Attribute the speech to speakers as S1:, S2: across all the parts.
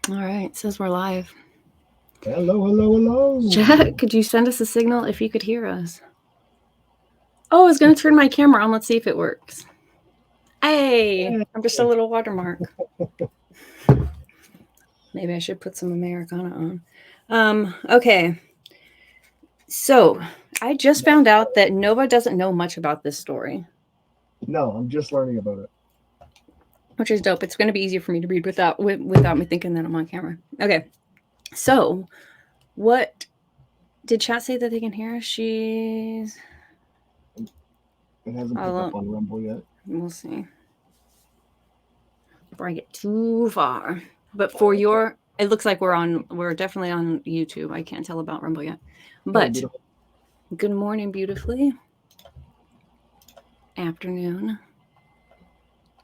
S1: All right, it says we're live.
S2: Hello, hello, hello.
S1: Chat, could you send us a signal if you could hear us? Oh, I was going to turn my camera on. Let's see if it works. Hey, I'm just a little watermark. Maybe I should put some Americana on. Okay. So, I just found out that Nova doesn't know much about this story,
S2: No, I'm just learning about it.
S1: which is dope. It's going to be easier for me to read without me thinking that I'm on camera. Okay. So, what did chat say that they can hear us?
S2: It hasn't picked up on Rumble yet.
S1: We'll see. Before I get too far. But for
S2: Okay.
S1: it looks like we're definitely on YouTube. I can't tell about Rumble yet.
S2: Oh,
S1: But
S2: beautiful.
S1: good morning, beautifully. Afternoon.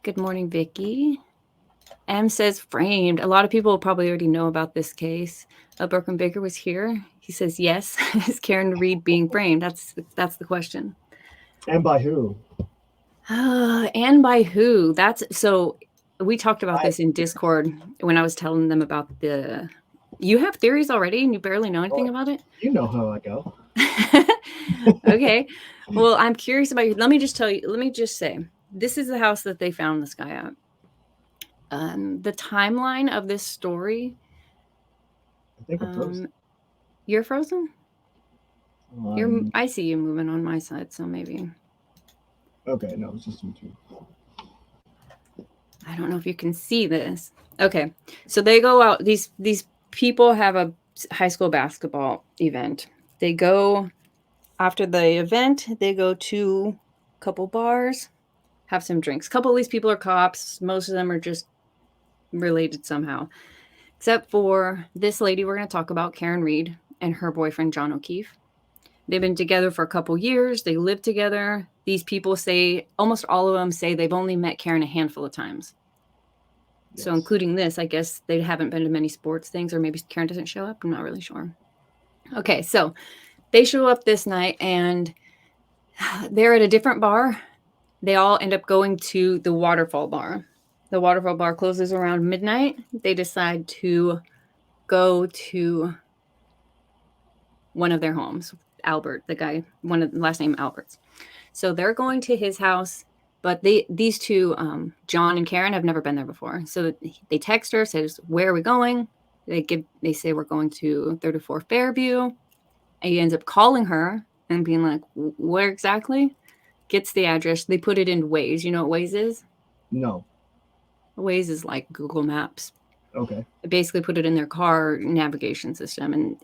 S1: Good morning, Vicky. M says framed. A lot of people probably already know about this case. Brooklyn Baker was here. He says yes. Is Karen Reed being framed? That's the question.
S2: And by who?
S1: And by who? That's so. We talked about
S2: I.
S1: this in Discord when I was telling them about the. You have theories already, and you barely know anything
S2: Well,
S1: about it.
S2: you know how I go.
S1: Okay. Well, I'm curious about you. Let me just tell you. Let me just say, this is the house that they found this guy at. The timeline of this story.
S2: I think I'm frozen.
S1: Um, you're frozen. You're.
S2: Um,
S1: I see you moving on my side, so maybe
S2: okay, no, it's just YouTube.
S1: I don't know if you can see this. Okay. So they go out. These people have a high school basketball event. They go after the event. They go to a couple bars, have some drinks. A couple of these people are cops. Most of them are just related somehow, except for this lady we're going to talk about, Karen Reed, and her boyfriend, John O'Keefe. They've been together for a couple years. They live together. These people say, almost all of them say they've only met Karen a handful of times. So,
S2: Yes.
S1: including this, I guess they haven't been to many sports things, or maybe Karen doesn't show up. I'm not really sure. Okay, so they show up this night and they're at a different bar. They all end up going to the Waterfall Bar. The Waterfall Bar closes around midnight. They decide to go to one of their homes. Albert, the guy, one of the last name Alberts. So they're going to his house, but these two, John and Karen, have never been there before. So they text her, says, "Where are we going?" They say we're going to 34 Fairview. And he ends up calling her and being like, "Where exactly?" Gets the address. They put it in Waze. You know what Waze is?
S2: No.
S1: Waze is like Google Maps.
S2: Okay.
S1: They basically put it in their car navigation system, and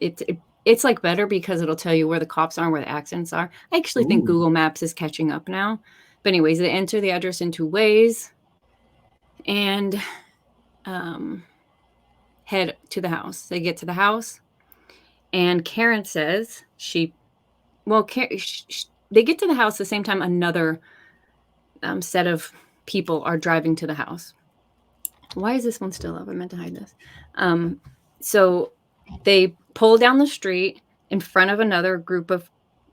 S1: it's like better because it'll tell you where the cops are and where the accidents are. I actually think
S2: Ooh.
S1: Google Maps is catching up now. But anyways, they enter the address into Waze and um, head to the house. They get to the house, and Karen says they get to the house the same time another set of people are driving to the house. Why is this one still up? I meant to hide this. Um, so they pull down the street in front of another group of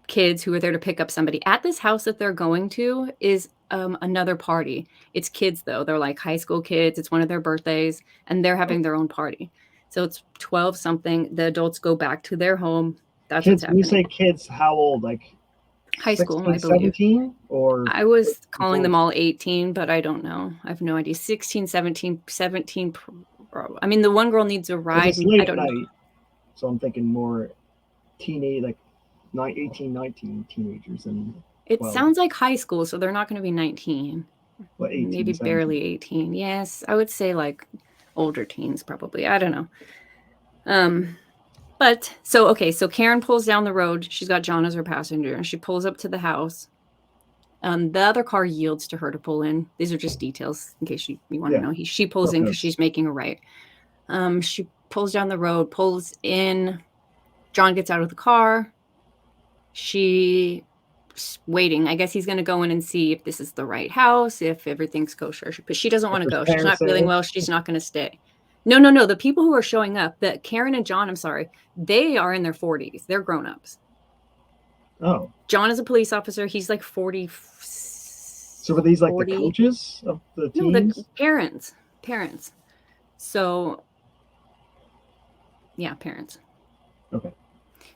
S1: kids who are there to pick up somebody. At this house that they're going to is another party. It's kids, though. They're like high school kids. It's one of their birthdays, and they're
S2: Oh,
S1: having their own party. So it's 12 something. The adults go back to their home. That's what's
S2: kids, when you say
S1: happening.
S2: kids, how old? Like
S1: High school,
S2: 16,
S1: I believe.
S2: 17? Or
S1: I was calling
S2: before?
S1: them all 18, but I don't know. I have no idea. 16, 17, 17. I mean, the one girl needs a
S2: Because
S1: ride.
S2: it's
S1: I
S2: late at
S1: don't know.
S2: night, so I'm thinking more teenage, like 18, 19 teenagers and
S1: It
S2: 12.
S1: sounds like high school, so they're not going to be 19.
S2: What,
S1: Maybe
S2: 18, 17?
S1: barely 18. Yes, I would say like older teens probably. I don't know. Um but so okay, so Karen pulls down the road. She's got John as her passenger and she pulls up to the house. The other car yields to her to pull in. These are just details in case you want to
S2: Yeah,
S1: know. She pulls
S2: rough
S1: in because
S2: notes.
S1: she's making a right. She pulls down the road, pulls in. John gets out of the car. She waiting. I guess he's going to go in and see if this is the right house, if everything's kosher. But she doesn't
S2: If
S1: want to
S2: there's
S1: go. She's
S2: parents
S1: not feeling
S2: there.
S1: well. She's not going to stay. No, no, no. The people who are showing up, that Karen and John, I'm sorry, they are in their 40s. They're grown ups.
S2: Oh.
S1: John is a police officer. He's like 40,
S2: So were these like the
S1: 40.
S2: coaches of the
S1: No, the
S2: teams?
S1: parents. Parents. So, Yeah, parents.
S2: Okay.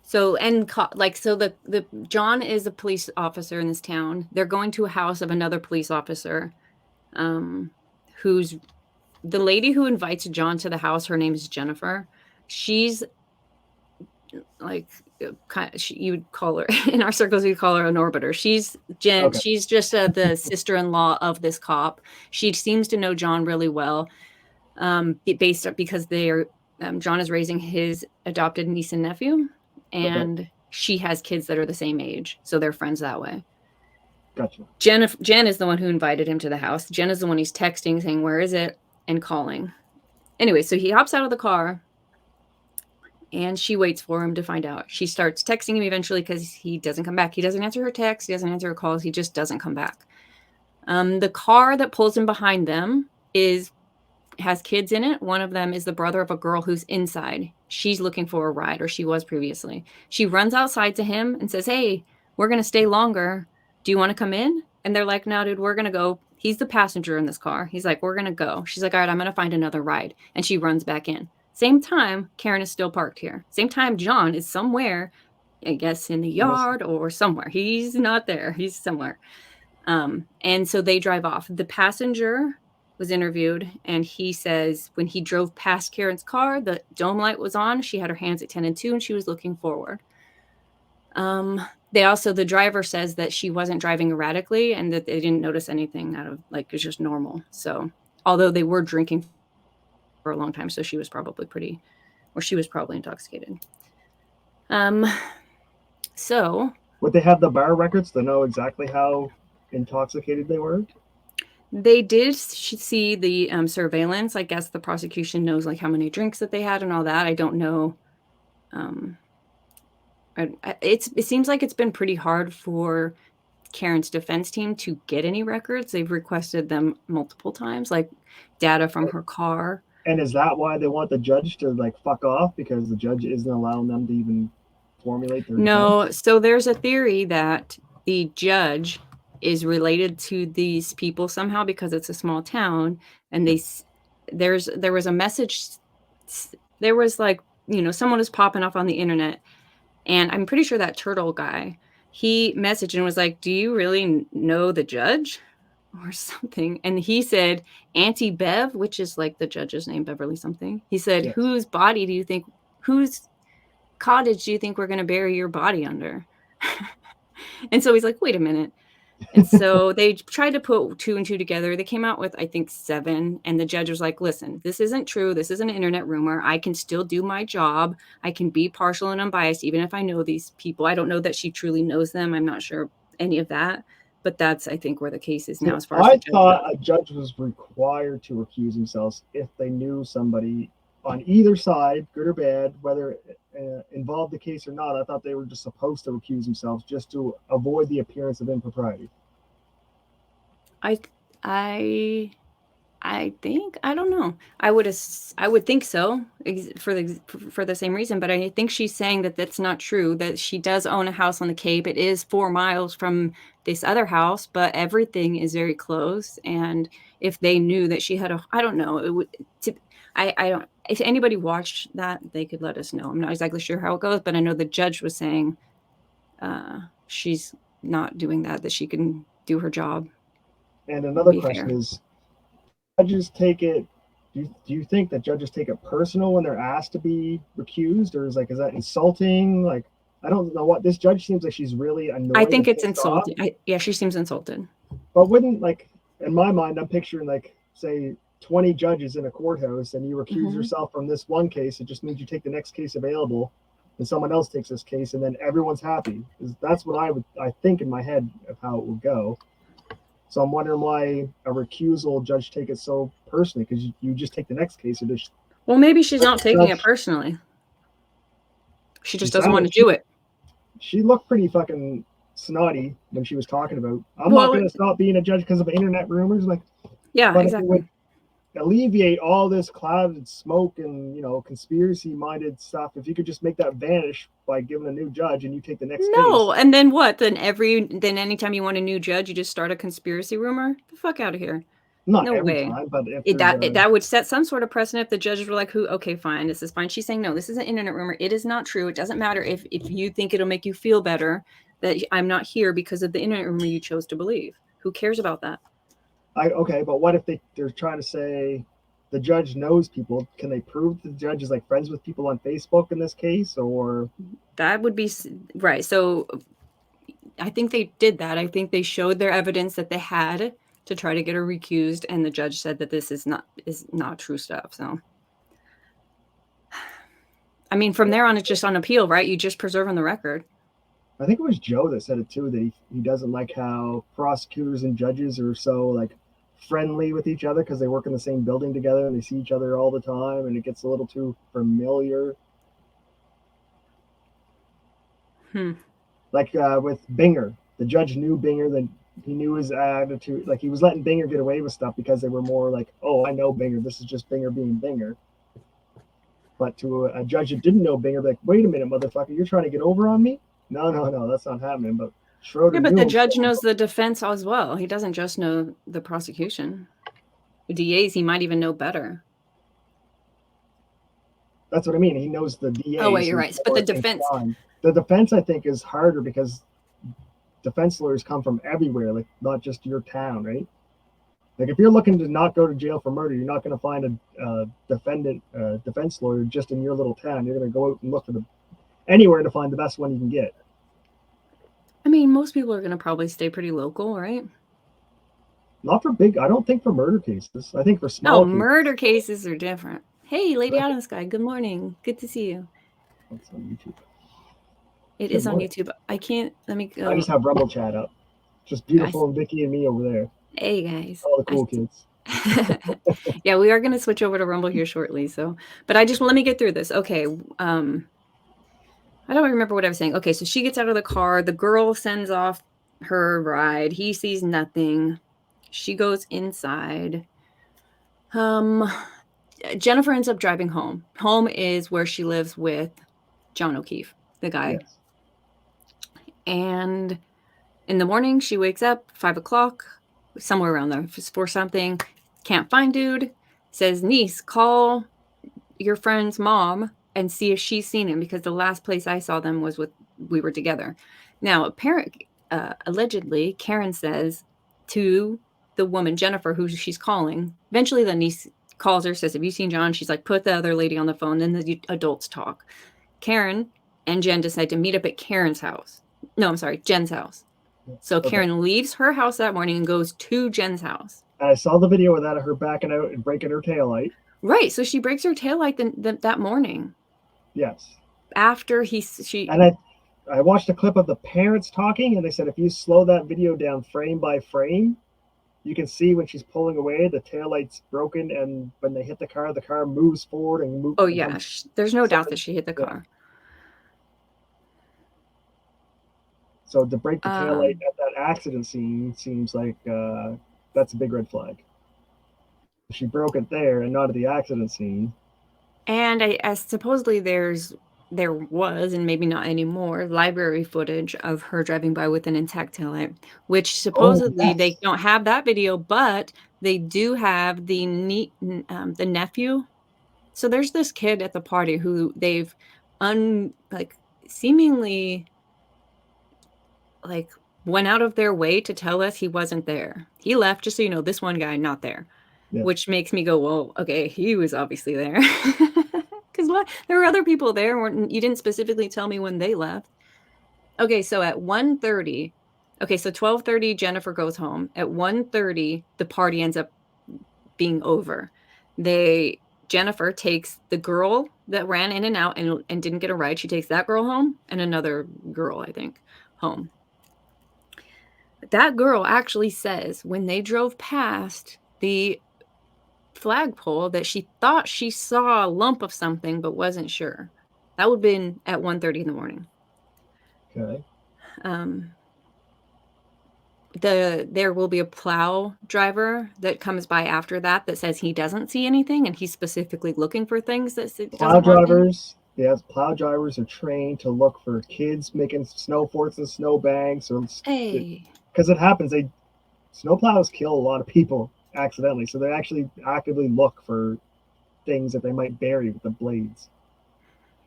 S1: So and so the John is a police officer in this town. They're going to a house of another police officer, um, who's the lady who invites John to the house. Her name is Jennifer. She's like you would call her in our circles. We call her an orbiter.
S2: Okay.
S1: She's just the sister-in-law of this cop. She seems to know John really well, because John is raising his adopted niece and nephew,
S2: Okay.
S1: and she has kids that are the same age, so they're friends that way.
S2: Gotcha.
S1: Jen is the one who invited him to the house. Jen is the one he's texting saying, "Where is it?" and calling. Anyway, so he hops out of the car and she waits for him to find out. She starts texting him eventually because he doesn't come back. He doesn't answer her texts. He doesn't answer her calls. He just doesn't come back. The car that pulls in behind them has kids in it. One of them is the brother of a girl who's inside. She's looking for a ride, or she was previously. She runs outside to him and says, "Hey, we're going to stay longer. Do you want to come in?" And they're like, "No, dude, we're going to go." He's the passenger in this car. He's like, "We're going to go." She's like, "All right, I'm going to find another ride." And she runs back in. Same time, Karen is still parked here. Same time, John is somewhere, I guess in the yard or somewhere. He's not there. He's somewhere. And so they drive off. The passenger was interviewed, and he says when he drove past Karen's car, the dome light was on. She had her hands at 10 and 2, and she was looking forward. The driver says that she wasn't driving erratically and that they didn't notice anything out of it was just normal. So although they were drinking for a long time, so she was probably intoxicated. So
S2: would they have the bar records to know exactly how intoxicated they were?
S1: they did see the surveillance. I guess the prosecution knows how many drinks that they had and all that. I don't know. It seems like it's been pretty hard for Karen's defense team to get any records. They've requested them multiple times, like data from her car.
S2: And is that why they want the judge to fuck off, because the judge isn't allowing them to even formulate their
S1: No,
S2: defense?
S1: so there's a theory that the judge is related to these people somehow because it's a small town, and there was a message. There was someone was popping up on the internet, and I'm pretty sure that turtle guy, he messaged and was like, "Do you really know the judge?" or something. And he said, "Auntie Bev," which is the judge's name, Beverly something. He said,
S2: Yes.
S1: whose cottage do you think we're going to bury your body under? And so he's like, wait a minute. And so they tried to put 2 and 2 together. They came out with, I think, 7. And the judge was like, listen, this isn't true. This is an internet rumor. I can still do my job. I can be partial and unbiased, even if I know these people. I don't know that she truly knows them. I'm not sure any of that. But that's, I think, where the case is now as far as the judge
S2: thought
S1: goes.
S2: a judge was required to recuse themselves if they knew somebody on either side, good or bad, whether involved the case or not. I thought they were just supposed to recuse themselves just to avoid the appearance of impropriety.
S1: I think, I don't know. I would think so for the same reason, but I think she's saying that that's not true, that she does own a house on the Cape. It is 4 miles from this other house, but everything is very close. And if they knew that she had I don't know, it would, I don't, if anybody watched that, they could let us know. I'm not exactly sure how it goes, but I know the judge was saying, she's not doing that she can do her job.
S2: And another question
S1: Fair.
S2: is, judges take it. Do you think that judges take it personal when they're asked to be recused, or is that insulting? I don't know what this judge seems like she's really annoyed.
S1: I think it's insulting. Yeah, she seems insulted.
S2: But wouldn't in my mind, I'm picturing say 20 judges in a courthouse, and you recuse yourself from this one case. It just means you take the next case available, and someone else takes this case, and then everyone's happy. That's what I think in my head of how it would go. So I'm wondering why a recusal judge take it so personally, because you just take the next case.
S1: Well, maybe she's not taking it personally. She just doesn't want to do it.
S2: She looked pretty fucking snotty when she was talking about, I'm not going to stop being a judge because of internet rumors.
S1: Yeah, exactly.
S2: Alleviate all this cloud and smoke and conspiracy-minded stuff if you could just make that vanish by giving a new judge and you take the next case.
S1: No, and then what? Then anytime you want a new judge, you just start a conspiracy rumor? Get the fuck out of here.
S2: Not
S1: No
S2: every
S1: way.
S2: time, but if
S1: That would set some sort of precedent if the judges were like, okay, fine, this is fine. She's saying, no, this is an internet rumor. It is not true. It doesn't matter if you think it'll make you feel better that I'm not here because of the internet rumor you chose to believe. Who cares about that?
S2: Okay, but what if they're trying to say the judge knows people? Can they prove the judge is like friends with people on Facebook in this case, or
S1: that would be right? So I think they did that. I think they showed their evidence that they had to try to get her recused, and the judge said that this is not true stuff. So, I mean, from there on, it's just on appeal, right? You just preserve on the record.
S2: I think it was Joe that said it too, that he doesn't like how prosecutors and judges are so like friendly with each other because they work in the same building together and they see each other all the time, and it gets a little too familiar. Like with Binger, the judge knew Binger, then he knew his attitude. Like he was letting Binger get away with stuff because they were more like, oh, I know Binger. This is just Binger being Binger. But to a judge that didn't know Binger, like, wait a minute, motherfucker, you're trying to get over on me? No, that's not happening. But Schroeder.
S1: Yeah, but the judge knows the defense as well. He doesn't just know the prosecution. DAs, he might even know better.
S2: That's what I mean. He knows the DA.
S1: Oh, wait, you're right. But the defense.
S2: The defense, I think, is harder because defense lawyers come from everywhere, like not just your town, right? Like if you're looking to not go to jail for murder, you're not going to find a defense lawyer just in your little town. You're going to go out and look for anywhere to find the best one you can get.
S1: I mean, most people are going to probably stay pretty local, right?
S2: Not for I don't think for murder cases. I think for small cases.
S1: Murder cases are different. Hey, Lady Autumn Sky, good morning. Good to see you.
S2: It's on YouTube.
S1: It is on YouTube. I can't, let me go.
S2: I just have Rumble Chat up. Just beautiful and Vicky and me over there.
S1: Hey, guys.
S2: All the cool kids.
S1: Yeah, we are going to switch over to Rumble here shortly. So, but let me get through this. Okay. I don't remember what I was saying. Okay. So she gets out of the car. The girl sends off her ride. He sees nothing. She goes inside. Jennifer ends up driving home. Home is where she lives with John O'Keefe, the guy. Yes. And in the morning, she wakes up 5 o'clock, somewhere around there, for something. Can't find dude. Says, niece, call your friend's mom and see if she's seen him, because the last place I saw them was we were together. Now, allegedly, Karen says to the woman, Jennifer, who she's calling, eventually the niece calls her, says, have you seen John? She's like, put the other lady on the phone. Then the adults talk. Karen and Jen decide to meet up at Karen's house. No, I'm sorry, Jen's house. So Karen leaves her house that morning and goes to Jen's house.
S2: And I saw the video of that, of her backing out and breaking her taillight.
S1: Right. So she breaks her taillight that morning.
S2: Yes.
S1: After she.
S2: And I watched a clip of the parents talking, and they said if you slow that video down frame by frame, you can see when she's pulling away, the taillight's broken, and when they hit the car moves forward and moves.
S1: Oh, yeah. There's no doubt that she hit the car.
S2: So to break the taillight at that accident scene seems like that's a big red flag. She broke it there and not at the accident scene.
S1: And I supposedly there was, and maybe not anymore, library footage of her driving by with an intact taillight, which supposedly they don't have that video, but they do have the nephew. So there's this kid at the party who they've seemingly went out of their way to tell us he wasn't there. He left, just so you know, this one guy not there, which makes me go, well, okay, he was obviously there. Because there were other people there. You didn't specifically tell me when they left. Okay, so at 1:30, so 12:30, Jennifer goes home. At 1:30, the party ends up being over. Jennifer takes the girl that ran in and out and didn't get a ride. She takes that girl home and another girl, I think, home. That girl actually says when they drove past the flagpole that she thought she saw a lump of something but wasn't sure. That would have been at 1:30 in the morning.
S2: Okay.
S1: There will be a plow driver that comes by after that says he doesn't see anything, and he's specifically looking for things that
S2: plow drivers. Yes, plow drivers are trained to look for kids making snow forts and snow banks, because it happens. Snow plows kill a lot of people accidentally. So they actually actively look for things that they might bury with the blades.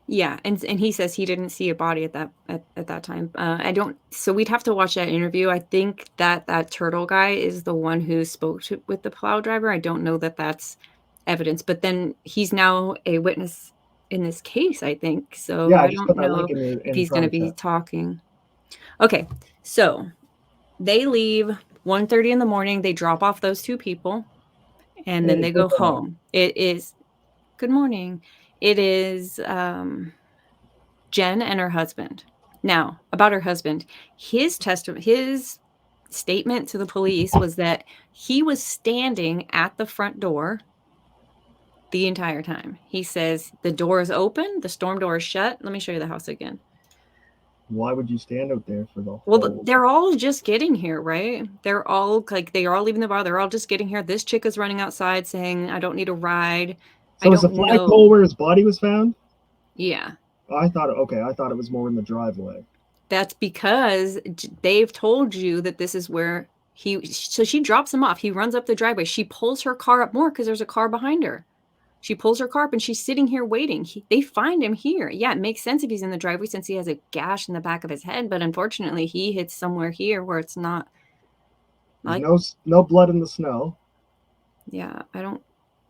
S1: Yeah, and he says he didn't see a body at that time. I don't. So we'd have to watch that interview. I think that turtle guy is the one who spoke with the plow driver. I don't know that that's evidence, but then he's now a witness in this case, I think. So
S2: Yeah, I
S1: I
S2: just
S1: don't
S2: put that
S1: know
S2: link in
S1: if
S2: the
S1: he's going to
S2: private
S1: be
S2: chat.
S1: talking. Okay, so they leave 1:30 in the morning. They drop off those two people, and then
S2: Hey,
S1: they
S2: good
S1: go
S2: morning.
S1: home. It is good morning. It is Jen and her husband. Now, about her husband, his statement to the police was that he was standing at the front door the entire time. He says the door is open, the storm door is shut. Let me show you the house again.
S2: Why would you stand out there for the
S1: Well,
S2: whole?
S1: they're all just getting here, right? They're all leaving the bar. They're all just getting here. This chick is running outside saying, I don't need a ride. I
S2: So is the
S1: don't
S2: flagpole
S1: know.
S2: where his body was found?
S1: Yeah.
S2: I thought it was more in the driveway.
S1: That's because they've told you that this is where so she drops him off. He runs up the driveway. She pulls her car up more because there's a car behind her. She pulls her car up and she's sitting here waiting. They find him here. Yeah, it makes sense if he's in the driveway since he has a gash in the back of his head. But unfortunately, he hits somewhere here where it's not
S2: There's
S1: like,
S2: no blood in the snow.
S1: yeah,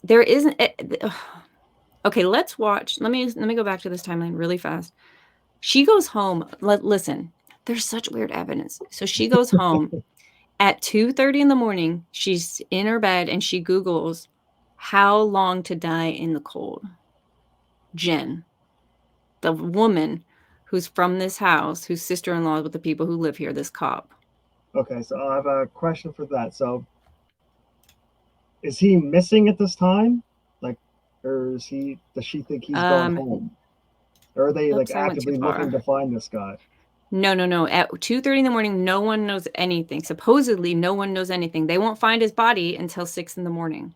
S1: there isn't. Okay, let's watch. Let me go back to this timeline really fast. She goes home. Listen, there's such weird evidence. So she goes home. At 2:30 in the morning, she's in her bed and she Googles how long to die in the cold. Jen, the woman who's from this house, whose sister-in-law is with the people who live here, this cop.
S2: Okay, so I have a question for that. So is he missing at this time? Like, or does she think he's gone
S1: Um,
S2: home? Or are they like
S1: oops, I went too
S2: actively looking
S1: far.
S2: to find this guy?
S1: No. At 2:30 in the morning, no one knows anything. Supposedly, no one knows anything. They won't find his body until 6 in the morning.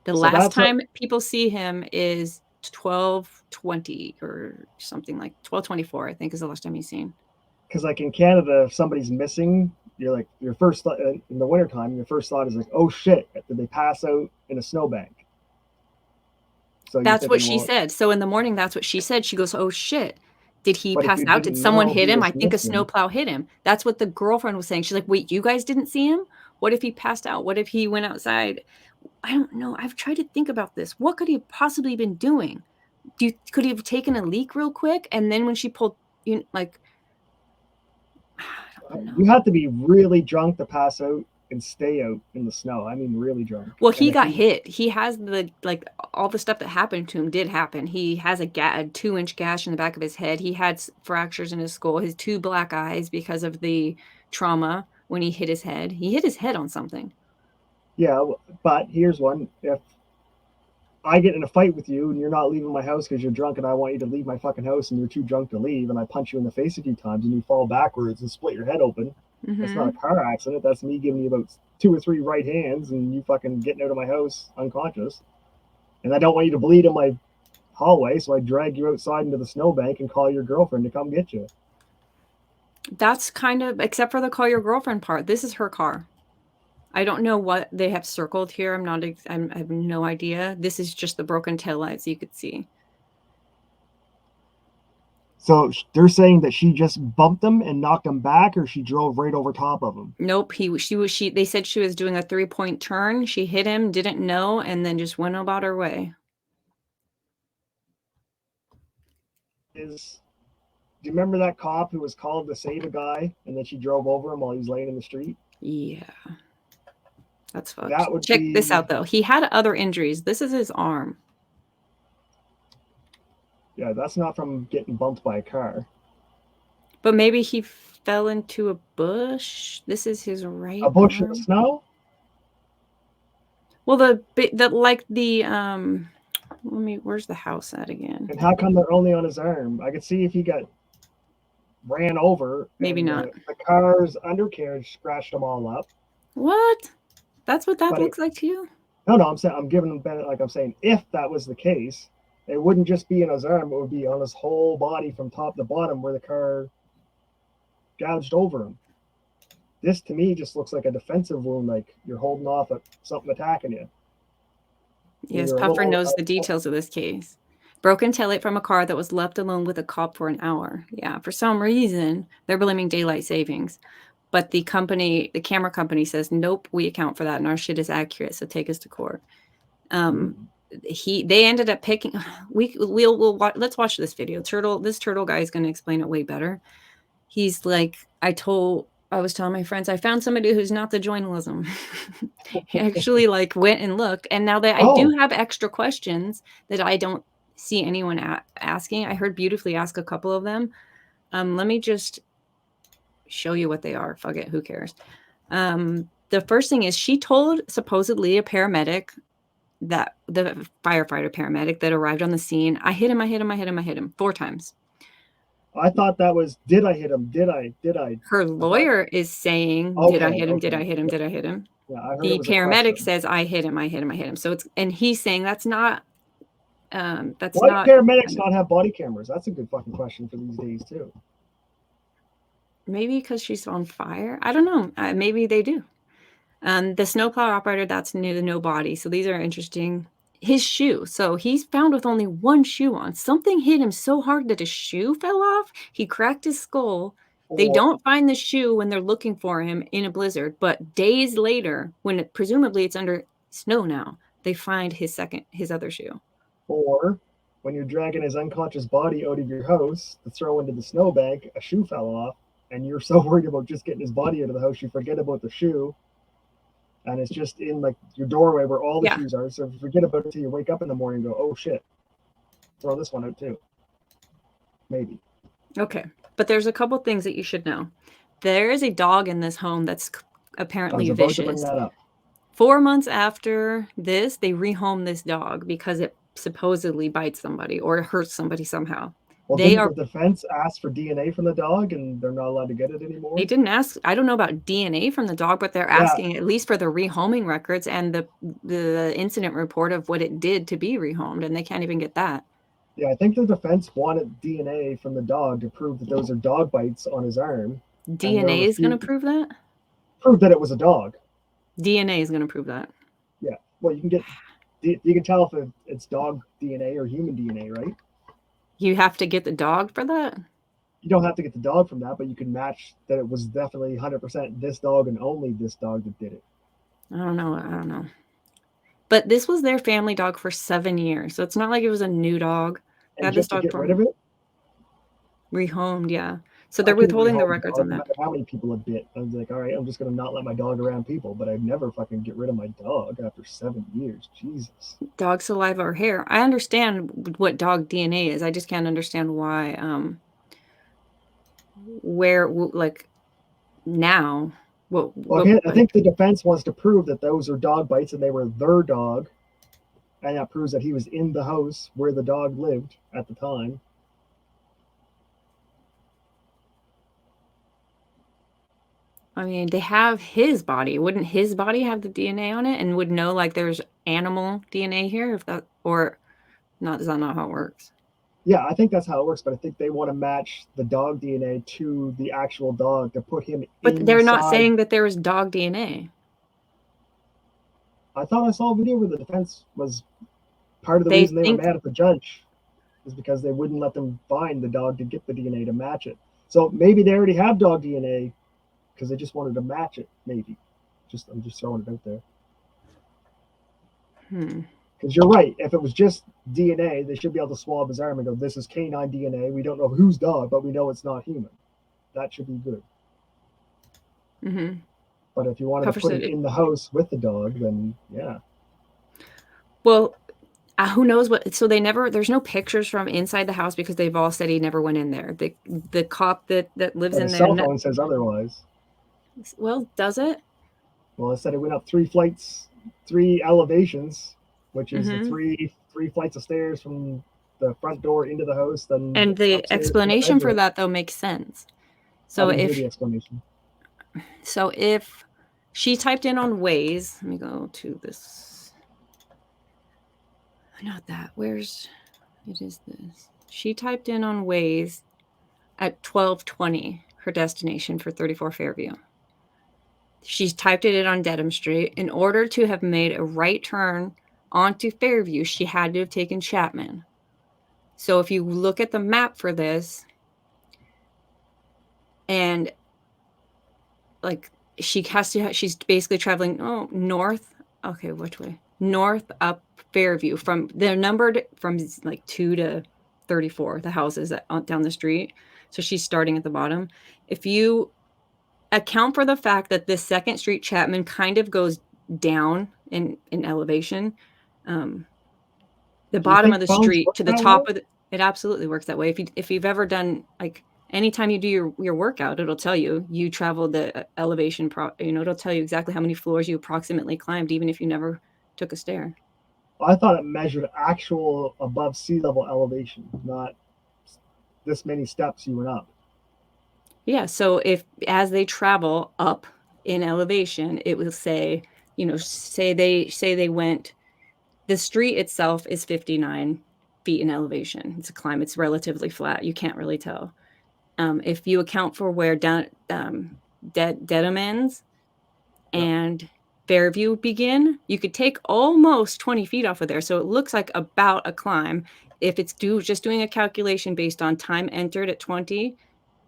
S1: The
S2: So
S1: last
S2: that's
S1: time people see him is 12:20 or something, like 12:24, I think is the last time he's seen.
S2: because like in Canada, if somebody's missing, you're like your first thought in the wintertime, your first thought is like, oh shit, did they pass out in a snowbank? So you're
S1: That's what
S2: thinking,
S1: she
S2: well,
S1: said. So in the morning, that's what she said. She goes, "Oh shit. Did he
S2: but if
S1: pass
S2: you
S1: out? Did
S2: didn't
S1: someone
S2: know
S1: hit
S2: he
S1: him? I
S2: was
S1: think a
S2: missing,
S1: snowplow hit him." That's what the girlfriend was saying. She's like, "Wait, you guys didn't see him? What if he passed out? What if he went outside?" I don't know. I've tried to think about this. What could he have possibly been doing? Could he have taken a leak real quick? And then when she pulled, like, I don't
S2: you
S1: know.
S2: have to be really drunk to pass out and stay out in the snow. I mean, really drunk.
S1: Well,
S2: And
S1: he
S2: if
S1: got hit. He has all the stuff that happened to him did happen. He has a 2-inch gash in the back of his head. He had fractures in his skull, his 2 black eyes because of the trauma when he hit his head. He hit his head on something.
S2: yeah, but here's one: if I get in a fight with you and you're not leaving my house because you're drunk and I want you to leave my fucking house and you're too drunk to leave and I punch you in the face a few times and you fall backwards and split your head open, that's not a
S1: Mm-hmm.
S2: car accident. That's me giving you about 2 or 3 right hands and you fucking getting out of my house unconscious. And I don't want you to bleed in my hallway, so I drag you outside into the snowbank and call your girlfriend to come get you.
S1: That's kind of, except for the call your girlfriend part. This is her car. I don't know what they have circled here. I have no idea. This is just the broken taillights you could see.
S2: So they're saying that she just bumped him and knocked him back, or she drove right over top of him.
S1: Nope, they said she was doing a 3-point turn. She hit him, didn't know, and then just went about her way.
S2: Do you remember that cop who was called to save a guy and then she drove over him while he was laying in the street?
S1: Yeah, that's fucked.
S2: That would
S1: Check this
S2: be,
S1: out, though. He had other injuries. This is his arm.
S2: yeah, that's not from getting bumped by a car.
S1: But maybe he fell into a bush. This is his right
S2: A bush in the
S1: arm.
S2: snow?
S1: Well, where's the house at again?
S2: And how come they're only on his arm? I could see if he got ran over
S1: Maybe
S2: and
S1: not.
S2: the car's undercarriage scratched them all up.
S1: What? That's what that
S2: But
S1: looks like to you?
S2: no, I'm saying I'm giving them benefit. Like I'm saying, if that was the case, it wouldn't just be in his arm; it would be on his whole body from top to bottom, where the car gouged over him. This to me just looks like a defensive wound, like you're holding off at something attacking you.
S1: Yes, Puffer knows the details of this case. Broken taillight from a car that was left alone with a cop for an hour. Yeah, for some reason, they're blaming daylight savings. But the camera company says, nope, we account for that and our shit is accurate, so take us to court. They ended up picking, let's watch this video. This turtle guy is going to explain it way better. He's like, I was telling my friends, I found somebody who's not the journalism. He actually like went and looked. And now that I do have extra questions that I don't see anyone asking, I heard Beautifully ask a couple of them. Let me just show you what they are. Fuck it, who cares? The first thing is she told supposedly a paramedic, that the firefighter paramedic that arrived on the scene, I hit him 4 times.
S2: I thought that was, did I hit him? Did I?
S1: Her lawyer is saying, did I hit him? Did I hit him? Did I hit him?
S2: Yeah, I heard
S1: the paramedic says, I hit him. So and he's saying that's not, why
S2: not. Why do paramedics not have body cameras? That's a good fucking question for these days too.
S1: Maybe because she's on fire. I don't know. Maybe they do. The snowplow operator, that's new, no body. So these are interesting. His shoe. So he's found with only one shoe on. Something hit him so hard that his shoe fell off. He cracked his skull. They don't find the shoe when they're looking for him in a blizzard. But days later, when presumably it's under snow now, they find his other shoe.
S2: Or when you're dragging his unconscious body out of your house to throw into the snowbank, a shoe fell off, and you're so worried about just getting his body out of the house, you forget about the shoe. And it's just in like your doorway where all the shoes are. So if you forget about it till you wake up in the morning and go, oh shit, throw this one out too. Maybe.
S1: Okay. But there's a couple things that you should know. There is a dog in this home that's apparently vicious. To bring that up. 4 months after this, they rehome this dog because it supposedly bites somebody or hurts somebody somehow.
S2: Well, the defense asked for DNA from the dog, and they're not allowed to get it anymore.
S1: They didn't ask. I don't know about DNA from the dog, but they're asking at least for the rehoming records and the incident report of what it did to be rehomed, and they can't even get that.
S2: Yeah, I think the defense wanted DNA from the dog to prove that those are dog bites on his arm.
S1: DNA is going to prove that?
S2: Prove that it was a dog.
S1: DNA is going to prove that.
S2: Yeah. Well, you can tell if it's dog DNA or human DNA, right?
S1: You have to get the dog for that?
S2: You don't have to get the dog from that, but you can match that it was definitely 100% this dog and only this dog that did it.
S1: I don't know. But this was their family dog for 7 years, so it's not like it was a new dog.
S2: And just to get rid of it?
S1: Rehomed, yeah. So they're withholding the records on that.
S2: No matter how many people have bit. I was like, all right, I'm just going to not let my dog around people, but I'd never fucking get rid of my dog after 7 years. Jesus.
S1: Dog saliva or hair. I understand what dog DNA is. I just can't understand why, now.
S2: I think the defense wants to prove that those are dog bites and they were their dog. And that proves that he was in the house where the dog lived at the time.
S1: I mean, they have his body. Wouldn't his body have the DNA on it and would know like there's animal DNA here? Is that not how it works?
S2: Yeah, I think that's how it works, but I think they want to match the dog DNA to the actual dog to put him
S1: But they're not saying that there was dog DNA.
S2: I thought I saw a video where the defense was part of the reason they were mad at the judge is because they wouldn't let them find the dog to get the DNA to match it. So maybe they already have dog DNA because they just wanted to match it, maybe. I'm just throwing it out there. Because you're right. If it was just DNA, they should be able to swab his arm and go, this is canine DNA. We don't know whose dog, but we know it's not human. That should be good.
S1: Mm-hmm.
S2: But if you wanted to put it in the house with the dog, then yeah.
S1: Well, who knows what? So there's no pictures from inside the house because they've all said he never went in there. The cop that lives in there.
S2: The cell phone says otherwise.
S1: Well, does it?
S2: Well, it said it went up 3 elevations, which is the three flights of stairs from the front door into the house.
S1: And the explanation for that though makes sense. So if she typed in on Waze, let me go to this. Not that. It is this. She typed in on Waze at 12:20 her destination for 34 Fairview. She typed it in on Dedham Street. In order to have made a right turn onto Fairview, she had to have taken Chapman. So if you look at the map for this, and like she's basically traveling north. Okay, which way? North up Fairview. They're numbered from like 2 to 34, the houses down the street. So she's starting at the bottom. If you account for the fact that this Second Street Chapman kind of goes down in elevation, the bottom of the street to the top of it absolutely works that way. If you've ever done, like, anytime you do your workout, it'll tell you traveled the elevation, it'll tell you exactly how many floors you approximately climbed, even if you never took a stair.
S2: I thought it measured actual above sea level elevation, not this many steps you went up.
S1: Yeah, so as they travel up in elevation, it will say, say they went, the street itself is 59 feet in elevation. It's a climb. It's relatively flat. You can't really tell. If you account for where Dedham ends and Fairview begin, you could take almost 20 feet off of there. So it looks like about a climb. If it's just doing a calculation based on time entered at 20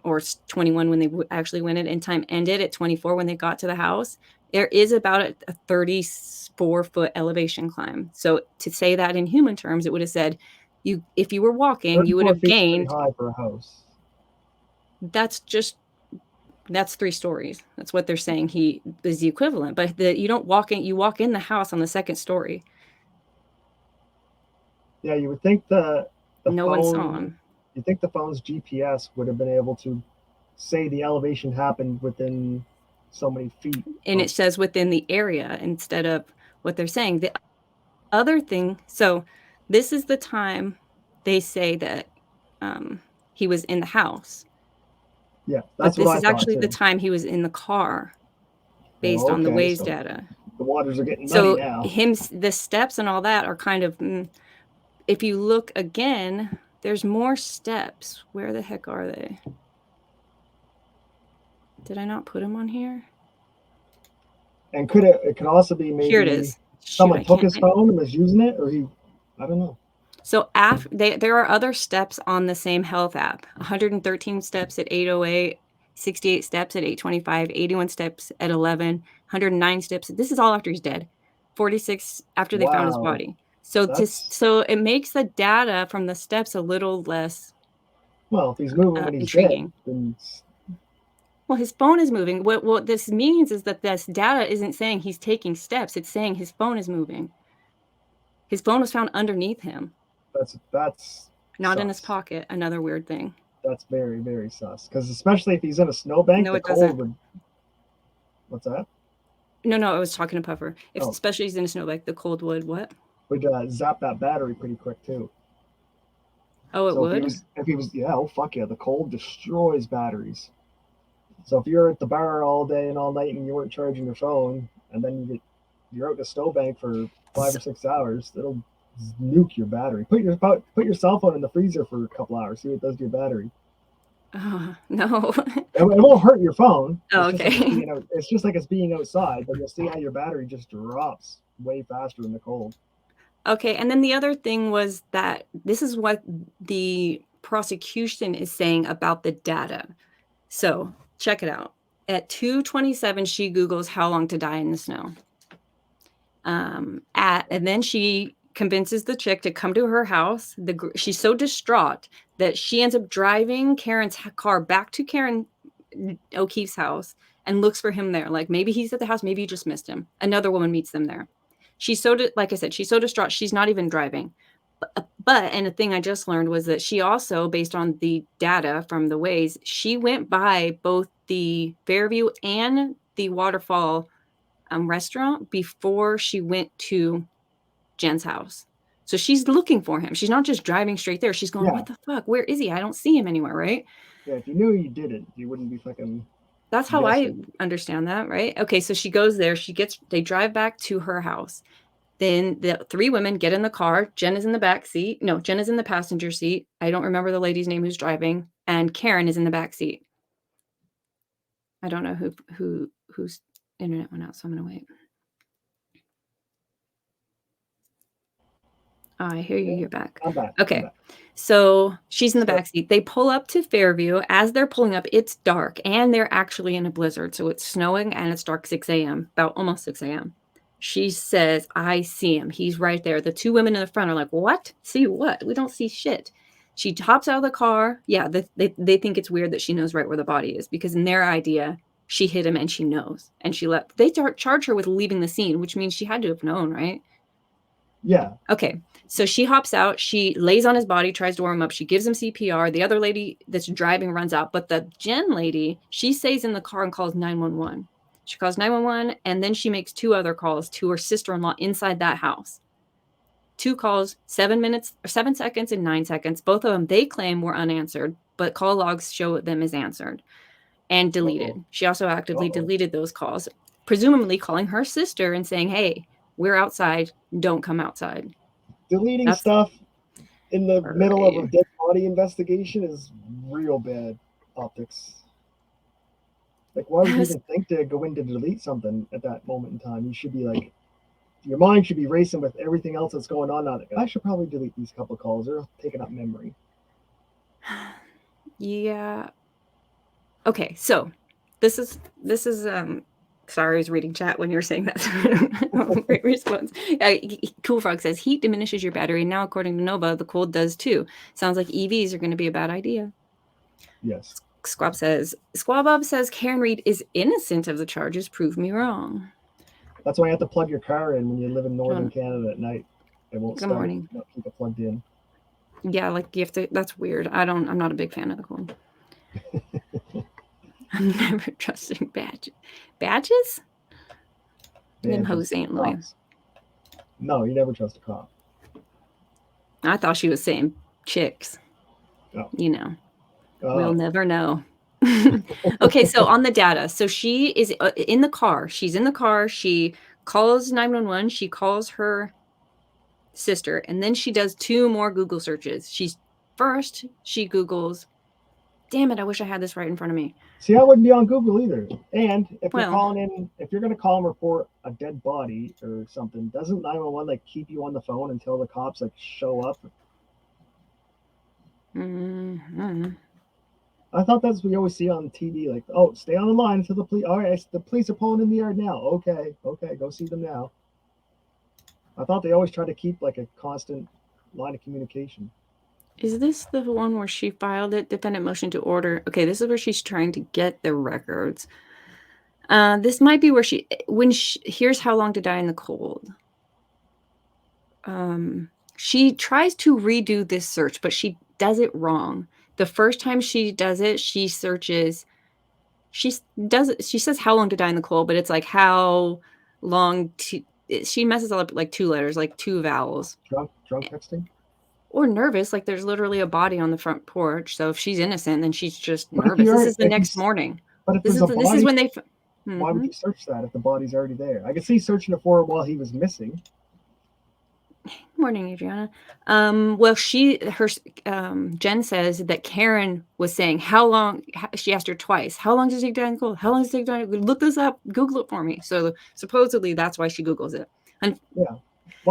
S1: or 21 when they actually went it, and time ended at 24 when they got to the house, there is about a 34-foot elevation climb. So to say that in human terms, it would have said, if you were walking, you would have gained.
S2: High for a house.
S1: That's 3 stories. That's what they're saying he is the equivalent. But you don't walk in. You walk in the house on the second story.
S2: Yeah, you would think the
S1: no one saw him.
S2: You think the phone's GPS would have been able to say the elevation happened within so many feet.
S1: And it says within the area instead of what they're saying. The other thing, so this is the time they say that he was in the house.
S2: Yeah, that's
S1: but this is actually the time he was in the car, based on the Waze data.
S2: The waters are getting muddy now.
S1: The steps and all that are kind of, if you look again, there's more steps. Where the heck are they? Did I not put them on here?
S2: And it could also be maybe
S1: here it is.
S2: Someone took his phone and was using it, or I don't know.
S1: So there are other steps on the same health app. 113 steps at 8:08, 68 steps at 8:25, 81 steps at 11, 109 steps. This is all after he's dead. 46 after they found his body. So it makes the data from the steps a little less.
S2: Well, if he's moving when he's intriguing. Dead, then
S1: well, his phone is moving. What this means is that this data isn't saying he's taking steps. It's saying his phone is moving. His phone was found underneath him.
S2: That's
S1: not
S2: sus.
S1: In his pocket. Another weird thing.
S2: That's very, very sus. Because especially if he's in a snowbank, the cold would. What's that?
S1: No, I was talking to Puffer. Especially if he's in a snowbank, the cold would what?
S2: Would zap that battery pretty quick too.
S1: Oh, it would?
S2: If he was, yeah, oh fuck yeah, the cold destroys batteries. So if you're at the bar all day and all night and you weren't charging your phone, and then you're out in a snowbank for 5 or 6 hours, it'll nuke your battery. Put your cell phone in the freezer for a couple hours. See what it does to your battery.
S1: No.
S2: It won't hurt your phone.
S1: Oh, okay.
S2: It's just like it's being outside, but you'll see how your battery just drops way faster in the cold.
S1: Okay, and then the other thing was that this is what the prosecution is saying about the data. So check it out. At 2:27, she Googles how long to die in the snow. And then she convinces the chick to come to her house. She's so distraught that she ends up driving Karen's car back to Karen O'Keefe's house and looks for him there. Like, maybe he's at the house, maybe you just missed him. Another woman meets them there. She's like I said, she's so distraught, she's not even driving. And the thing I just learned was that she also, based on the data from the Waze, she went by both the Fairview and the Waterfall restaurant before she went to Jen's house. So she's looking for him. She's not just driving straight there. She's going, what the fuck? Where is he? I don't see him anywhere, right?
S2: Yeah, if you knew you did it, you wouldn't be fucking.
S1: That's how guessing. I understand that, right? Okay, so she goes there. They drive back to her house. Then the 3 women get in the car. Jen is in the back seat. No, Jen is in the passenger seat. I don't remember the lady's name who's driving. And Karen is in the back seat. I don't know who's internet went out, so I'm going to wait. Oh, I hear you. You're back.
S2: I'm back.
S1: Okay.
S2: I'm back.
S1: So she's in the backseat. They pull up to Fairview. As they're pulling up, it's dark, and they're actually in a blizzard. So it's snowing, and it's dark 6 a.m., about almost 6 a.m. She says, I see him. He's right there. The two women in the front are like, what? See what? We don't see shit. She hops out of the car. Yeah, they think it's weird that she knows right where the body is, because in their idea, she hit him and she knows. And she left. They charge her with leaving the scene, which means she had to have known, right?
S2: Yeah.
S1: Okay. So she hops out. She lays on his body, tries to warm him up. She gives him CPR. The other lady that's driving runs out. But the Jen lady, she stays in the car and calls 911. She calls 911, and then she makes 2 other calls to her sister-in-law inside that house. 2 calls, 7 seconds and 9 seconds. Both of them, they claim, were unanswered, but call logs show them as answered and deleted.
S2: Uh-oh.
S1: She also actively deleted those calls, presumably calling her sister and saying, hey, we're outside. Don't come outside.
S2: Deleting stuff in the middle of a dead body investigation is real bad optics. Like, why would you even think to go in to delete something at that moment in time? You should be like, your mind should be racing with everything else that's going on. Like, I should probably delete these couple of calls. They're taking up memory.
S1: Yeah. Okay, so this is sorry, I was reading chat when you were saying that. Great response. Cool Frog says, heat diminishes your battery. Now, according to Nova, the cold does too. Sounds like EVs are going to be a bad idea.
S2: Yes.
S1: Squabob says, Karen Reed is innocent of the charges. Prove me wrong.
S2: That's why you have to plug your car in when you live in northern Canada at night. It won't start.
S1: Morning.
S2: You keep it plugged in.
S1: Yeah, like you have to. That's weird. I'm not a big fan of the cold. I'm never trusting badges. Them hoes ain't loyal.
S2: No, you never trust a cop.
S1: I thought she was saying chicks.
S2: Oh.
S1: You know, we'll never know. Okay, so on the data, so she is in the car. She's in the car. She calls 911. She calls her sister, and then she does 2 more Google searches. She Googles. Damn it! I wish I had this right in front of me.
S2: See, I wouldn't be on Google either. And if you're calling in, if you're going to call and report a dead body or something, doesn't 911 like keep you on the phone until the cops like show up?
S1: Mm-hmm.
S2: I thought that's what we always see on TV. Like, oh, stay on the line until the police. All right, the police are pulling in the yard now. Okay, go see them now. I thought they always try to keep like a constant line of communication.
S1: Is this the one where she filed it? Defendant motion to order. Okay, this is where she's trying to get the records. This might be where here's how long to die in the cold. She tries to redo this search, but she does it wrong. The first time she does it, she searches. She says how long to die in the cold, but it's like how long to. She messes up like 2 letters, like 2 vowels.
S2: Drunk texting.
S1: Or nervous, like there's literally a body on the front porch. So if she's innocent, then she's just nervous. This is the next morning.
S2: But if
S1: this is when they.
S2: Why would you search that if the body's already there? I could see searching it for him while he was missing.
S1: Morning, Adriana. Well, Jen says that Karen was saying how long. She asked her twice. How long does it take to die in the cold? How long does it take to die? Look this up. Google it for me. So supposedly that's why she Googles it. And
S2: yeah.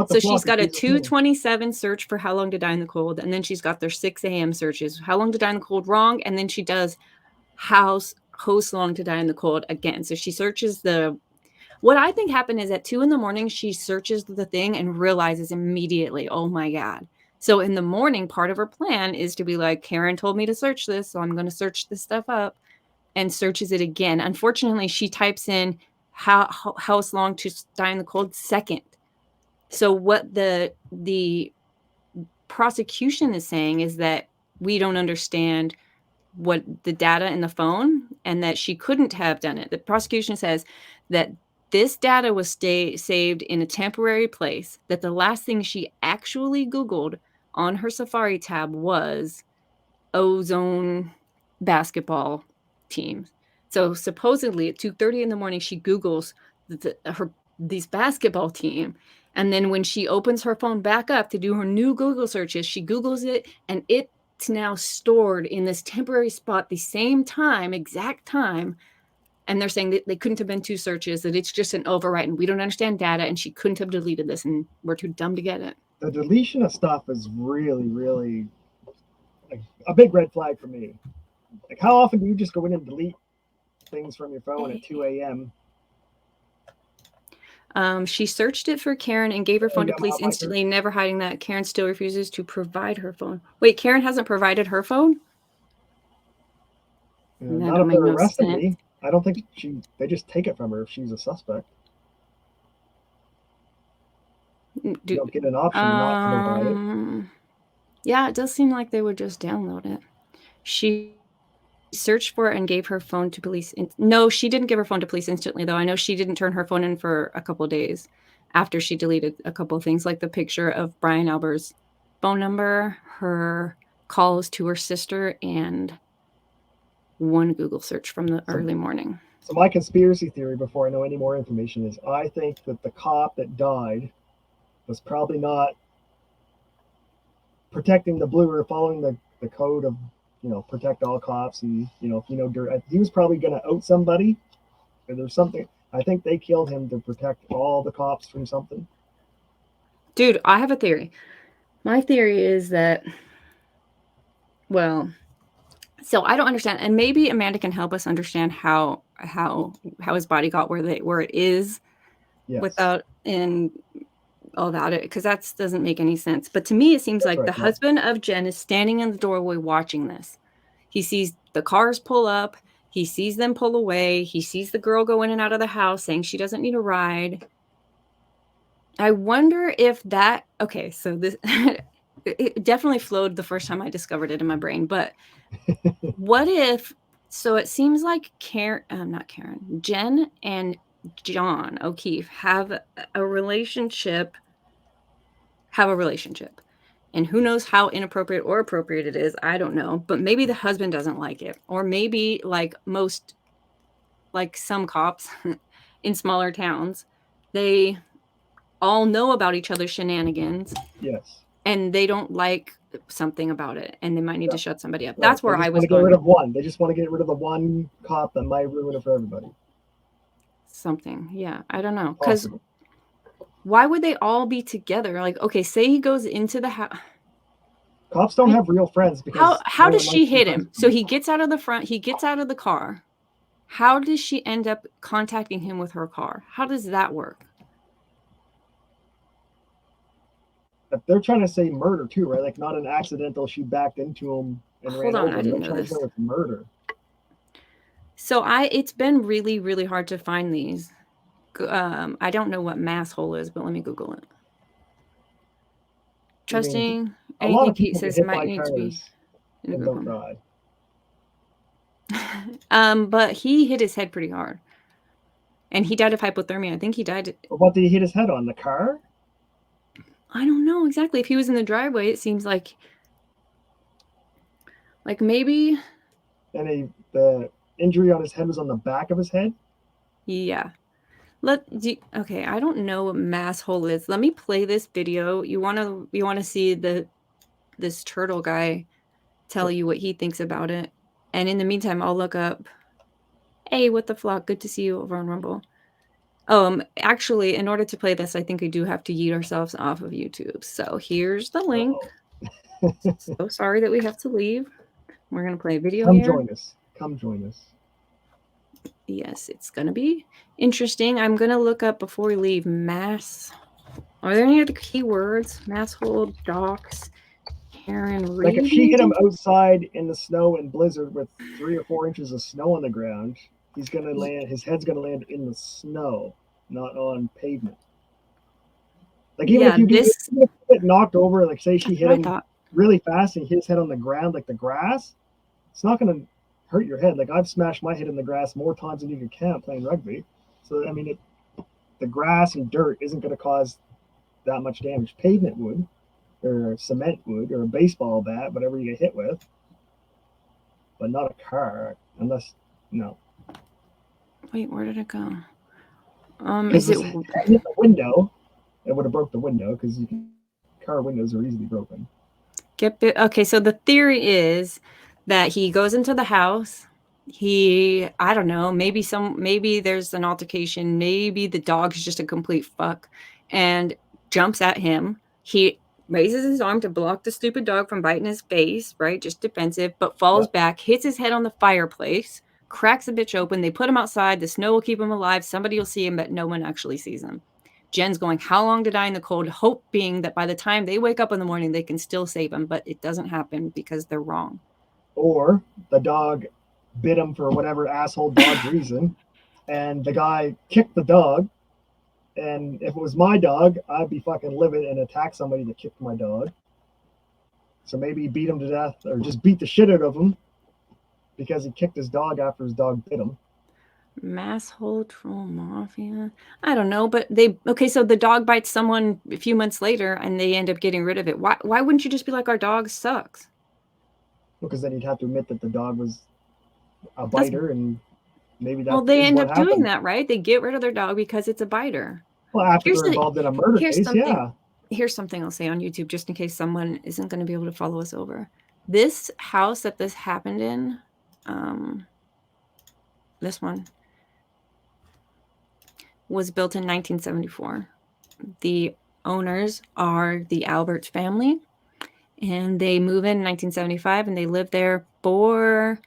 S1: So she's got a 2:27 search for how long to die in the cold, and then she's got their 6 a.m. searches. How long to die in the cold wrong, and then she does host long to die in the cold again. So she searches what I think happened is at 2 a.m, she searches the thing and realizes immediately, oh my God. So in the morning, part of her plan is to be like, Karen told me to search this, so I'm going to search this stuff up, and searches it again. Unfortunately, she types in how long to die in the cold second. So what the prosecution is saying is that we don't understand what the data in the phone, and that she couldn't have done it. The prosecution says that this data was saved in a temporary place, that the last thing she actually Googled on her Safari tab was Ozone basketball teams. So supposedly at 2:30 a.m, she Googles these basketball team. And then when she opens her phone back up to do her new Google searches, she Googles it, and it's now stored in this temporary spot, the same time, exact time, And they're saying that they couldn't have been 2 searches, that it's just an overwrite, and we don't understand data, and she couldn't have deleted this, and we're too dumb to get it.
S2: The deletion of stuff is really, really like a big red flag for me. Like, how often do you just go in and delete things from your phone at 2 a.m.?
S1: She searched it for Karen and gave her phone to
S2: yeah,
S1: police instantly, never hiding that. Karen still refuses to provide her phone. Wait, Karen hasn't provided her phone?
S2: Not if they're arresting me. I don't think they just take it from her if she's a suspect. You don't get an option not to provide it.
S1: Yeah, it does seem like they would just download it. She searched for it and gave her phone to police. No, she didn't give her phone to police instantly, though. I know she didn't turn her phone in for a couple of days after she deleted a couple of things, like the picture of Brian Albert's phone number, her calls to her sister, and one Google search from the early morning.
S2: So my conspiracy theory, before I know any more information, is I think that the cop that died was probably not protecting the blue or following the code of, protect all cops, and he was probably going to out somebody, or there's something. I think they killed him to protect all the cops from something.
S1: Dude, I have a theory. My theory is that, well, so I don't understand, and maybe Amanda can help us understand how his body got where it is, yes, without and all that, because that doesn't make any sense. But to me, it seems like the husband of Jen is standing in the doorway watching this. He sees the cars pull up. He sees them pull away. He sees the girl go in and out of the house saying she doesn't need a ride. I wonder if that, okay, so this, it definitely flowed the first time I discovered it in my brain, but what if, so it seems like Jen and John O'Keefe have a relationship, and who knows how inappropriate or appropriate it is. I don't know, but maybe the husband doesn't like it, or maybe like some cops in smaller towns, they all know about each other's shenanigans.
S2: Yes.
S1: And they don't like something about it, and they might need to shut somebody up. That's where I was
S2: going. Get rid of one. They just want to get rid of the one cop that might ruin it for everybody.
S1: Something, yeah. I don't know, because why would they all be together? Like, okay, say he goes into the house.
S2: Cops don't have real friends because
S1: how does she hit him? So he gets out of the front. He gets out of the car. How does she end up contacting him with her car? How does that work?
S2: They're trying to say murder too, right? Like, not an accidental. She backed into him and ran over him.
S1: I didn't know this.
S2: With murder.
S1: So it's been really, really hard to find these. I don't know what mass hole is, but let me Google it. Trusting anything Kate says might need to be in a group home. But he hit his head pretty hard, and he died of hypothermia. I think he died.
S2: What did he hit his head on? The car?
S1: I don't know exactly. If he was in the driveway, it seems like maybe.
S2: And the injury on his head was on the back of his head?
S1: Yeah. Okay, I don't know what mass hole is. Let me play this video. You want to see this turtle guy tell you what he thinks about it. And in the meantime, I'll look up. Hey, what the flock? Good to see you over on Rumble. Actually, in order to play this, I think we do have to yeet ourselves off of YouTube. So here's the link. So sorry that we have to leave. We're going to play a video here.
S2: Come join us.
S1: Yes, it's going to be interesting. I'm going to look up before we leave mass. Are there any other keywords? Mass hole, docks, Karen Reed.
S2: Like if she hit him outside in the snow and blizzard with 3 or 4 inches of snow on the ground, he's going to land. His head's going to land in the snow, not on pavement. Like even if you get knocked over, like say she hit him really fast and he hit his head on the ground, like the grass, it's not going to hurt your head. Like I've smashed my head in the grass more times than you can count playing rugby. So I mean, the grass and dirt isn't going to cause that much damage. Pavement would, or cement would, or a baseball bat, whatever you get hit with, but not a car, unless no.
S1: Wait, where did it go?
S2: Is it hit the window? It would have broke the window because car windows are easily broken.
S1: Okay, so the theory is that he goes into the house, I don't know, maybe there's an altercation, maybe the dog's just a complete fuck and jumps at him. He raises his arm to block the stupid dog from biting his face, right? Just defensive, but falls back, hits his head on the fireplace, cracks the bitch open. They put him outside. The snow will keep him alive. Somebody will see him, but no one actually sees him. Jen's going, how long to die in the cold? Hope being that by the time they wake up in the morning, they can still save him, but it doesn't happen because they're wrong.
S2: Or the dog bit him for whatever asshole dog reason, and the guy kicked the dog. And if it was my dog, I'd be fucking livid and attack somebody that kicked my dog. So maybe he beat him to death, or just beat the shit out of him because he kicked his dog after his dog bit him.
S1: Masshole troll mafia. I don't know, but so the dog bites someone a few months later and they end up getting rid of it. Why wouldn't you just be like, our dog sucks?
S2: Because then you'd have to admit that the dog was a biter, and maybe that's
S1: they end up doing
S2: happened.
S1: that, right? They get rid of their dog because it's a biter.
S2: Well, after they're involved in a murder case, yeah.
S1: Here's something I'll say on YouTube, just in case someone isn't going to be able to follow us over. This house that this happened in, this one, was built in 1974. The owners are the Albert family, and they move in 1975, and they live there for,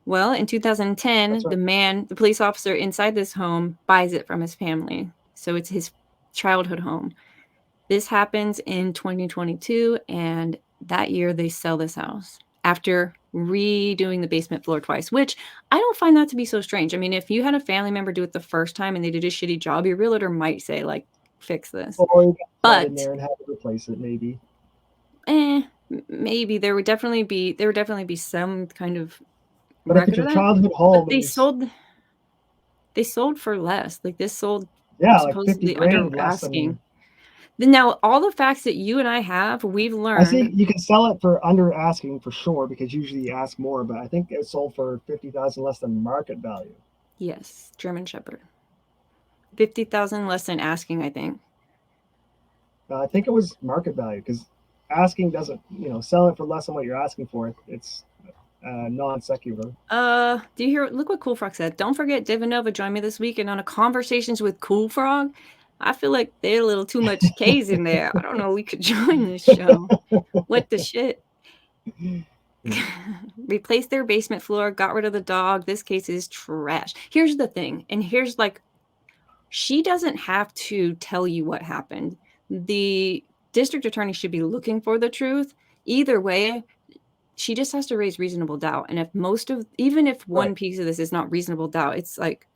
S1: well, in 2010, right. The police officer inside this home buys it from his family. So it's his childhood home. This happens in 2022, and that year they sell this house after redoing the basement floor twice, which I don't find that to be so strange. I mean, if you had a family member do it the first time and they did a shitty job, your realtor might say, like, fix this.
S2: Or you got in there and have to replace it, maybe.
S1: Maybe there would definitely be some kind of.
S2: But if it's your childhood home,
S1: they sold for less. Like this sold,
S2: like 50 grand less
S1: asking. Now, all the facts that you and I have, we've learned.
S2: I think you can sell it for under asking for sure, because usually you ask more, but I think it sold for $50,000 less than market value.
S1: Yes, German Shepherd. $50,000 less than asking, I think.
S2: I think it was market value, because asking doesn't, sell it for less than what you're asking for. It's non secular.
S1: Do you hear? Look what Cool Frog said. Don't forget, Divinova joined me this weekend on a Conversations with Cool Frog. I feel like they're a little too much K's in there. I don't know. We could join this show. What the shit? Replaced their basement floor, got rid of the dog. This case is trash. Here's the thing. And here's she doesn't have to tell you what happened. The district attorney should be looking for the truth. Either way, she just has to raise reasonable doubt. And even if one piece of this is not reasonable doubt, it's like,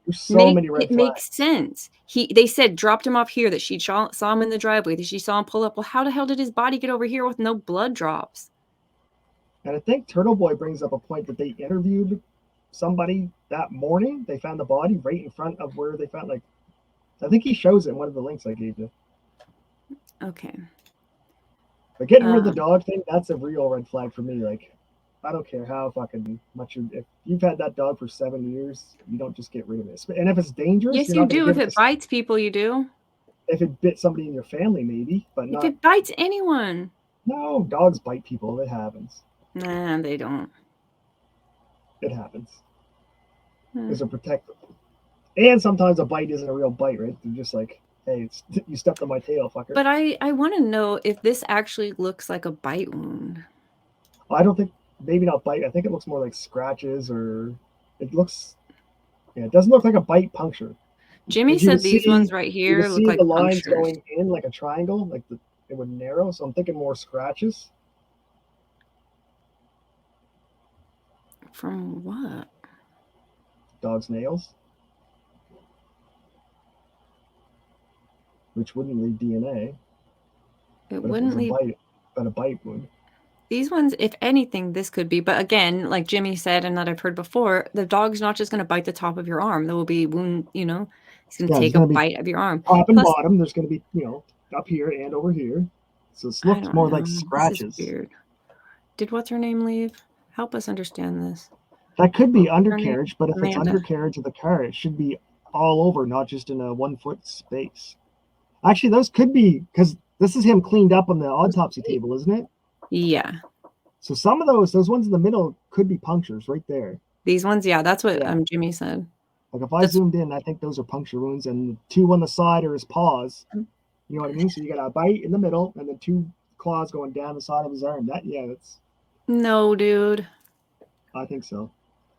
S2: there's so many red flags.
S1: It makes sense. They said dropped him off here, that she saw him in the driveway, that she saw him pull up. Well, how the hell did his body get over here with no blood drops?
S2: And I think Turtle Boy brings up a point that they interviewed somebody that morning. They found the body right in front of where they found, I think he shows it in one of the links I gave you.
S1: Okay.
S2: But getting rid of the dog thing, that's a real red flag for me. I don't care how fucking much if you've had that dog for 7 years, you don't just get rid of it. And if it's dangerous,
S1: yes, you do. If it bites people, you do.
S2: If it bit somebody in your family, maybe, but not.
S1: If it bites anyone.
S2: No, dogs bite people. It happens.
S1: Nah, they don't.
S2: It happens. Because they're protective. And sometimes a bite isn't a real bite, right? They're just like, hey, you stepped on my tail, fucker.
S1: But I want to know if this actually looks like a bite wound.
S2: I don't think, maybe not bite. I think it looks more like scratches, or it doesn't look like a bite puncture.
S1: Jimmy said these ones right here look like
S2: the lines
S1: punctures.
S2: Going in like a triangle, it would narrow. So I'm thinking more scratches.
S1: From what?
S2: Dog's nails. Which wouldn't leave DNA.
S1: It wouldn't leave.
S2: But a bite would.
S1: These ones, if anything, this could be. But again, like Jimmy said, and that I've heard before, the dog's not just going to bite the top of your arm. There will be wound, he's going to take a bite of your arm.
S2: Top and bottom, there's going to be, up here and over here. So it looks more like scratches.
S1: This is weird. Did what's her name leave? Help us understand this.
S2: That could be undercarriage, but if it's undercarriage of the car, it should be all over, not just in a 1 foot space. Actually, those could be, because this is him cleaned up on the autopsy table, isn't it?
S1: Yeah.
S2: So some of those ones in the middle could be punctures right there.
S1: These ones, yeah, that's what
S2: Yeah.
S1: Jimmy said.
S2: Like if I
S1: That's
S2: zoomed in, I think those are puncture wounds, and the two on the side are his paws.
S1: Mm.
S2: You know what I mean? So you got a bite in the middle, and then two claws going down the side of his arm. That's.
S1: no, dude.
S2: I think so.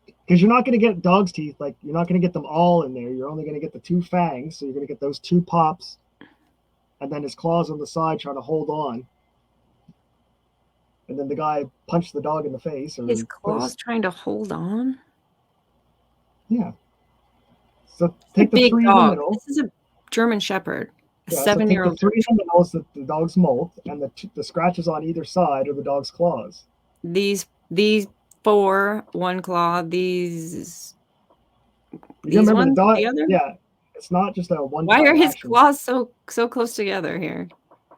S2: Because you're not going to get dog's teeth. Like you're not going to get them all in there. You're only going to get the two fangs. So you're going to get those two pops, and then his claws on the side trying to hold on. And then the guy punched the dog in the face. Or
S1: His claws trying to hold on.
S2: Yeah. So take the
S1: Big
S2: three
S1: dog.
S2: in the middle.
S1: This is a German Shepherd. A
S2: Yeah, so take the
S1: 7-year-old.
S2: three in the middle is the dog's molt, and the scratches on either side are the dog's claws.
S1: These 4, one claw. These
S2: Remember
S1: ones,
S2: the dog?
S1: the other.
S2: Yeah, it's not just a one.
S1: Why are his claws so close together here?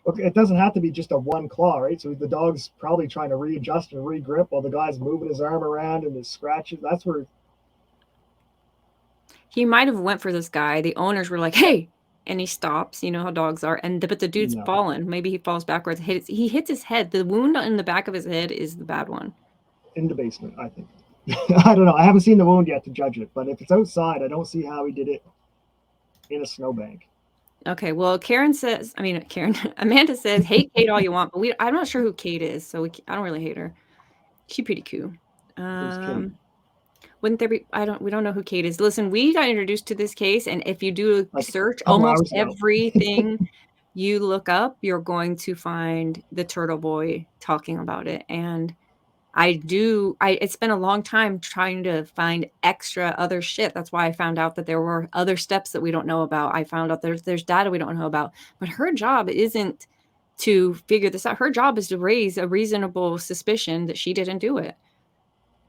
S2: Okay, it doesn't have to be just a one claw, right? So the dog's probably trying to readjust and regrip while the guy's moving his arm around and his scratches. That's where
S1: He might have went for this guy. The owners were like, "Hey," and he stops. You know how dogs are. But the dude's fallen. Maybe he falls backwards. He hits his head. The wound in the back of his head is the bad one.
S2: In the basement, I think. I don't know. I haven't seen the wound yet to judge it, but if it's outside, I don't see how he did it in a snowbank.
S1: Okay, well, Amanda says, hate Kate all you want, but I'm not sure who Kate is, so I don't really hate her. She's pretty cool. Wouldn't there be? We don't know who Kate is. Listen, we got introduced to this case, and if you do a search, almost everything you look up, you're going to find the Turtle Boy talking about it. And it's been a long time trying to find extra other shit. That's why I found out that there were other steps that we don't know about. I found out there's data we don't know about. But her job isn't to figure this out. Her job is to raise a reasonable suspicion that she didn't do it.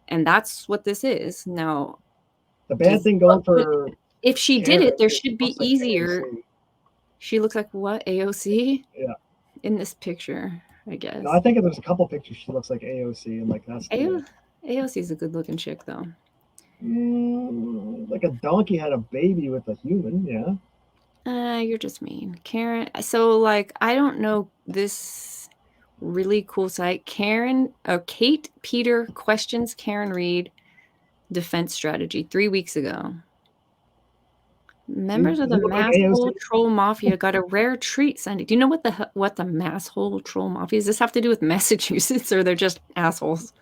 S1: And that's what this is. Now,
S2: the bad thing going for
S1: if she did it, there should be easier. She looks like what? AOC?
S2: Yeah.
S1: In this picture, I guess.
S2: No, I think there's a couple pictures she looks like AOC, and like that's
S1: AOC is a good looking chick though.
S2: Like a donkey had a baby with a human, yeah.
S1: You're just mean, Karen. So like, I don't know this really cool site. Kate Peter questions Karen Reed defense strategy 3 weeks ago. Members of the Masshole Troll Mafia got a rare treat Sunday. Do you know what the Masshole Troll Mafia is? Does this have to do with Massachusetts, or they're just assholes?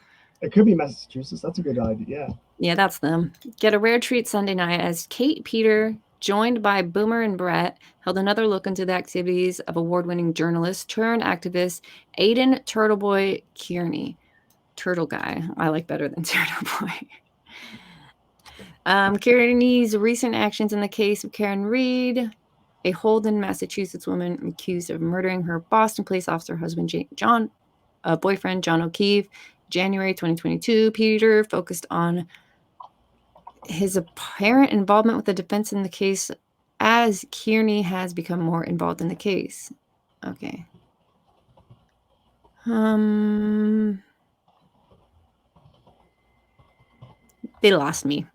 S2: It could be Massachusetts. That's a good idea. Yeah.
S1: Yeah, that's them. Get a rare treat Sunday night as Kate Peter, joined by Boomer and Brett, held another look into the activities of award-winning journalist turned activist Aidan Turtleboy Kearney. Turtle guy. I like better than Turtle Boy. Kearney's recent actions in the case of Karen Reed, a Holden, Massachusetts woman accused of murdering her Boston police officer husband, boyfriend, John O'Keefe, January 2022. Peter focused on his apparent involvement with the defense in the case as Kearney has become more involved in the case. Okay. They lost me.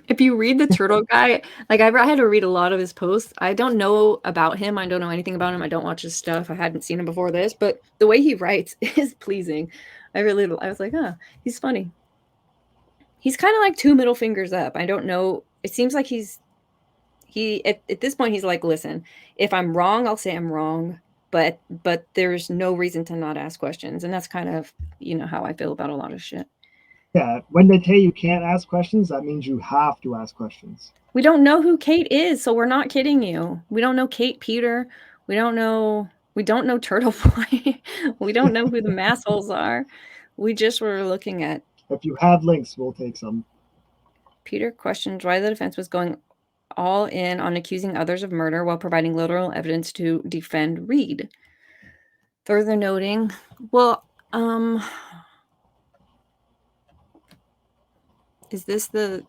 S1: If you read the Turtle guy, like I had to read a lot of his posts. I don't know about him. I don't know anything about him. I don't watch his stuff. I hadn't seen him before this, but the way he writes is pleasing. I was like, he's funny. He's kind of like 2 middle fingers up. I don't know. It seems like at this point, he's like, listen, if I'm wrong, I'll say I'm wrong, but there's no reason to not ask questions. And that's kind of, how I feel about a lot of shit.
S2: Yeah, when they tell you can't ask questions, that means you have to ask questions.
S1: We don't know who Kate is, so we're not kidding you. We don't know Kate Peter. We don't know Turtle Boy. We don't know who the massholes are. We just were looking at.
S2: If you have links, we'll take some.
S1: Peter questioned why the defense was going all in on accusing others of murder while providing literal evidence to defend Reed. Further noting, is this the...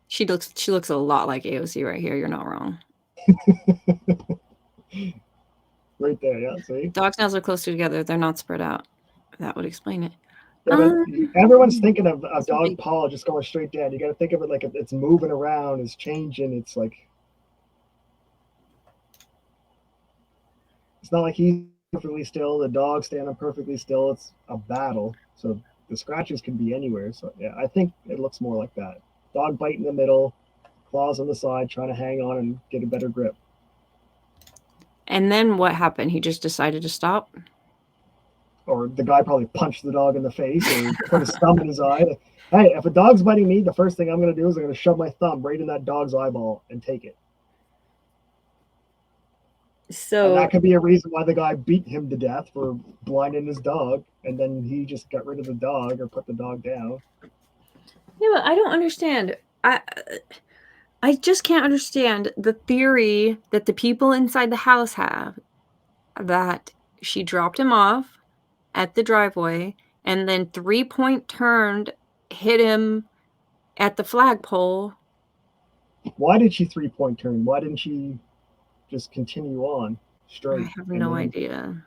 S1: She looks a lot like AOC right here. You're not wrong.
S2: Right there, yeah. See?
S1: Dog snails are closer together. They're not spread out. That would explain it.
S2: Yeah, but everyone's thinking of a dog paw just going straight down. You got to think of it like it's moving around, it's changing. It's like... It's not like he's perfectly still, the dog's standing perfectly still. It's a battle. So the scratches can be anywhere. So yeah, I think it looks more like that. Dog bite in the middle, claws on the side, trying to hang on and get a better grip.
S1: And then what happened? He just decided to stop?
S2: Or the guy probably punched the dog in the face or put his thumb in his eye. Like, hey, if a dog's biting me, the first thing I'm going to do is I'm going to shove my thumb right in that dog's eyeball and take it.
S1: So
S2: and that could be a reason why the guy beat him to death for blinding his dog, and then he just got rid of the dog or put the dog down.
S1: yeah, but I don't understand. I just can't understand the theory that the people inside the house have that she dropped him off at the driveway and then 3-point turned, hit him at the flagpole.
S2: Why did she 3-point turn? Why didn't she just continue on straight?
S1: I have no idea.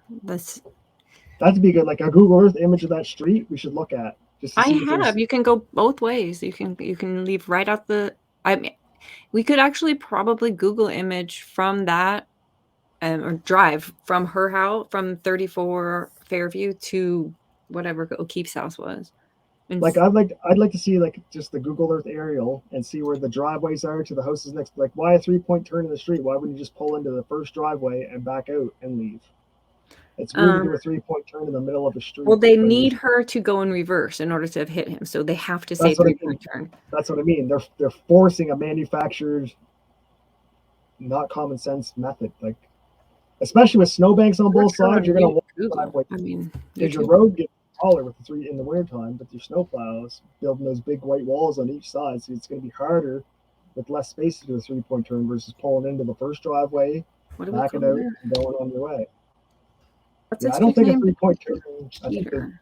S2: That'd be good. Like a Google Earth image of that street, we should look at. Just to
S1: I
S2: see
S1: have. You can go both ways. You can leave right out the. I mean, we could actually probably Google image from that, or drive from her house from 34 Fairview to whatever O'Keefe's house was.
S2: Like I'd like to see like just the Google Earth aerial and see where the driveways are to the houses next. Like why a 3-point turn in the street? Why wouldn't you just pull into the first driveway and back out and leave? It's weird to do a 3-point turn in the middle of a street.
S1: Well, they need her to go in reverse in order to have hit him, so they have to say 3-point turn.
S2: That's what I mean. They're forcing a manufactured, not common sense method. Like, especially with snowbanks on both sides, you're gonna walk the driveway. I mean, because your road gets taller with the 3 in the winter time, but your snowplows building those big white walls on each side, so it's gonna be harder with less space to do a 3-point turn versus pulling into the first driveway, backing out, and going on your way. Yeah, I don't think a 3-point turn. I think the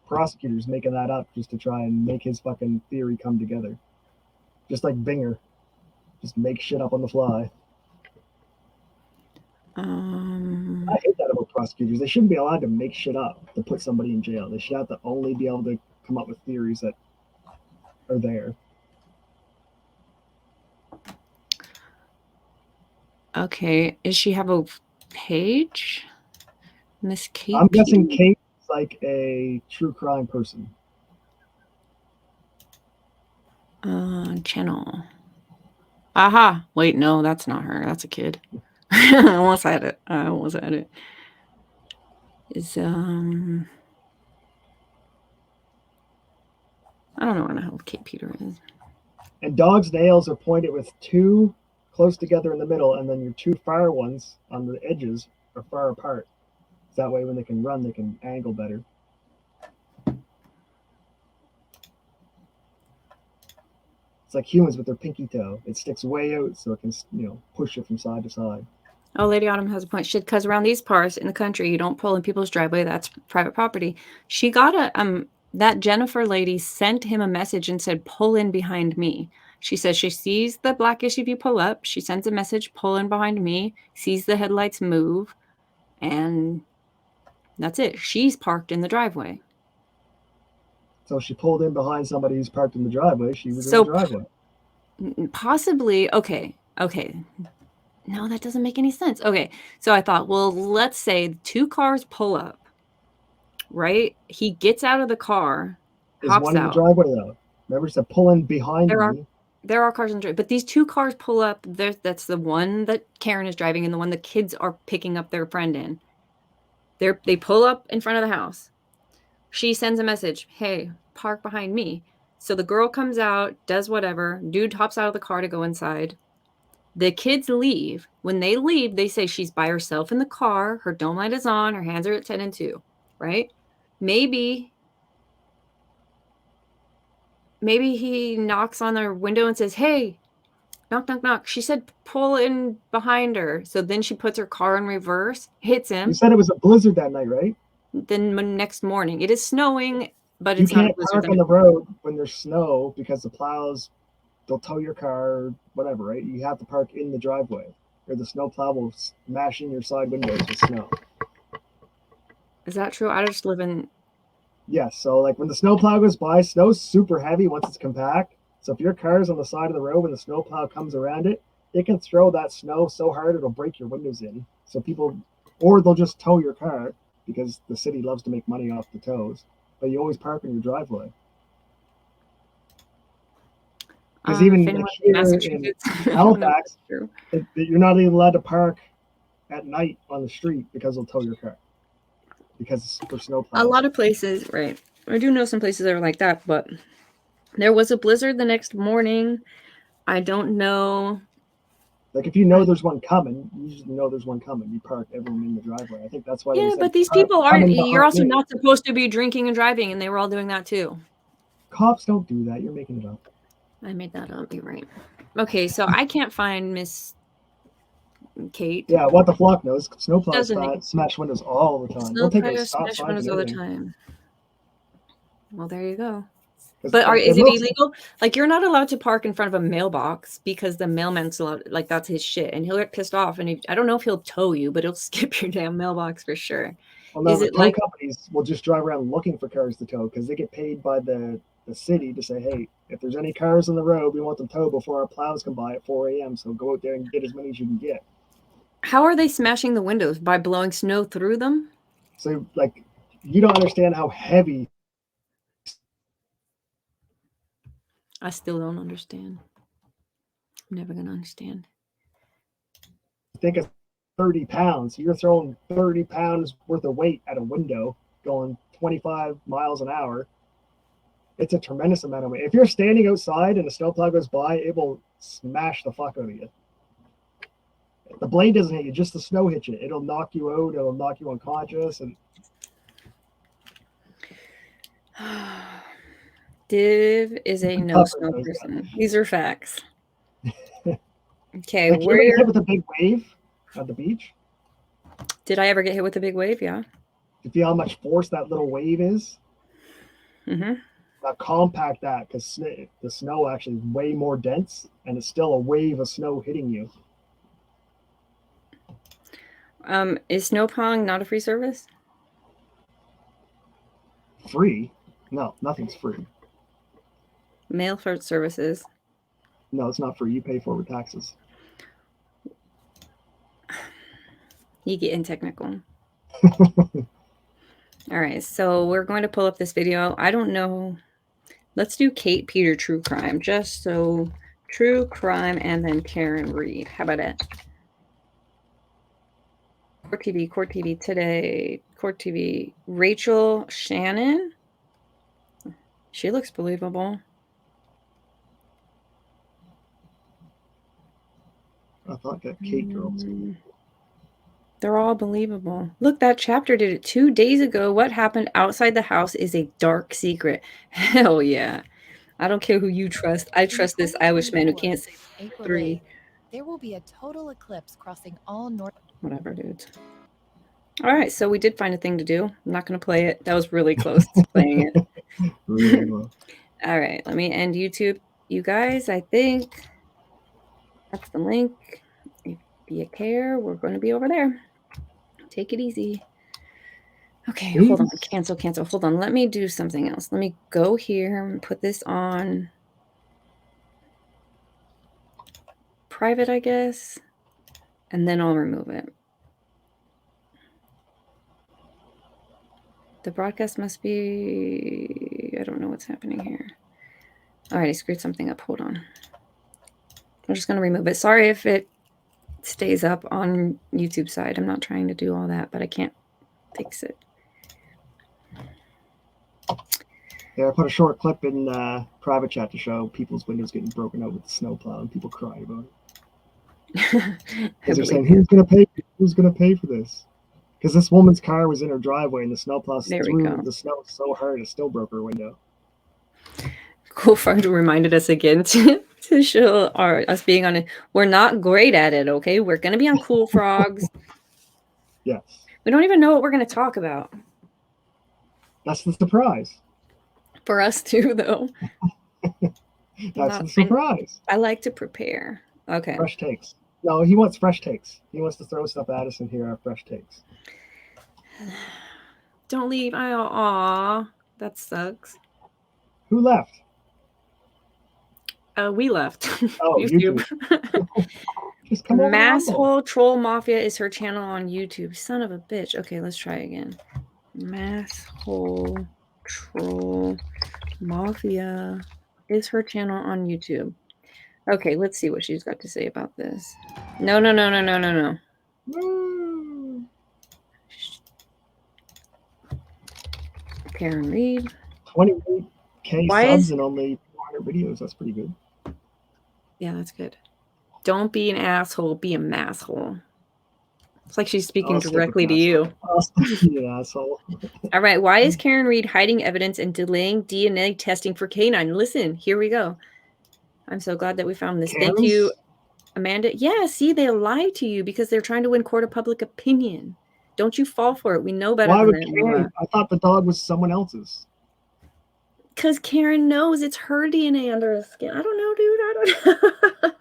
S2: prosecutor's making that up just to try and make his fucking theory come together. Just like Binger. Just make shit up on the fly. I hate that about prosecutors. They shouldn't be allowed to make shit up to put somebody in jail. They should have to only be able to come up with theories that are there.
S1: Okay. Does she have a page? Miss Kate.
S2: I'm guessing Kate is like a true crime person.
S1: Channel. Aha. Wait, no, that's not her. That's a kid. I almost had it. Is I don't know where the hell Kate Peter is.
S2: And dog's nails are pointed with 2 close together in the middle, and then your 2 far ones on the edges are far apart. That way when they can run, they can angle better. It's like humans with their pinky toe. It sticks way out so it can, push it from side to side.
S1: Oh, Lady Autumn has a point. Shit, because around these parts in the country, you don't pull in people's driveway. That's private property. She got that Jennifer lady sent him a message and said, pull in behind me. She says she sees the black SUV pull up. She sends a message, pull in behind me, sees the headlights move, and that's it. She's parked in the driveway.
S2: So she pulled in behind somebody who's parked in the driveway. She was in the driveway.
S1: Possibly. Okay. No, that doesn't make any sense. Okay. So I thought, well, let's say 2 cars pull up, right? He gets out of the car.
S2: Is one in the driveway, though? Remember, she said pull in behind me.
S1: There are cars in the driveway. But these 2 cars pull up. That's the one that Karen is driving and the one the kids are picking up their friend in. They pull up in front of the house. She sends a message, hey, park behind me. So the girl comes out, does whatever. Dude hops out of the car to go inside. The kids leave. When they leave, they say she's by herself in the car. Her dome light is on. Her hands are at 10 and 2, right? Maybe he knocks on their window and says, hey, knock, knock, knock. She said pull in behind her. So then she puts her car in reverse, hits him.
S2: You said it was a blizzard that night, right?
S1: Then next morning. It is snowing, but
S2: it's
S1: not
S2: a blizzard. You can't park on the road when there's snow because the plows, they'll tow your car or whatever, right? You have to park in the driveway or the snow plow will smash in your side windows with snow.
S1: Is that true? I just live in...
S2: Yes. So like when the snow plow goes by, snow's super heavy once it's compact. So if your car's on the side of the road when the snow plow comes around it, it can throw that snow so hard it'll break your windows in. So people, or they'll just tow your car because the city loves to make money off the tows. but you always park in your driveway. Because even like here in Halifax, you're not even allowed to park at night on the street because they'll tow your car. Because it's for snowplows.
S1: A lot of places, right? I do know some places that are like that, but there was a blizzard the next morning. I don't know.
S2: Like if you know there's one coming, you just know there's one coming. You park everyone in the driveway. I think that's why.
S1: Yeah, but these people aren't. You're also not supposed to be drinking and driving, and they were all doing that too.
S2: Cops don't do that. You're making it up.
S1: I made that up. You're right. Okay, so I can't find Miss Kate.
S2: Yeah, what the flock knows. Snowplows smash windows all the time. They'll take a stop
S1: smash
S2: sign
S1: windows
S2: and
S1: all the
S2: everything.
S1: time. Well, there you go.
S2: 'Cause
S1: But is it illegal? Like, you're not allowed to park in front of a mailbox because the mailman's allowed, like, that's his shit, and he'll get pissed off, and I don't know if he'll tow you, but he'll skip your damn mailbox for sure.
S2: Well, no, the tow companies will just drive around looking for cars to tow because they get paid by the city to say, hey, if there's any cars on the road, we want them towed before our plows come by at 4 a.m. So go out there and get as many as you can get.
S1: How are they smashing the windows? By blowing snow through them?
S2: So, like, you don't understand how heavy.
S1: I still don't understand. I'm never going to understand.
S2: Think of 30 pounds. You're throwing 30 pounds worth of weight at a window going 25 miles an hour. It's a tremendous amount of weight. If you're standing outside and a snowplow goes by, it will smash the fuck out of you. The blade doesn't hit you, just the snow hits you. It'll knock you out. It'll knock you unconscious. And
S1: Div is a no snow person. These are facts. Okay,
S2: like, where you hit with a big wave at the beach?
S1: Did I ever get hit with a big wave? Yeah.
S2: You feel how much force that little wave is?
S1: Mm-hmm.
S2: Now compact that, because the snow actually is way more dense, and it's still a wave of snow hitting you.
S1: Is snowplowing not a free service?
S2: Free? No, nothing's free.
S1: Mail for services.
S2: No, it's not free. You pay for it with taxes.
S1: You get in technical. All right, so we're going to pull up this video. I don't know. Let's do Kate Peter true crime. Just so true crime and then Karen Reed. How about it? Court TV today. Court TV. Rachel Shannon. She looks believable.
S2: I thought that Kate girl was believable.
S1: They're all believable. Look, that chapter did it 2 days ago. What happened outside the house is a dark secret. Hell yeah. I don't care who you trust. I trust this Irish man who can't say 3.
S3: There will be a total eclipse crossing all north.
S1: Whatever, dudes. All right, so we did find a thing to do. I'm not going to play it. That was really close to playing it.
S2: Really well.
S1: All right, let me end YouTube. You guys, I think that's the link. If you care, we're going to be over there. Take it easy. Okay, hold on. Cancel. Hold on. Let me do something else. Let me go here and put this on private, I guess, and then I'll remove it. The broadcast must be, I don't know what's happening here. All right, I screwed something up. Hold on. I'm just going to remove it. Sorry if it stays up on YouTube side. I'm not trying to do all that, but I can't fix it.
S2: Yeah, I put a short clip in private chat to show people's windows getting broken out with the snowplow, and people cry about it. Because they're saying, "Who's gonna pay? Who's gonna pay for this?" Because this woman's car was in her driveway, and the snowplow threw the snow so hard it still broke her window.
S1: Cool Frog reminded us again to show us being on it. We're not great at it, okay? We're gonna be on Cool Frogs.
S2: Yes.
S1: We don't even know what we're gonna talk about.
S2: That's the surprise.
S1: For us too, though.
S2: That's the surprise.
S1: I like to prepare. Okay.
S2: Fresh takes. No, he wants fresh takes. He wants to throw stuff at us and hear our fresh takes.
S1: Don't leave. Aw, that sucks.
S2: Who left?
S1: We left.
S2: Oh, YouTube. Just come over.
S1: Masshole Troll Mafia is her channel on YouTube. Son of a bitch. Okay, let's try again. Masshole Troll Mafia is her channel on YouTube. Okay, let's see what she's got to say about this. No.
S2: Woo!
S1: Karen Reed.
S2: 28K
S1: Why
S2: subs
S1: is-
S2: and only 400 videos. That's pretty good.
S1: Yeah, that's good. Don't be an asshole, be a masshole. It's like she's speaking
S2: I'll stick with
S1: directly to
S2: masshole.
S1: you.
S2: I'll stick with you, asshole.
S1: All right. Why is Karen Reed hiding evidence and delaying DNA testing for canine? Listen, here we go. I'm so glad that we found this. Thank you,
S2: Karen's?
S1: Amanda. Yeah, see, they lie to you because they're trying to win court of public opinion. Don't you fall for it. We know better
S2: Why
S1: than
S2: would
S1: that.
S2: Karen? I thought the dog was someone else's.
S1: Because Karen knows it's her DNA under her skin. I don't know, dude. I don't know.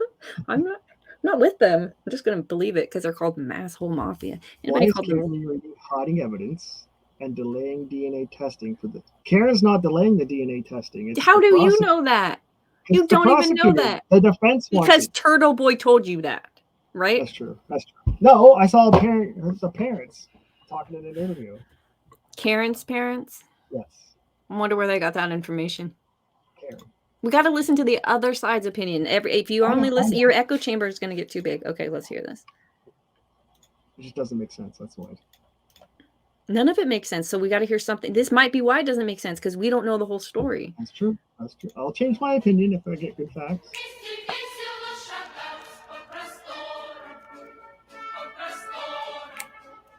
S1: I'm not with them. I'm just going to believe it because they're called Masshole Mafia.
S2: Why
S1: Anybody
S2: is
S1: called them?
S2: Karen Reed hiding evidence and delaying DNA testing for the? Karen's not delaying the DNA testing. It's
S1: How
S2: the
S1: do you
S2: prosec-
S1: know that?
S2: it's
S1: You
S2: the
S1: don't even know
S2: prosecutor.
S1: that.
S2: The defense wants
S1: Because
S2: it.
S1: Turtle Boy told you that, right?
S2: That's true. That's true. No, I saw the parents talking in an interview.
S1: Karen's parents?
S2: Yes,
S1: I wonder where they got that information.
S2: Karen.
S1: We got to listen to the other side's opinion. If you
S2: I
S1: only
S2: know.
S1: listen, your echo chamber is going to get too big. Okay, let's hear this.
S2: It just doesn't make sense. That's why.
S1: None of it makes sense. So we got to hear something. This might be why it doesn't make sense because we don't know the whole story.
S2: That's true. That's true. I'll change my opinion if I get good facts.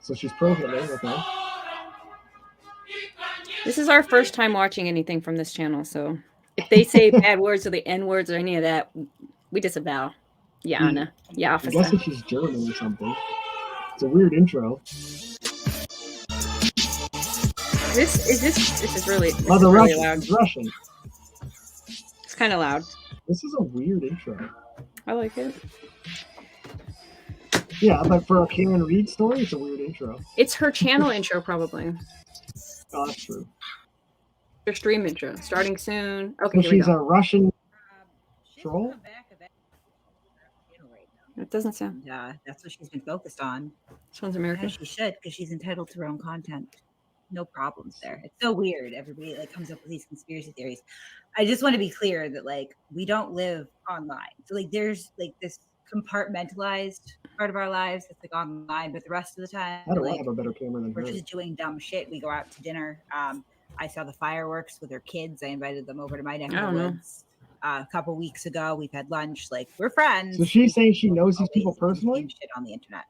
S2: So she's pro Hitler, okay?
S1: This is our first time watching anything from this channel. So if they say bad words or the N words or any of that, we disavow. Yeah, Anna. Yeah,
S2: I'm guessing
S1: officer.
S2: she's German or something. It's a weird intro.
S1: This is really,
S2: Oh, the
S1: really
S2: Russian.
S1: loud.
S2: It's Russian.
S1: It's kind of loud.
S2: This is a weird intro.
S1: I like it.
S2: Yeah, but for a Karen Reed story, it's a weird intro.
S1: It's her channel intro, probably.
S2: Oh, that's true.
S1: Her stream intro. Starting soon. Okay,
S2: So
S1: here we
S2: she's
S1: go.
S2: a Russian
S4: She's
S2: troll?
S4: come back right now.
S1: It doesn't sound.
S4: And that's what she's been focused on.
S1: This one's
S4: As
S1: American.
S4: she should, because she's entitled to her own content. No problems there. It's so weird. Everybody like comes up with these conspiracy theories. I just want to be clear that like we don't live online. So like there's like this compartmentalized part of our lives that's like online, but the rest of the time,
S2: I don't
S4: like
S2: have a better camera than
S4: we're
S2: her.
S4: just doing dumb shit. We go out to dinner. I saw the fireworks with her kids. I invited them over to my neck
S1: I
S4: of
S1: don't
S4: the
S1: know.
S4: woods. A couple weeks ago, we've had lunch. Like we're friends.
S2: So she's saying she knows these
S4: Always
S2: people
S4: do the same
S2: personally?
S4: shit on the internet.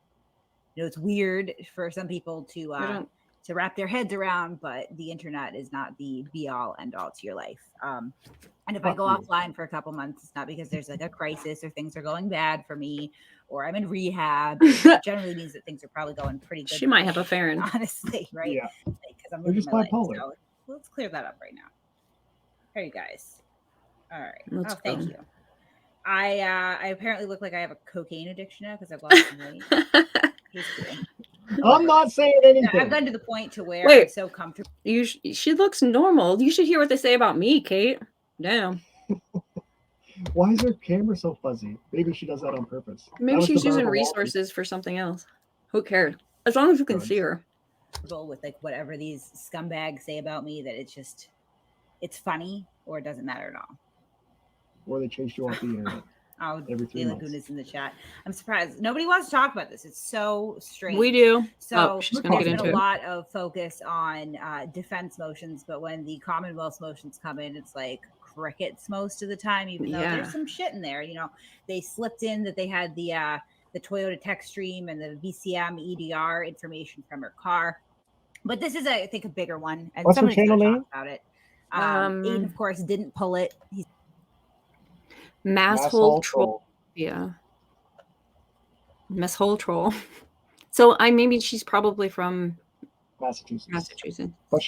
S4: You know, it's weird for some people
S1: I don't.
S4: to wrap their heads around, but the internet is not the be all end all to your life. And if I go
S2: Fuck you.
S4: offline for a couple months, it's not because there's like a crisis or things are going bad for me or I'm in rehab. It generally means that things are probably going pretty good.
S1: She
S4: for
S1: might
S4: me,
S1: have a Farron.
S4: honestly, right?
S2: Yeah.
S4: Because I'm
S2: They're
S4: living
S2: just
S4: my life.
S2: bipolar.
S4: So let's clear that up right now. Here, you guys. All right.
S1: Let's
S4: Thank
S1: go.
S4: you. I apparently look like I have a cocaine addiction now because I've lost some weight. He's kidding.
S2: I'm not saying
S4: No,
S2: anything.
S4: I've gotten to the point to where
S1: Wait.
S4: I'm so comfortable.
S1: She looks normal. You should hear what they say about me, Kate. Damn.
S2: Why is her camera so fuzzy? Maybe she does that on purpose. That
S1: Maybe
S2: was
S1: she's
S2: the
S1: using
S2: Barbara
S1: resources for something else. Who cares? As long as you can
S2: Drugs.
S1: see her.
S4: With like whatever these scumbags say about me, that it's funny or it doesn't matter at all.
S2: Or they chase you off the internet.
S4: Oh,
S2: Every 3
S4: De
S2: months.
S4: Laguna's in the chat. I'm surprised nobody wants to talk about this. It's so strange.
S1: We do.
S4: So
S1: Oh, she's
S2: We're
S1: gonna get
S4: there's
S1: into
S4: been
S1: it.
S4: a lot of focus on defense motions, but when the Commonwealth motions come in, it's like crickets most of the time. Even though
S1: Yeah.
S4: there's some shit in there, you know, they slipped in that they had the Toyota tech stream and the VCM EDR information from her car. But this is, I think, a bigger one, and
S2: What's her
S4: somebody's gonna
S2: channel
S4: talk about it.
S1: Um,
S4: Aiden, of course, didn't pull it. He's
S1: Masshole troll. Yeah. Masshole troll. So maybe she's probably from
S2: Massachusetts.
S1: Massachusetts.
S2: But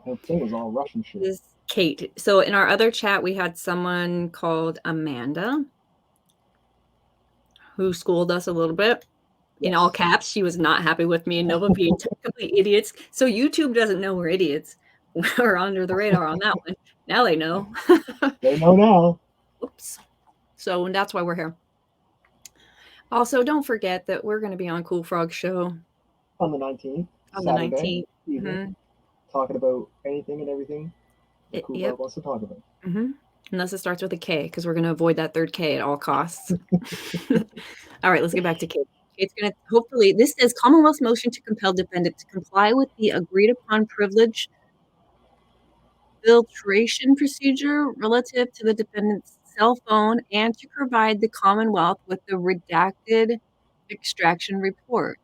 S2: her thing was all Russian shit.
S1: This is Kate. So in our other chat, we had someone called Amanda who schooled us a little bit. In all caps, she was not happy with me and Nova being complete idiots. So YouTube doesn't know we're idiots. We're under the radar on that one. Now they know.
S2: They know now.
S1: Oops. So that's why we're here. Also, don't forget that we're going to be on Cool Frog Show
S2: On the 19th.
S1: on
S2: Saturday
S1: the 19th.
S2: evening.
S1: Mhm.
S2: talking about anything and everything the cool
S1: Yep.
S2: wants to talk about.
S1: Unless it starts with a K, because we're going to avoid that third K at all costs. All right, let's get back to Kate. Kate's going to, hopefully, this says Commonwealth's motion to compel defendant to comply with the agreed upon privilege filtration procedure relative to the defendant's cell phone and to provide the Commonwealth with the redacted extraction report.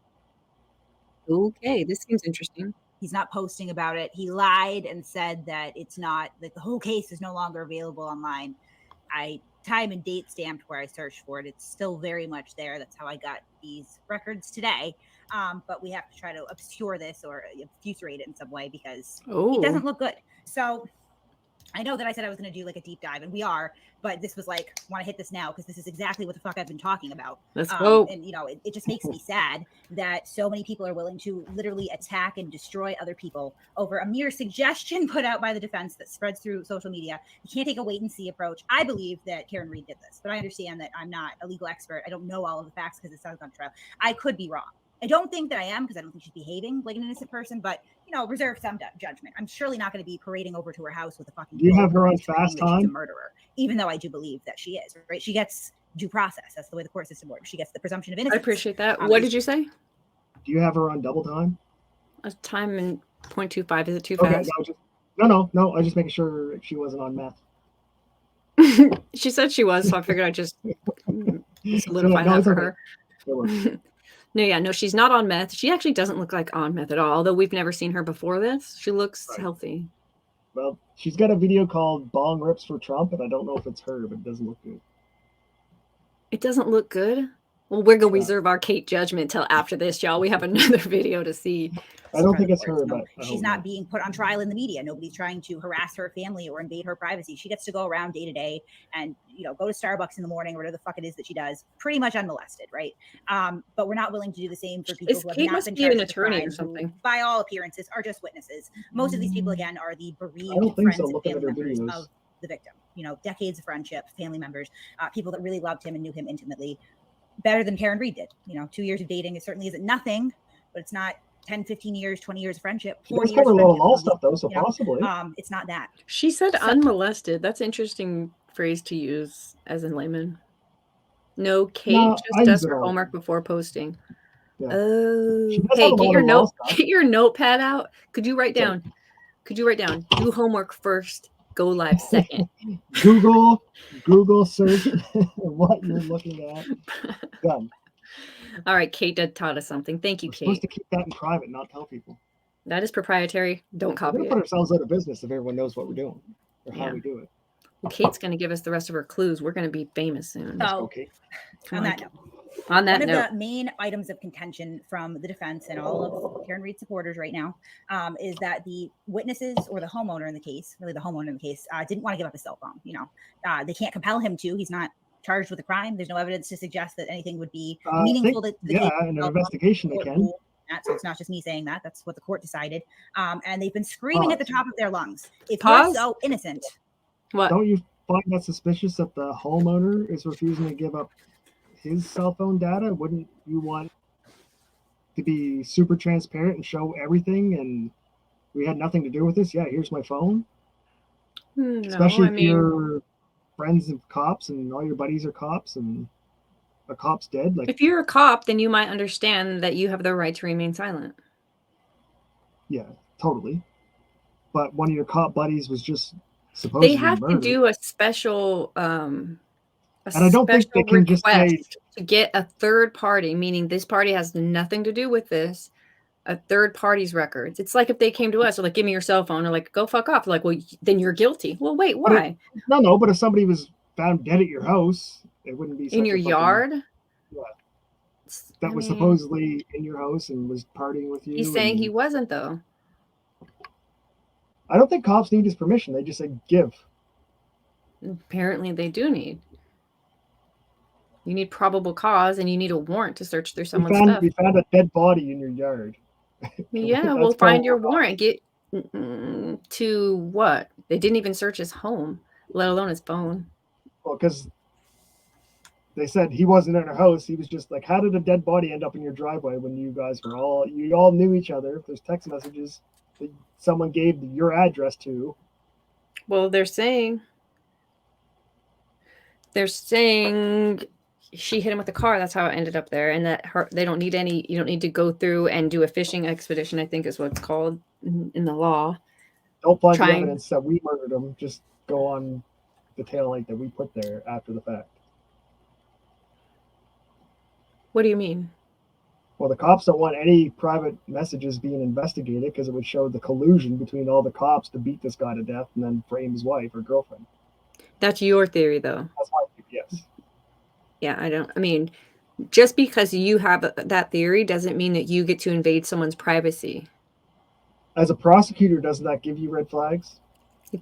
S1: Okay, this seems interesting.
S4: He's not posting about it. He lied and said that it's not, that the whole case is no longer available online. I time and date stamped where I searched for it. It's still very much there. That's how I got these records today. But we have to try to obscure this or obfuscate it in some way because it doesn't look good. So I know that I said I was going to do like a deep dive, and we are, but this was like, want to hit this now because this is exactly what the fuck I've been talking about.
S1: Let's go.
S4: And, it just makes me sad that so many people are willing to literally attack and destroy other people over a mere suggestion put out by the defense that spreads through social media. You can't take a wait and see approach. I believe that Karen Reed did this, but I understand that I'm not a legal expert. I don't know all of the facts because it's not on trial. I could be wrong. I don't think that I am because I don't think she's behaving like an innocent person, but reserve some judgment. I'm surely not going to be parading over to her house with a fucking.
S2: Do you have her on fast time?
S4: She's a murderer, even though I do believe that she is. Right? She gets due process. That's the way the court system works. She gets the presumption of innocence.
S1: I appreciate that. What did you say?
S2: Do you have her on double time?
S1: A time in 0.25. Is it too
S2: Okay,
S1: fast?
S2: No. I was just making sure she wasn't on meth.
S1: She said she was, so I figured I'd just solidify that for her. No, she's not on meth. She actually doesn't look like on meth at all, although we've never seen her before this. She looks healthy.
S2: Well, she's got a video called Bong Rips for Trump, and I don't know if it's her, but it doesn't look good.
S1: It doesn't look good? Well, we're going to reserve our Kate judgment till after this, y'all. We have another video to see.
S2: I don't think it's her, but
S4: she's not being put on trial in the media. Nobody's trying to harass her family or invade her privacy. She gets to go around day to day and, go to Starbucks in the morning or whatever the fuck it is that she does, pretty much unmolested, right? But we're not willing to do the same for people who have not been charged
S1: an attorney or something.
S4: Who, by all appearances, are just witnesses. Most of these people, again, are the bereaved friends and family members of the victim. Decades of friendship, family members, people that really loved him and knew him intimately. Better than Karen Reed did. 2 years of dating, it certainly isn't nothing, but it's not 10, 15 years, 20 years of friendship.
S2: 40 years of friendship, law stuff though, so possibly.
S4: It's not that.
S1: She said unmolested. That's an interesting phrase to use as in layman. No, Kate just does her homework before posting. Yeah. Oh, hey, get your notepad out. Could you write down? Do homework first. Go live second.
S2: Google search what you're looking at. Done.
S1: All right, Kate taught us something. Thank you, Kate.
S2: We're supposed to keep that in private, not tell people.
S1: That is proprietary. Don't copy it.
S2: We're going to put ourselves out of business if everyone knows what we're doing or how we do it.
S1: Well, Kate's going to give us the rest of her clues. We're going to be famous soon.
S4: Okay. On that note.
S1: One of
S4: the main items of contention from the defense and all of Karen Reed supporters right now is that the witnesses or the homeowner in the case, really the homeowner in the case, didn't want to give up his cell phone. They can't compel him to. He's not charged with a crime. There's no evidence to suggest that anything would be meaningful to the case.
S2: In an investigation they can.
S4: So it's not just me saying that. That's what the court decided. And they've been screaming at the top of their lungs. If you're so innocent.
S1: What?
S2: Don't you find that suspicious that the homeowner is refusing to give up his cell phone data? Wouldn't you want to be super transparent and show everything and we had nothing to do with this? Yeah, here's my phone.
S1: No,
S2: especially if you're friends of cops and all your buddies are cops and a cop's dead. Like,
S1: if you're a cop, then you might understand that you have the right to remain silent.
S2: Yeah, totally. But one of your cop buddies was just supposed
S1: they have to do a special
S2: and I don't think they can just say
S1: to get a third party, meaning this party has nothing to do with this, a third party's records. It's like if they came to us, or like, give me your cell phone, or like, go fuck off. Like, well, then you're guilty. Well, wait, why?
S2: No, but if somebody was found dead at your house, it wouldn't be
S1: in your yard.
S2: Yeah, that was supposedly in your house and was partying with you.
S1: He's saying he wasn't, though.
S2: I don't think cops need his permission. They just say give.
S1: Apparently, they do need. You need probable cause, and you need a warrant to search through someone's stuff.
S2: We found a dead body in your yard.
S1: Yeah, we'll find your warrant. Get to what? They didn't even search his home, let alone his phone.
S2: Well, because they said he wasn't in her house. He was just like, how did a dead body end up in your driveway when you guys were you all knew each other? There's text messages. that someone gave your address to.
S1: Well, they're saying she hit him with the car. That's how it ended up there. And that you don't need to go through and do a fishing expedition, I think is what it's called in the law.
S2: Don't find the evidence that we murdered him. Just go on the tail light that we put there after the fact.
S1: What do you mean?
S2: Well, the cops don't want any private messages being investigated because it would show the collusion between all the cops to beat this guy to death and then frame his wife or girlfriend.
S1: That's your theory, though.
S2: That's my theory, yes.
S1: Yeah, just because you have that theory doesn't mean that you get to invade someone's privacy.
S2: As a prosecutor, doesn't that give you red flags?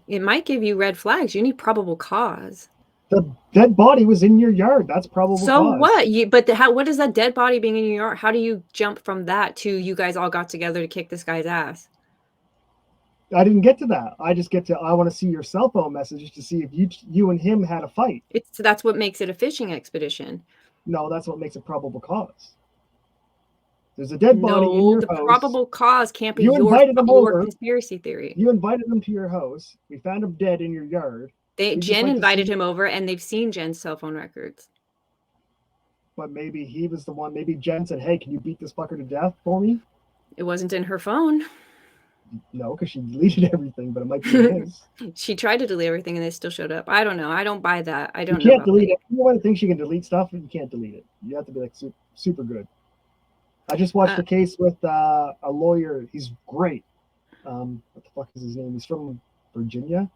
S1: It might give you red flags. You need probable cause.
S2: The dead body was in your yard. That's probable cause.
S1: So what? What is that dead body being in your yard? How do you jump from that to you guys all got together to kick this guy's ass?
S2: I didn't get to that. I just get to, I want to see your cell phone messages to see if you and him had a fight.
S1: That's what makes it a fishing expedition.
S2: No, that's what makes it probable cause. There's a dead body in your house.
S1: Probable cause can't be
S2: your
S1: conspiracy theory.
S2: You invited him to your house. We found him dead in your yard.
S1: Jen invited him over, and they've seen Jen's cell phone records.
S2: But maybe he was the one. Maybe Jen said, "Hey, can you beat this fucker to death for me?"
S1: It wasn't in her phone.
S2: No, because she deleted everything, but it might be his.
S1: She tried to delete everything, and they still showed up. I don't know. I don't buy that. I don't
S2: You
S1: know.
S2: can't delete it. Everyone thinks you can delete stuff, but you can't delete it. You have to be like super good. I just watched a case with a lawyer. He's great. What the fuck is his name? He's from Virginia.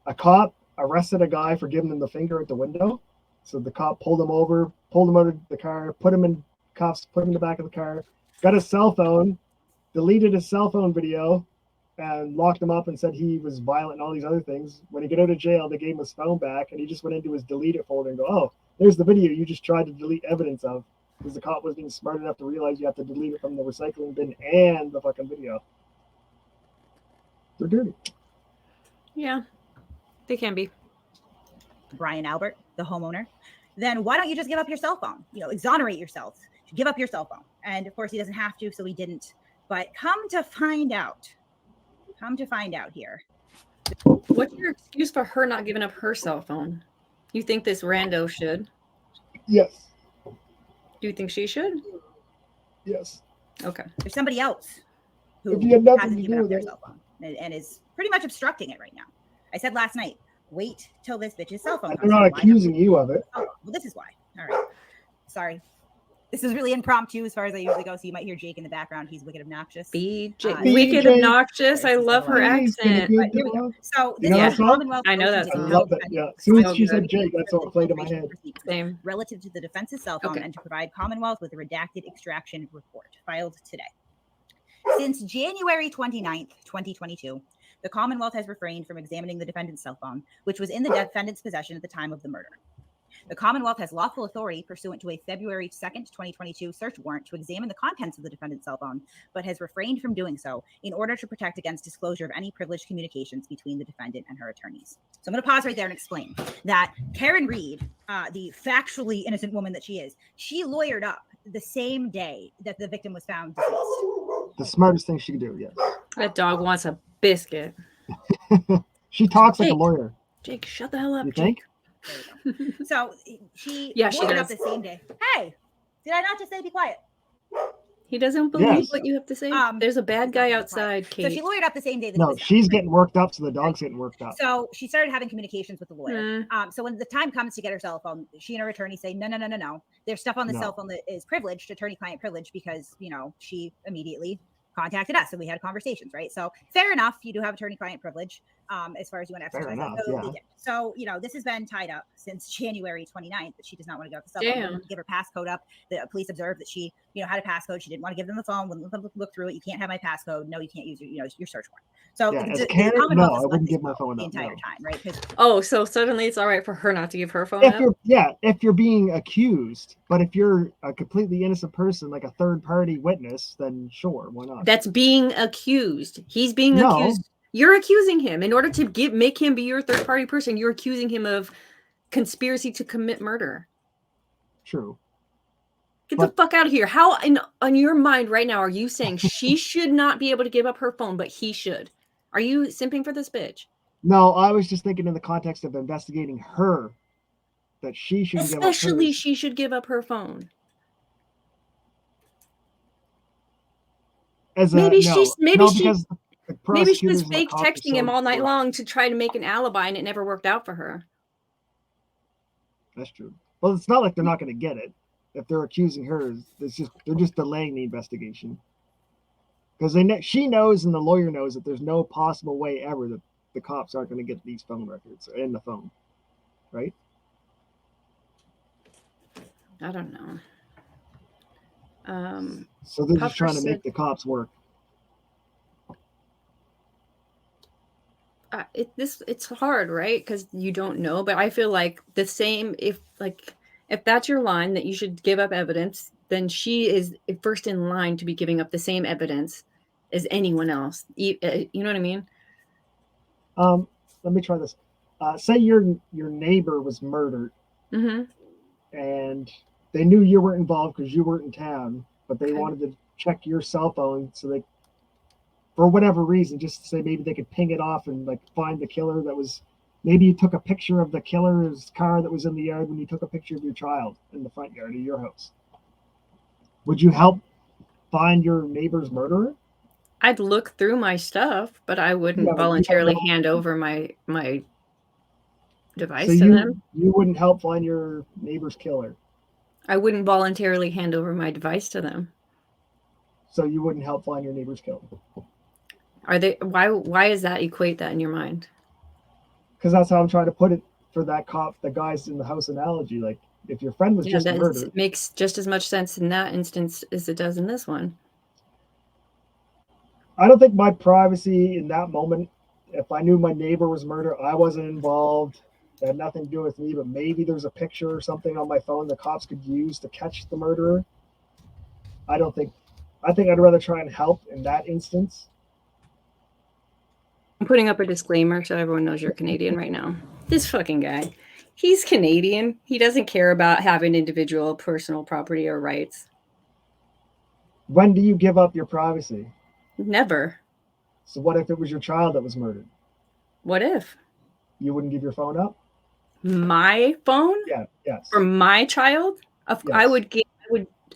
S2: A cop arrested a guy for giving him the finger at the window. So the cop pulled him out of the car, put him in cuffs, put him in the back of the car, got his cell phone, deleted his cell phone video, and locked him up and said he was violent and all these other things. When he got out of jail, they gave him his phone back, and he just went into his deleted folder and go, "Oh, there's the video you just tried to delete evidence of." Because the cop was being smart enough to realize you have to delete it from the recycling bin and the fucking video. They're dirty.
S1: Yeah, they can be.
S4: Brian Albert, the homeowner, then why don't you just give up your cell phone? Exonerate yourself. Give up your cell phone. And of course, he doesn't have to, so he didn't. But come to find out here.
S1: What's your excuse for her not giving up her cell phone? You think this rando should?
S2: Yes.
S1: Do you think she should?
S2: Yes.
S1: Okay.
S4: There's somebody else who hasn't given up their cell phone and is pretty much obstructing it right now. I said last night, wait till this bitch's cell phone comes.
S2: I'm not accusing you of it.
S4: Oh, well, this is why. All right. Sorry. This is really impromptu as far as I usually go, so you might hear Jake in the background. He's wicked obnoxious.
S1: Wicked obnoxious. I love her accent.
S4: Here we go. So this is Commonwealth.
S1: I know that
S2: I
S1: song.
S2: love it. Yeah. As soon as she said Jake, that's what played in my head.
S1: Same.
S4: Relative to the defense's cell phone and to provide Commonwealth with a redacted extraction report filed today. Since January 29th, 2022, the Commonwealth has refrained from examining the defendant's cell phone, which was in the defendant's possession at the time of the murder. The Commonwealth has lawful authority pursuant to a February 2nd, 2022 search warrant to examine the contents of the defendant's cell phone, but has refrained from doing so in order to protect against disclosure of any privileged communications between the defendant and her attorneys. So I'm going to pause right there and explain that Karen Reed, the factually innocent woman that she is, she lawyered up the same day that the victim was found deceased.
S2: The smartest thing she could do, yes.
S1: That dog wants a biscuit.
S2: She talks like a lawyer.
S1: Jake, shut the hell up,
S2: You
S1: Jake.
S2: think?
S4: So she
S1: she
S4: lawyered up
S1: does.
S4: the same day. Hey, did I not just say be quiet?
S1: He doesn't believe
S2: Yes.
S1: what you have to say. There's a bad guy outside, Kate.
S4: So she lawyered up the same day that
S2: No, she's getting worked up, so the dog's getting worked up.
S4: So she started having communications with the lawyer. So when the time comes to get her cell phone, she and her attorney say, no. There's stuff on the cell phone that is privileged, attorney-client privilege, because, she immediately contacted us and we had conversations, right? So fair enough, you do have attorney-client privilege as far as you want to exercise that. So, this has been tied up since January 29th that she does not want to go up the cell phone. Give her passcode up. The police observed that she, had a passcode. She didn't want to give them the phone. Wouldn't let them look through it. You can't have my passcode. No, you can't use your search warrant. So
S2: as Karen, no, I wouldn't give my phone
S4: the
S2: up,
S4: entire time, right?
S1: So suddenly it's all right for her not to give her phone up?
S2: If you're being accused, but if you're a completely innocent person, like a third party witness, then sure, why not?
S1: That's being accused. He's being accused. You're accusing him. In order to make him be your third party person, you're accusing him of conspiracy to commit murder.
S2: True.
S1: Get the fuck out of here. How on your mind right now are you saying she should not be able to give up her phone, but he should? Are you simping for this bitch?
S2: No, I was just thinking in the context of investigating her, that she shouldn't give up
S1: Especially
S2: hers.
S1: she should give up her phone.
S2: As
S1: Maybe
S2: no,
S1: she's maybe
S2: no,
S1: she
S2: because the
S1: maybe she
S2: prosecutors
S1: was
S2: and the
S1: fake
S2: cops are
S1: texting him
S2: so
S1: all night
S2: corrupt.
S1: long to try to make an alibi, and it never worked out for her.
S2: That's true. Well, it's not like they're not going to get it. If they're accusing her, they're just delaying the investigation. Because she knows and the lawyer knows that there's no possible way ever that the cops aren't going to get these phone records in the phone, right?
S1: I don't know.
S2: So they're just
S1: Puffer
S2: trying to
S1: said,
S2: make the cops work.
S1: it's hard, right? Because you don't know, but I feel like the same. If that's your line that you should give up evidence, then she is first in line to be giving up the same evidence as anyone else. You know what I mean?
S2: Let me try this. Say your neighbor was murdered,
S1: Mm-hmm.
S2: and they knew you weren't involved because you weren't in town, but they
S1: Okay.
S2: wanted to check your cell phone so they, for whatever reason, just to say maybe they could ping it off and like find the killer that was. Maybe you took a picture of the killer's car that was in the yard when you took a picture of your child in the front yard of your house. Would you help find your neighbor's murderer?
S1: I'd look through my stuff, but I wouldn't
S2: Yeah, but you
S1: voluntarily
S2: don't know.
S1: hand over my device
S2: So
S1: to them.
S2: you wouldn't help find your neighbor's killer.
S1: I wouldn't voluntarily hand over my device to them.
S2: So you wouldn't help find your neighbor's killer.
S1: Are they? Why does that equate that in your mind?
S2: Because that's how I'm trying to put it for that cop, the guys in the house analogy. Like, if your friend was just murdered,
S1: makes just as much sense in that instance as it does in this one.
S2: I don't think my privacy in that moment, if I knew my neighbor was murdered, I wasn't involved, it had nothing to do with me, but maybe there's a picture or something on my phone the cops could use to catch the murderer. I think I'd rather try and help in that instance.
S1: I'm putting up a disclaimer so everyone knows you're Canadian right now. This fucking guy, he's Canadian. He doesn't care about having individual personal property or rights.
S2: When do you give up your privacy?
S1: Never.
S2: So what if it was your child that was murdered?
S1: What if?
S2: You wouldn't give your phone up?
S1: My phone?
S2: Yeah, yes.
S1: For my child?
S2: Yes.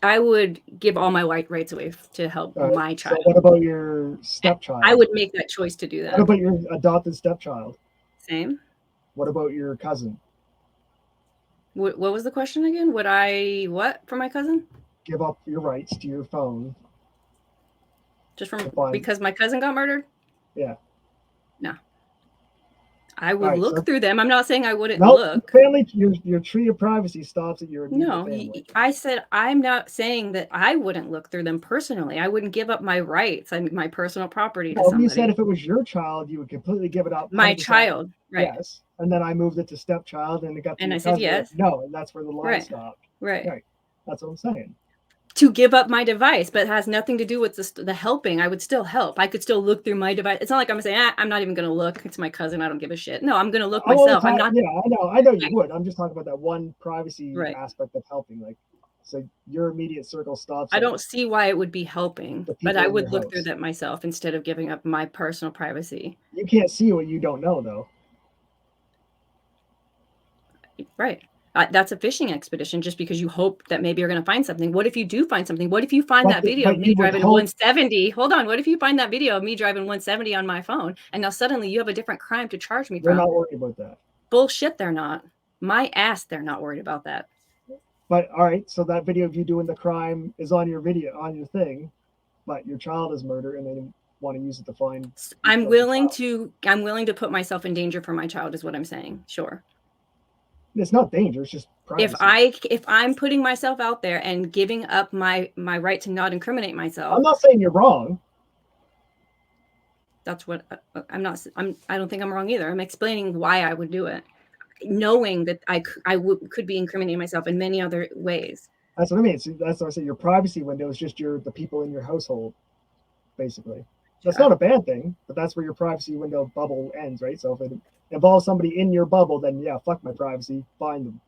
S1: I would give all my rights away to help my child.
S2: So what about your stepchild?
S1: I would make that choice to do that.
S2: What about your adopted stepchild?
S1: Same.
S2: What about your cousin?
S1: What was the question again? Would I what for my cousin?
S2: Give up your rights to your phone.
S1: Just because my cousin got murdered?
S2: Yeah.
S1: No. I would look through them. I'm not saying I wouldn't look.
S2: Family, your tree of privacy stops at your family.
S1: I said I'm not saying that I wouldn't look through them personally. I wouldn't give up my rights and my personal property to somebody.
S2: You said if it was your child, you would completely give it up.
S1: My child, right?
S2: Yes, and then I moved it to stepchild, and it got to
S1: and
S2: your
S1: I said
S2: cousin.
S1: yes.
S2: No, and that's where the line stopped.
S1: Right.
S2: That's what I'm saying.
S1: To give up my device, but it has nothing to do with the helping. I would still help. I could still look through my device. It's not like I'm saying, I'm not even going to look. It's my cousin. I don't give a shit. No, I'm going to look myself. I'm not.
S2: Yeah, I know you would. I'm just talking about that one privacy aspect of helping. Like, so your immediate circle stops.
S1: I don't see why it would be helping, but I would look through that myself instead of giving up my personal privacy.
S2: You can't see what you don't know, though.
S1: Right. That's a fishing expedition just because you hope that maybe you're going to find something. What if you do find something? What if you find that video of me driving 170? Hold on. What if you find that video of me driving 170 on my phone and now suddenly you have a different crime to charge me from?
S2: They're not worried about that.
S1: Bullshit, they're not. My ass, they're not worried about that.
S2: But all right, so that video of you doing the crime is on your your thing, but your child is murdered and they want to use it to find.
S1: I'm willing to put myself in danger for my child is what I'm saying. Sure.
S2: It's not danger, it's just privacy.
S1: If I'm putting myself out there and giving up my right to not incriminate myself.
S2: I'm not saying you're wrong.
S1: That's what I don't think I'm wrong either. I'm explaining why I would do it, knowing that I could be incriminating myself in many other ways.
S2: That's what I mean. So that's what I say. Your privacy window is just the people in your household, basically. That's not a bad thing, but that's where your privacy window bubble ends, right? So if it involves somebody in your bubble, then yeah, fuck my privacy, find them.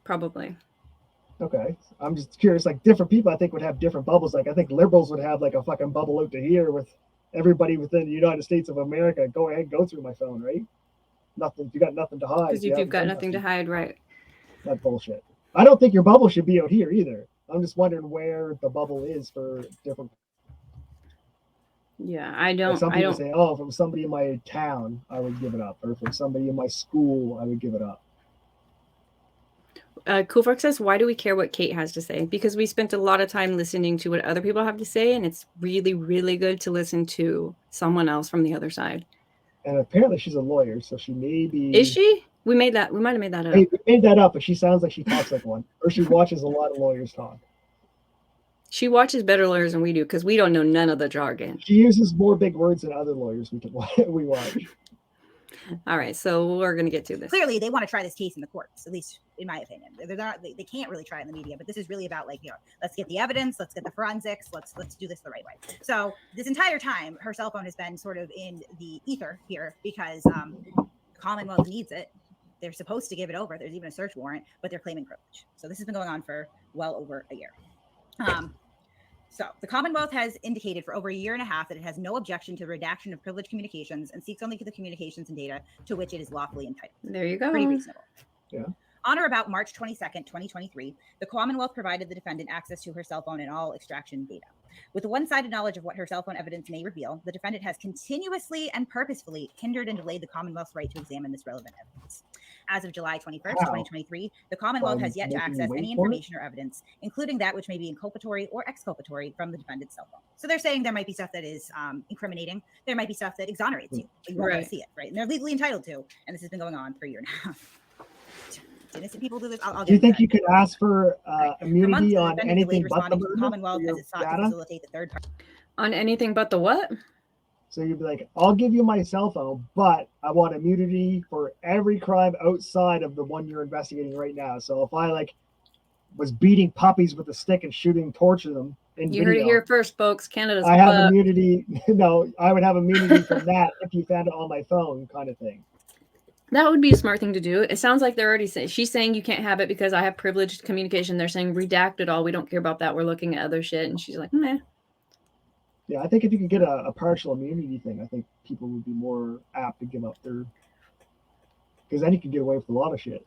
S1: Probably.
S2: Okay. I'm just curious, like different people I think would have different bubbles. Like I think liberals would have like a fucking bubble out to here with everybody within the United States of America. Go ahead, go through my phone, right? Nothing. You got nothing to hide.
S1: Because if you've got nothing to hide, right?
S2: That bullshit. I don't think your bubble should be out here either. I'm just wondering where the bubble is for different.
S1: Yeah, I
S2: Like
S1: don't.
S2: some
S1: I
S2: people
S1: don't.
S2: say, "Oh, if it was somebody in my town, I would give it up," or if it was somebody in my school, I would give it up.
S1: Kufrak says, "Why do we care what Kate has to say? Because we spent a lot of time listening to what other people have to say, and it's really, really good to listen to someone else from the other side."
S2: And apparently, she's a lawyer, so she may be.
S1: Is she? We made that. We might have made that up.
S2: Hey, we made that up, but she sounds like she talks like one, or she watches a lot of lawyers talk.
S1: She watches better lawyers than we do because we don't know none of the jargon.
S2: She uses more big words than other lawyers we watch.
S1: All right, so we're going to get to this.
S4: Clearly, they want to try this case in the courts, at least in my opinion. They're not. They can't really try it in the media, but this is really about like, let's get the evidence, let's get the forensics, let's do this the right way. So this entire time, her cell phone has been sort of in the ether here because Commonwealth needs it. They're supposed to give it over. There's even a search warrant, but they're claiming privilege. So this has been going on for well over a year. So the Commonwealth has indicated for over a year and a half that it has no objection to the redaction of privileged communications and seeks only the communications and data to which it is lawfully entitled.
S1: There you go.
S4: Pretty reasonable.
S2: Yeah.
S4: On or about March 22nd, 2023, the Commonwealth provided the defendant access to her cell phone and all extraction data. With the one-sided knowledge of what her cell phone evidence may reveal, the defendant has continuously and purposefully hindered and delayed the Commonwealth's right to examine this relevant evidence. As of July 21st, 2023, the Commonwealth has yet to access any information or evidence, including that which may be inculpatory or exculpatory from the defendant's cell phone. So they're saying there might be stuff that is incriminating. There might be stuff that exonerates you, but you won't
S1: Right.
S4: see it, right? And they're legally entitled to, and this has been going on for a year and a half. Innocent people do this. I'll
S2: Do you think
S4: that.
S2: you could ask for immunity
S4: For months, the
S2: on
S4: defendant
S2: anything
S4: delayed
S2: but the
S4: responding to the
S2: murder
S4: Commonwealth
S2: for your
S4: as it sought to
S2: data?
S4: facilitate the third party.
S1: On anything but the what?
S2: So you'd be like, I'll give you my cell phone, but I want immunity for every crime outside of the one you're investigating right now. So if I like was beating puppies with a stick and shooting, torture them in
S1: You heard it
S2: video,
S1: here first, folks. Canada's
S2: I have
S1: fucked.
S2: immunity. No, I would have immunity from that if you found it on my phone, kind of thing.
S1: That would be a smart thing to do. It sounds like they're already saying, she's saying you can't have it because I have privileged communication. They're saying redact it all. We don't care about that. We're looking at other shit. And she's like, meh.
S2: Yeah, I think if you could get a partial immunity thing, I think people would be more apt to give up their, because then you can get away with a lot of shit.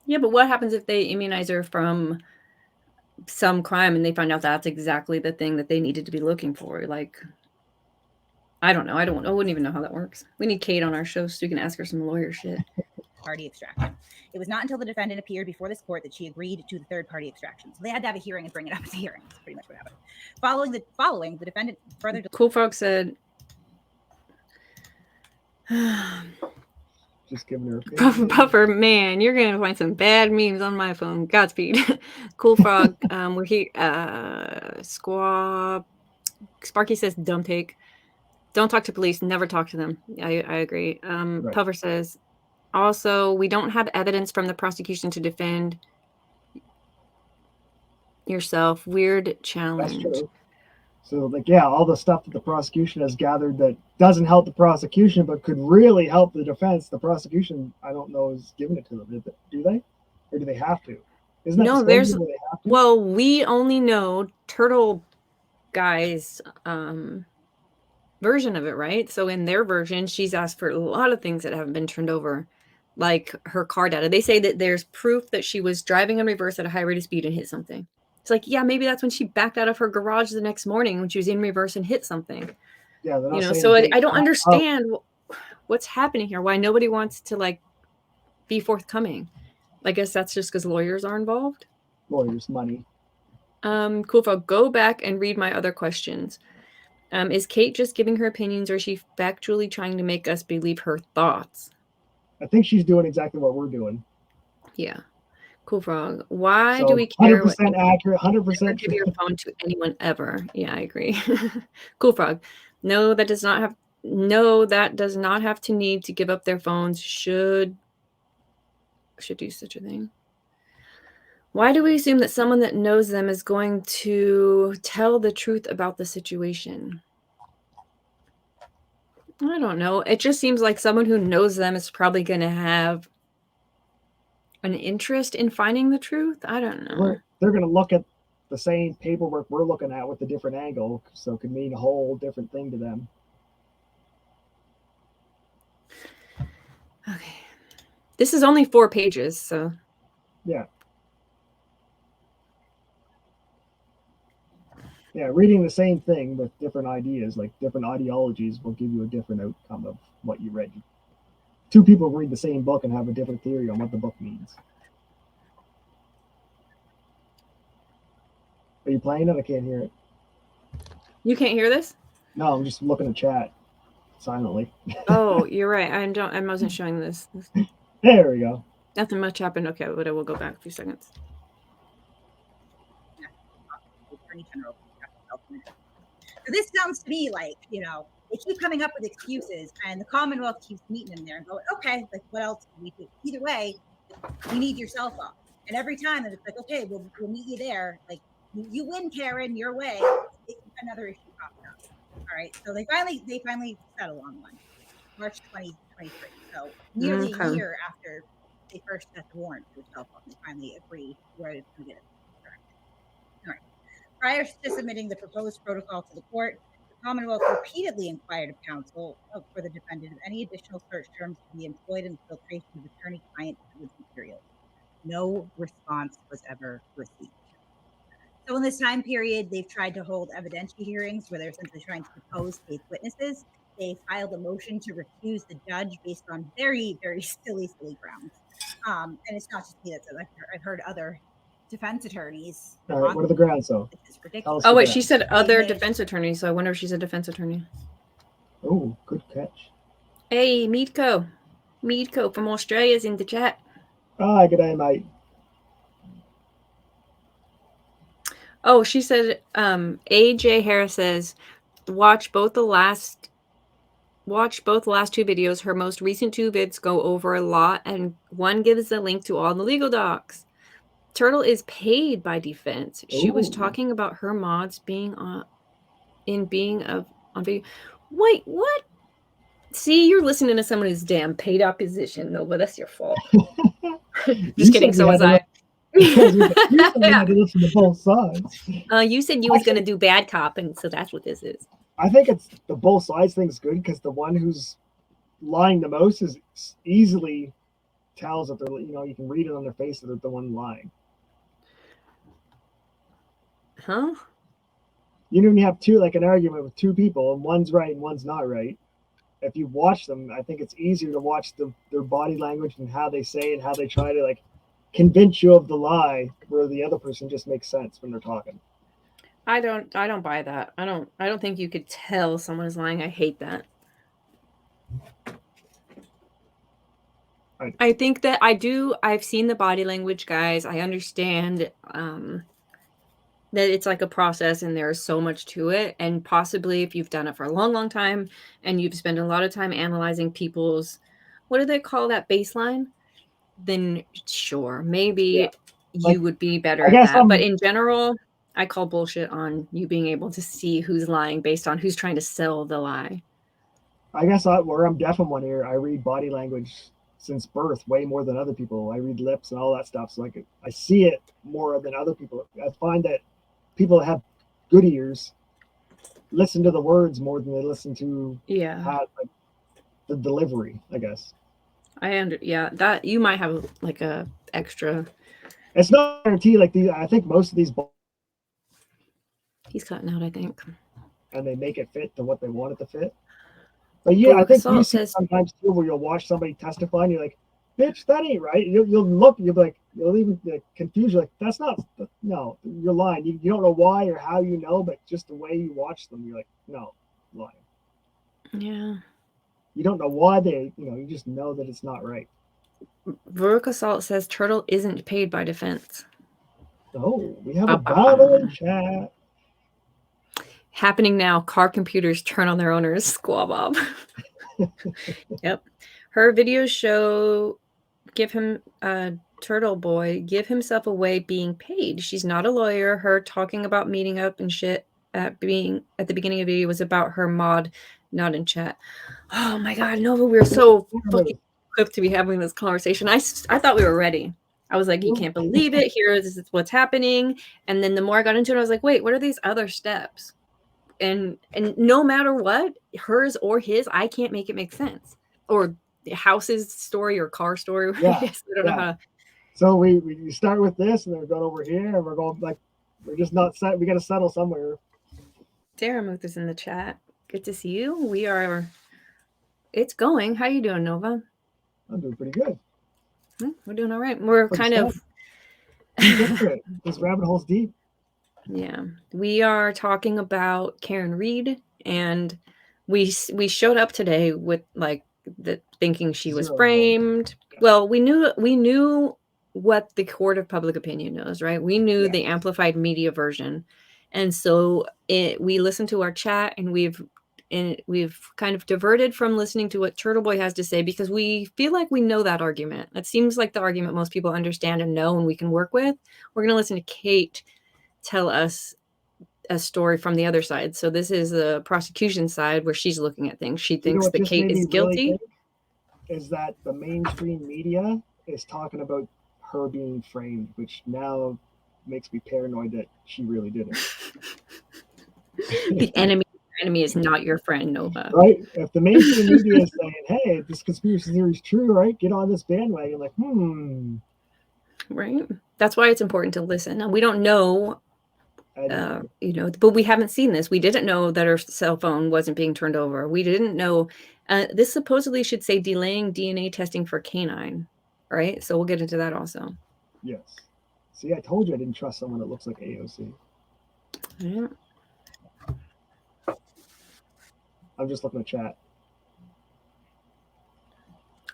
S1: Yeah, but what happens if they immunize her from some crime and they find out that's exactly the thing that they needed to be looking for? Like, I don't know. I wouldn't even know how that works. We need Kate on our show so we can ask her some lawyer shit.
S4: Party extraction. It was not until the defendant appeared before this court that she agreed to the third party extraction. So they had to have a hearing and bring it up at the hearing. That's pretty much what happened. Following the defendant further.
S1: Cool folks said.
S2: Just giving her
S1: Puffer, man, you're gonna find some bad memes on my phone. Godspeed. Cool Frog. We're here. Sparky says dumb take. Don't talk to police. Never talk to them. I agree.
S2: Right.
S1: Puffer says also we don't have evidence from the prosecution to defend yourself. Weird challenge.
S2: That's true. So, like, yeah, all the stuff that the prosecution has gathered that doesn't help the prosecution but could really help the defense, the prosecution, I don't know, is giving it to them. Do they? Or do they have to? Isn't that
S1: No,
S2: the
S1: there's.
S2: where they have to?
S1: Well, we only know Turtle Guy's version of it, right? So in their version, she's asked for a lot of things that haven't been turned over, like her car data. They say that there's proof that she was driving in reverse at a high rate of speed and hit something. It's like, yeah, maybe that's when she backed out of her garage the next morning when she was in reverse and hit something.
S2: Yeah,
S1: You know, so I don't understand what's happening here. Why nobody wants to like be forthcoming. I guess that's just because lawyers are involved.
S2: Lawyers, money.
S1: Cool. I'll go back and read my other questions. Is Kate just giving her opinions, or is she factually trying to make us believe her thoughts?
S2: I think she's doing exactly what we're doing.
S1: Yeah. Cool Frog. Why
S2: So
S1: do we care?
S2: 100% accurate,
S1: Never
S2: 100%.
S1: give your phone to anyone ever. Yeah, I agree. Cool Frog. No, that does not have to need to give up their phones. Should do such a thing. Why do we assume that someone that knows them is going to tell the truth about the situation? I don't know. It just seems like someone who knows them is probably going to have an interest in finding the truth. I don't know.
S2: They're going to look at the same paperwork we're looking at with a different angle, so it could mean a whole different thing to them.
S1: Okay. This is only 4 pages, so.
S2: Yeah. Yeah, reading the same thing with different ideas, like different ideologies, will give you a different outcome of what you read. 2 people read the same book and have a different theory on what the book means. Are you playing it? I can't hear it.
S1: You can't hear this?
S2: No, I'm just looking at chat silently.
S1: Oh, you're right. I wasn't showing this.
S2: There we go.
S1: Nothing much happened. Okay, but I will go back a few seconds.
S4: Attorney General. So this sounds to me like, you know, they keep coming up with excuses, and the Commonwealth keeps meeting them there and going, okay, like what else can we do? Either way, we need your cell phone. And every time it's like, okay, we'll meet you there. Like you win, Karen, your way. Another issue popped up. All right, so they finally settle on one, March 2023. So nearly a year after they first set the warrant for the cell phone, they finally agree where it's going to get it. All right. Prior to submitting the proposed protocol to the court, the Commonwealth repeatedly inquired of counsel for the defendant if any additional search terms to be employed in the filtration of attorney-client materials. No response was ever received. So in this time period, they've tried to hold evidentiary hearings where they're simply trying to depose case witnesses. They filed a motion to recuse the judge based on very, very silly grounds. And it's not just me that's it. I've heard other defense attorneys.
S2: All right, what are the grounds, though?
S4: It's ridiculous.
S1: Oh, wait, she said other defense attorneys, so I wonder if she's a defense attorney.
S2: Oh, good catch.
S1: Hey, Meadco from Australia's in the chat.
S2: Hi, good day, mate.
S1: Oh, she said, AJ Harris says, watch both the last 2 videos. Her most recent 2 vids go over a lot, and one gives a link to all the legal docs. Turtle is paid by defense. She was talking about her mods being on video. Wait, what? See, you're listening to someone who's damn paid opposition. No, but that's your fault. Just kidding. So was I.
S2: You had to listen to both sides.
S1: You said you was going to do bad cop, and so that's what this is.
S2: I think it's the both sides thing's good because the one who's lying the most is easily tells that they're, you can read it on their face that they're the one lying.
S1: Huh?
S2: When you have an argument with 2 people and one's right and one's not right, if you watch them, I think it's easier to watch their body language and how they say and how they try to convince you of the lie, where the other person just makes sense when they're talking.
S1: I don't buy that. I don't think you could tell someone is lying. I hate that. I think that I've seen the body language, guys. I understand that it's like a process and there's so much to it. And possibly if you've done it for a long, long time and you've spent a lot of time analyzing people's, what do they call that, baseline? Then sure, maybe you would be better at that. But in general, I call bullshit on you being able to see who's lying based on who's trying to sell the lie.
S2: I guess where I'm deaf in one ear, I read body language since birth way more than other people. I read lips and all that stuff. So I see it more than other people. I find that people that have good ears listen to the words more than they listen to the delivery, I guess.
S1: That you might have a extra.
S2: It's not a guarantee. I think most of these.
S1: He's cutting out, I think.
S2: And they make it fit to what they want it to fit. But yeah, I think you see sometimes too where you'll watch somebody testify and you're like, bitch, that ain't right. You'll look, you'll even confuse you, that's not, no, you're lying. You don't know why or how but just the way you watch them, you're like, no, lying.
S1: Yeah.
S2: You don't know why you just know that it's not right.
S1: Veruca Salt says Turtle isn't paid by defense.
S2: Oh, we have a battle in chat.
S1: Happening now. Car computers turn on their owners. Squaw Bob. Yep. Her videos show Turtle Boy give himself away being paid. She's not a lawyer. Her talking about meeting up and shit at the beginning of the video was about her mod, not in chat. Oh my God, Nova, we're so fucking equipped to be having this conversation. I thought we were ready. I was like, you can't believe it. Here, this is what's happening. And then the more I got into it, I was like, wait, what are these other steps? And no matter what, hers or his, I can't make it make sense. Or the house's story or car story.
S2: Yeah,
S1: I don't know how to.
S2: So we start with this, and then we're going over here, and we're going like we're just not set. We got to settle somewhere.
S1: Sarah moved this in the chat. Good to see you. We are. It's going. How you doing, Nova?
S2: I'm doing pretty good.
S1: We're doing all right. We're
S2: Pretty
S1: kind of.
S2: This rabbit hole's deep.
S1: Yeah, we are talking about Karen Reed, and we showed up today with like the thinking she was framed. Well, we knew what the court of public opinion knows, right? We knew the amplified media version, and so we listened to our chat, and we've kind of diverted from listening to what Turtle Boy has to say because we feel like we know that argument. It seems like the argument most people understand and know, and we can work with. We're going to listen to Kate tell us a story from the other side. So this is the prosecution side where she's looking at things. She thinks that Kate is guilty.
S2: Really is that the mainstream media is talking about her being framed, which now makes me paranoid that she really didn't.
S1: The enemy is not your friend, Nova.
S2: Right? If the mainstream media is saying, hey, this conspiracy theory is true, right? Get on this bandwagon. Like,
S1: Right? That's why it's important to listen. And we don't know, but we haven't seen this. We didn't know that her cell phone wasn't being turned over. We didn't know. This supposedly should say delaying DNA testing for canine, right? So we'll get into that also.
S2: Yes. See, I told you I didn't trust someone that looks like AOC.
S1: Yeah.
S2: I'm just looking at chat.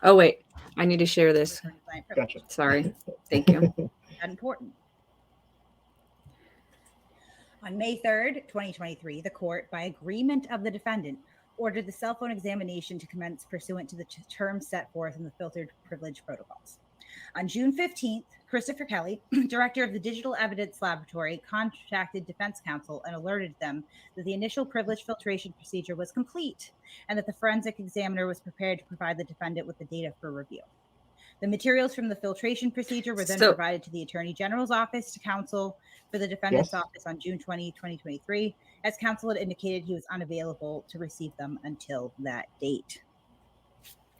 S1: Oh, wait. I need to share this.
S2: Gotcha.
S1: Sorry. Thank you.
S4: Important. On May 3rd, 2023, the court, by agreement of the defendant, ordered the cell phone examination to commence pursuant to the terms set forth in the filtered privilege protocols. On June 15th, Christopher Kelly, director of the Digital Evidence Laboratory, contacted defense counsel and alerted them that the initial privilege filtration procedure was complete and that the forensic examiner was prepared to provide the defendant with the data for review. The materials from the filtration procedure were then provided to the Attorney General's office to counsel for the defendant's office on June 20, 2023. As counsel had indicated, he was unavailable to receive them until that date.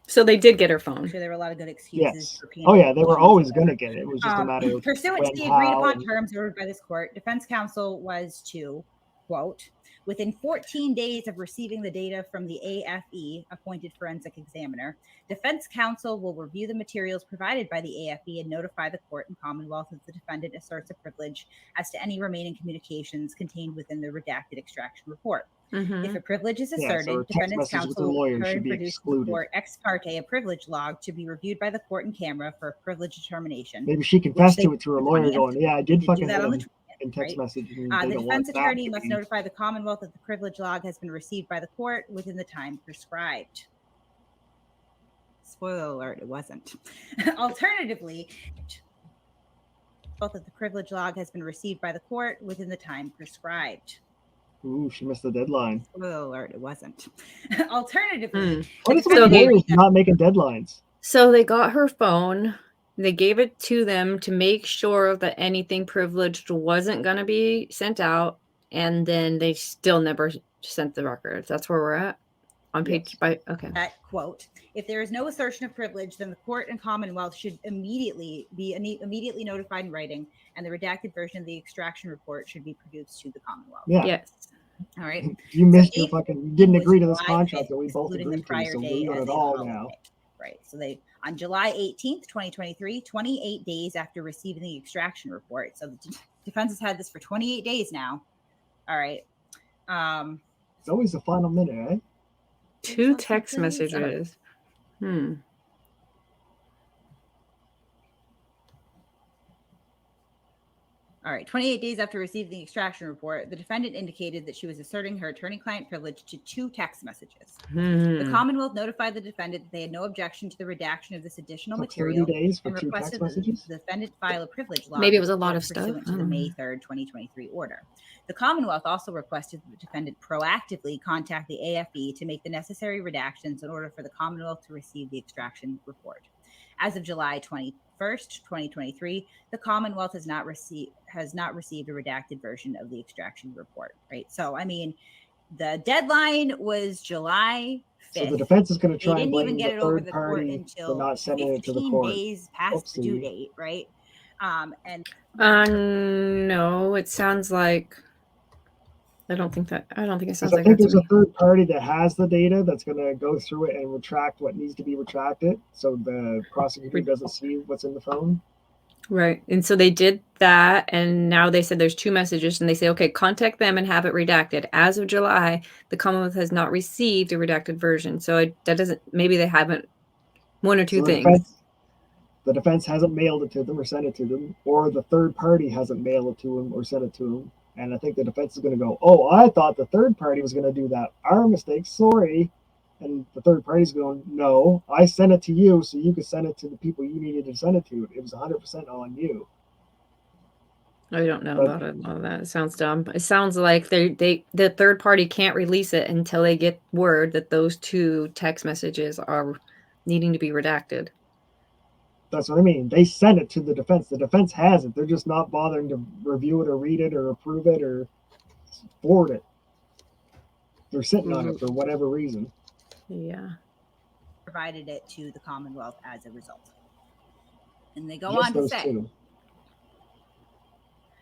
S1: So they did get her phone.
S4: I'm sure there were a lot of good excuses.
S2: Yes. Oh, yeah, they were always going to get it. It was just a matter of
S4: pursuant to the agreed upon terms ordered by this court, defense counsel was to, quote, within 14 days of receiving the data from the AFE, appointed forensic examiner, defense counsel will review the materials provided by the AFE and notify the court and Commonwealth if the defendant asserts a privilege as to any remaining communications contained within the redacted extraction report.
S1: Mm-hmm.
S4: If a privilege is asserted, defendant's counsel will produce to the court ex parte a privilege log to be reviewed by the court in camera for a privilege determination.
S2: Maybe she confessed to it to her lawyer going, yeah, I did fucking
S4: that on the
S2: in text message.
S4: The defense attorney must notify the Commonwealth that the privilege log has been received by the court within the time prescribed. Spoiler alert, it wasn't. Alternatively, both of the privilege log has been received by the court within the time prescribed.
S2: Ooh, she missed the deadline.
S4: Spoiler alert, it wasn't. Alternatively,
S2: what is so lawyers not making deadlines?
S1: So they got her phone. They gave it to them to make sure that anything privileged wasn't going to be sent out. And then they still never sent the records. That's where we're at on page by. Okay.
S4: That quote, if there is no assertion of privilege, then the court and Commonwealth should immediately notified in writing, and the redacted version of the extraction report should be produced to the Commonwealth.
S2: Yeah.
S1: Yes.
S4: All right.
S2: You missed your you didn't agree to this contract that we both agreed to, so we're doing it all now.
S4: Right. So on July 18th, 2023, 28 days after receiving the extraction report. So the defense has had this for 28 days now. All right.
S2: It's always the final minute, eh?
S1: 2 text messages.
S4: All right. 28 days after receiving the extraction report, the defendant indicated that she was asserting her attorney-client privilege to 2 text messages. The Commonwealth notified the defendant that they had no objection to the redaction of this additional material
S2: 30 days for
S4: and
S2: 2
S4: requested
S2: text messages?
S4: the defendant file a privilege log.
S1: Maybe it was a lot of stuff.
S4: Pursuant to the May 3rd, 2023 order. The Commonwealth also requested the defendant proactively contact the AFE to make the necessary redactions in order for the Commonwealth to receive the extraction report. As of July 21st, 2023, the Commonwealth has not received a redacted version of the extraction report, right? So, I mean, the deadline was July 5th.
S2: So the defense is going to
S4: They
S2: try and
S4: didn't even
S2: blame
S4: get
S2: the
S4: it over
S2: third
S4: the court
S2: party for
S4: until
S2: not sending it to the
S4: 15
S2: court.
S4: days past the due
S2: Oopsie.
S4: date, right? And
S1: No, it sounds like I don't think it
S2: Because
S1: sounds
S2: I
S1: like
S2: think
S1: that's
S2: there's a
S1: what
S2: third party that has the data that's going to go through it and retract what needs to be retracted, so the prosecutor doesn't see what's in the phone.
S1: right. And so they did that, and now they said there's 2 messages, and they say, okay, contact them and have it redacted. As of July, the Commonwealth has not received a redacted version. So that doesn't, maybe they haven't, one or two
S2: So
S1: things.
S2: the defense hasn't mailed it to them or sent it to them, or the third party hasn't mailed it to them or sent it to them. And I think the defense is going to go, oh, I thought the third party was going to do that. Our mistake, sorry. And the third party's going, no, I sent it to you so you could send it to the people you needed to send it to. It was 100% on you.
S1: I don't know
S2: But-
S1: about it, all that. It sounds dumb. It sounds like the third party can't release it until they get word that those 2 text messages are needing to be redacted.
S2: That's what I mean. They sent it to the defense. The defense has it. They're just not bothering to review it or read it or approve it or forward it. They're sitting on it for whatever reason.
S1: Yeah.
S4: provided it to the Commonwealth as a result. And they go
S2: Just
S4: on to
S2: those
S4: say,
S2: 2.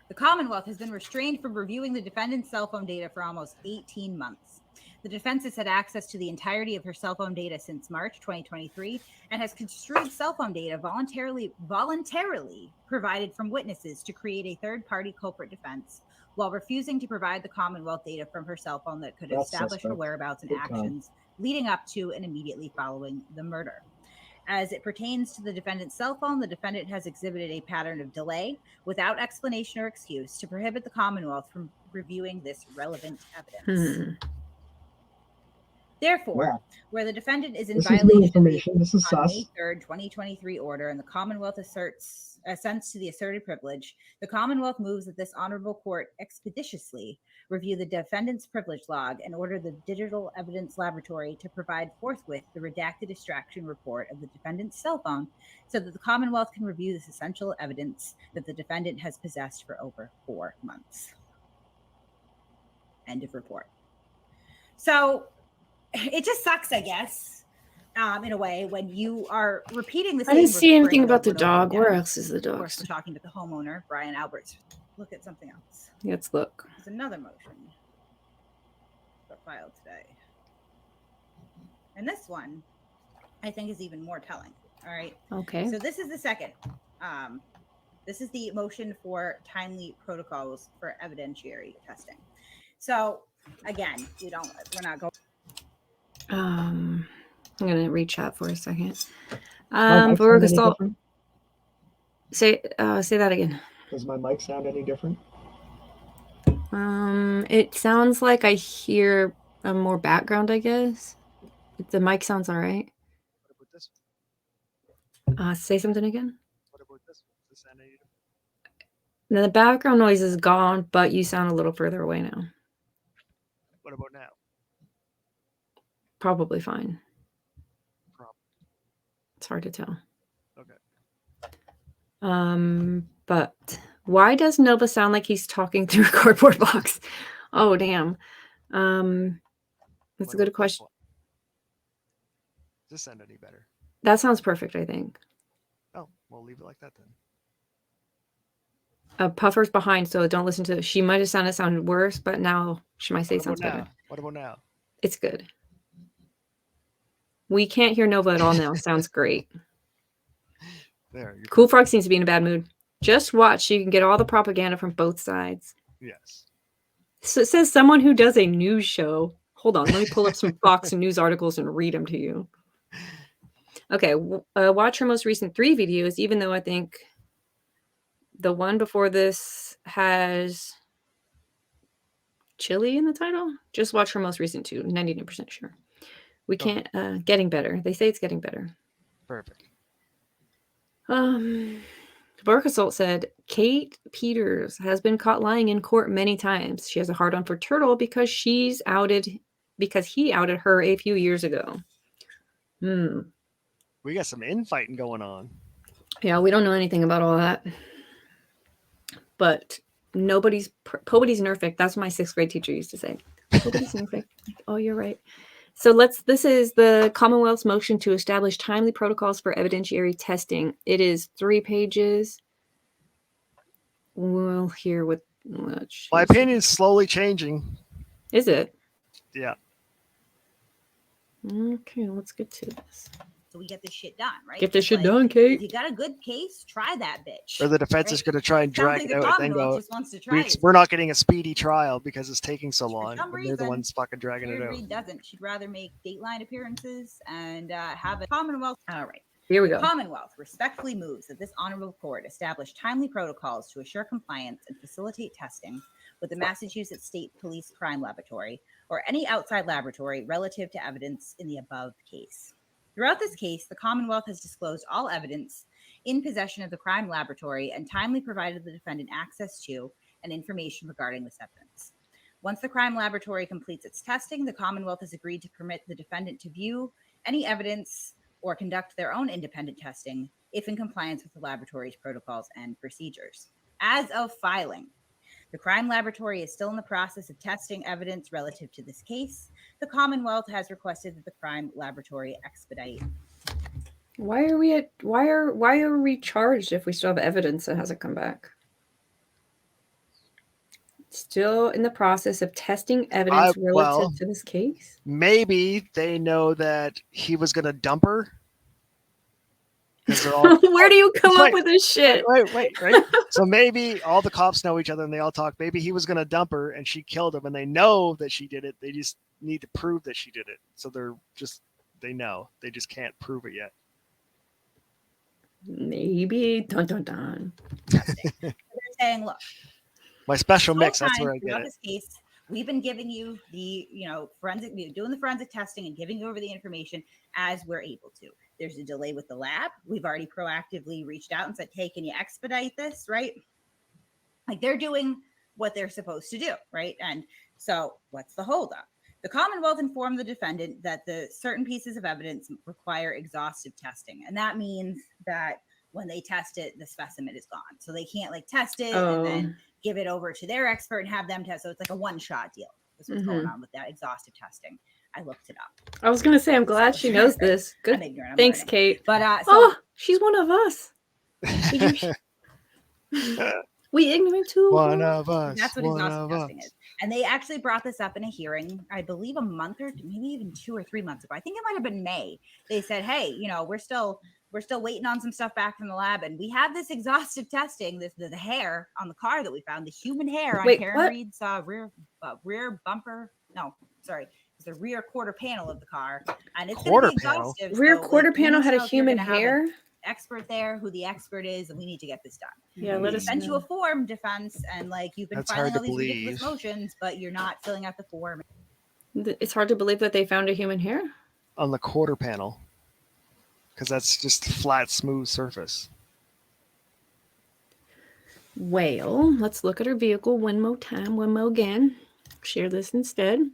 S4: the Commonwealth has been restrained from reviewing the defendant's cell phone data for almost 18 months. The defense has had access to the entirety of her cell phone data since March 2023 and has construed cell phone data voluntarily provided from witnesses to create a third-party culprit defense while refusing to provide the Commonwealth data from her cell phone that could
S2: That's
S4: establish her
S2: suspect.
S4: whereabouts and
S2: Big time.
S4: actions leading up to and immediately following the murder. As it pertains to the defendant's cell phone, the defendant has exhibited a pattern of delay without explanation or excuse to prohibit the Commonwealth from reviewing this relevant evidence. Therefore,
S2: Yeah.
S4: where the defendant is in
S2: This is new
S4: violation
S2: information. This is
S4: on
S2: sus.
S4: May 3rd, 2023 order and the Commonwealth assents to the asserted privilege, the Commonwealth moves that this honorable court expeditiously review the defendant's privilege log and order the Digital Evidence Laboratory to provide forthwith the redacted extraction report of the defendant's cell phone so that the Commonwealth can review this essential evidence that the defendant has possessed for over 4 months. End of report. So it just sucks, I guess, in a way, when you are repeating the same.
S1: I didn't see anything about the
S4: over and over
S1: dog. Where
S4: again.
S1: else is the
S4: Of
S1: dog?
S4: course, we're talking to the homeowner, Brian Alberts. Look at something else.
S1: Let's look.
S4: There's another motion that filed today. And this one, I think, is even more telling. All right.
S1: Okay.
S4: So this is the second. This is the motion for timely protocols for evidentiary testing. So again, we're not going.
S1: I'm gonna reach out for a second.
S2: My mic
S1: For
S2: sound any
S1: assault.
S2: different?
S1: Say that again.
S2: Does my mic sound any different?
S1: It sounds like I hear more background, I guess. The mic sounds all right.
S2: What about this one?
S1: Say something again.
S2: What about this one? Does this sound any different?
S1: Now, the background noise is gone, but you sound a little further away now.
S2: What about now?
S1: Probably fine.
S2: Probably.
S1: It's hard to tell.
S2: Okay.
S1: But why does Nova sound like he's talking through a cardboard box? Oh, damn. That's a good question.
S2: Does this sound any better?
S1: That sounds perfect, I think.
S2: Oh, we'll leave it like that then.
S1: Puffer's behind, so don't listen to it. She might have sounded worse, but now she might say it sounds better.
S2: What about now?
S1: It's good. We can't hear Nova at all now. Sounds great.
S2: There.
S1: Cool Frog seems to be in a bad mood. Just watch. You can get all the propaganda from both sides.
S2: Yes.
S1: So it says someone who does a news show. Hold on. Let me pull up some Fox News articles and read them to you. Okay. Watch her most recent 3 videos, even though I think the one before this has chili in the title. Just watch her most recent 2. 99% sure. We can't. Getting better. They say it's getting better.
S2: Perfect.
S1: Barkasalt said, Kate Peters has been caught lying in court many times. She has a hard on for Turtle because he outed her a few years ago.
S5: We got some infighting going on.
S1: Yeah, we don't know anything about all that. But nobody's perfect. That's what my 6th grade teacher used to say. Nobody's perfect. Like, oh, you're right. So this is the Commonwealth's motion to establish timely protocols for evidentiary testing. It is 3 pages. We'll hear what
S5: My opinion is slowly changing.
S1: Is it?
S5: Yeah.
S1: Okay, let's get to this.
S4: So we get this shit done, right?
S1: Get this shit done, Kate.
S4: If you got a good case, try that bitch.
S5: Or the defense is going to try and drag it out and then go,
S4: just wants to try
S5: we're not getting a speedy trial because it's taking so long.
S4: some
S5: And they're the
S4: reason,
S5: ones fucking dragging it out.
S4: Reed doesn't. She'd rather make Dateline appearances and have a Commonwealth. All right.
S1: Here we go.
S4: Commonwealth respectfully moves that this honorable court establish timely protocols to assure compliance and facilitate testing with the Massachusetts State Police Crime Laboratory or any outside laboratory relative to evidence in the above case. Throughout this case, the Commonwealth has disclosed all evidence in possession of the crime laboratory and timely provided the defendant access to and information regarding this evidence. Once the crime laboratory completes its testing, the Commonwealth has agreed to permit the defendant to view any evidence or conduct their own independent testing if in compliance with the laboratory's protocols and procedures. As of filing, the crime laboratory is still in the process of testing evidence relative to this case. The Commonwealth has requested that the crime laboratory expedite.
S1: Why are we charged if we still have evidence that hasn't come back? Still in the process of testing evidence relative to this case?
S5: Maybe they know that he was going to dump her. All,
S1: where do you come up with this shit?
S5: Right. So maybe all the cops know each other and they all talk. Maybe he was going to dump her and she killed him and they know that she did it. They just need to prove that she did it. So they know. They just can't prove it yet.
S1: Maybe. Dun, dun, dun.
S4: They're saying, look.
S5: My special mix, that's where I get it.
S4: This case, we've been giving you the, forensic, doing the forensic testing and giving you over the information as we're able to. There's a delay with the lab. We've already proactively reached out and said, hey, can you expedite this, right? Like they're doing what they're supposed to do, right? And so what's the holdup? The Commonwealth informed the defendant that the certain pieces of evidence require exhaustive testing. And that means that when they test it, the specimen is gone. So they can't test it and then give it over to their expert and have them test. So it's like a one-shot deal. That's what's going on with that exhaustive testing. I looked it up.
S1: I was going to say, I'm glad she knows this. Good.
S4: I'm ignorant.
S1: Thanks, learning. Kate.
S4: But
S1: she's one of us. We ignorant too.
S5: One of us.
S4: That's what exhaustive testing is. And they actually brought this up in a hearing, I believe a month or maybe even 2 or 3 months ago. I think it might have been May. They said, hey, we're still waiting on some stuff back from the lab, and we have this exhaustive testing. The hair on the car that we found, the human hair on Karen Reed's rear bumper. No, sorry, it's the rear quarter panel of the car, and it's
S5: quarter
S4: panel.
S1: Rear quarter panel had a human hair.
S4: Expert there, who the expert is, and we need to get this done.
S1: Yeah, let us
S4: send you a form, defense, and you've been
S5: That's
S4: filing all these ridiculous motions, but you're not filling out the form.
S1: It's hard to believe that they found a human hair
S5: on the quarter panel. Because that's just flat, smooth surface.
S1: Well, let's look at her vehicle one more again. Share this instead.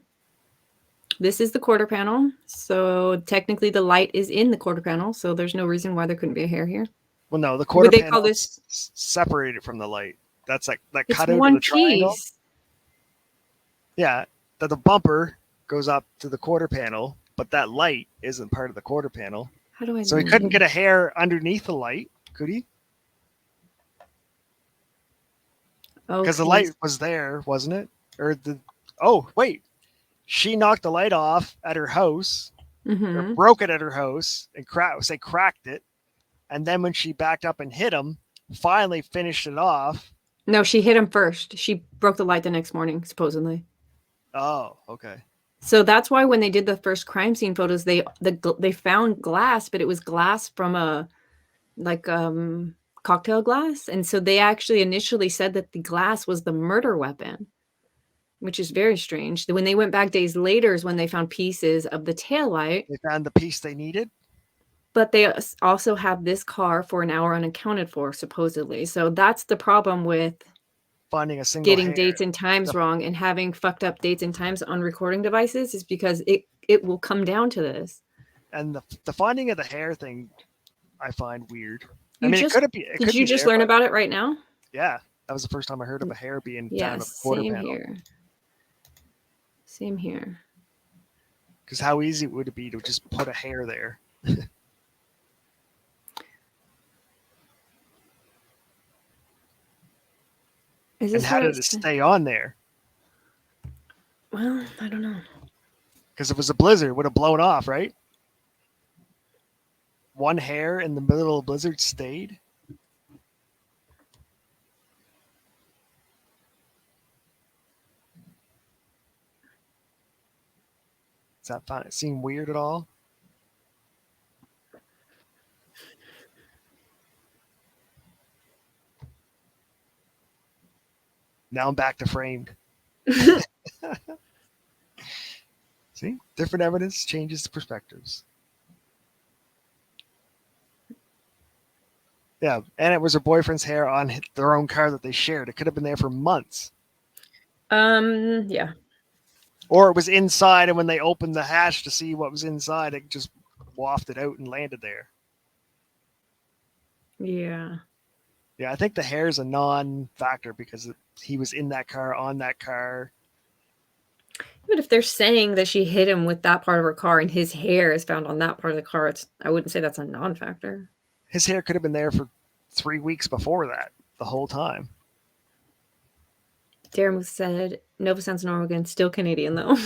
S1: This is the quarter panel. So technically the light is in the quarter panel. So there's no reason why there couldn't be a hair here.
S5: Well, no, the quarter panel is separated from the light. That's that cut out of the triangle. Piece. Yeah, that the bumper goes up to the quarter panel, but that light isn't part of the quarter panel.
S1: How do I
S5: So he couldn't get a hair underneath the light, could he? Because the light was there, wasn't it? She knocked the light off at her house, or broke it at her house, and cracked it. And then when she backed up and hit him, finally finished it off.
S1: No, she hit him first. She broke the light the next morning, supposedly.
S5: Oh, okay.
S1: So that's why when they did the first crime scene photos, they found glass, but it was glass from a cocktail glass. And so they actually initially said that the glass was the murder weapon, which is very strange. When they went back days later is when they found pieces of the taillight.
S5: They found the piece they needed.
S1: But they also have this car for an hour unaccounted for, supposedly. So that's the problem with
S5: finding a single
S1: getting
S5: hair.
S1: Dates and times wrong and having fucked up dates and times on recording devices is because it will come down to this.
S5: And the finding of the hair thing, I find weird.
S1: You
S5: it could be.
S1: Did you just learn about it right now?
S5: Yeah, that was the first time I heard of a hair being found on the quarter
S1: same
S5: panel.
S1: here. Same here.
S5: Because how easy would it be to just put a hair there? And how did it stay on there?
S1: Well, I don't know.
S5: Because it was a blizzard, it would have blown off, right? One hair in the middle of the blizzard stayed. Does that seem weird at all? Now I'm back to framed. See, different evidence changes the perspectives. Yeah, and it was her boyfriend's hair on their own car that they shared. It could have been there for months.
S1: Yeah.
S5: Or it was inside, and when they opened the hatch to see what was inside, it just wafted out and landed there.
S1: Yeah.
S5: Yeah, I think the hair is a non-factor because he was in that car, on that car.
S1: But if they're saying that she hit him with that part of her car and his hair is found on that part of the car, I wouldn't say that's a non-factor.
S5: His hair could have been there for 3 weeks before that, the whole time.
S1: Darren said, Nova sounds normal again. Still Canadian, though.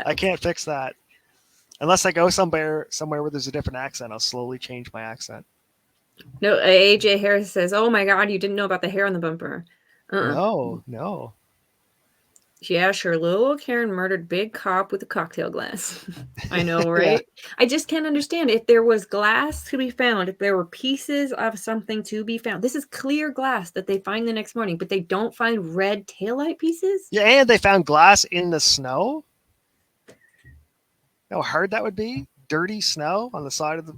S5: I can't fix that. Unless I go somewhere where there's a different accent, I'll slowly change my accent.
S1: No, AJ Harris says, oh my God, you didn't know about the hair on the bumper.
S5: No.
S1: Yeah, sure. Little Karen murdered big cop with a cocktail glass. I know, right? Yeah. I just can't understand. If there was glass to be found, if there were pieces of something to be found, this is clear glass that they find the next morning, but they don't find red taillight pieces?
S5: Yeah, and they found glass in the snow. You know how hard that would be? Dirty snow on the side of the...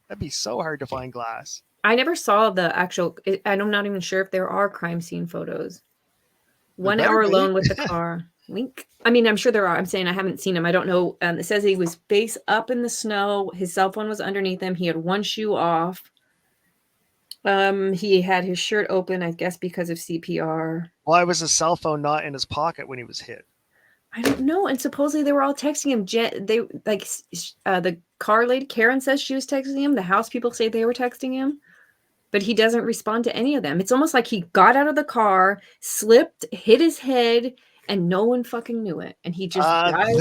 S5: That'd be so hard to find glass.
S1: I never saw the actual... I'm not even sure if there are crime scene photos. 1 hour alone with the car. Wink. I mean, I'm sure there are. I'm saying I haven't seen him. I don't know. It says he was face up in the snow. His cell phone was underneath him. He had one shoe off. He had his shirt open, I guess, because of CPR.
S5: Why was his cell phone not in his pocket when he was hit?
S1: I don't know. And supposedly they were all texting him. The car lady, Karen, says she was texting him. The house people say they were texting him. But he doesn't respond to any of them. It's almost like he got out of the car, slipped, hit his head, and no one fucking knew it. And he just dies.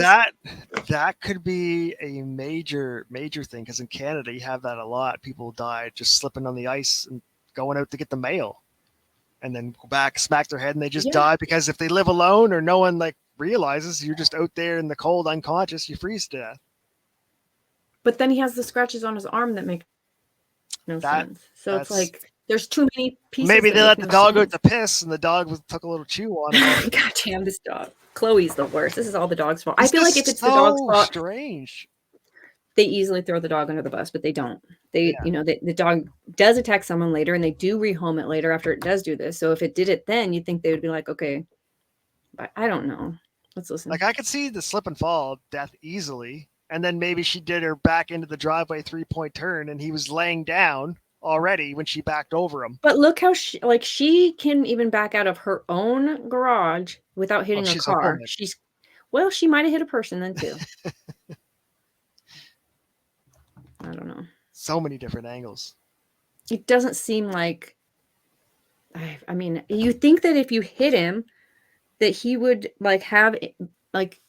S5: That could be a major thing, because in Canada you have that a lot. People die just slipping on the ice and going out to get the mail, and then go back, smack their head, and they just die because if they live alone or no one realizes, you're just out there in the cold, unconscious, you freeze to death.
S1: But then he has the scratches on his arm that make no sense. So it's like there's too many pieces.
S5: Maybe they let the dog out to piss and the dog took a little chew on it.
S1: God damn, this dog. Chloe's the worst. This is all the dog's fault. I feel like if it's the dog's fault,
S5: strange.
S1: They easily throw the dog under the bus, but they don't. The dog does attack someone later, and they do rehome it later after it does do this. So if it did it then, you'd think they would be like, okay, but I don't know. Let's listen.
S5: I could see the slip and fall death easily. And then maybe she did her back into the driveway 3-point turn, and he was laying down already when she backed over him.
S1: But look how she can even back out of her own garage without hitting a car. She might have hit a person then too. I don't know.
S5: So many different angles.
S1: It doesn't seem like. I mean, you think that if you hit him, that he would have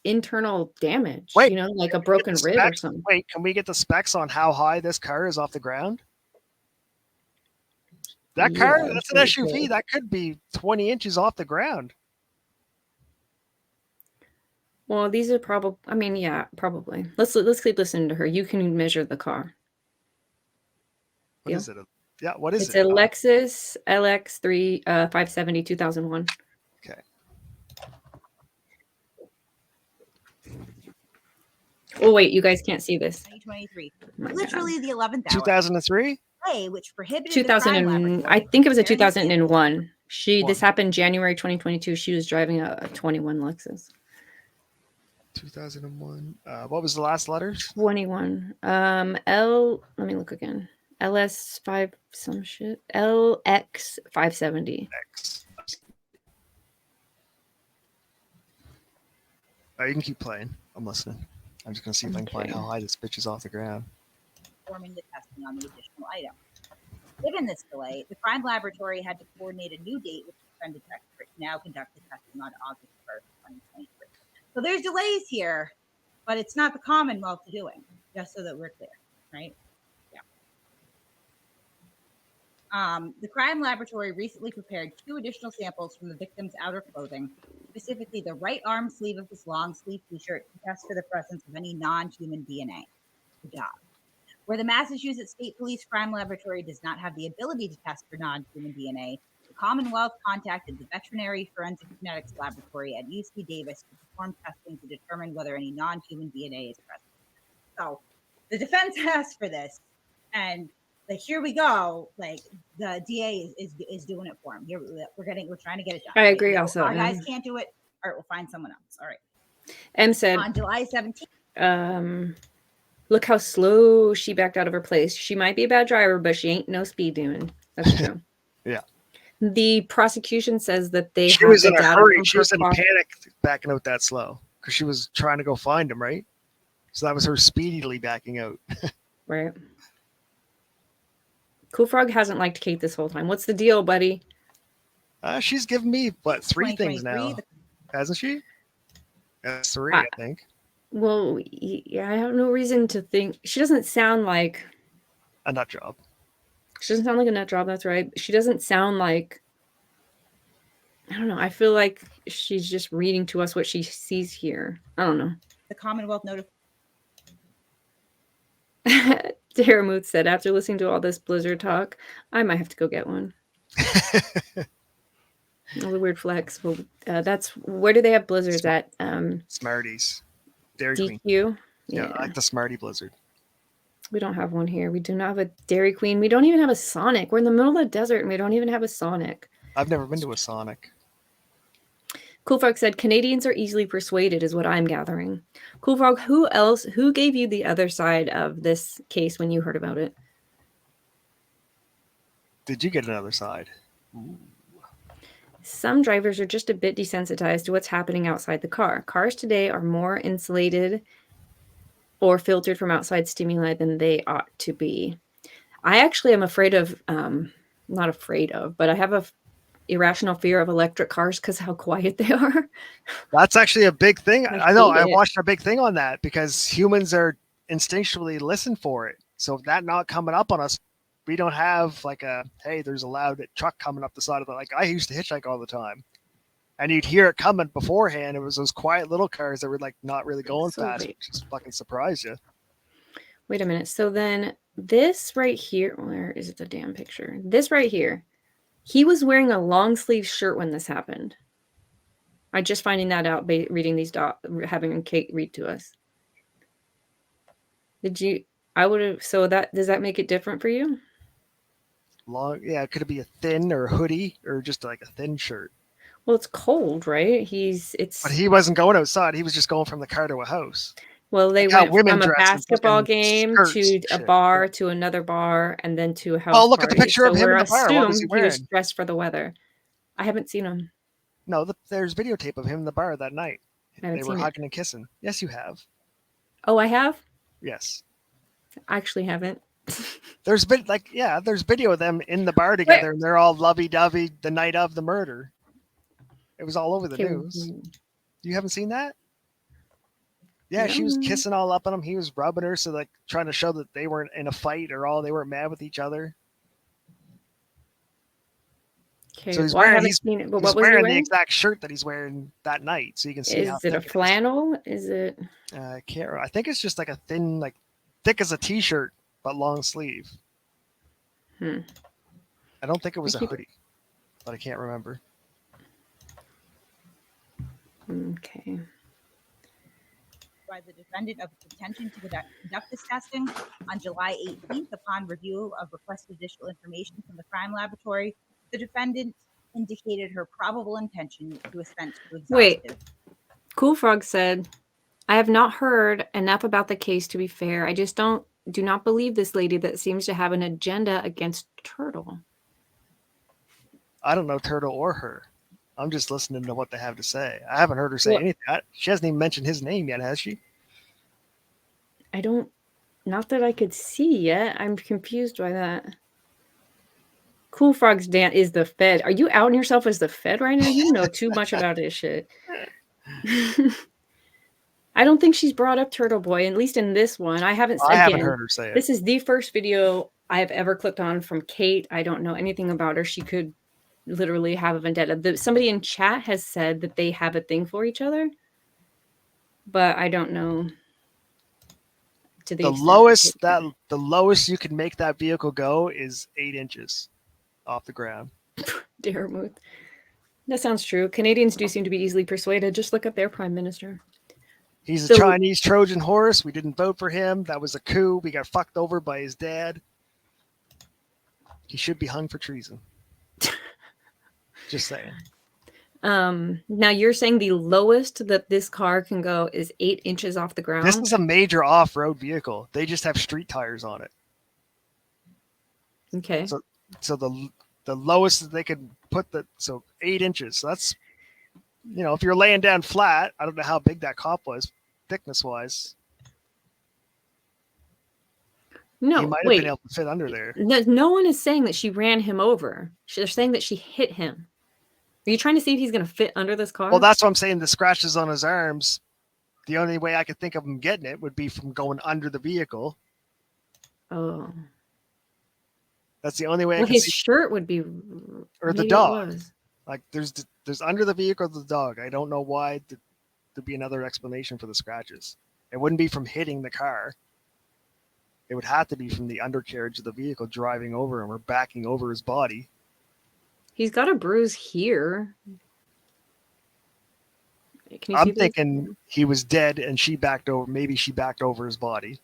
S1: internal damage,
S5: Wait,
S1: like a broken rib or something.
S5: Wait, can we get the specs on how high this car is off the ground? That car, that's an SUV. Cool. That could be 20 inches off the ground.
S1: Well, these are probably, probably. Let's keep listening to her. You can measure the car.
S5: What is it? What is it?
S1: It's a Lexus LX3 570 2001.
S5: Okay.
S1: Oh, wait, you guys can't see this.
S4: 2023. Literally the 11th hour.
S5: 2003?
S4: Which prohibited
S1: 2000. I think it was a 2001. This happened January 2022. She was driving a 21 Lexus.
S5: 2001. What was the last letters?
S1: 21. L. Let me look again. LS5 some shit. LX 570.
S5: X. You can keep playing. I'm listening. I'm just gonna see if I can find
S1: Okay.
S5: how high this bitch is off the ground.
S4: Performing the testing on the additional item. Given this delay, the crime laboratory had to coordinate a new date with suspended experts to now conduct the testing on August 1st, 2023. So there's delays here, but it's not the Commonwealth doing, just so that we're clear, right? Yeah. The crime laboratory recently prepared 2 additional samples from the victim's outer clothing, specifically the right arm sleeve of this long sleeve t-shirt, to test for the presence of any non-human DNA. Good job. Where the Massachusetts State Police Crime Laboratory does not have the ability to test for non-human DNA, the Commonwealth contacted the Veterinary Forensic Genetics Laboratory at UC Davis to perform testing to determine whether any non-human DNA is present. So the defense asked for this, and like, here we go. Like, the DA is doing it for him. We're trying to get it done.
S1: I
S4: right?
S1: agree. Also,
S4: our guys can't do it. All right, we'll find someone else. All right.
S1: M said
S4: On July 17th.
S1: Look how slow she backed out of her place. She might be a bad driver, but she ain't no speed demon. That's true.
S5: Yeah.
S1: The prosecution says that they
S5: She
S1: have
S5: was
S1: the
S5: in a
S1: data
S5: hurry.
S1: from
S5: She
S1: her
S5: was in
S1: car.
S5: panic backing out that slow because she was trying to go find him, right? So that was her speedily backing out.
S1: Right. Cool Frog hasn't liked Kate this whole time. What's the deal, buddy?
S5: She's given me, what, 3 things
S4: 2023,
S5: now, hasn't she? That's 3,
S1: I-
S5: I think.
S1: Well, yeah, I have no reason to think. She doesn't sound like...
S5: A nut job.
S1: She doesn't sound like a nut job, that's right. She doesn't sound like... I don't know. I feel like she's just reading to us what she sees here. I don't know.
S4: The Commonwealth notified.
S1: Daramuth said, after listening to all this Blizzard talk, I might have to go get one. All the weird flex. Well, that's... Where do they have Blizzards at?
S5: Smarties. Dairy Queen.
S1: DQ?
S5: Yeah, I like the Smartie Blizzard.
S1: We don't have one here. We do not have a Dairy Queen. We don't even have a Sonic. We're in the middle of the desert and we don't even have a Sonic.
S5: I've never been to a Sonic.
S1: Cool Frog said, Canadians are easily persuaded is what I'm gathering. Cool Frog, who gave you the other side of this case when you heard about it?
S5: Did you get another side? Ooh.
S1: Some drivers are just a bit desensitized to what's happening outside the car. Cars today are more insulated or filtered from outside stimuli than they ought to be. I actually am afraid of, not afraid of, but I have a irrational fear of electric cars because how quiet they are.
S5: That's actually a big thing. I know. I
S1: hate it.
S5: watched a big thing on that because humans are instinctually listen for it. So if that not coming up on us, we don't have like a, hey, there's a loud truck coming up the side of the, like I used to hitchhike all the time. And you'd hear it coming beforehand. It was those quiet little cars that were like not really going
S1: So
S5: fast,
S1: wait.
S5: which just fucking surprised you.
S1: Wait a minute. So then this right here, where is the damn picture? This right here, he was wearing a long sleeve shirt when this happened. I'm just finding that out by reading these having Kate read to us. Did you? I would have. So that does that make it different for you?
S5: Long, yeah. Could it be a thin or a hoodie or just like a thin shirt?
S1: Well, it's cold, right?
S5: But he wasn't going outside. He was just going from the car to a house.
S1: Well, they
S5: Like how
S1: went
S5: women
S1: from a
S5: dress in
S1: basketball
S5: fucking
S1: game
S5: skirts
S1: to
S5: and
S1: a
S5: shit.
S1: bar to another bar and then to a house
S5: Oh, look at the
S1: party.
S5: picture of him
S1: we're
S5: in the bar. What was he
S1: assumed he was
S5: wearing?
S1: dressed for the weather. I haven't seen him.
S5: No, there's videotape of him in the bar that night.
S1: I haven't
S5: They were
S1: seen it.
S5: hugging and kissing. Yes, you have.
S1: Oh, I have?
S5: Yes.
S1: I actually haven't.
S5: There's video of them in the bar together, and they're all lovey-dovey the night of the murder. It was all over the news. You haven't seen that? Yeah, she was kissing all up on him. He was rubbing her, so like trying to show that they weren't in a fight or all they weren't mad with each other.
S1: Okay,
S5: So he's
S1: well, I
S5: wearing,
S1: haven't
S5: he's,
S1: seen it. But
S5: he's
S1: what was he
S5: wearing
S1: wearing?
S5: the exact shirt that he's wearing that night, so you can see how
S1: Is it a
S5: thick
S1: flannel? Is it?
S5: I can't. I think it's just like a thin, like thick as a t-shirt but long sleeve.
S1: Hmm.
S5: I don't think it was a hoodie, but I can't remember.
S1: Okay.
S4: By the defendant of its intention to conduct this testing on July 18th upon review of requested additional information from the crime laboratory. The defendant indicated her probable intention to assent to exhaustive.
S1: Wait. Cool Frog said I have not heard enough about the case to be fair. I just do not believe this lady that seems to have an agenda against Turtle.
S5: I don't know Turtle or her. I'm just listening to what they have to say. I haven't heard her say anything. She hasn't even mentioned his name yet, has she?
S1: I don't, not that I could see yet. I'm confused by that. Cool Frog's Dan is the Fed. Are you outing yourself as the Fed right now? You know too much about this shit. I don't think she's brought up Turtle Boy, at least in this one. I haven't
S5: heard her say it.
S1: This is the first video I have ever clicked on from Kate. I don't know anything about her. She could literally have a vendetta. Somebody in chat has said that they have a thing for each other, but I don't know. To the
S5: lowest you can make that vehicle go is 8 inches off the ground.
S1: Daremuth. That sounds true. Canadians do seem to be easily persuaded. Just look up their prime minister.
S5: He's a Chinese Trojan horse. We didn't vote for him. That was a coup. We got fucked over by his dad. He should be hung for treason. Just saying.
S1: Now you're saying the lowest that this car can go is 8 inches off the ground?
S5: This is a major off-road vehicle. They just have street tires on it.
S1: Okay.
S5: So the lowest that they could put 8 inches. So that's, if you're laying down flat, I don't know how big that cop was, thickness-wise.
S1: No,
S5: he might have been able to fit under there.
S1: No one is saying that she ran him over. They're saying that she hit him. Are you trying to see if he's going to fit under this car?
S5: Well, that's what I'm saying. The scratches on his arms, the only way I could think of him getting it would be from going under the vehicle.
S1: Oh.
S5: That's the only way
S1: I could his shirt would be...
S5: Or the dog. Like, there's under the vehicle the dog. I don't know why there'd be another explanation for the scratches. It wouldn't be from hitting the car. It would have to be from the undercarriage of the vehicle driving over him or backing over his body.
S1: He's got a bruise here.
S5: I'm thinking he was dead and she backed over. Maybe she backed over his body.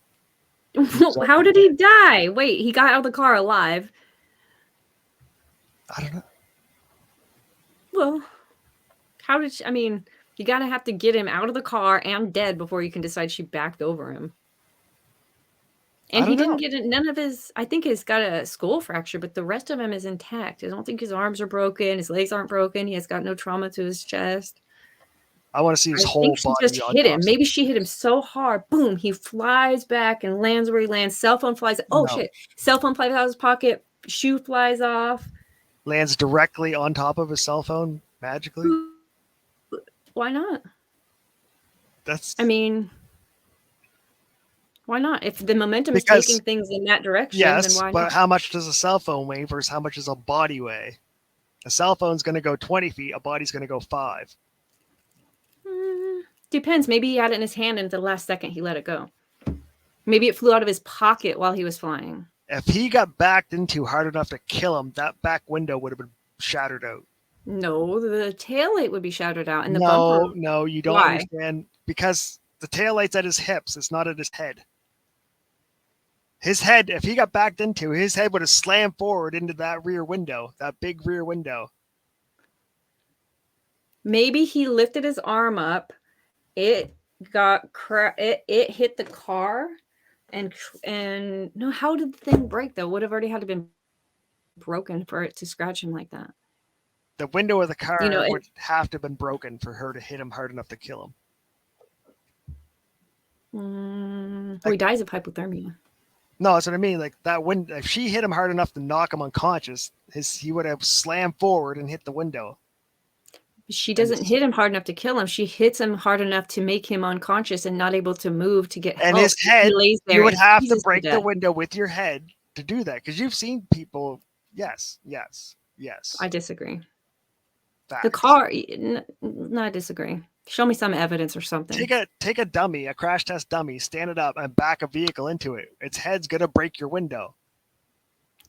S1: How did he die? Wait, he got out of the car alive.
S5: I don't know.
S1: Well, how did she, you gotta have to get him out of the car and dead before you can decide she backed over him. And he didn't get none of his, I think he's got a skull fracture, but the rest of him is intact. I don't think his arms are broken. His legs aren't broken. He has got no trauma to his chest.
S5: I want to see his whole body.
S1: She just hit him. Maybe she hit him so hard. Boom. He flies back and lands where he lands. Cell phone flies. Oh, shit. Cell phone flies out of his pocket. Shoe flies off.
S5: Lands directly on top of his cell phone magically.
S1: Why not?
S5: That's...
S1: why not? If the momentum is taking things in that direction, then why not?
S5: But how much does a cell phone weigh versus how much does a body weigh? A cell phone's going to go 20 feet. A body's going to go 5.
S1: Depends. Maybe he had it in his hand and at the last second he let it go. Maybe it flew out of his pocket while he was flying.
S5: If he got backed into hard enough to kill him, that back window would have been shattered out.
S1: No, the taillight would be shattered out. And the bumper.
S5: No, you don't understand. Because the taillight's at his hips. It's not at his head. His head, if he got backed into, his head would have slammed forward into that rear window, that big rear window.
S1: Maybe he lifted his arm up. It got it hit the car, and no. How did the thing break though? Would have already had to been broken for it to scratch him like that.
S5: The window of the car would have to have been broken for her to hit him hard enough to kill him.
S1: He dies of hypothermia.
S5: No, that's what I mean. Like that window, if she hit him hard enough to knock him unconscious, he would have slammed forward and hit the window.
S1: She doesn't hit him hard enough to kill him. She hits him hard enough to make him unconscious and not able to move to get help.
S5: And his head, you would have to break the window with your head to do that. Because you've seen people, yes.
S1: I disagree.
S5: Facts.
S1: The car, no, I disagree. Show me some evidence or something.
S5: Take a dummy, a crash test dummy, stand it up and back a vehicle into it. Its head's going to break your window.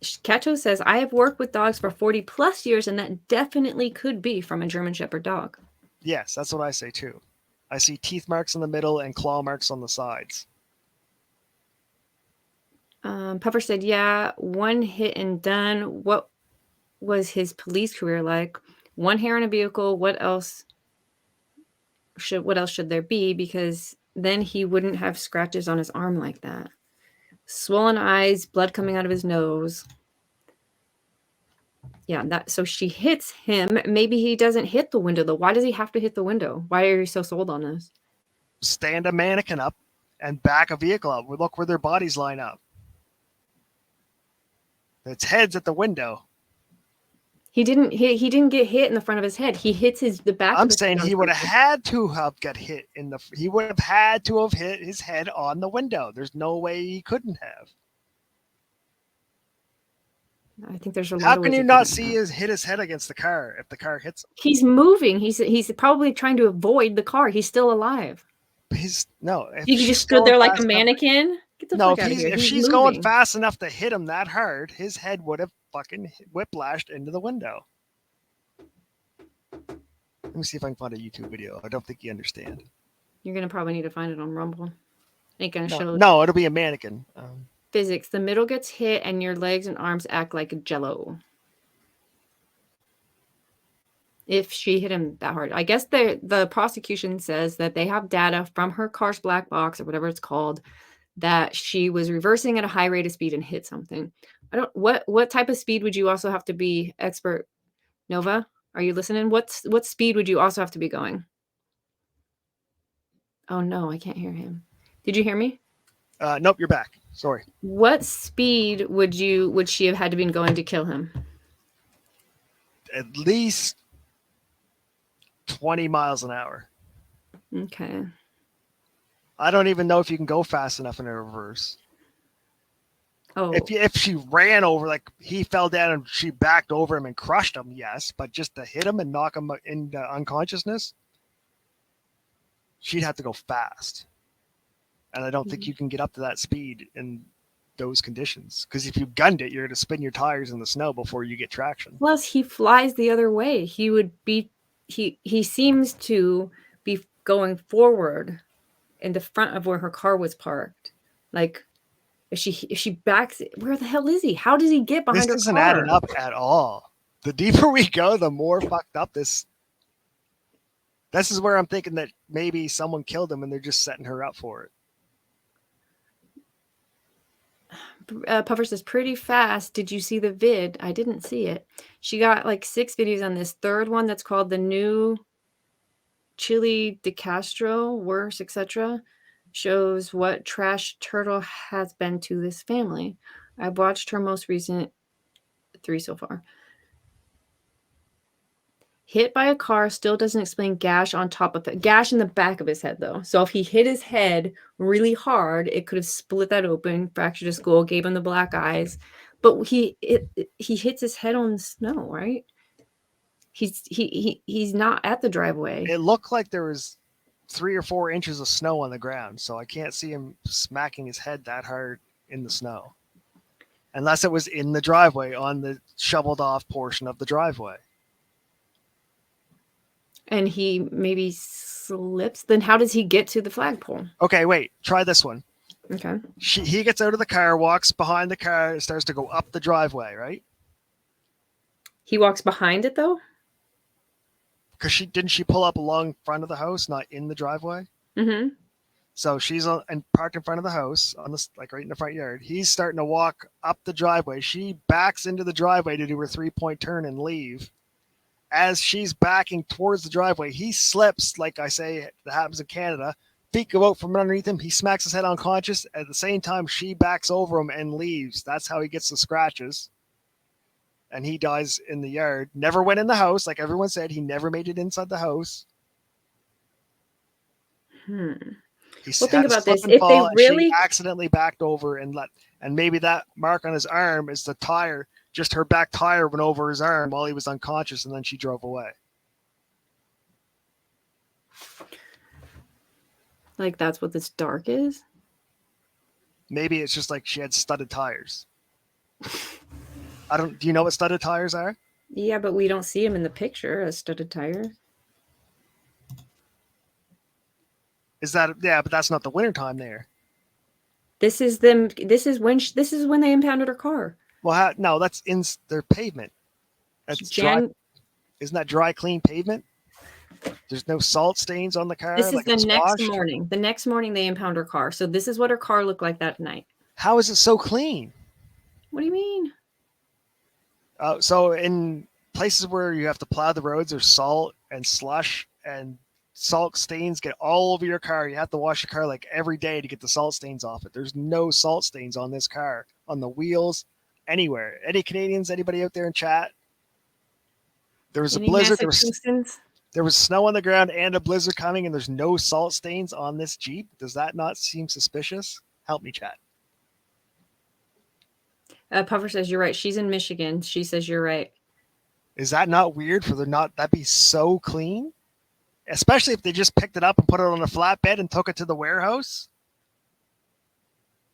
S1: Cacho says, I have worked with dogs for 40 plus years, and that definitely could be from a German Shepherd dog.
S5: Yes, that's what I say too. I see teeth marks in the middle and claw marks on the sides.
S1: Puffer said, yeah, one hit and done. What was his police career like? One hair in a vehicle. What else should there be? Because then he wouldn't have scratches on his arm like that. Swollen eyes, blood coming out of his nose. Yeah, so she hits him. Maybe he doesn't hit the window, though. Why does he have to hit the window? Why are you so sold on this?
S5: Stand a mannequin up and back a vehicle up. Look where their bodies line up. Its head's at the window.
S1: He didn't get hit in the front of his head. He hits the back.
S5: I'm saying he would have had to have got hit he would have had to have hit his head on the window. There's no way he couldn't have.
S1: I think there's a lot.
S5: How can you not see hit his head against the car if the car hits him?
S1: He's moving. He's probably trying to avoid the car. He's still alive.
S5: He
S1: just stood there like a mannequin. Get the fuck out of here.
S5: If she's going fast enough to hit him that hard, his head would have fucking whiplashed into the window. Let me see if I can find a YouTube video. I don't think you understand.
S1: You're gonna probably need to find it on Rumble. Ain't gonna show.
S5: No, it'll be a mannequin.
S1: Physics. The middle gets hit, and your legs and arms act like jello. If she hit him that hard, I guess the prosecution says that they have data from her car's black box or whatever it's called, that she was reversing at a high rate of speed and hit something. What type of speed would you also have to be, expert Nova? Are you listening? What speed would you also have to be going? Oh no, I can't hear him. Did you hear me?
S5: Nope, you're back. Sorry.
S1: What speed would she have had to be going to kill him?
S5: At least 20 miles an hour.
S1: Okay.
S5: I don't even know if you can go fast enough in a reverse.
S1: Oh.
S5: If she ran over, like he fell down and she backed over him and crushed him, yes. But just to hit him and knock him into unconsciousness, she'd have to go fast. And I don't think you can get up to that speed in those conditions. Because if you gunned it, you're going to spin your tires in the snow before you get traction.
S1: Plus, he flies the other way. He seems to be going forward in the front of where her car was parked. Like, if she backs it, where the hell is he? How does he get behind her car?
S5: This isn't adding up at all. The deeper we go, the more fucked up this. This is where I'm thinking that maybe someone killed him and they're just setting her up for it.
S1: Puffer says, pretty fast. Did you see the vid? I didn't see it. She got like 6 videos on this third one that's called the new Chili de Castro, worse, etc. Shows what trash turtle has been to this family. I've watched her most recent 3 so far. Hit by a car still doesn't explain gash on top of it. Gash in the back of his head, though. So if he hit his head really hard, it could have split that open, fractured his skull, gave him the black eyes. But he hits his head on the snow, right? He's not at the driveway.
S5: It looked like there was 3 or 4 inches of snow on the ground, so I can't see him smacking his head that hard in the snow. Unless it was in the driveway on the shoveled off portion of the driveway.
S1: And he maybe slips. Then how does he get to the flagpole?
S5: Okay, wait. Try this one.
S1: Okay.
S5: He gets out of the car, walks behind the car, and starts to go up the driveway, right?
S1: He walks behind it, though?
S5: Because didn't she pull up along front of the house, not in the driveway?
S1: Mm-hmm.
S5: So she's parked in front of the house, like right in the front yard. He's starting to walk up the driveway. She backs into the driveway to do her 3-point turn and leave. As she's backing towards the driveway, he slips, like I say, that happens in Canada. Feet go out from underneath him. He smacks his head unconscious. At the same time, she backs over him and leaves. That's how he gets the scratches. And he dies in the yard. Never went in the house. Like everyone said, he never made it inside the house.
S1: Well, think about this. If
S5: Fall,
S1: they really
S5: she accidentally backed over and maybe that mark on his arm is the tire. Just her back tire went over his arm while he was unconscious, and then she drove away.
S1: Like that's what this dark is?
S5: Maybe it's just like she had studded tires. Do you know what studded tires are?
S1: Yeah, but we don't see him in the picture as studded tires.
S5: But that's not the wintertime there.
S1: This is them. This is when they impounded her car.
S5: Well, no, that's in their pavement. That's dry. Isn't that dry, clean pavement? There's no salt stains on the car.
S1: This is
S5: like
S1: the
S5: it's
S1: next
S5: washed?
S1: morning. The next morning they impound her car. So this is what her car looked like that night.
S5: How is it so clean?
S1: What do you mean?
S5: So in places where you have to plow the roads, there's salt and slush, and salt stains get all over your car. You have to wash your car like every day to get the salt stains off it. There's no salt stains on this car, on the wheels, anywhere. Any Canadians, anybody out there in chat? There was a blizzard. There was snow on the ground and a blizzard coming, and there's no salt stains on this Jeep. Does that not seem suspicious? Help me, chat.
S1: Puffer says you're right. She's in Michigan. She says you're right.
S5: Is that not weird for that'd be so clean? Especially if they just picked it up and put it on a flatbed and took it to the warehouse.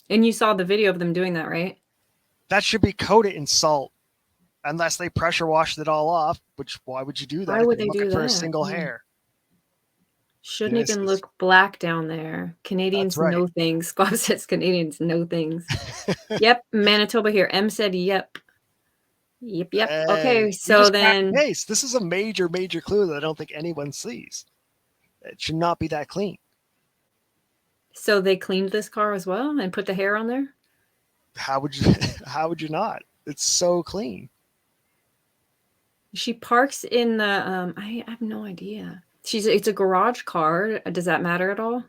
S1: And you saw the video of them doing that, right?
S5: That should be coated in salt. Unless they pressure washed it all off, which why would you do that?
S1: Why would
S5: if
S1: they
S5: you're looking
S1: do
S5: for a
S1: that?
S5: single hair?
S1: Shouldn't even look black down there. Canadians
S5: right.
S1: know things. Squab says Canadians know things. Yep. Manitoba here. M said yep. Yep. Okay. So then.
S5: This is a major clue that I don't think anyone sees. It should not be that clean.
S1: So they cleaned this car as well and put the hair on there?
S5: How would you not? It's so clean.
S1: She parks in the I have no idea. It's a garage car. Does that matter at all?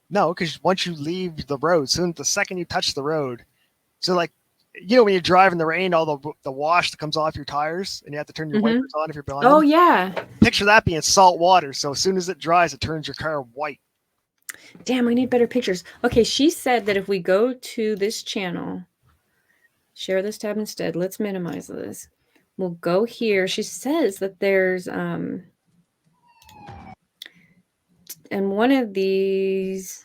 S5: No, because once you leave the road, the second you touch the road, so like when you drive in the rain, all the wash that comes off your tires, and you have to turn your wipers on if you're behind.
S1: Oh
S5: them.
S1: yeah.
S5: Picture that being salt water. So as soon as it dries, it turns your car white.
S1: Damn, we need better pictures. Okay, she said that if we go to this channel, share this tab instead. Let's minimize this. We'll go here. She says that there's and one of these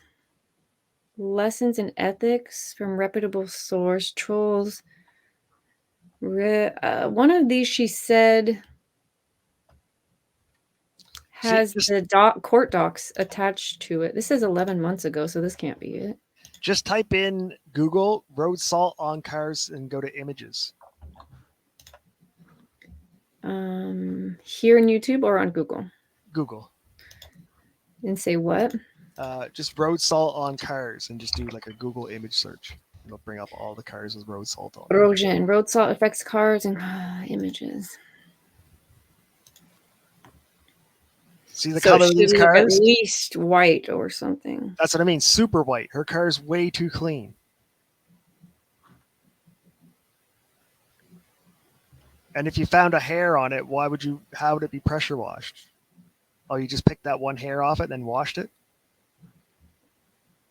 S1: lessons in ethics from reputable source trolls. One of these, she said, has the court docs attached to it. This is 11 months ago, so this can't be it.
S5: Just type in Google road salt on cars and go to images.
S1: Here in YouTube or on Google?
S5: Google.
S1: And say what?
S5: Just road salt on cars and just do like a Google image search. It'll bring up all the cars with road salt on.
S1: Road salt affects cars and images.
S5: See the color of these cars?
S1: At least white or something.
S5: That's what I mean. Super white. Her car's way too clean. And if you found a hair on it, how would it be pressure washed? Oh, you just picked that one hair off it and then washed it?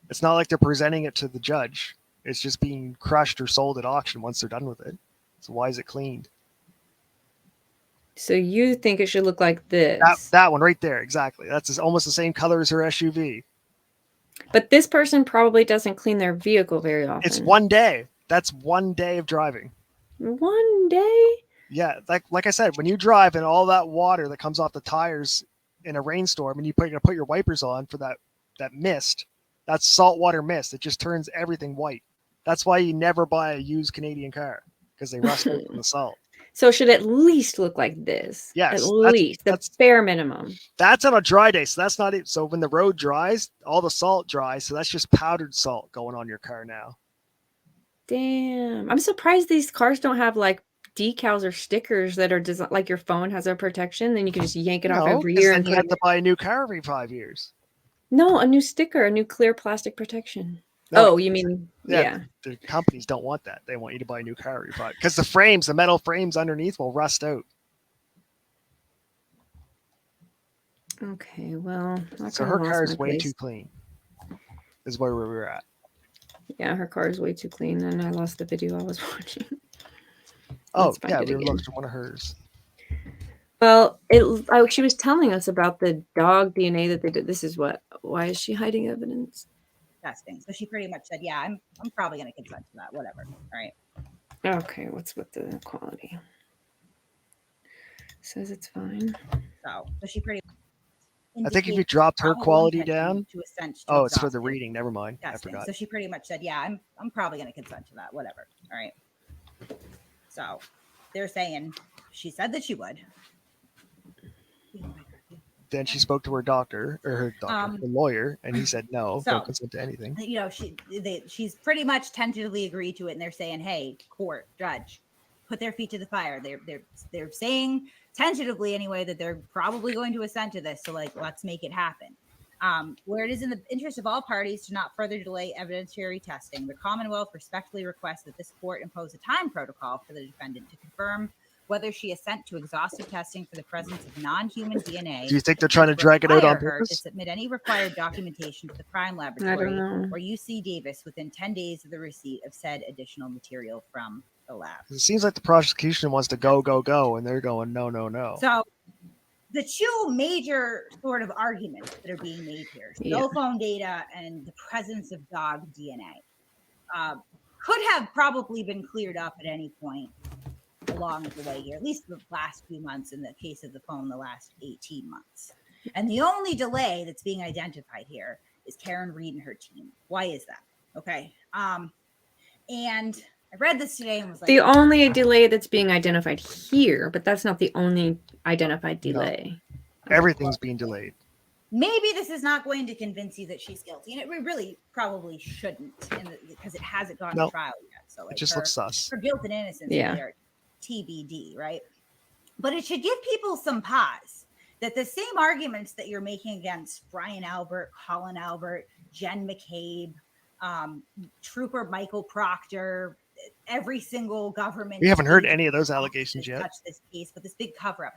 S5: It's not like they're presenting it to the judge. It's just being crushed or sold at auction once they're done with it. So why is it cleaned?
S1: So you think it should look like this?
S5: That one right there, exactly. That's almost the same color as her SUV. But
S1: this person probably doesn't clean their vehicle very often.
S5: It's one day. That's 1 day of driving.
S1: 1 day?
S5: Yeah, like I said, when you drive and all that water that comes off the tires in a rainstorm, and you're gonna put your wipers on for that mist, that's saltwater mist. It just turns everything white. That's why you never buy a used Canadian car, because they rust out from the salt.
S1: So it should at least look like this.
S5: Yes.
S1: At least. That's bare minimum.
S5: That's on a dry day. So that's not it. So when the road dries, all the salt dries. So that's just powdered salt going on your car now.
S1: Damn. I'm surprised these cars don't have like decals or stickers that are designed like your phone has a protection. Then you can just yank it off every year.
S5: And you have to buy a new car every 5 years.
S1: No, a new sticker, a new clear plastic protection. No, oh, you mean, yeah.
S5: The companies don't want that. They want you to buy a new car every 5 because the metal frames underneath will rust out.
S1: Okay, well.
S5: So her car is way too clean, is where we were at.
S1: Yeah, her car is way too clean, and I lost the video I was watching.
S5: Oh, yeah, we looked at one of hers.
S1: Well, she was telling us about the dog DNA that they did. This is why is she hiding evidence?
S4: Testing. So she pretty much said, yeah, I'm probably going to consent to that. Whatever. All right.
S1: Okay. What's with the quality? Says it's fine.
S4: So she pretty.
S5: I think if you dropped her quality down. It's for the reading. Never mind.
S4: Testing.
S5: I forgot.
S4: So she pretty much said, yeah, I'm probably going to consent to that. Whatever. All right. So they're saying she said that she would.
S5: then she spoke to her doctor or her lawyer, and he said no,
S4: So-
S5: don't consent to anything.
S4: You know, she's pretty much tentatively agreed to it, and they're saying, "Hey, court, judge, put their feet to the fire." They're saying tentatively anyway that they're probably going to assent to this. So like, let's make it happen. Where it is in the interest of all parties to not further delay evidentiary testing, the Commonwealth respectfully requests that this court impose a time protocol for the defendant to confirm whether she assent to exhaustive testing for the presence of non-human DNA.
S5: Do you think they're trying to drag it out on
S4: her to
S5: purpose?
S4: submit any required documentation to the crime
S1: I
S4: laboratory
S1: don't know.
S4: or UC Davis within 10 days of the receipt of said additional material from the lab?
S5: It seems like the prosecution wants to go, and they're going, no.
S4: So the two major sort of arguments that are being made here, cell phone data and the presence of dog DNA, could have probably been cleared up at any point along the way here, at least the last few months, in the case of the phone, the last 18 months. And the only delay that's being identified here is Karen Reed and her team. Why is that? Okay. And I read this today and was like,
S1: The only delay that's being identified here, but that's not the only identified delay.
S5: No. Everything's being delayed.
S4: maybe this is not going to convince you that she's guilty, and it really probably shouldn't, because it hasn't gone to trial yet. So like,
S5: it just looks sus.
S4: Her guilt and innocence, are TBD, right? But it should give people some pause that the same arguments that you're making against Brian Albert, Colin Albert, Jen McCabe, Trooper Michael Proctor, every single government.
S5: We haven't heard any of those allegations yet.
S4: Touch this case, but this big cover up.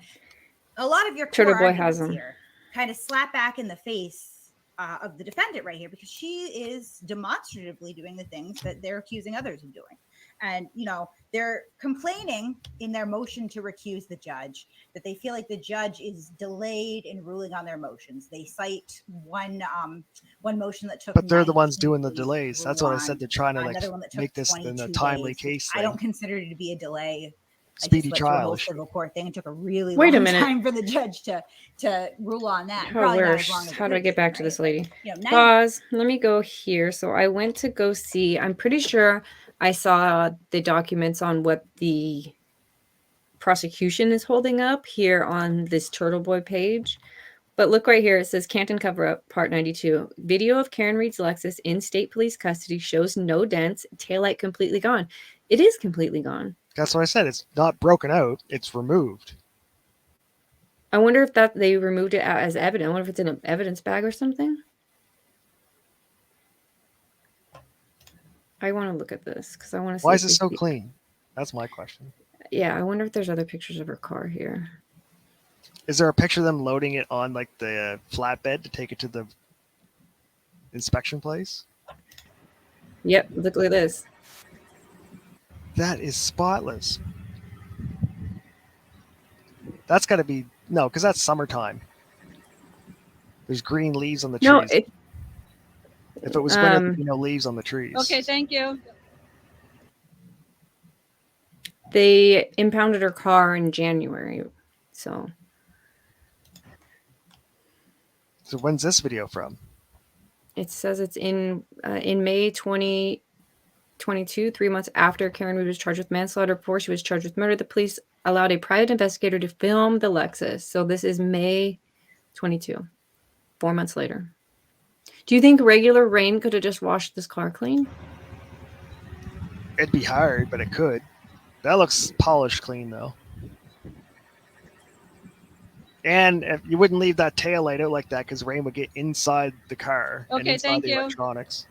S4: A lot of your
S1: Turtle
S4: core
S1: Boy has
S4: arguments
S1: them.
S4: here kind of slap back in the face of the defendant right here, because she is demonstratively doing the things that they're accusing others of doing. And, you know, they're complaining in their motion to recuse the judge that they feel like the judge is delayed in ruling on their motions. They cite one motion that took.
S5: But they're the ones
S4: 19
S5: doing the
S4: days to
S5: delays. That's
S4: rule
S5: what I
S4: on,
S5: said. They're trying to
S4: another one that took
S5: make this in a
S4: 22
S5: timely
S4: days.
S5: case.
S4: I don't consider it to be a delay.
S5: Speedy
S4: I just went through a
S5: trial
S4: whole
S5: issue.
S4: civil court thing. It took a really
S1: Wait a
S4: long
S1: minute.
S4: time for the judge to rule on that.
S1: Oh,
S4: Probably not
S1: where?
S4: as long as it
S1: How do I
S4: could
S1: get
S4: be,
S1: back to
S4: right?
S1: this lady?
S4: You know,
S1: Pause. Let me go here. So I went to go see. I'm pretty sure I saw the documents on what the prosecution is holding up here on this Turtle Boy page. But look right here. It says Canton cover up, part 92. Video of Karen Reed's Lexus in state police custody shows no dents, taillight completely gone. It is completely gone.
S5: That's what I said. It's not broken out. It's removed.
S1: I wonder if that they removed it as evidence. I wonder if it's in an evidence bag or something. I want to look at this because I want to see.
S5: Why is it so clean? That's my question.
S1: Yeah, I wonder if there's other pictures of her car here.
S5: Is there a picture of them loading it on like the flatbed to take it to the inspection place?
S1: Yep, look at this.
S5: That is spotless. That's got to be no, because that's summertime. There's green leaves on the trees.
S1: No,
S5: if it was winter, there'd be no leaves on the trees.
S6: Okay, thank you.
S1: they impounded her car in January. So
S5: when's this video from?
S1: it says it's in May 2022, 3 months after Karen Reed was charged with manslaughter. Before she was charged with murder, the police allowed a private investigator to film the Lexus. So this is May 22, 4 months later. Do you think regular rain could have just washed this car clean?
S5: It'd be hard, but it could. That looks polished clean, though. And if you wouldn't leave that tail light out like that because rain would get inside the car and
S6: Okay,
S5: inside
S6: thank
S5: the
S6: you.
S5: electronics.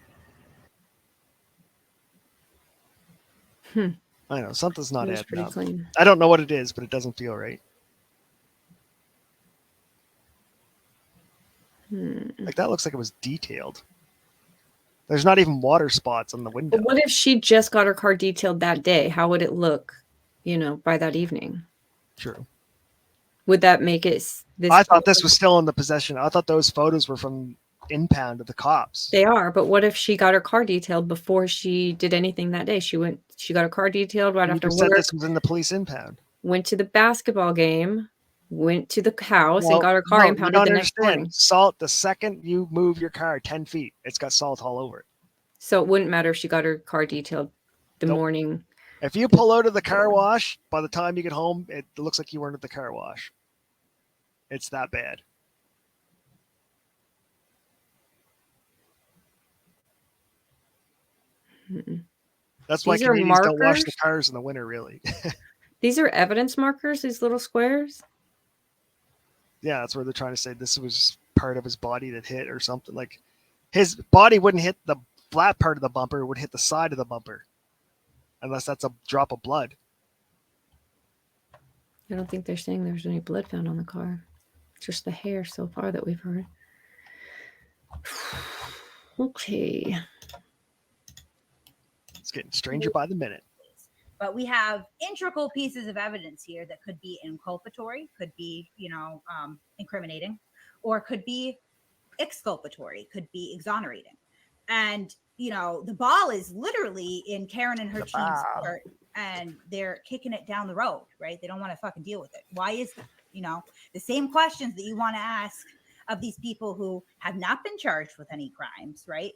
S1: Hmm.
S5: I know, something's not
S1: It was
S5: adding
S1: pretty
S5: up.
S1: clean.
S5: I don't know what it is, but it doesn't feel right. Like that looks like it was detailed. There's not even water spots on the window.
S1: But what if she just got her car detailed that day? How would it look, by that evening?
S5: True.
S1: Would that make it this?
S5: I thought this was still in the possession. I thought those photos were from impound of the cops.
S1: They are, but what if she got her car detailed before she did anything that day? She got her car detailed right after
S5: said
S1: work,
S5: this was in the police impound.
S1: went to the basketball game, went to the house,
S5: Well,
S1: and got her car
S5: no,
S1: impounded
S5: you don't
S1: the next
S5: understand.
S1: morning.
S5: Salt, the second you move your car 10 feet, it's got salt all over it.
S1: So it wouldn't matter if she got her car detailed the
S5: Nope.
S1: morning.
S5: If you pull out of the car wash, by the time you get home, it looks like you weren't at the car wash. It's that bad.
S1: Mm-mm.
S5: That's why
S1: These are
S5: Canadians don't wash the
S1: markers?
S5: cars in the winter, really.
S1: These are evidence markers, these little squares?
S5: Yeah, that's where they're trying to say this was part of his body that hit or something. Like his body wouldn't hit the flat part of the bumper, it would hit the side of the bumper. Unless that's a drop of blood.
S1: I don't think they're saying there's any blood found on the car. It's just the hair so far that we've heard. Okay.
S5: It's getting stranger by the minute.
S4: But we have integral pieces of evidence here that could be inculpatory, could be, incriminating, or could be exculpatory, could be exonerating. And, the ball is literally in Karen and her team's court, and they're kicking it down the road, right? They don't want to fucking deal with it. Why is that? The same questions that you want to ask of these people who have not been charged with any crimes, right?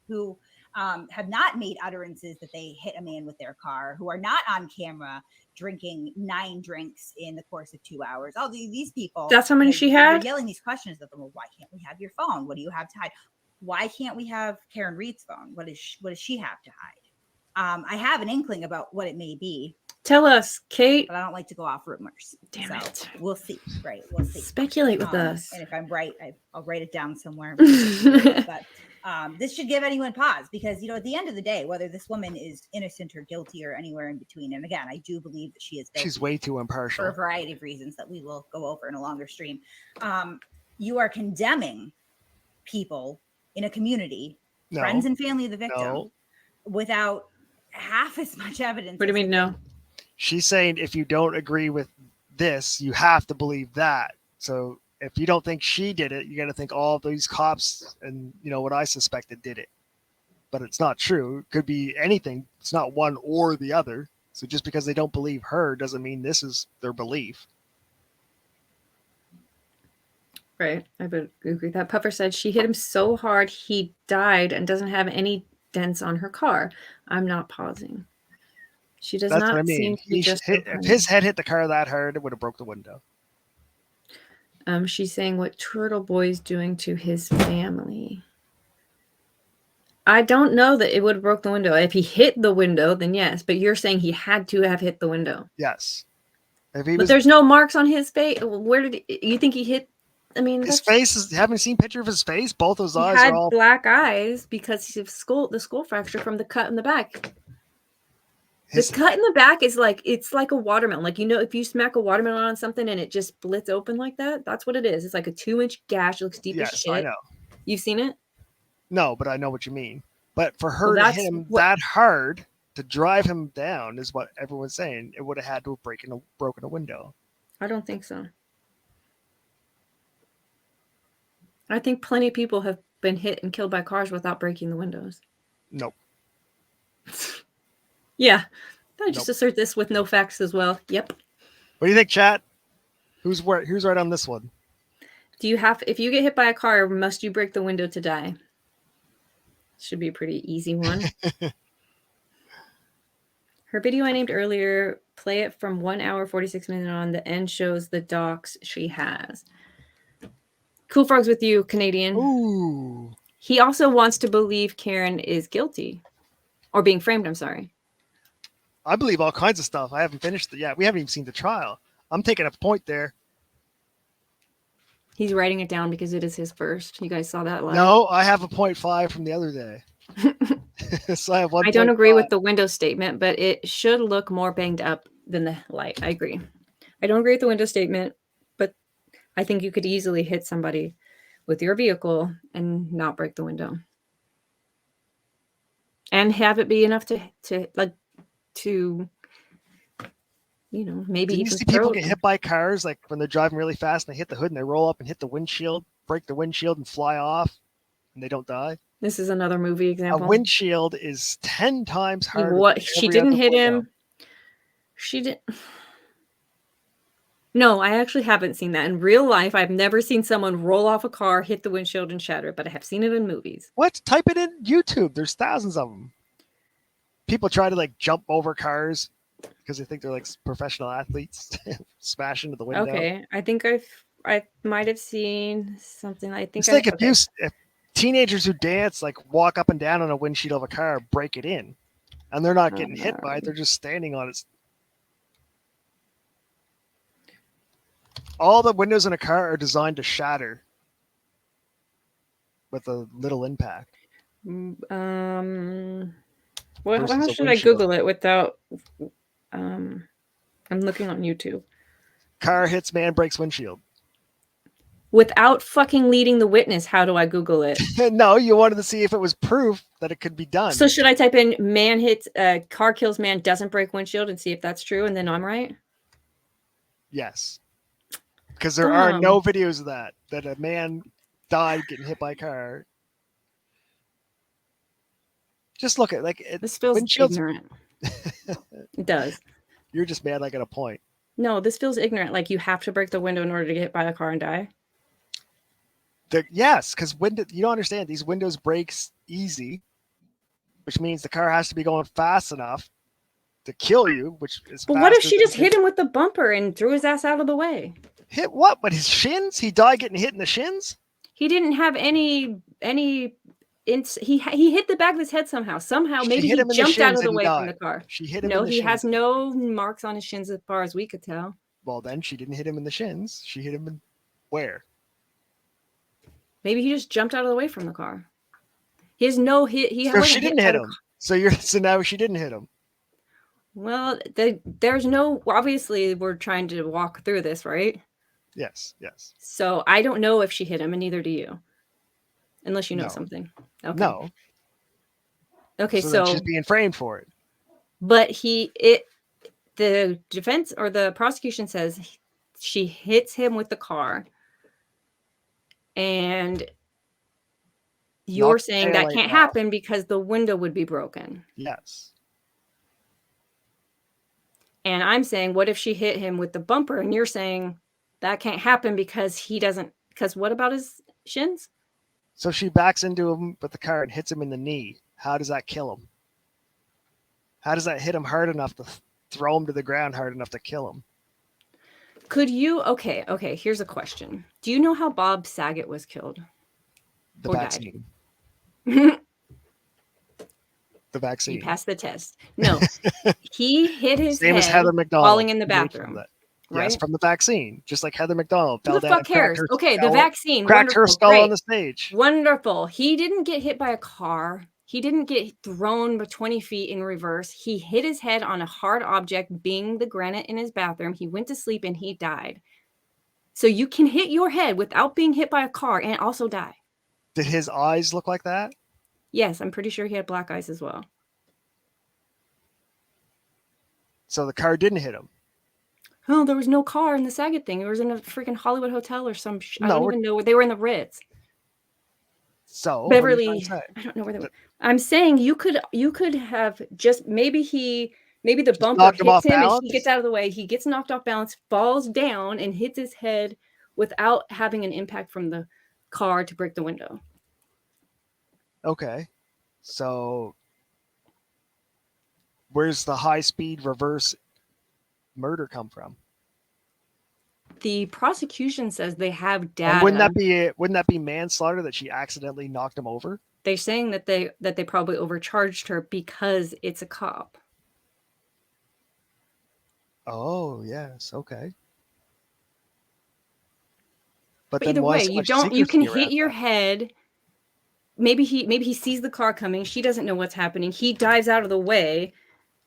S4: Who have not made utterances that they hit a man with their car, who are not on camera drinking 9 drinks in the course of 2 hours. All these people.
S1: That's how many she had?
S4: They're yelling these questions at them. Well, why can't we have your phone? What do you have to hide? Why can't we have Karen Reed's phone? What does she have to hide? I have an inkling about what it may be.
S1: Tell us, Kate.
S4: But I don't like to go off rumors.
S1: Damn it.
S4: We'll see. Right. We'll see.
S1: Speculate with us.
S4: And if I'm right, I'll write it down somewhere. But this should give anyone pause because, at the end of the day, whether this woman is innocent or guilty or anywhere in between, and again, I do believe that she is guilty.
S5: She's way too impartial.
S4: For a variety of reasons that we will go over in a longer stream. You are condemning people in a community, friends and family of the victim, without half as much evidence.
S1: What do you mean, no?
S5: She's saying if you don't agree with this, you have to believe that. So if you don't think she did it, you got to think all of these cops and, what I suspected did it. But it's not true. It could be anything. It's not one or the other. So just because they don't believe her doesn't mean this is their belief.
S1: Right. I would agree with that. Puffer said she hit him so hard he died and doesn't have any dents on her car. I'm not pausing. She does
S5: That's
S1: not
S5: what I mean.
S1: seem to be just
S5: if his head hit the car that hard, it would have broke the window.
S1: She's saying what Turtle Boy's doing to his family. I don't know that it would have broke the window. If he hit the window, then yes. But you're saying he had to have hit the window.
S5: Yes.
S1: But there's no marks on his face. Where did you think he hit? I mean,
S5: his face is. Haven't seen a picture of his face. Both those eyes
S1: had
S5: are all
S1: black eyes because of the skull fracture from the cut in the back. The cut in the back is it's like a watermelon. Like, if you smack a watermelon on something and it just splits open like that, that's what it is. It's like a 2-inch gash. It looks deep as shit.
S5: I know.
S1: You've seen it?
S5: No, but I know what you mean. But for her to hit him that hard to drive him down is what everyone's saying. It would have had to have broken a window.
S1: I don't think so. I think plenty of people have been hit and killed by cars without breaking the windows.
S5: Nope.
S1: Yeah. I just assert this with no facts as well. Yep.
S5: What do you think, chat? Who's right on this one?
S1: If you get hit by a car, must you break the window to die? Should be a pretty easy one. Her video I named earlier, play it from 1 hour, 46 minutes on. The end shows the docs she has. Cool Frogs with you, Canadian.
S5: Ooh.
S1: He also wants to believe Karen is guilty. Or being framed, I'm sorry.
S5: I believe all kinds of stuff. I haven't finished it yet. We haven't even seen the trial. I'm taking a point there.
S1: He's writing it down because it is his first. You guys saw that live?
S5: No, I have a 0.5 from the other day. So I have 1.
S1: I don't agree with the window statement, but it should look more banged up than the light. I agree. I don't agree with the window statement, but I think you could easily hit somebody with your vehicle and not break the window. And have it be enough to maybe
S5: you see people get hit by cars like when they're driving really fast and they hit the hood and they roll up and hit the windshield, break the windshield and fly off and they don't die.
S1: This is another movie example.
S5: A windshield is 10 times harder.
S1: What? She didn't hit him. She did. No, I actually haven't seen that in real life. I've never seen someone roll off a car, hit the windshield, and shatter it, but I have seen it in movies.
S5: What? Type it in YouTube. There's thousands of them. People try to jump over cars because they think they're professional athletes, smash into the window.
S1: Okay, I think I might have seen something. I think
S5: it's if teenagers who dance walk up and down on a windshield of a car, break it in. And they're not getting hit by it. They're just standing on it. All the windows in a car are designed to shatter with a little impact.
S1: Well,
S5: Versus
S1: how
S5: a
S1: should I
S5: windshield.
S1: Google it without? I'm looking on YouTube.
S5: Car hits man, breaks windshield.
S1: Without fucking leading the witness, how do I Google it?
S5: No, you wanted to see if it was proof that it could be done.
S1: So should I type in man hits car kills man doesn't break windshield and see if that's true, and then I'm right?
S5: Yes. Because there are no videos of that a man died getting hit by a car. Just look at
S1: this feels ignorant. It does.
S5: You're just mad like at a point.
S1: No, this feels ignorant. Like you have to break the window in order to get hit by a car and die.
S5: Yes, because you don't understand. These windows breaks easy, which means the car has to be going fast enough to kill you. But
S1: what if she just hit him with the bumper and threw his ass out of the way?
S5: Hit what? But his shins? He died getting hit in the shins?
S1: He didn't have any. He hit the back of his head somehow. Maybe he jumped out of the way from the car.
S5: She hit him.
S1: No, he has no marks on his shins as far as we could tell.
S5: Well, then she didn't hit him in the shins. She hit him in where?
S1: Maybe he just jumped out of the way from the car. He has no hit.
S5: So she didn't hit him. So now she didn't hit him.
S1: Well, there's no. Obviously, we're trying to walk through this, right?
S5: Yes.
S1: So I don't know if she hit him, and neither do you, unless you know something. Okay.
S5: No.
S1: Okay, so
S5: she's being framed for it.
S1: But the defense or the prosecution says she hits him with the car, and you're saying that can't happen because the window would be broken.
S5: Yes.
S1: And I'm saying, what if she hit him with the bumper? And you're saying that can't happen because because what about his shins?
S5: So she backs into him with the car and hits him in the knee. How does that kill him? How does that hit him hard enough to throw him to the ground hard enough to kill him?
S1: Could you? Okay. Here's a question. Do you know how Bob Saget was killed?
S5: The vaccine. The vaccine.
S1: He passed the test. No, he hit his
S5: Same
S1: head
S5: as Heather McDonald
S1: falling in the bathroom. Right?
S5: Yes, from the vaccine. Just like Heather McDonald
S1: Who the fuck cares? Okay, the vaccine.
S5: Cracked her skull on the stage.
S1: Wonderful. He didn't get hit by a car. He didn't get thrown 20 feet in reverse. He hit his head on a hard object, being the granite in his bathroom. He went to sleep and he died. So you can hit your head without being hit by a car and also die.
S5: Did his eyes look like that?
S1: Yes, I'm pretty sure he had black eyes as well.
S5: So the car didn't hit him.
S1: Oh, there was no car in the Saget thing. It was in a freaking Hollywood hotel or some. I don't even know where they were in the Ritz.
S5: So
S1: Beverly, I don't know where they were. I'm saying you could have just maybe the bumper hits him and he gets out of the way. He gets knocked off balance, falls down, and hits his head without having an impact from the car to break the window.
S5: Okay, so where's the high-speed reverse murder come from?
S1: The prosecution says they have data.
S5: And wouldn't that be manslaughter that she accidentally knocked him over?
S1: They're saying that they probably overcharged her because it's a cop.
S5: Oh yes, okay. But
S1: either way, you can hit your head. Maybe he sees the car coming. She doesn't know what's happening. He dives out of the way.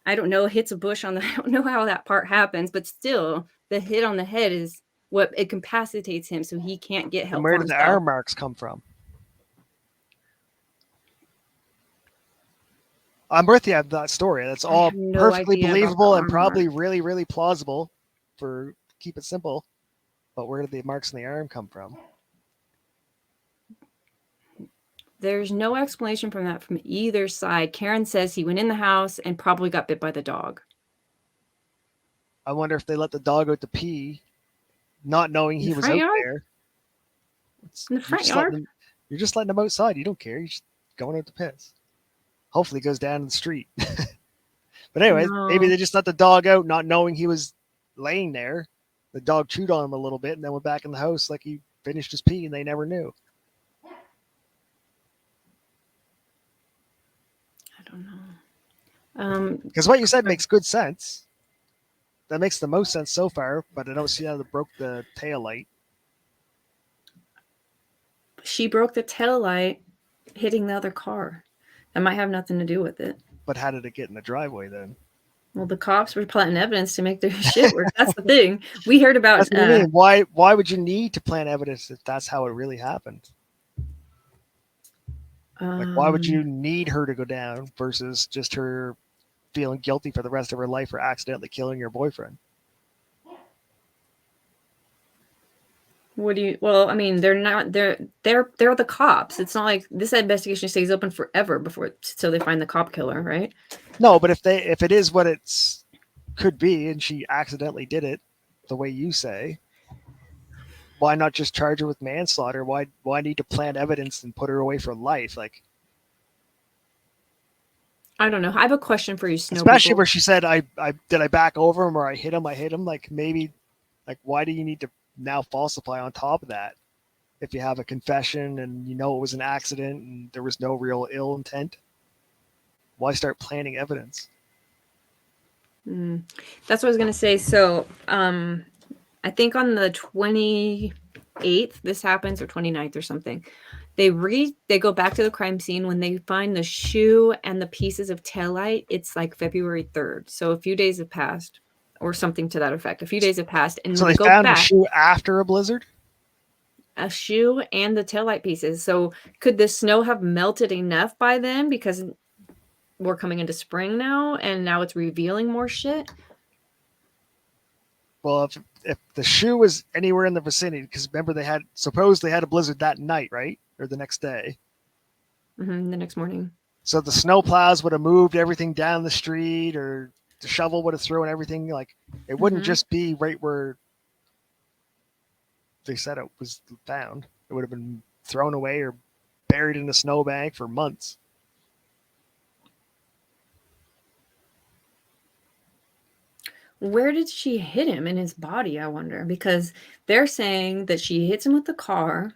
S1: I don't know, hits a bush I don't know how that part happens, but still the hit on the head is what incapacitates him, so he can't get help.
S5: And where did the arm marks come from? I'm with you on that story. That's all perfectly believable and probably really, really plausible for keep it simple. But where did the marks on the arm come from?
S1: There's no explanation from that from either side. Karen says he went in the house and probably got bit by the dog.
S5: I wonder if they let the dog out to pee, not knowing he was out there.
S1: In the front yard?
S5: You're just letting him outside. You don't care. You're just going out to piss. Hopefully he goes down in the street. But anyways, maybe they just let the dog out, not knowing he was laying there. The dog chewed on him a little bit and then went back in the house like he finished his pee and they never knew.
S1: I don't know.
S5: Because what you said makes good sense. That makes the most sense so far, but I don't see how they broke the tail light.
S1: She broke the tail light hitting the other car. That might have nothing to do with it.
S5: But how did it get in the driveway then?
S1: Well, the cops were planting evidence to make their shit work. That's the thing. We heard about.
S5: That's what I mean. Why would you need to plant evidence if that's how it really happened? Like, why would you need her to go down versus just her feeling guilty for the rest of her life for accidentally killing your boyfriend?
S1: What do you? Well, I mean, they're not. They're the cops. It's not like this investigation stays open forever till they find the cop killer, right?
S5: No, but if it is what it's could be, and she accidentally did it, the way you say, why not just charge her with manslaughter? Why need to plant evidence and put her away for life? Like,
S1: I don't know. I have a question for you, Snow.
S5: Especially
S1: people.
S5: where she said, "I back over him or I hit him? I hit him." Like, maybe, like, why do you need to now falsify on top of that? If you have a confession and you know it was an accident and there was no real ill intent, why start planting evidence?
S1: That's what I was gonna say. So, I think on the 28th this happens, or 29th or something. They go back to the crime scene. When they find the shoe and the pieces of taillight, it's like February 3rd. So a few days have passed, or something to that effect. A few days have passed, and
S5: So
S1: when
S5: they
S1: go
S5: found
S1: back,
S5: the shoe after a blizzard?
S1: a shoe and the taillight pieces. So could the snow have melted enough by then, because we're coming into spring now and now it's revealing more shit?
S5: Well, if the shoe was anywhere in the vicinity, because remember they had a blizzard that night, right? Or the next day.
S1: The next morning.
S5: So the snow plows would have moved everything down the street, or the shovel would have thrown everything. Like, it wouldn't just be right where they said it was found. It would have been thrown away or buried in a snowbank for months.
S1: Where did she hit him in his body, I wonder? Because they're saying that she hits him with the car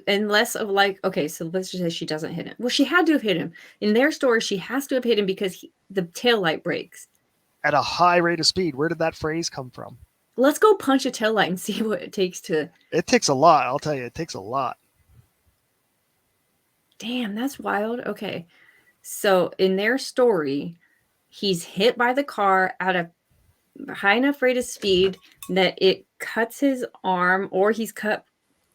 S1: unless of like, okay, so let's just say she doesn't hit him. Well, she had to have hit him. In their story, she has to have hit him because the taillight breaks.
S5: At a high rate of speed. Where did that phrase come from?
S1: Let's go punch a taillight and see what it takes to...
S5: It takes a lot. I'll tell you, it takes a lot.
S1: Damn, that's wild. Okay. So in their story, he's hit by the car at a high enough rate of speed that it cuts his arm, or he's cut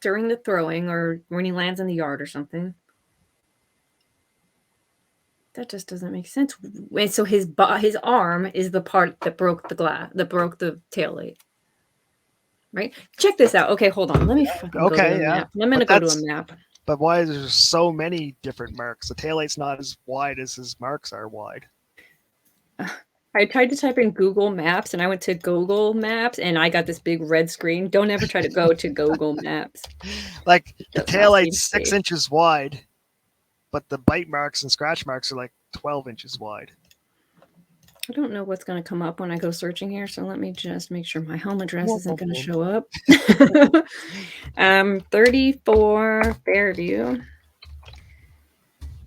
S1: during the throwing, or when he lands in the yard or something. That just doesn't make sense. And so his arm is the part that broke the glass, that broke the tail light. Right? Check this out. Okay, hold on. Let me fucking go to a map. I'm going to go to a map.
S5: But why is there so many different marks? The taillight's not as wide as his marks are wide.
S1: I tried to type in Google Maps, and I went to Google Maps, and I got this big red screen. Don't ever try to go to Google Maps.
S5: Like, the taillight's 6 inches wide, but the bite marks and scratch marks are like 12 inches wide.
S1: I don't know what's going to come up when I go searching here, so let me just make sure my home address isn't going to show up. 34 Fairview,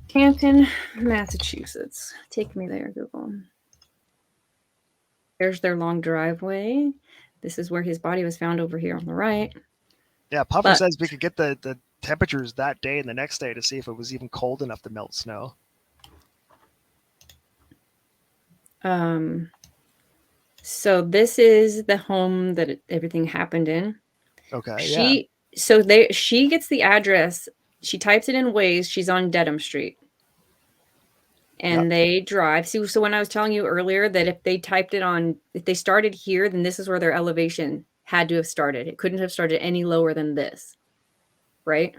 S1: Canton, Massachusetts. Take me there, Google. There's their long driveway. This is where his body was found, over here on the right.
S5: Yeah, Puffer says we could get the temperatures that day and the next day to see if it was even cold enough to melt snow.
S1: So this is the home that everything happened in.
S5: Okay.
S1: She gets the address. She types it in Waze. She's on Dedham Street. And they drive. So when I was telling you earlier that if they started here, then this is where their elevation had to have started. It couldn't have started any lower than this. Right?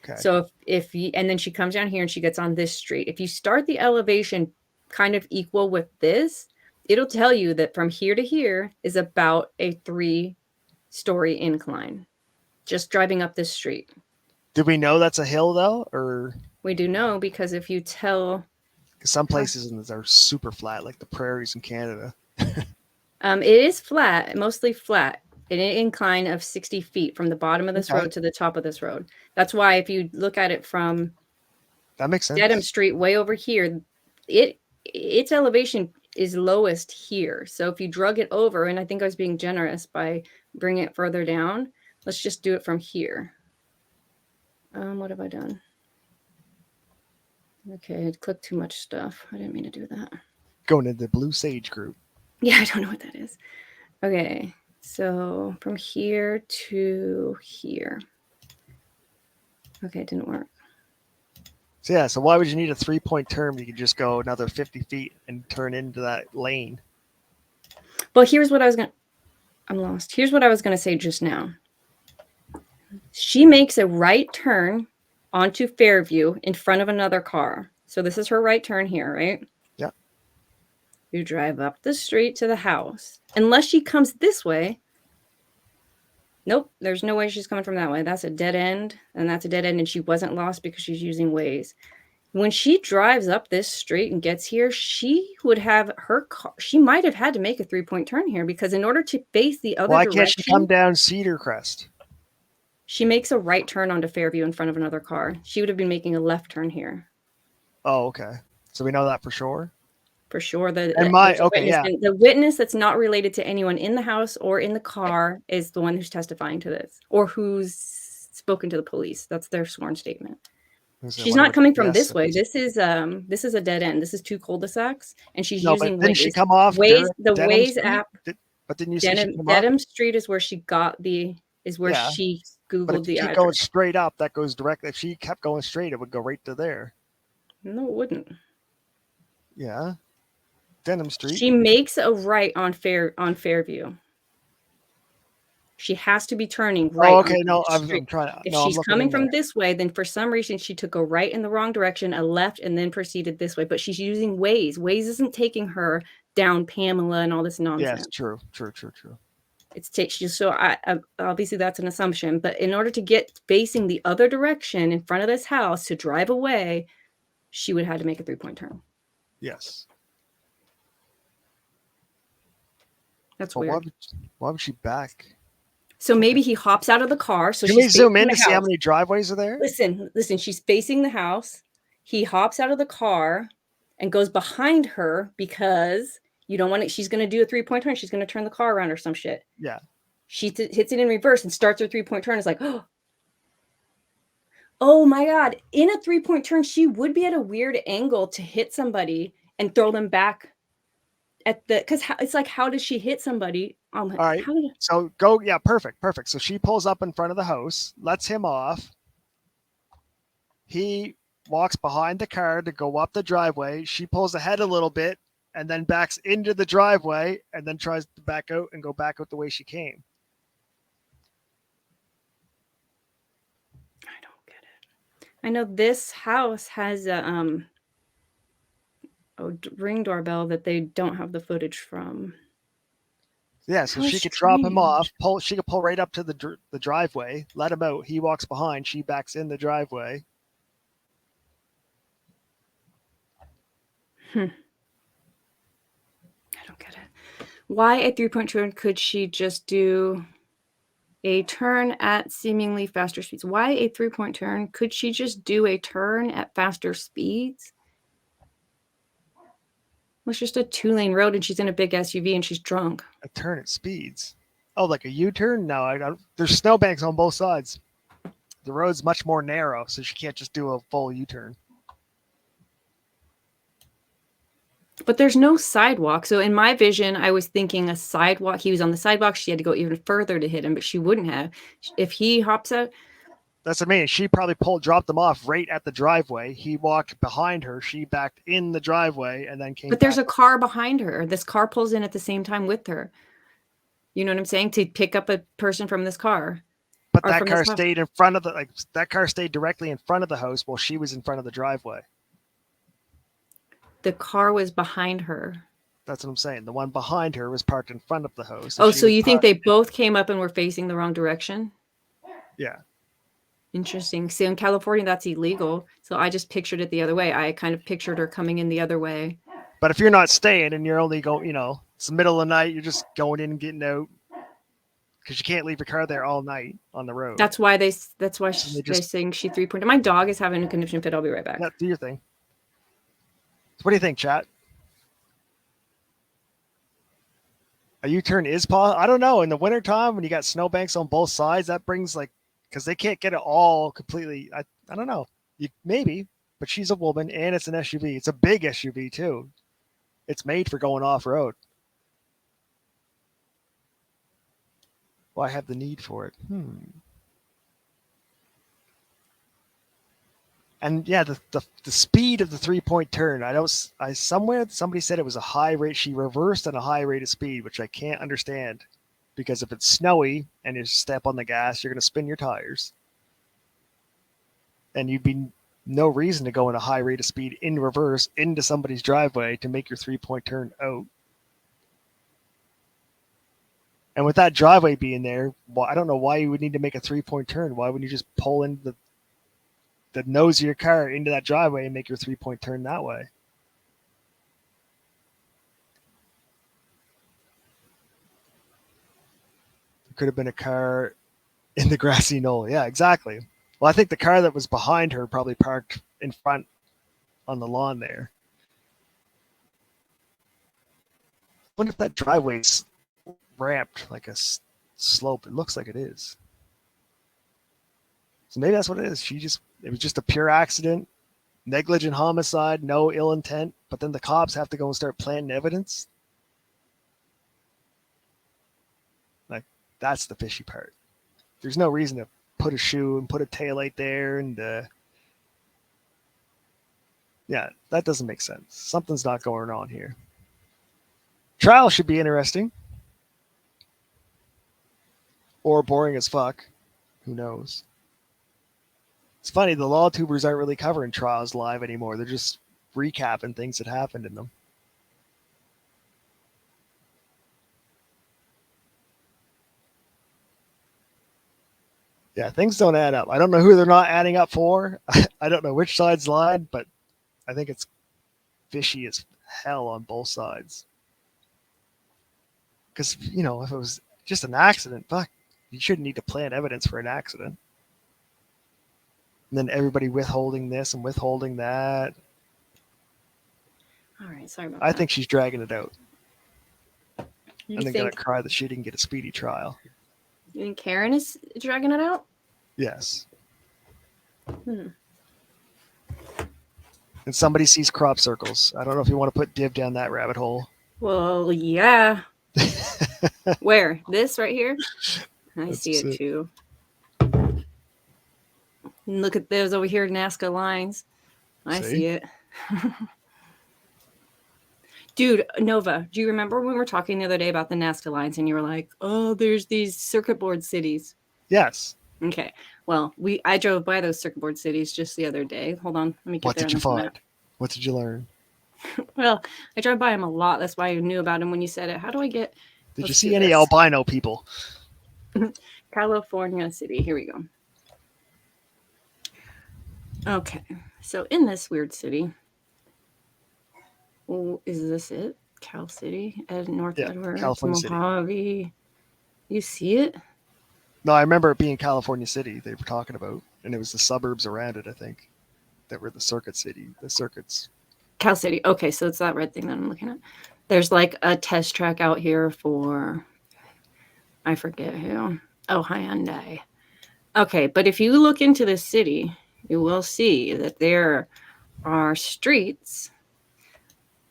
S5: Okay.
S1: So and then she comes down here and she gets on this street. If you start the elevation kind of equal with this, it'll tell you that from here to here is about a 3-story incline, just driving up this street.
S5: Did we know that's a hill though, or?
S1: We do know, because if you tell...
S5: Some places are super flat, like the prairies in Canada.
S1: It is flat, mostly flat. An incline of 60 feet from the bottom of this road to the top of this road. That's why if you look at it from
S5: that makes sense.
S1: Dedham Street way over here, its elevation is lowest here. So if you drug it over, and I think I was being generous by bringing it further down, let's just do it from here. What have I done? Okay, I clicked too much stuff. I didn't mean to do that.
S5: Going into the Blue Sage group.
S1: Yeah, I don't know what that is. Okay, so from here to here. Okay, it didn't work.
S5: So yeah, so why would you need a 3-point turn? You could just go another 50 feet and turn into that lane.
S1: Well, here's what I'm lost. Here's what I was gonna say just now. She makes a right turn onto Fairview in front of another car. So this is her right turn here, right?
S5: Yeah.
S1: You drive up the street to the house. Unless she comes this way. Nope, there's no way she's coming from that way. That's a dead end, and that's a dead end, and she wasn't lost because she's using Waze. When she drives up this street and gets here, she would have her car. She might have had to make a 3-point turn here because in order to face the other direction,
S5: can't she come down Cedar Crest?
S1: She makes a right turn onto Fairview in front of another car. She would have been making a left turn here.
S5: Oh, okay. So we know that for sure?
S1: For sure. The witness that's not related to anyone in the house or in the car is the one who's testifying to this or who's spoken to the police. That's their sworn statement. She's not coming from this way. This is a dead end. This is 2 cul-de-sacs, and she's using Waze.
S5: Didn't she come off
S1: Waze, the Waze app?
S5: But didn't you see
S1: Dedham Street is where she got she Googled
S5: but if
S1: the
S5: you keep
S1: address.
S5: going straight up, that goes directly. If she kept going straight, it would go right to there.
S1: No, it wouldn't.
S5: Yeah. Denham Street.
S1: She makes a right on Fairview. She has to be turning right.
S5: Oh, okay. No, I'm trying to.
S1: If she's coming from this way, then for some reason she took a right in the wrong direction, a left, and then proceeded this way. But she's using Waze. Waze isn't taking her down Pamela and all this nonsense.
S5: Yes, true.
S1: Obviously that's an assumption. But in order to get facing the other direction in front of this house to drive away, she would have to make a 3-point turn.
S5: Yes.
S1: That's weird.
S5: Why would she back?
S1: So maybe he hops out of the car. So
S5: can we zoom in to see how many driveways are there?
S1: Listen, she's facing the house. He hops out of the car and goes behind her because you don't want it. She's going to do a 3-point turn. She's going to turn the car around or some shit.
S5: Yeah.
S1: She hits it in reverse and starts her 3-point turn. It's like, oh my God. In a 3-point turn, she would be at a weird angle to hit somebody and throw them back because it's like, how does she hit somebody?
S5: All right. So go. Yeah, perfect. So she pulls up in front of the house, lets him off. He walks behind the car to go up the driveway. She pulls ahead a little bit and then backs into the driveway and then tries to back out and go back out the way she came.
S1: I don't get it. I know this house has a Ring doorbell that they don't have the footage from.
S5: Yeah, so she could drop him off. She could pull right up to the driveway, let him out. He walks behind. She backs in the driveway.
S1: I don't get it. Why a 3-point turn? Could she just do a turn at seemingly faster speeds? Why a 3-point turn? Could she just do a turn at faster speeds? It's just a 2-lane road and she's in a big SUV and she's drunk.
S5: A turn at speeds? Oh, like a U-turn? No, I don't. There's snowbanks on both sides. The road's much more narrow, so she can't just do a full U-turn.
S1: But there's no sidewalk. So in my vision, I was thinking a sidewalk. He was on the sidewalk. She had to go even further to hit him, but she wouldn't have. If he hops out.
S5: That's what I mean. She probably dropped him off right at the driveway. He walked behind her. She backed in the driveway and then came.
S1: But there's a car behind her. This car pulls in at the same time with her. You know what I'm saying? To pick up a person from this car.
S5: But that car stayed in front of that car stayed directly in front of the house while she was in front of the driveway.
S1: The car was behind her.
S5: That's what I'm saying. The one behind her was parked in front of the house.
S1: So you think they both came up and were facing the wrong direction?
S5: Yeah.
S1: Interesting. So in California, that's illegal. So I just pictured it the other way. I kind of pictured her coming in the other way.
S5: But if you're not staying and you're only going, it's the middle of the night, you're just going in and getting out because you can't leave your car there all night on the road.
S1: That's why they're saying she 3-pointed. My dog is having a conniption fit. I'll be right back.
S5: Yeah, do your thing. What do you think, chat? A U-turn is possible? I don't know. In the wintertime, when you got snowbanks on both sides, that brings like, because they can't get it all completely. I don't know. Maybe, but she's a woman and it's an SUV. It's a big SUV too. It's made for going off-road. Well, I have the need for it. And yeah, the speed of the 3-point turn. Somewhere somebody said it was a high rate. She reversed at a high rate of speed, which I can't understand, because if it's snowy and you step on the gas, you're going to spin your tires, and you'd be no reason to go in a high rate of speed in reverse into somebody's driveway to make your 3-point turn out. And with that driveway being there, I don't know why you would need to make a 3-point turn. Why wouldn't you just pull into the nose of your car into that driveway and make your 3-point turn that way? There could have been a car in the grassy knoll. Yeah, exactly. Well, I think the car that was behind her probably parked in front on the lawn there. I wonder if that driveway's ramped like a slope. It looks like it is. So maybe that's what it is. It was just a pure accident, negligent homicide, no ill intent, but then the cops have to go and start planting evidence. Like, that's the fishy part. There's no reason to put a shoe and put a taillight there, and yeah, that doesn't make sense. Something's not going on here. Trial should be interesting. Or boring as fuck. Who knows? It's funny, the law tubers aren't really covering trials live anymore. They're just recapping things that happened in them. Yeah, things don't add up. I don't know who they're not adding up for. I don't know which side's lying, but I think it's fishy as hell on both sides. Because, if it was just an accident, fuck, you shouldn't need to plant evidence for an accident. And then everybody withholding this and withholding that.
S1: All right, sorry about
S5: I
S1: that.
S5: think she's dragging it out.
S1: You
S5: And then going to cry that she didn't get a speedy trial.
S1: You think Karen is dragging it out?
S5: Yes. And somebody sees crop circles. I don't know if you want to put Div down that rabbit hole.
S1: Well, yeah. Where? This right here? I see it
S5: it.
S1: too. And look at those over here, Nazca lines. I see it. Dude, Nova, do you remember when we were talking the other day about the Nazca lines and you were like, oh, there's these circuit board cities?
S5: Yes.
S1: Okay. Well, I drove by those circuit board cities just the other day. Hold on. Let me get
S5: What
S1: there.
S5: did you find? What did you learn?
S1: Well, I drive by them a lot. That's why I knew about them when you said it. How do I get...
S5: Did you see any albino people?
S1: California City. Here we go. Okay. So in this weird city... Oh, is this it? Cal City? North Edwards,
S5: California
S1: Mojave.
S5: City.
S1: You see it?
S5: No, I remember it being California City they were talking about. And it was the suburbs around it, I think, that were the circuits.
S1: Cal City. Okay, so it's that red thing that I'm looking at. There's like a test track out here for, I forget who. Oh, Hyundai. Okay, but if you look into this city, you will see that there are streets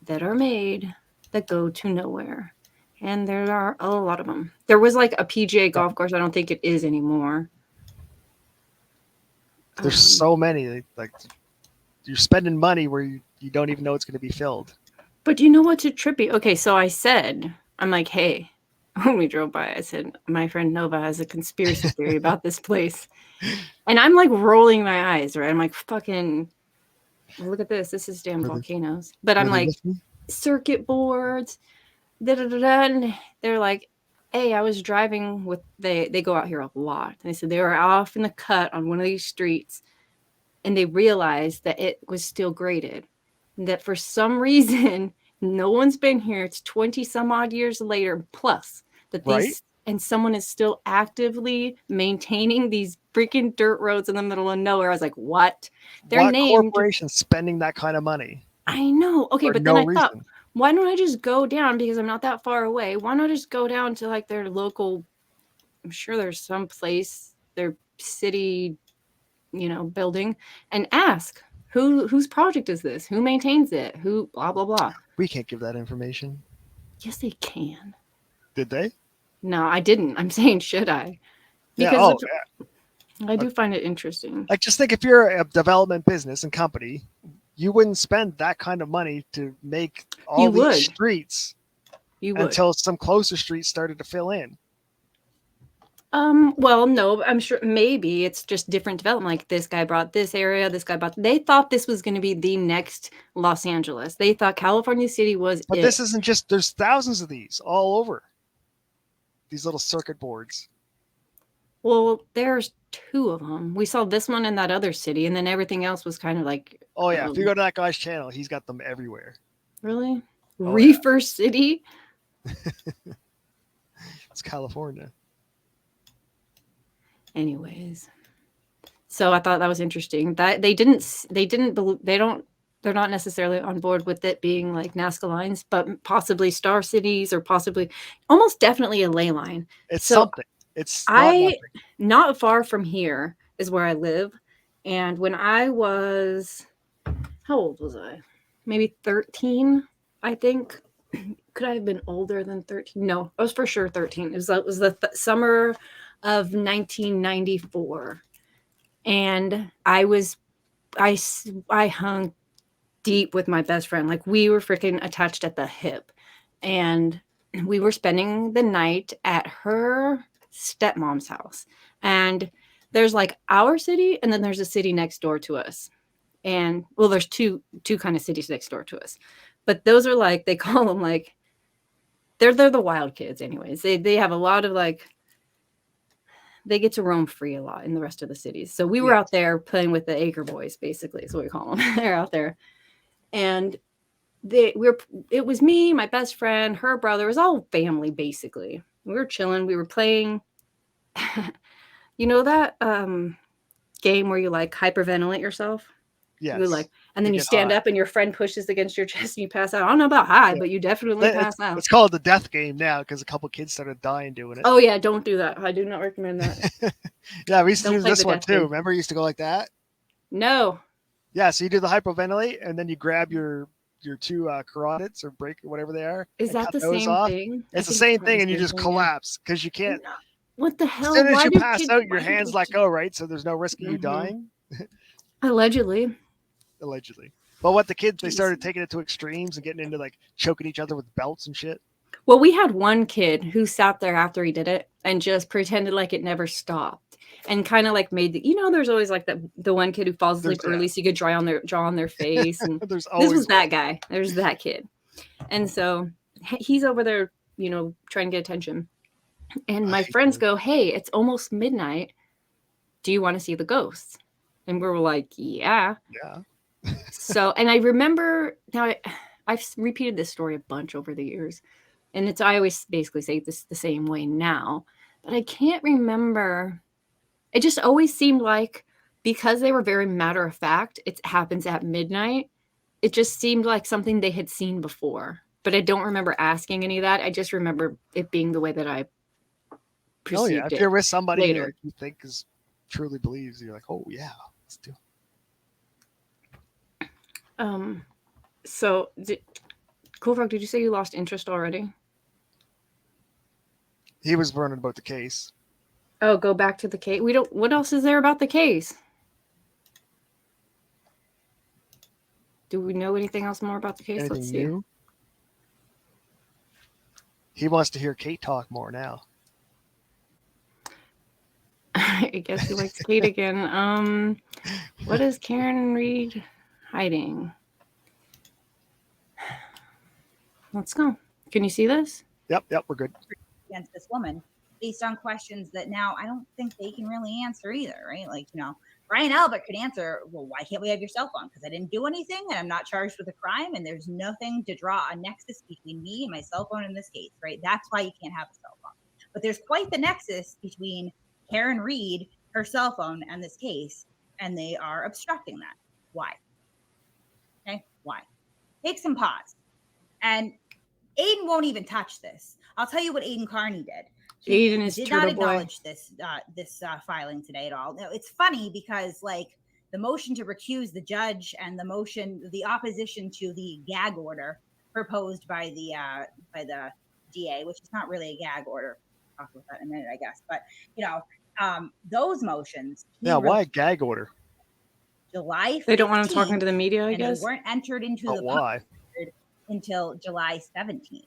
S1: that are made that go to nowhere. And there are a lot of them. There was like a PGA golf course. I don't think it is anymore.
S5: There's so many. Like, you're spending money where you don't even know it's going to be filled.
S1: But you know what's trippy? Okay, so I'm like, hey, when we drove by, I said, my friend Nova has a conspiracy theory about this place. And I'm like rolling my eyes, right? I'm like, fucking... Look at this. This is damn volcanoes. But I'm like, circuit boards. And they're like, hey, I was driving with... They go out here a lot. And they said they were off in the cut on one of these streets. And they realized that it was still graded. And that for some reason, no one's been here. It's 20 some odd years later plus. That these... And someone is still actively maintaining these freaking dirt roads in the middle of nowhere. I was like, what?
S5: What corporation spending that kind of money?
S1: I know. Okay,
S5: For
S1: but
S5: no
S1: then I thought,
S5: reason.
S1: why don't I just go down, because I'm not that far away? Why not just go down to like their local, I'm sure there's some place, their city, building, and ask whose project is this? Who maintains it? Who blah blah blah.
S5: We can't give that information.
S1: Yes, they can.
S5: Did they?
S1: No, I didn't. I'm saying, should I?
S5: Yeah.
S1: Because
S5: Oh, yeah.
S1: I do find it interesting.
S5: Like, just think, if you're a development business and company, you wouldn't spend that kind of money to make all
S1: You
S5: these
S1: would.
S5: streets
S1: You would.
S5: until some closer streets started to fill in.
S1: Well, no, I'm sure maybe it's just different development. Like, this guy brought this area, this guy brought. They thought this was going to be the next Los Angeles. They thought California City was
S5: But
S1: it.
S5: this isn't just. There's thousands of these all over. These little circuit boards.
S1: Well, there's 2 of them. We saw this one in that other city, and then everything else was kind of like.
S5: Oh yeah, if you go to that guy's channel, he's got them everywhere.
S1: Really?
S5: Oh,
S1: Reefer City?
S5: It's California.
S1: Anyways, so I thought that was interesting that they're not necessarily on board with it being like Nazca lines, but possibly star cities, or possibly almost definitely a ley line.
S5: It's
S1: So
S5: something. It's not nothing.
S1: not far from here is where I live. And when I was, how old was I? Maybe 13, I think. Could I have been older than 13? No, I was for sure 13. It was the summer of 1994. And I hung deep with my best friend. Like, we were freaking attached at the hip. And we were spending the night at her stepmom's house. And there's like our city, and then there's a city next door to us. And well, there's two kind of cities next door to us. But those are like, they call them like, they're the wild kids anyways. They have a lot of like, they get to roam free a lot in the rest of the cities. So we were out there playing with the Acre Boys, basically, is what we call them. They're out there. And it was me, my best friend, her brother. It was all family, basically. We were chilling. We were playing, you know that game where you like hyperventilate yourself?
S5: Yes.
S1: You like, and then you
S5: get
S1: stand
S5: high.
S1: up and your friend pushes against your chest and you pass out. I don't know about high, but you definitely pass out.
S5: It's called the death game now because a couple kids started dying doing it.
S1: Oh yeah, don't do that. I do not recommend that.
S5: Yeah, we used to
S1: Don't
S5: do
S1: play
S5: this
S1: the
S5: one
S1: death
S5: too.
S1: game.
S5: Remember, you used to go like that.
S1: No.
S5: Yeah, so you do the hyperventilate, and then you grab your 2 carotids or break whatever they are.
S1: Is
S5: and
S1: that
S5: cut
S1: the
S5: those
S1: same
S5: off.
S1: thing?
S5: It's the same thing, and you just collapse because you can't.
S1: What the
S5: As
S1: hell?
S5: soon as
S1: Why
S5: you
S1: do
S5: pass
S1: kids-
S5: out, your
S1: why do
S5: hands
S1: kids-
S5: let go, right? So there's no risk of you
S1: Mhm.
S5: dying,
S1: Allegedly.
S5: allegedly. But what the kids, they
S1: Jeez.
S5: started taking it to extremes and getting into like choking each other with belts and shit.
S1: Well, we had one kid who sat there after he did it and just pretended like it never stopped, and kind of like made there's always like the one kid who falls asleep
S5: There's
S1: early
S5: that.
S1: so you could draw on their face. And
S5: There's
S1: this
S5: always
S1: was that guy. There's that kid. And so he's over there, trying to get attention. And my
S5: hate
S1: friends
S5: those.
S1: go, "Hey, it's almost midnight. Do you want to see the ghosts?" And we're like, "Yeah."
S5: Yeah.
S1: So, and I remember now, I've repeated this story a bunch over the years, and I always basically say this the same way now, but I can't remember. It just always seemed like, because they were very matter of fact, it happens at midnight. It just seemed like something they had seen before, but I don't remember asking any of that. I just remember it being the way that I perceived
S5: Oh yeah, if
S1: it.
S5: you're with somebody
S1: later.
S5: like you think is truly believes, you're like, oh yeah, let's do it.
S1: So, Cool Frog, did you say you lost interest already?
S5: He was learning about the case.
S1: Oh, go back to the case. What else is there about the case? Do we know anything else more about the case?
S5: Anything
S1: Let's see.
S5: new? He wants to hear Kate talk more now.
S1: I guess he likes Kate again. What is Karen Reed hiding? Let's go. Can you see this?
S5: Yep, we're good.
S4: Against this woman based on questions that now I don't think they can really answer either, right? Like, Brian Albert could answer, well, why can't we have your cell phone? Because I didn't do anything and I'm not charged with a crime and there's nothing to draw a nexus between me and my cell phone in this case, right? That's why you can't have a cell phone. But there's quite the nexus between Karen Reed, her cell phone, and this case, and they are obstructing that. Why? Okay, why? take some pause. And Aiden won't even touch this. I'll tell you what Aiden Carney did. He
S1: Aiden is
S4: did
S1: turtle
S4: not
S1: boy.
S4: acknowledge this filing today at all. Now, it's funny because like the motion to recuse the judge and the opposition to the gag order proposed by the DA, which is not really a gag order. I'll talk about that in a minute, I guess. But those motions.
S5: Yeah, why a gag order?
S4: July 15th,
S1: they don't want him talking to the media, I guess.
S4: They weren't entered into the
S5: why?
S4: Until July 17th.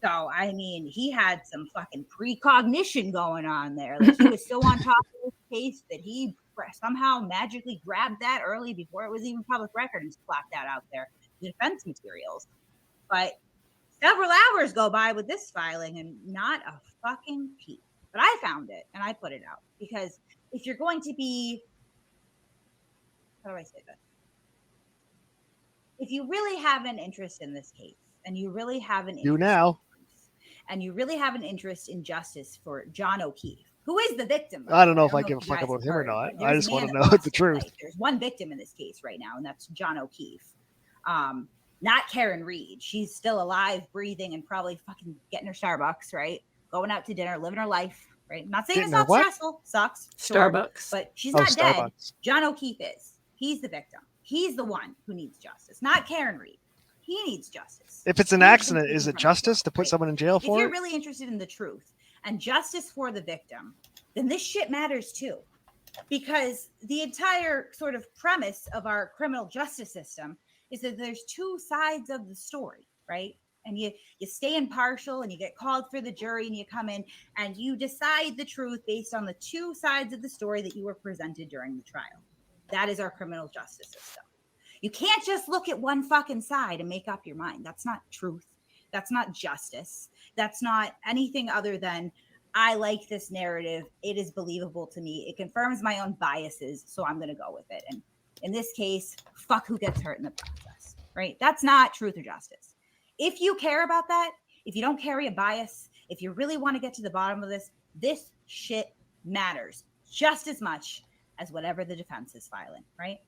S4: So, I mean, he had some fucking precognition going on there. Like, he was so on top of this case that he somehow magically grabbed that early before it was even public record and slapped that out there, the defense materials. But several hours go by with this filing and not a fucking peep. But I found it and I put it out because if you're going to be, how do I say this? If you really have an interest in this case and you really have an interest and you really have an interest in justice for John O'Keefe, who is the victim.
S5: I don't know if I give a fuck about him or not. I just want to know the truth.
S4: There's one victim in this case right now, and that's John O'Keefe. Not Karen Reed. She's still alive, breathing, and probably fucking getting her Starbucks, right? Going out to dinner, living her life, right? I'm not saying it's not stressful. Sucks.
S1: Starbucks.
S4: But she's not dead. John O'Keefe is. He's the victim. He's the one who needs justice, not Karen Reed. He needs justice.
S5: If it's an accident, is it justice to put someone in jail for it?
S4: If you're really interested in the truth and justice for the victim, then this shit matters too. Because the entire sort of premise of our criminal justice system is that there's two sides of the story, right? And you stay impartial and you get called for the jury and you come in and you decide the truth based on the two sides of the story that you were presented during the trial. That is our criminal justice system. You can't just look at one fucking side and make up your mind. That's not truth. That's not justice. That's not anything other than, I like this narrative. It is believable to me. It confirms my own biases, so I'm going to go with it. And in this case, fuck who gets hurt in the process, right? That's not truth or justice. If you care about that, if you don't carry a bias, if you really want to get to the bottom of this shit matters just as much as whatever the defense is filing, right?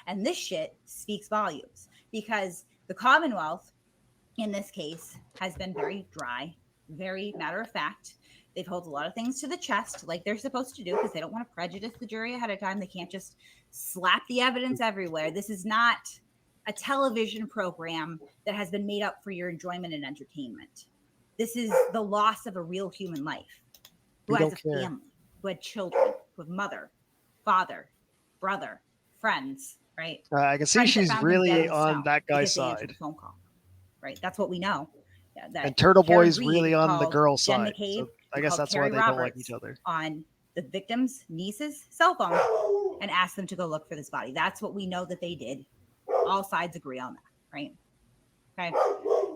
S4: And this shit speaks volumes because the Commonwealth, in this case, has been very dry, very matter of fact. They've held a lot of things to the chest like they're supposed to do because they don't want to prejudice the jury ahead of time. They can't just slap the evidence everywhere. This is not a television program that has been made up for your enjoyment and entertainment. This is the loss of a real human life who has a family, who had children, who have mother, father, brother, friends, right?
S5: I can see she's really on that guy's side.
S4: Phone call, right? That's what we know. Yeah, that
S5: and Turtle Boy's
S4: Reed
S5: really on the girl's
S4: Jen
S5: side.
S4: McCabe,
S5: So I guess that's why they don't like each other.
S4: On the victim's niece's cell phone and asked them to go look for this body. That's what we know that they did. All sides agree on that, right? Okay.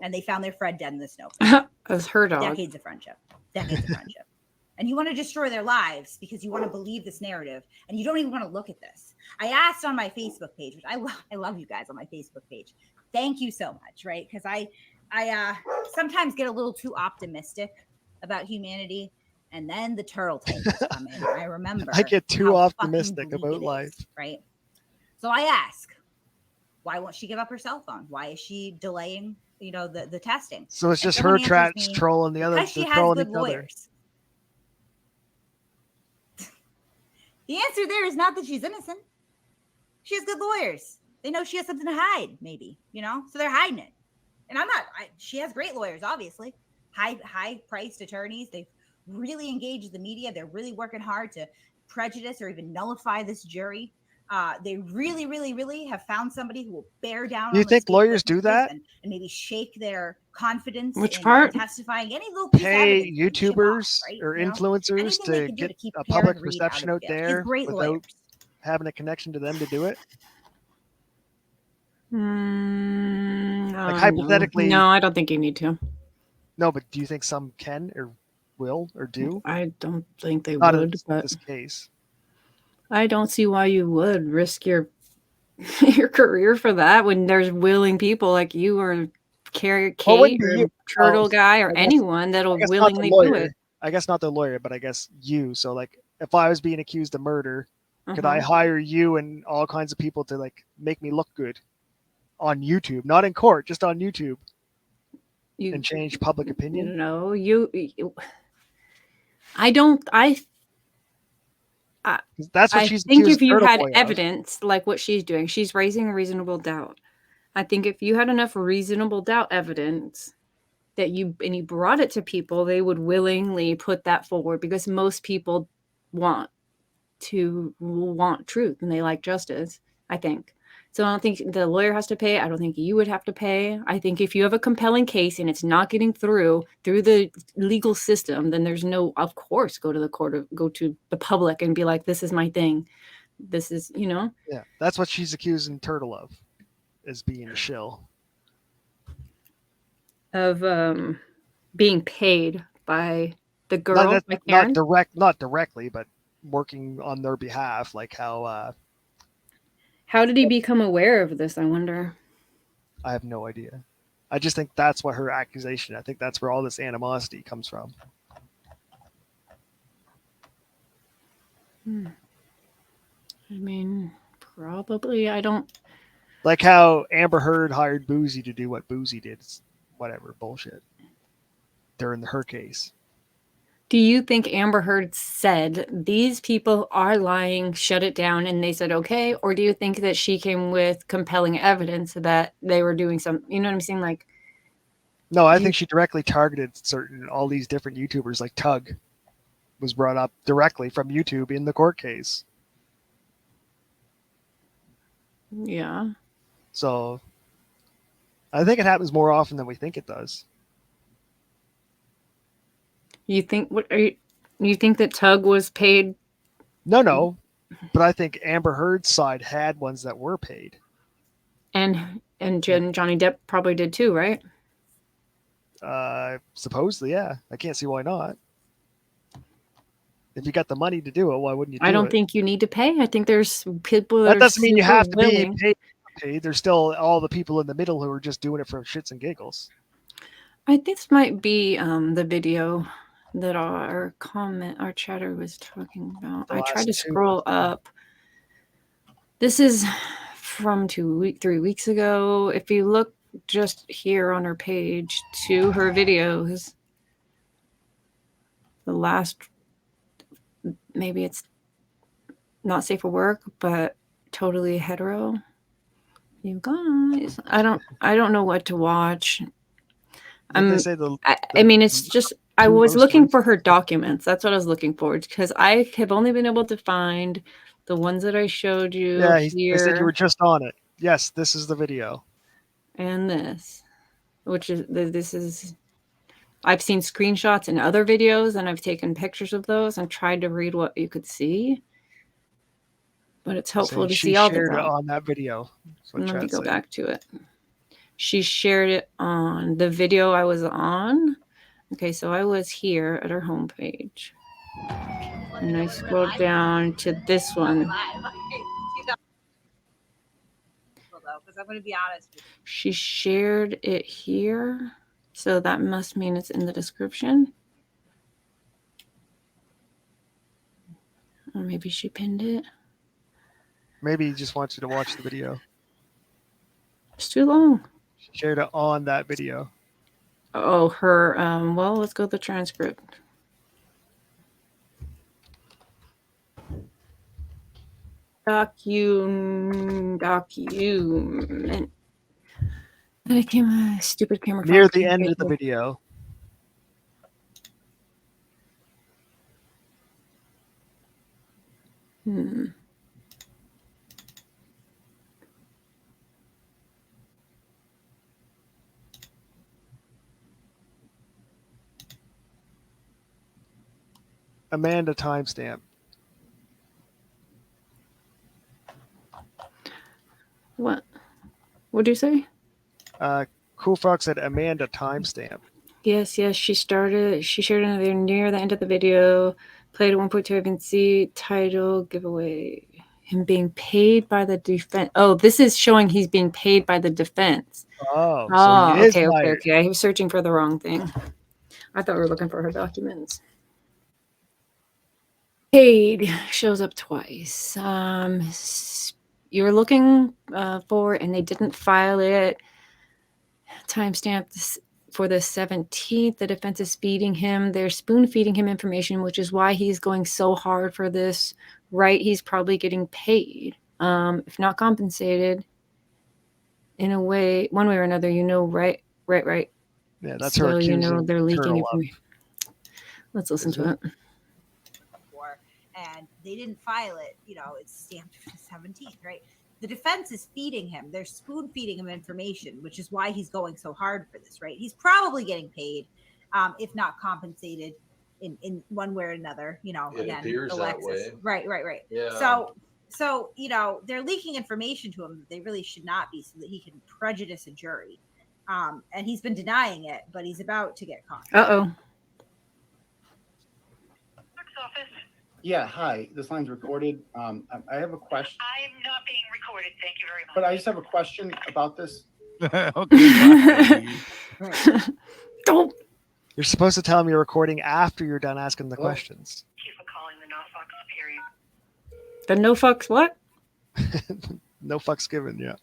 S4: And they found their Fred dead in the snow.
S1: It was her dog.
S4: Decades of friendship. And you want to destroy their lives because you want to believe this narrative and you don't even want to look at this. I asked on my Facebook page, which I love you guys on my Facebook page. Thank you so much, right? Because I sometimes get a little too optimistic about humanity, and then the turtle types come in. I remember
S5: I get too optimistic about life,
S4: right? So I ask, why won't she give up her cell phone? Why is she delaying, the testing?
S5: So it's just her trolling the other.
S4: Because she has good lawyers. The answer there is not that she's innocent. She has good lawyers. They know she has something to hide, maybe, so they're hiding it. And she has great lawyers, obviously, high priced attorneys. They've really engaged the media. They're really working hard to prejudice or even nullify this jury. They really, really, really have found somebody who will bear down.
S5: You think lawyers do that?
S4: And maybe shake their confidence.
S1: Which part?
S4: Testifying any little
S5: pay YouTubers or influencers to get a public perception out there without having a connection to them to do it. Like hypothetically,
S1: no, I don't think you need to.
S5: No, but do you think some can or will or do?
S1: I don't think they
S5: Not
S1: would.
S5: In this case,
S1: I don't see why you would risk your career for that when there's willing people like you or Kate or Turtle Guy or anyone that'll willingly do it.
S5: I guess not the lawyer, but I guess you. So like, if I was being accused of murder, could I hire you and all kinds of people to like make me look good on YouTube, not in court, just on YouTube,
S1: You
S5: and change public opinion?
S1: know, I don't.
S5: That's what
S1: I
S5: she's
S1: think
S5: accused
S1: if you
S5: Turtle
S1: had
S5: Boy of.
S1: evidence like what she's doing, she's raising reasonable doubt. I think if you had enough reasonable doubt evidence that you brought it to people, they would willingly put that forward, because most people want truth and they like justice, I think. So I don't think the lawyer has to pay. I don't think you would have to pay. I think if you have a compelling case and it's not getting through the legal system, then there's no, of course, go to the court, go to the public and be like, this is my thing. This is,
S5: Yeah, that's what she's accusing Turtle of, is being a shill.
S1: of being paid by the girl, by Karen.
S5: Not directly, but working on their behalf, like how
S1: did he become aware of this, I wonder?
S5: I have no idea. I just think that's what her accusation. I think that's where all this animosity comes from.
S1: I mean, probably. I don't.
S5: Like how Amber Heard hired Boozy to do what Boozy did. It's whatever, bullshit. During her case.
S1: Do you think Amber Heard said, these people are lying, shut it down, and they said, okay? Or do you think that she came with compelling evidence that they were doing something? You know what I'm saying? Like,
S5: no, I think she directly targeted all these different YouTubers, like Tug was brought up directly from YouTube in the court case.
S1: Yeah.
S5: So I think it happens more often than we think it does.
S1: You think you think that Tug was paid?
S5: No. But I think Amber Heard's side had ones that were paid.
S1: And Johnny Depp probably did too, right?
S5: Supposedly, yeah. I can't see why not. If you got the money to do it, why wouldn't you do it?
S1: I don't think you need to pay. I think there's people
S5: that doesn't mean you have to
S1: willing.
S5: be paid. There's still all the people in the middle who are just doing it for shits and giggles.
S1: This might be the video that our chatter was talking about. I tried to scroll up. This is from 3 weeks ago. If you look just here on her page to her videos, the last, maybe it's not safe for work, but totally hetero. You guys, I don't know what to watch. I mean, it's just, I was looking for her documents. That's what I was looking for, because I have only been able to find the ones that I showed you.
S5: Yeah,
S1: here.
S5: They said you were just on it. Yes, this is the video.
S1: And this, I've seen screenshots in other videos, and I've taken pictures of those and tried to read what you could see. But it's helpful to see all the
S5: shared it on that video.
S1: Let me go back to it. She shared it on the video I was on. Okay, so I was here at her homepage. And I scrolled down to this one.
S4: Because I'm going to be honest with you.
S1: She shared it here. So that must mean it's in the description. Or maybe she pinned it.
S5: Maybe he just wants you to watch the video.
S1: It's too long.
S5: She shared it on that video.
S1: Oh, her, well, let's go to the transcript. Document. I came a stupid camera.
S5: Near the end of the video. Amanda timestamp.
S1: What? What'd you say?
S5: Cool Fox said Amanda timestamp.
S1: Yes. She shared it near the end of the video. Played 1.2. I can see title giveaway. Him being paid by the defense. Oh, this is showing he's being paid by the defense.
S5: Oh, so he is hired.
S1: Okay. I was searching for the wrong thing. I thought we were looking for her documents. Paid shows up twice. you're looking for, and they didn't file it. Timestamp for the 17th. The defense is feeding him. They're spoon feeding him information, which is why he's going so hard for this. Right? He's probably getting paid, if not compensated. In a way, one way or another, right.
S5: Yeah, that's her
S1: So
S5: accusing
S1: they're leaking
S5: Colonel
S1: information. Let's listen to it.
S4: And they didn't file it. It's stamped for the 17th, right? The defense is feeding him. They're spoon feeding him information, which is why he's going so hard for this, right? He's probably getting paid, if not compensated in one way or another.
S6: It
S4: again,
S6: appears that way.
S4: Right.
S6: Yeah.
S4: So they're leaking information to him that they really should not be, so that he can prejudice a jury. And he's been denying it, but he's about to get caught.
S1: Uh-oh.
S7: Yeah, hi. This line's recorded. I have a question.
S8: I'm not being recorded. Thank you very much.
S7: But I just have a question about this.
S1: Okay. Don't.
S5: You're supposed to tell him you're recording after you're done asking the questions.
S8: Thank you for calling the No Fucks period.
S1: The no fucks what?
S5: No fucks given, yeah.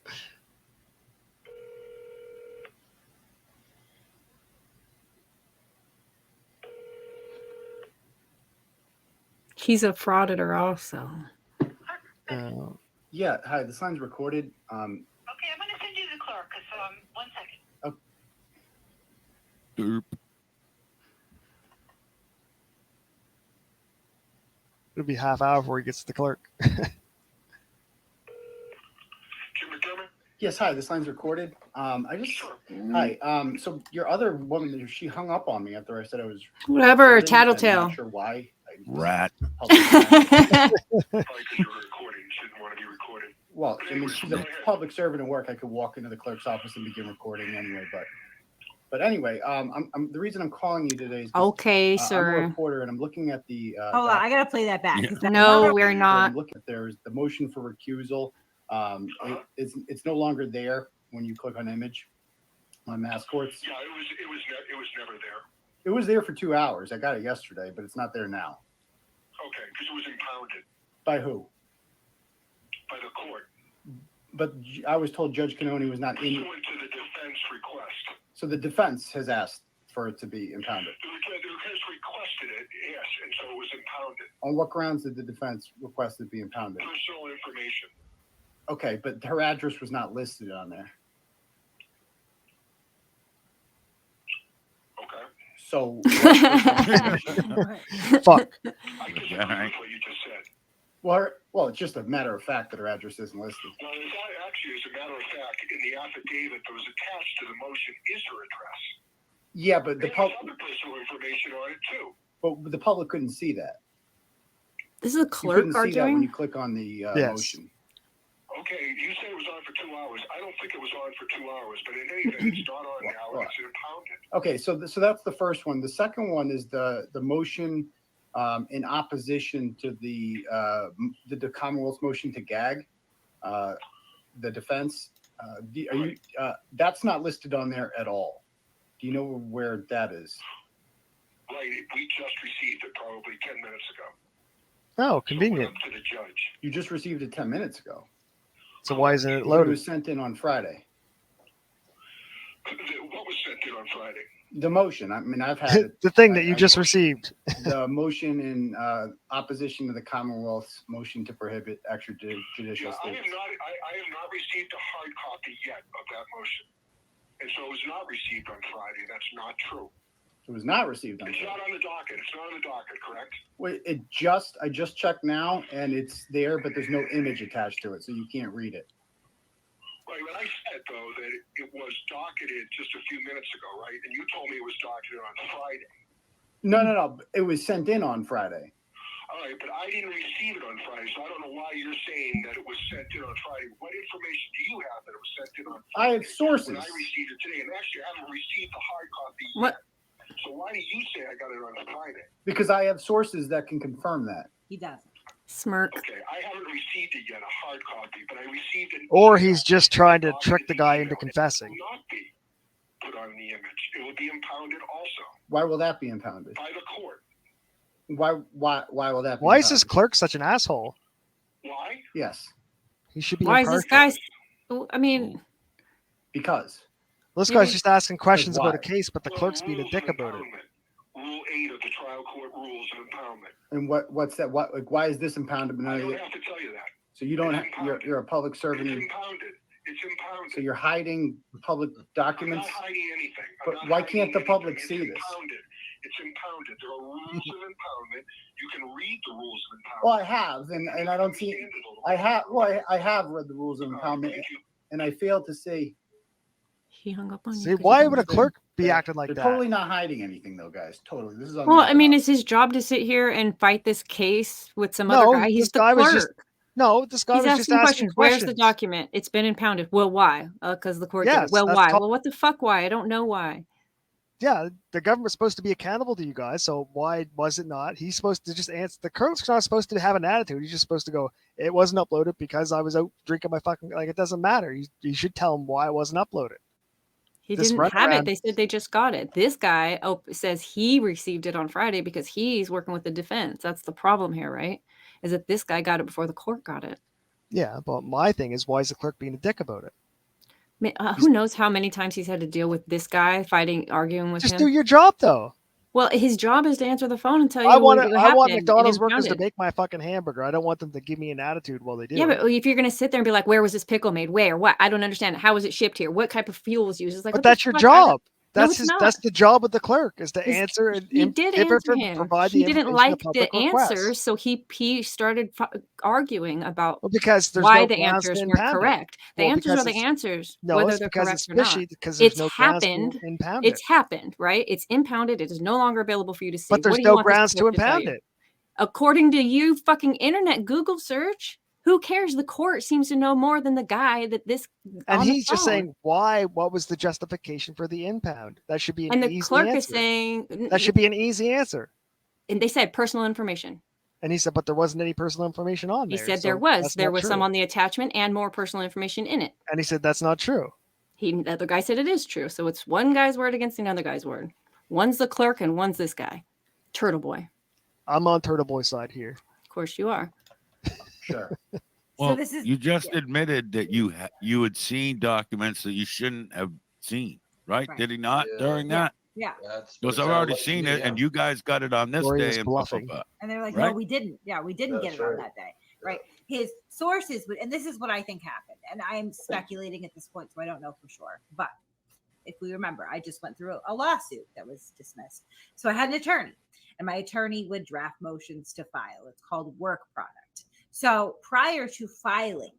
S1: He's a frauditor also.
S7: Yeah, hi. This line's recorded.
S8: Okay, I'm going to send you the clerk. So, 1 second.
S5: Doop. It'll be half hour before he gets to the clerk.
S7: Yes, hi. This line's recorded. Hi. So your other woman, she hung up on me after I said I was
S1: Whatever,
S7: recording. I'm
S1: tattletale.
S7: not sure why.
S9: Rat.
S7: Well, I mean, she's a public servant at work. I could walk into the clerk's office and begin recording anyway. But anyway, the reason I'm calling you today is
S1: Okay,
S7: I'm
S1: sir.
S7: a reporter and I'm looking at the.
S4: Hold on, I gotta play that back.
S1: No, we're not.
S7: I'm looking at there's the motion for recusal. It's no longer there when you click on image on mass courts.
S10: Yeah, it was never there.
S7: It was there for 2 hours. I got it yesterday, but it's not there now.
S10: Okay, because it was impounded
S7: By who?
S10: by the court.
S7: But I was told Judge Cannone was not in.
S10: Pursuant to the defense request.
S7: So the defense has asked for it to be impounded.
S10: The defense requested it, yes, and so it was impounded.
S7: On what grounds did the defense request it be impounded?
S10: Personal information.
S7: Okay, but her address was not listed on there.
S10: Okay.
S7: So.
S5: Fuck.
S10: I disagree with what you just said.
S7: Well, it's just a matter of fact that her address isn't listed.
S10: Well, actually, as a matter of fact, in the affidavit that was attached to the motion is her address.
S7: Yeah, but the
S10: There's other personal information on it too.
S7: But the public couldn't see that.
S1: This is a
S7: You
S1: clerk
S7: couldn't see that when you
S1: arguing?
S7: click on the
S5: Yes.
S7: motion.
S10: Okay, you said it was on for 2 hours. I don't think it was on for 2 hours, but in any event, it's not on now. It's impounded.
S7: Okay, so that's the first one. The second one is the motion in opposition to the Commonwealth's motion to gag the defense. That's not listed on there at all. Do you know where that is?
S10: Right, we just received it probably 10 minutes ago.
S5: Oh,
S10: So
S5: convenient.
S10: it went up to the judge.
S7: You just received it 10 minutes ago.
S5: So why isn't it
S7: It
S5: loaded?
S7: was sent in on Friday.
S10: What was sent in on Friday?
S7: The motion. I mean, I've had it.
S5: The thing that you just received.
S7: The motion in opposition to the Commonwealth's motion to prohibit extrajudicial
S10: Yeah, I
S7: states.
S10: have not received a hard copy yet of that motion. And so it was not received on Friday. That's not true.
S7: It was not received on
S10: It's
S7: Friday.
S10: not on the docket. It's not on the docket, correct?
S7: Wait, I just checked now and it's there, but there's no image attached to it, so you can't read it.
S10: Right, but I said, though, that it was docketed just a few minutes ago, right? And you told me it was docketed on Friday.
S7: No. It was sent in on Friday.
S10: All right, but I didn't receive it on Friday, so I don't know why you're saying that it was sent in on Friday. What information do you have that it was sent in on Friday?
S7: I have sources.
S10: When I received it today, and actually I haven't received the hard copy
S1: What?
S10: yet. So why do you say I got it on Friday?
S7: Because I have sources that can confirm that.
S4: He doesn't.
S1: Smirk.
S10: Okay, I haven't received it yet, a hard copy, but I received it.
S5: Or he's just trying to trick the guy into confessing.
S10: It will not be put on the image. It will be impounded also
S7: Why will that be impounded?
S10: by the court.
S7: Why will that be
S5: Why is this
S7: impounded?
S5: clerk such an asshole?
S10: Why?
S7: Yes.
S5: He should be
S1: Why is
S5: impartial.
S1: this guy? I mean,
S7: Because
S5: This
S1: maybe-
S5: guy's just asking questions about a
S7: why?
S5: case, but the clerk's being a
S10: Rules
S5: dick
S10: of
S5: about it.
S10: impoundment. Rule 8 of the trial court rules of impoundment.
S7: and what's that? What like why is this impounded?
S10: I don't have to tell you that.
S7: So you don't
S10: It's
S7: have
S10: impounded.
S7: you're a public servant.
S10: It's impounded. It's impounded.
S7: So you're hiding public
S10: I'm
S7: documents.
S10: not hiding anything.
S7: But
S10: I'm not
S7: why
S10: hiding
S7: can't the
S10: anything.
S7: public
S10: It's
S7: see this?
S10: impounded. It's impounded. There are rules of impoundment. You can read the rules of impoundment.
S7: Well, I have, and I don't see. I have. Well, I have read the rules of impoundment,
S10: Thank you.
S7: and I failed to see.
S1: he hung up on you.
S5: See,
S1: 'cause
S5: why
S1: you
S5: would a
S1: didn't-
S5: clerk be acting like
S7: They're
S5: that?
S7: totally not hiding anything, though, guys. Totally. This is on.
S1: Well,
S7: the
S1: I mean,
S7: job.
S1: it's his job to sit here and fight this case with some
S5: No,
S1: other guy. He's
S5: this
S1: the
S5: guy
S1: clerk.
S5: was just No, this guy
S1: He's
S5: was just
S1: asking
S5: asking
S1: questions.
S5: questions.
S1: Where's the document? It's been impounded. Well, why? Because the court did
S5: Yes,
S1: it. Well,
S5: that's
S1: why?
S5: called-
S1: Well, what the fuck? Why? I don't know why.
S5: Yeah, the government's supposed to be accountable to you guys, so why was it not? He's supposed to just answer. The clerk's not supposed to have an attitude. He's just supposed to go, it wasn't uploaded because I was out drinking my fucking, like, it doesn't matter. You should tell him why it wasn't uploaded.
S1: He
S5: This
S1: didn't have
S5: runaround-
S1: it. They said they just got it. This guy says he received it on Friday because he's working with the defense. That's the problem here, right? Is that this guy got it before the court got it.
S5: Yeah, but my thing is, why is the clerk being a dick about it?
S1: Who knows how many times he's had to deal with this guy fighting, arguing with
S5: Just
S1: him.
S5: do your job, though.
S1: Well, his job is to answer the phone and tell you
S5: I want
S1: what happened.
S5: McDonald's
S1: and
S5: workers to
S1: impound it.
S5: make my fucking hamburger. I don't want them to give me an attitude while they do
S1: Yeah,
S5: it.
S1: but if you're going to sit there and be like, where was this pickle made? Where? What? I don't understand. How was it shipped here? What type of fuel was used? It's like,
S5: But
S1: what the
S5: that's your
S1: fuck?
S5: job.
S1: No,
S5: That's
S1: it's
S5: his.
S1: not.
S5: That's the job of the clerk is to
S1: His-
S5: answer and
S1: He did
S5: give
S1: answer
S5: or
S1: him.
S5: provide
S1: He
S5: the
S1: didn't
S5: information
S1: like the
S5: public requests.
S1: answers, so he started arguing about
S5: Well, because there's
S1: why
S5: no
S1: the
S5: grounds to
S1: answers weren't
S5: impound it.
S1: correct. The
S5: Well,
S1: answers
S5: because
S1: are the
S5: it's-
S1: answers,
S5: No,
S1: whether
S5: it's
S1: they're
S5: because
S1: correct
S5: it's
S1: or not.
S5: fishy because there's
S1: It's
S5: no grounds
S1: happened.
S5: to impound
S1: It's
S5: it.
S1: happened, right? It's impounded. It is no longer available for you to see.
S5: But there's
S1: What do you
S5: no
S1: want this
S5: grounds to
S1: court tell
S5: impound
S1: you?
S5: it.
S1: According to you, fucking internet Google search. Who cares? The court seems to know more than the guy that this.
S5: And
S1: on the
S5: he's just
S1: phone.
S5: saying why? What was the justification for the impound? That should be an
S1: And the
S5: easy
S1: clerk
S5: answer.
S1: is saying
S5: That should be an easy answer.
S1: And they said personal information.
S5: And he said, but there wasn't any personal information on
S1: He
S5: there.
S1: said
S5: so
S1: there was.
S5: that's
S1: There
S5: not
S1: was some
S5: true.
S1: on the attachment and more personal information in it.
S5: And he said that's not true.
S1: The other guy said it is true. So it's one guy's word against another guy's word. One's the clerk and one's this guy. Turtle Boy.
S5: I'm on Turtle Boy's side here.
S1: Of course you are.
S7: Sure.
S6: Well,
S4: this is-
S6: you just
S4: yeah.
S6: admitted that you had seen documents that you shouldn't have seen, right?
S4: Right.
S6: Did he not
S9: Yeah.
S6: during
S4: Yeah.
S6: that?
S4: Yeah.
S6: Because I've already seen it, and you guys got it on this
S5: Corey
S6: day.
S5: was
S6: And
S5: bluffing.
S6: blah, blah,
S4: And they're like,
S6: Right?
S4: no, we didn't. Yeah, we didn't get
S9: That's
S4: it on
S9: right.
S4: that day. Right. His sources would, and this is what I think happened. And I'm speculating at this point, so I don't know for sure. But if we remember, I just went through a lawsuit that was dismissed. So I had an attorney, and my attorney would draft motions to file. It's called work product. So prior to filing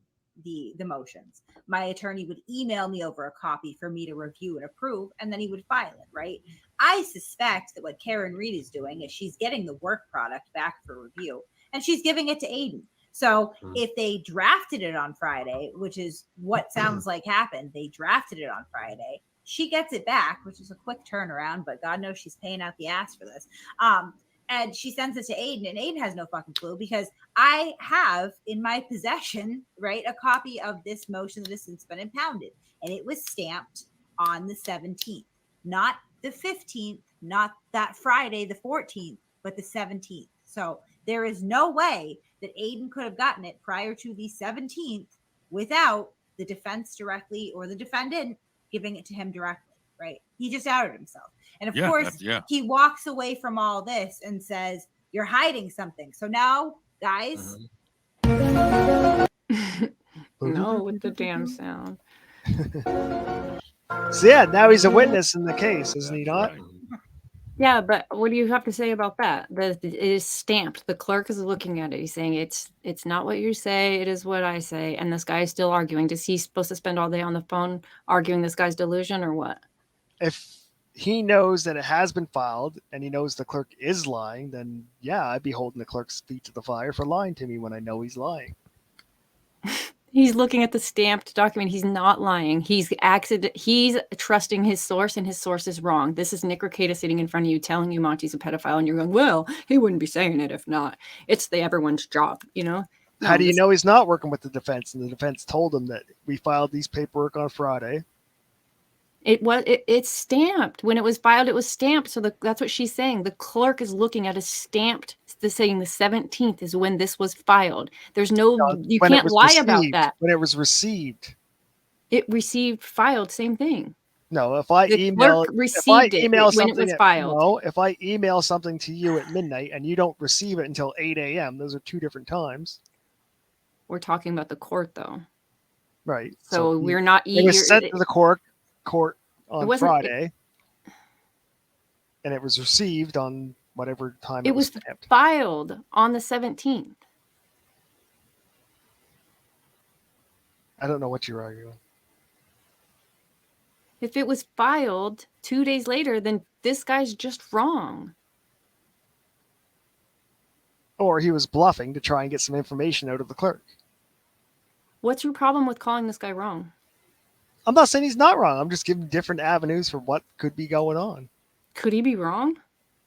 S4: the motions, my attorney would email me over a copy for me to review and approve, and then he would file it, right? I suspect that what Karen Reed is doing is she's getting the work product back for review and she's giving it to Aiden. So if they drafted it on Friday, which is what sounds like happened, they drafted it on Friday. She gets it back, which is a quick turnaround, but God knows she's paying out the ass for this. And she sends it to Aiden, and Aiden has no fucking clue because I have in my possession, right, a copy of this motion that has since been impounded, and it was stamped on the 17th, not the 15th, not that Friday, the 14th, but the 17th. So there is no way that Aiden could have gotten it prior to the 17th without the defense directly or the defendant giving it to him directly, right? He just outed himself. And of
S6: Yeah,
S4: course,
S6: that's- yeah.
S4: he walks away from all this and says, you're hiding something. So now, guys,
S1: No, with the damn sound.
S5: So yeah, now he's a witness in the case, isn't he not?
S6: Right.
S1: Yeah, but what do you have to say about that? It is stamped. The clerk is looking at it. He's saying it's not what you say, it is what I say. And this guy is still arguing. Is he supposed to spend all day on the phone arguing this guy's delusion or what?
S5: If he knows that it has been filed and he knows the clerk is lying, then yeah, I'd be holding the clerk's feet to the fire for lying to me when I know he's lying.
S1: He's looking at the stamped document. He's not lying. He's trusting his source, and his source is wrong. This is Nick Rekieta sitting in front of you telling you Monty's a pedophile, and you're going, well, he wouldn't be saying it if not. It's everyone's job, you know?
S5: How do you
S1: this-
S5: know he's not working with the defense? And the defense told him that we filed these paperwork on Friday.
S1: It's stamped. When it was filed, it was stamped. So that's what she's saying. The clerk is looking at a stamped saying the 17th is when this was filed. There's no, you
S5: when it
S1: can't
S5: was
S1: lie about
S5: received,
S1: that.
S5: when it was received.
S1: It received, filed, same thing.
S5: No, if I
S1: The
S5: email,
S1: clerk received it when it was filed.
S5: No, if I email something to you at midnight and you don't receive it until 8 a.m., those are two different times.
S1: We're talking about the court, though.
S5: Right.
S1: So we're not.
S5: It was sent to the court on Friday, and it was received on whatever time it was stamped.
S1: Filed on the 17th.
S5: I don't know what you're arguing.
S1: If it was filed 2 days later, then this guy's just wrong.
S5: Or he was bluffing to try and get some information out of the clerk.
S1: What's your problem with calling this guy wrong?
S5: I'm not saying he's not wrong. I'm just giving different avenues for what could be going on.
S1: Could he be wrong?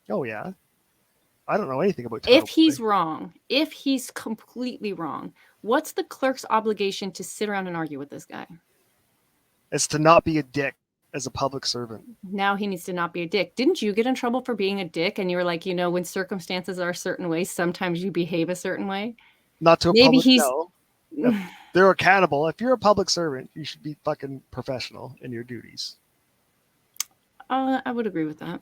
S5: Oh, yeah. I don't know anything about
S1: If he's wrong, if he's completely wrong, what's the clerk's obligation to sit around and argue with this guy?
S5: It's to not be a dick as a public servant.
S1: Now he needs to not be a dick. Didn't you get in trouble for being a dick? And you were like, when circumstances are a certain way, sometimes you behave a certain way.
S5: Not to a
S1: Maybe
S5: public,
S1: he's.
S5: no. If they're accountable. If you're a public servant, you should be fucking professional in your duties.
S1: I would agree with that.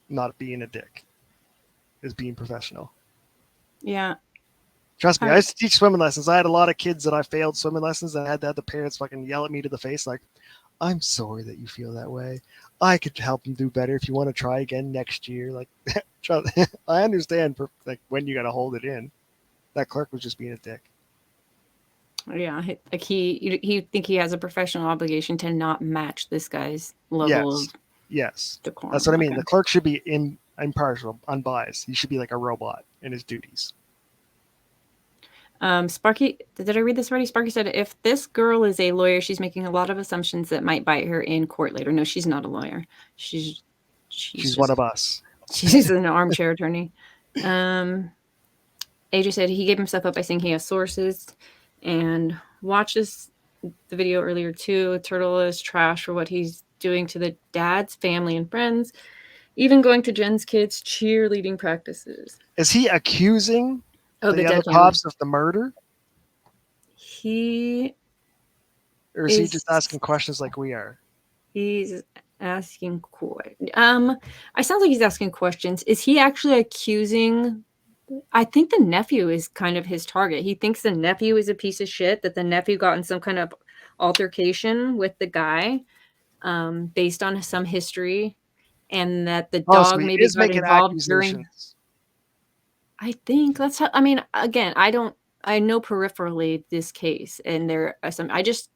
S5: Not being a dick is being professional.
S1: Yeah.
S5: Trust me, I used to teach swimming lessons. I had a lot of kids that I failed swimming lessons, and I had to have the parents fucking yell at me to the face like, I'm sorry that you feel that way. I could help them do better if you want to try again next year. Like, I understand like when you got to hold it in. That clerk was just being a dick.
S1: Yeah, like he think he has a professional obligation to not match this guy's level of decorum.
S5: That's what I mean. The clerk should be impartial, unbiased. He should be like a robot in his duties.
S1: Sparky, did I read this already? Sparky said, if this girl is a lawyer, she's making a lot of assumptions that might bite her in court later. No, she's not a lawyer. She's
S5: one of us.
S1: She's an armchair attorney. AJ said he gave himself up by saying he has sources and watches the video earlier too. Turtle is trash for what he's doing to the dad's family and friends, even going to Jen's kids' cheerleading practices.
S5: Is he accusing the other cops of the murder? Or is he just asking questions like we are?
S1: He's asking I sound like he's asking questions. Is he actually accusing? I think the nephew is kind of his target. He thinks the nephew is a piece of shit, that the nephew got in some kind of altercation with the guy based on some history, and that the dog maybe got involved during. I think that's how, I mean, again, I know peripherally this case, and there are some, it's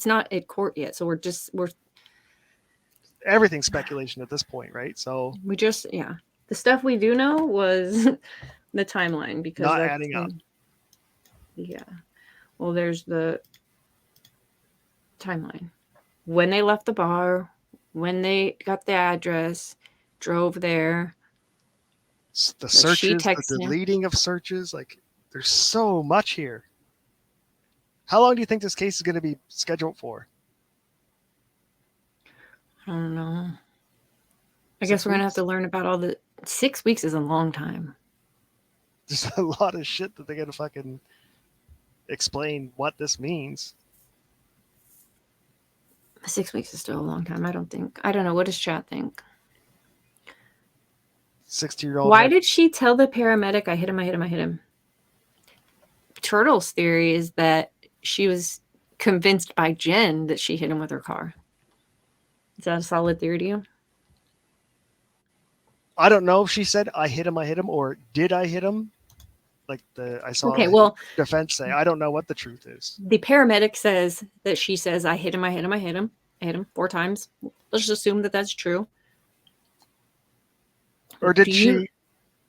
S1: not at court yet. So we're
S5: everything's speculation at this point, right? So
S1: the stuff we do know was the timeline, because
S5: not adding up.
S1: Yeah. Well, there's the timeline. When they left the bar, when they got the address, drove there.
S5: The searches, the deleting of searches, like there's so much here. How long do you think this case is going to be scheduled for?
S1: I don't know. I guess we're going to have to learn about all the 6 weeks is a long time.
S5: There's a lot of shit that they got to fucking explain what this means.
S1: 6 weeks is still a long time. I don't know. What does chat think?
S5: 60-year-old.
S1: Why did she tell the paramedic, I hit him? Turtle's theory is that she was convinced by Jen that she hit him with her car. Is that a solid theory to you?
S5: I don't know if she said I hit him, or did I hit him? Like I saw defense say. I don't know what the truth is.
S1: The paramedic says that she says I hit him 4 times. Let's just assume that that's true.
S5: Or did she?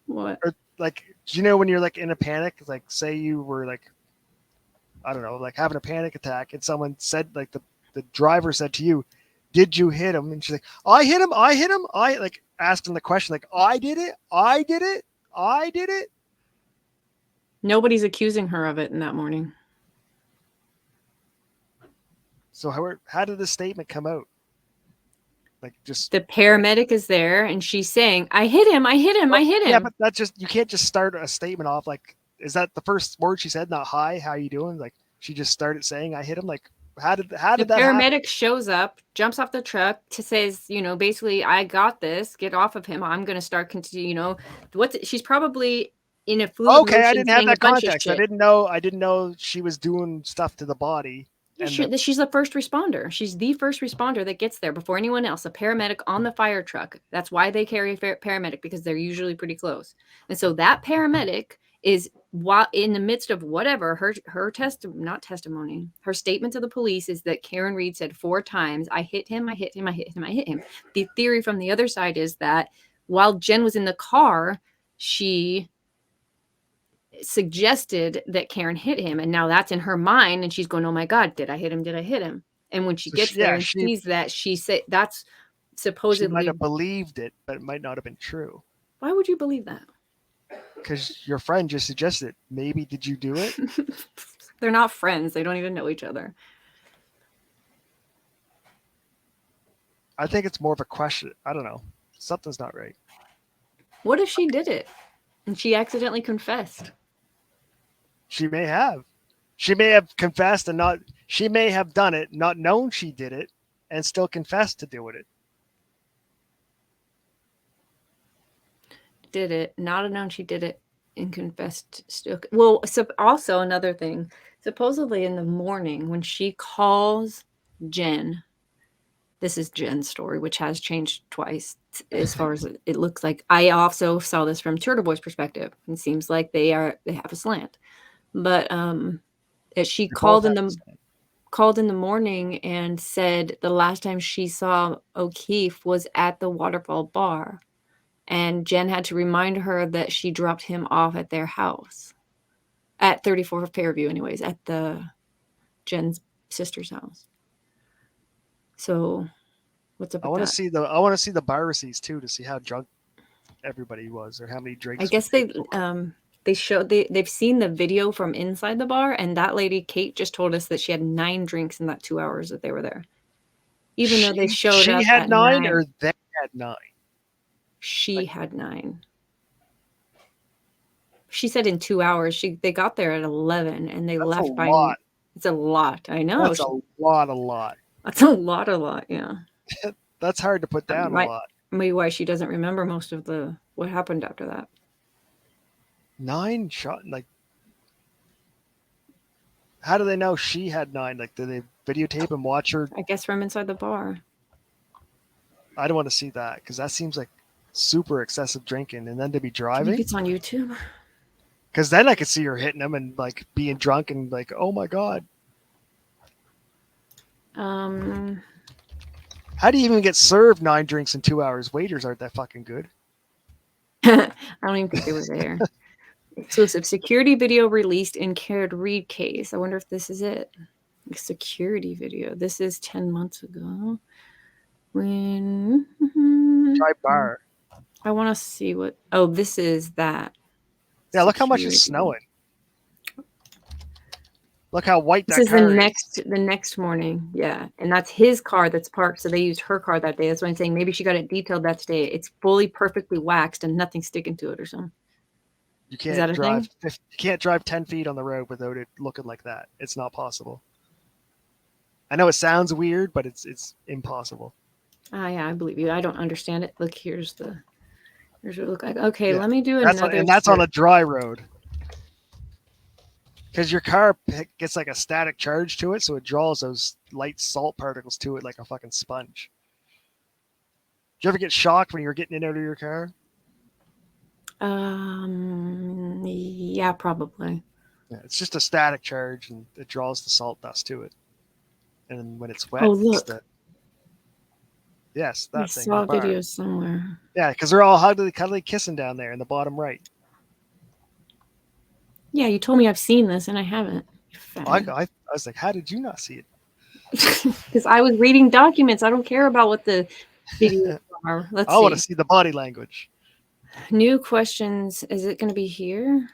S1: What?
S5: Or like, do you know when you're like in a panic? Like, say you were like, I don't know, like having a panic attack, and someone said, like the driver said to you, "Did you hit him?" And she's like, "I hit him. I like asking the question, like, I did it.
S1: Nobody's accusing her of it in that morning.
S5: So how did this statement come out? Like just
S1: The paramedic is there, and she's saying, "I hit him! I hit him! I hit him!"
S5: Yeah, but that's just, you can't just start a statement off like, is that the first word she said? Not hi, how you doing? Like she just started saying, "I hit him." Like how did
S1: The
S5: that happen?
S1: paramedic shows up, jumps off the truck, to says, basically, "I got this. Get off of him. I'm going to start continue." She's probably in a fluid
S5: Okay, I
S1: motion
S5: didn't have
S1: saying a
S5: that
S1: bunch of
S5: context. I
S1: shit.
S5: didn't know she was doing stuff to the body.
S1: Yeah,
S5: And
S1: she's a first responder. She's the first responder that gets there before anyone else. A paramedic on the fire truck. That's why they carry a paramedic, because they're usually pretty close. And so that paramedic is, while in the midst of whatever her statement to the police is that Karen Reed said 4 times, "I hit him, I hit him, I hit him, I hit him." The theory from the other side is that while Jen was in the car, she suggested that Karen hit him, and now that's in her mind, and she's going, "Oh my God, did I hit him? Did I hit him?" And when she gets there and sees that, she said that's
S5: she
S1: supposedly.
S5: might have believed it, but it might not have been true.
S1: Why would you believe that?
S5: Because your friend just suggested it. Maybe did you do it?
S1: They're not friends. They don't even know each other.
S5: I think it's more of a question. I don't know. Something's not right.
S1: What if she did it and she accidentally confessed?
S5: She may have. She may have confessed and not. She may have done it, not known she did it, and still confessed to doing it.
S1: Did it, not have known she did it, and confessed still. Well, so also another thing. Supposedly in the morning when she calls Jen, this is Jen's story, which has changed twice as far as it looks like. I also saw this from Turtle Boy's perspective. It seems like they have a slant. But she called in the morning and said the last time she saw O'Keefe was at the Waterfall bar. And Jen had to remind her that she dropped him off at their house. At 34 Fairview, anyways, at Jen's sister's house. So, what's up with that?
S5: I want to see the bar receipts too, to see how drunk everybody was or how many drinks.
S1: I guess they've seen the video from inside the bar, and that lady Kate just told us that she had 9 drinks in that 2 hours that they were there. Even though they showed up,
S5: she had
S1: at
S5: 9, or they had 9.
S1: She had 9. She said in 2 hours. They got there at 11 and they left by.
S5: Lot.
S1: It's a lot. I know.
S5: That's a lot.
S1: That's a lot. Yeah.
S5: That's hard to put down a lot.
S1: Maybe why she doesn't remember most of what happened after that.
S5: 9 shot, like. How do they know she had 9? Like, did they videotape and watch her?
S1: I guess from inside the bar.
S5: I don't want to see that, because that seems like super excessive drinking, and then to be driving.
S1: I think it's on YouTube.
S5: Because then I could see her hitting him and like being drunk and like, oh my God. How do you even get served 9 drinks in 2 hours? Waiters aren't that fucking good.
S1: I don't even think they were there. Exclusive security video released in Karen Reed case. I wonder if this is it. Security video. This is 10 months ago. When
S5: Try bar.
S1: I want to see what. Oh, this is that.
S5: Yeah, look how much it's snowing. Look how white that
S1: this
S5: car
S1: is. The next morning. Yeah, and that's his car that's parked. So they used her car that day. That's why I'm saying maybe she got it detailed that day. It's fully perfectly waxed and nothing sticking to it or something.
S5: You can't drive. You can't drive 10 feet on the road without it looking like that. It's not possible. I know it sounds weird, but it's impossible.
S1: Yeah, I believe you. I don't understand it. Look, here's what it look like. Okay, let me do another.
S5: And that's on a dry road. Because your car gets like a static charge to it, so it draws those light salt particles to it like a fucking sponge. Did you ever get shocked when you were getting in and out of your car?
S1: Yeah, probably.
S5: Yeah, it's just a static charge, and it draws the salt dust to it. And when it's wet,
S1: look.
S5: Yes, that
S1: I
S5: thing.
S1: saw videos somewhere.
S5: Yeah, because they're all cuddly kissing down there in the bottom right.
S1: Yeah, you told me I've seen this, and I haven't.
S5: I was like, how did you not see it?
S1: Because I was reading documents. I don't care about what the videos are. Let's see.
S5: I want to see the body language.
S1: New questions. Is it going to be here?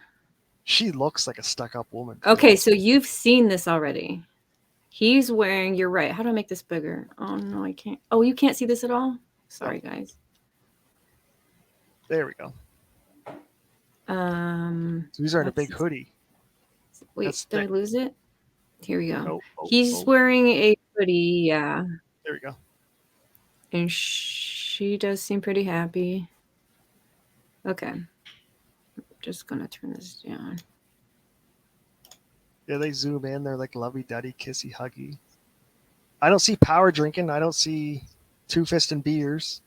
S5: She looks like a stuck-up woman.
S1: Okay, so you've seen this already. He's wearing, you're right. How do I make this bigger? Oh, no, I can't. Oh, you can't see this at all? Sorry, guys.
S5: There we go. So he's wearing a big hoodie.
S1: Wait, did I lose it? Here we go.
S5: Oh,
S1: He's wearing a hoodie, yeah.
S5: There we go.
S1: And she does seem pretty happy. Okay. I'm just going to turn this down.
S5: Yeah, they zoom in. They're like lovey-dovey, kissy-huggy. I don't see power drinking. I don't see two-fisting beers.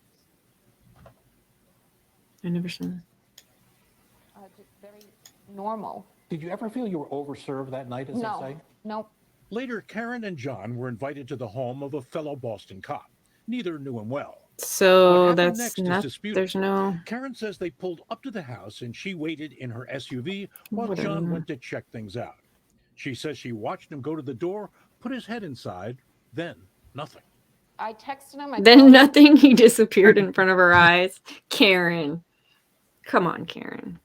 S1: I never saw that.
S9: Just very normal.
S11: Did you ever feel you were overserved that night, as they say?
S9: No.
S11: Later, Karen and John were invited to the home of a fellow Boston cop. Neither knew him well.
S1: So that's not, there's no...
S11: Karen says they pulled up to the house and she waited in her SUV while John went to check things out. She says she watched him go to the door, put his head inside, then nothing.
S9: I texted him.
S1: Then nothing. He disappeared in front of her eyes. Karen. Come on, Karen.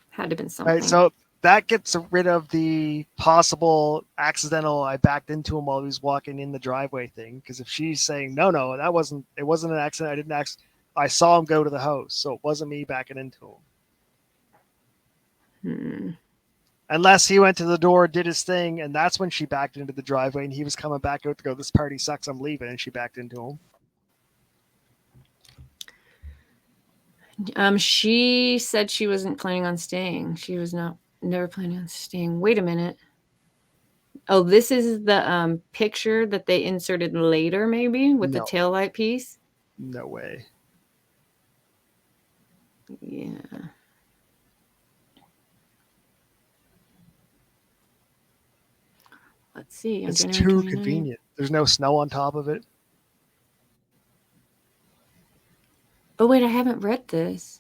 S1: Had to have been something.
S5: All right, so that gets rid of the possible accidental I backed into him while he was walking in the driveway thing. Because if she's saying, no, it wasn't an accident. I didn't I saw him go to the house. So it wasn't me backing into him. Unless he went to the door, did his thing, and that's when she backed into the driveway and he was coming back out to go, this party sucks, I'm leaving. And she backed into
S1: him. She said she wasn't planning on staying. She was never planning on staying. Wait a minute. Oh, this is the picture that they inserted later, maybe, with the taillight piece?
S5: No way.
S1: Yeah. Let's see.
S5: It's too convenient. There's no snow on top of it.
S1: Oh, wait, I haven't read this.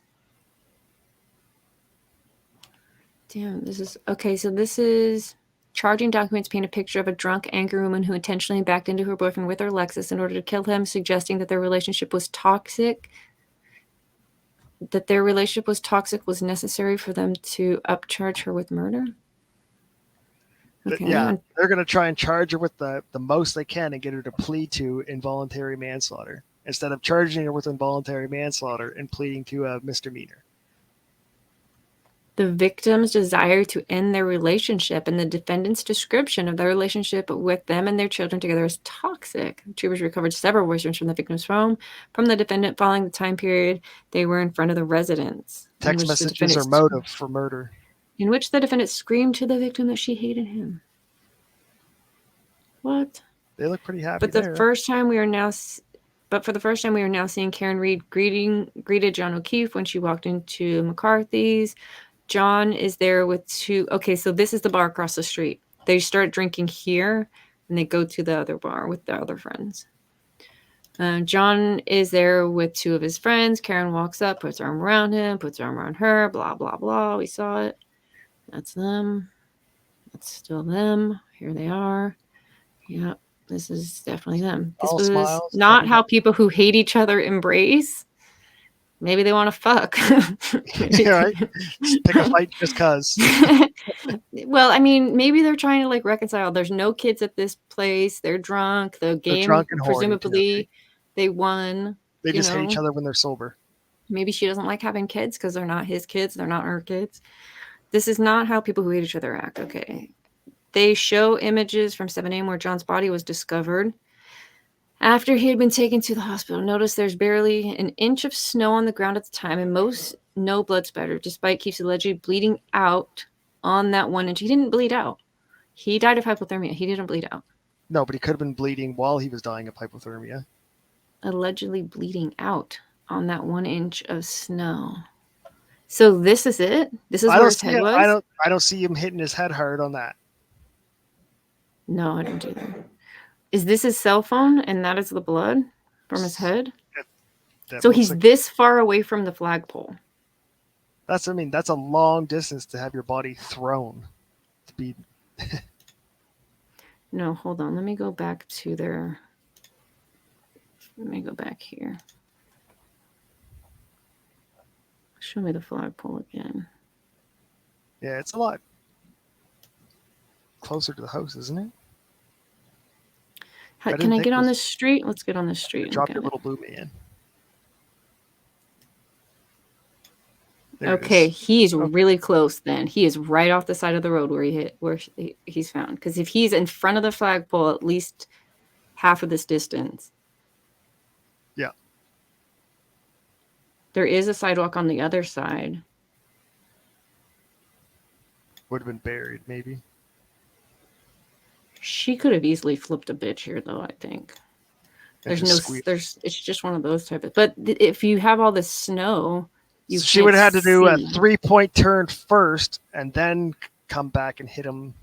S1: Damn, this is... Okay, so this is... Charging documents paint a picture of a drunk, angry woman who intentionally backed into her boyfriend with her Lexus in order to kill him, suggesting that their relationship was toxic. That their relationship was toxic was necessary for them to upcharge her with murder?
S5: Okay. Yeah, they're going to try and charge her with the most they can and get her to plead to involuntary manslaughter instead of charging her with involuntary manslaughter and pleading to a misdemeanor.
S1: The victim's desire to end their relationship and the defendant's description of their relationship with them and their children together is toxic. Troopers recovered several voicemails from the victim's phone from the defendant following the time period they were in front of the residence.
S5: Text messages are motive for murder.
S1: In which the defendant screamed to the victim that she hated him. What?
S5: They look pretty happy.
S1: But for the first time we are now seeing Karen Reed greeted John O'Keefe when she walked into McCarthy's. John is there with two. Okay, so this is the bar across the street. They start drinking here and they go to the other bar with the other friends. John is there with two of his friends. Karen walks up, puts her arm around him, puts her arm around her, blah, blah, blah. We saw it. That's them. That's still them. Here they are. Yeah, this is definitely them. This was
S5: smiles,
S1: not how people who hate each other embrace. Maybe they want to fuck.
S5: Yeah, right? Just pick a fight just cause.
S1: Well, I mean, maybe they're trying to like reconcile. There's no kids at this place. They're drunk. The game, presumably, they won.
S5: They just hate each other when they're sober.
S1: Maybe she doesn't like having kids because they're not his kids. They're not her kids. This is not how people who hate each other act. Okay. They show images from 7 a.m. where John's body was discovered after he had been taken to the hospital. Notice there's barely an inch of snow on the ground at the time and no blood spatter, despite Keefe's allegedly bleeding out on that 1 inch. He didn't bleed out. He died of hypothermia. He didn't bleed out.
S5: No, but he could have been bleeding while he was dying of hypothermia.
S1: Allegedly bleeding out on that 1 inch of snow. So this is it? This is where his head was?
S5: I don't see him hitting his head hard on that.
S1: No, I don't either. Is this his cell phone and that is the blood from his head? So he's like this far away from the flagpole.
S5: That's a long distance to have your body thrown. To be
S1: No, hold on. Let me go back to their... Let me go back here. Show me the flagpole again.
S5: Yeah, it's a lot closer to the house, isn't it?
S1: Can I get on this street? Let's get on this street.
S5: Drop your little blue man. There
S1: Okay, he's really close then. He is right off the side of the road where he's found. Because if he's in front of the flagpole, at least half of this distance.
S5: Yeah.
S1: There is a sidewalk on the other side.
S5: Would have been buried, maybe.
S1: She could have easily flipped a bitch here, though, I think. It's just one of those type of, but if you have all this snow,
S5: she would have had to do a 3-point turn first and then come back and hit him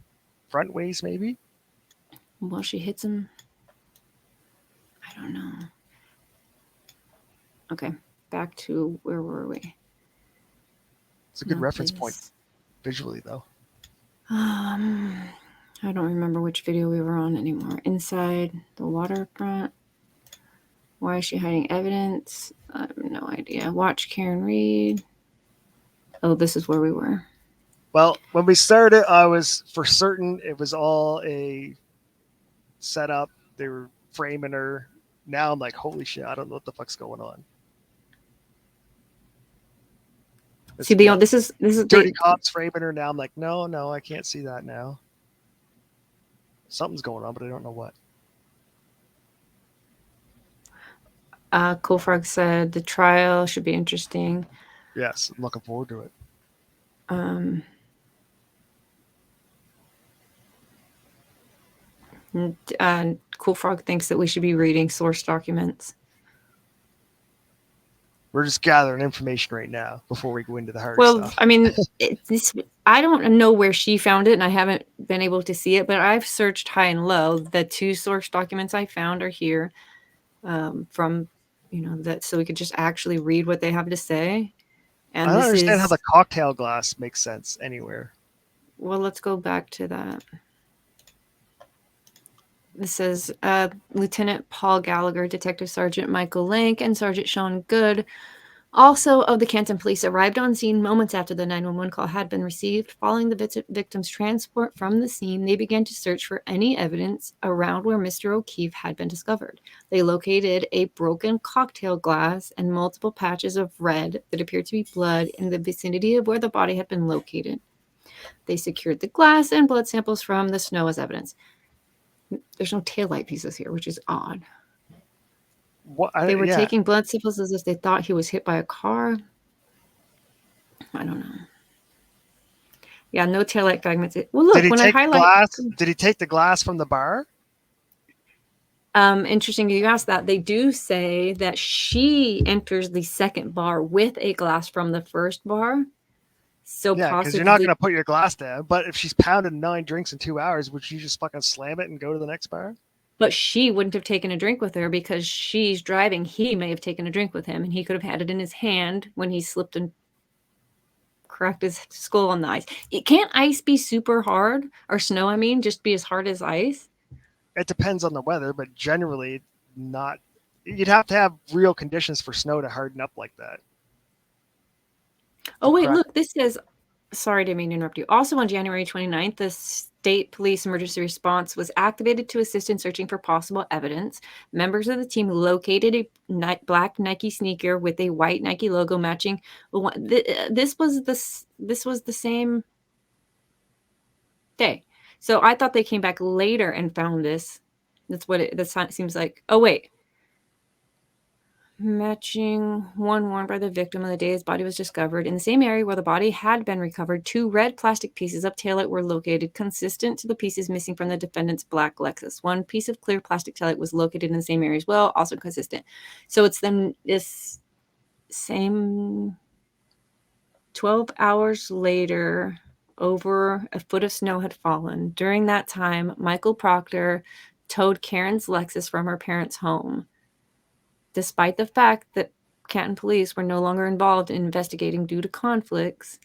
S5: front ways, maybe.
S1: Well, she hits him. I don't know. Okay, back to where were we?
S5: It's a good reference point visually, though.
S1: I don't remember which video we were on anymore. Inside the waterfront. Why is she hiding evidence? I have no idea. Watch Karen read. Oh, this is where we were.
S5: Well, when we started, I was for certain it was all a setup. They were framing her. Now I'm like, holy shit, I don't know what the fuck's going on.
S1: See, this is
S5: dirty cops framing her. Now I'm like, no, I can't see that now. Something's going on, but I don't know what.
S1: Cool Frog said the trial should be interesting.
S5: Yes, I'm looking forward to it.
S1: Cool Frog thinks that we should be reading source documents.
S5: We're just gathering information right now before we go into the hard stuff.
S1: Well, I mean, I don't know where she found it, and I haven't been able to see it, but I've searched high and low. The 2 source documents I found are here from, that so we could just actually read what they have to say. And
S5: I don't understand how the cocktail glass makes sense anywhere.
S1: Well, let's go back to that. This says Lieutenant Paul Gallagher, Detective Sergeant Michael Lank, and Sergeant Sean Good, also of the Canton Police, arrived on scene moments after the 911 call had been received. Following the victim's transport from the scene, they began to search for any evidence around where Mr. O'Keefe had been discovered. They located a broken cocktail glass and multiple patches of red that appeared to be blood in the vicinity of where the body had been located. They secured the glass and blood samples from the snow as evidence. There's no taillight pieces here, which is odd. They were taking blood samples as if they thought he was hit by a car. I don't know. Yeah, no taillight fragments. Well, look, when I highlight...
S5: Did he take the glass from the bar?
S1: Interesting you asked that. They do say that she enters the second bar with a glass from the first bar. So
S5: yeah, because you're not going to put your glass down. But if she's pounded 9 drinks in 2 hours, would you just fucking slam it and go to the next bar?
S1: But she wouldn't have taken a drink with her because she's driving. He may have taken a drink with him, and he could have had it in his hand when he slipped and cracked his skull on the ice. Can't ice be super hard, or snow, I mean, just be as hard as ice?
S5: It depends on the weather, but generally not. You'd have to have real conditions for snow to harden up like that.
S1: Oh, wait, look, this says, sorry, didn't mean to interrupt you. Also on January 29th, the State Police Emergency Response was activated to assist in searching for possible evidence. Members of the team located a black Nike sneaker with a white Nike logo matching. This was the same day. So I thought they came back later and found this. That's what it seems like. Oh, wait. Matching one worn by the victim on the day his body was discovered. In the same area where the body had been recovered, 2 red plastic pieces of taillight were located, consistent to the pieces missing from the defendant's black Lexus. 1 piece of clear plastic taillight was located in the same area as well, also consistent. So it's then this same 12 hours later, over a foot of snow had fallen. During that time, Michael Proctor towed Karen's Lexus from her parents' home. Despite the fact that Canton police were no longer involved in investigating due to conflicts,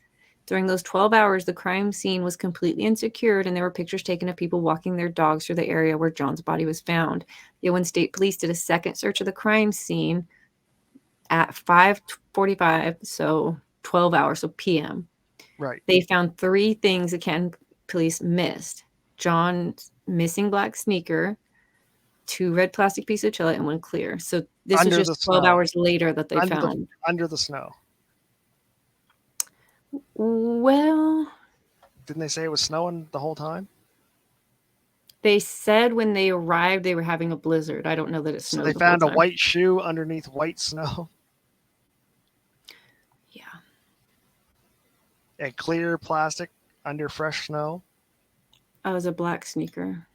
S1: during those 12 hours, the crime scene was completely unsecured, and there were pictures taken of people walking their dogs through the area where John's body was found. The Owens State Police did a second search of the crime scene at 5:45, so 12 hours, so p.m.
S5: Right.
S1: They found 3 things the Canton police missed. John's missing black sneaker, 2 red plastic pieces of taillight and 1 clear. So this
S5: Under
S1: is
S5: the
S1: just 12
S5: snow.
S1: hours later that they found.
S5: Under the snow.
S1: Well,
S5: didn't they say it was snowing the whole time?
S1: They said when they arrived they were having a blizzard. I don't know that it snowed.
S5: So they found a white shoe underneath white snow.
S1: Yeah.
S5: And clear plastic under fresh snow.
S1: I was a black sneaker.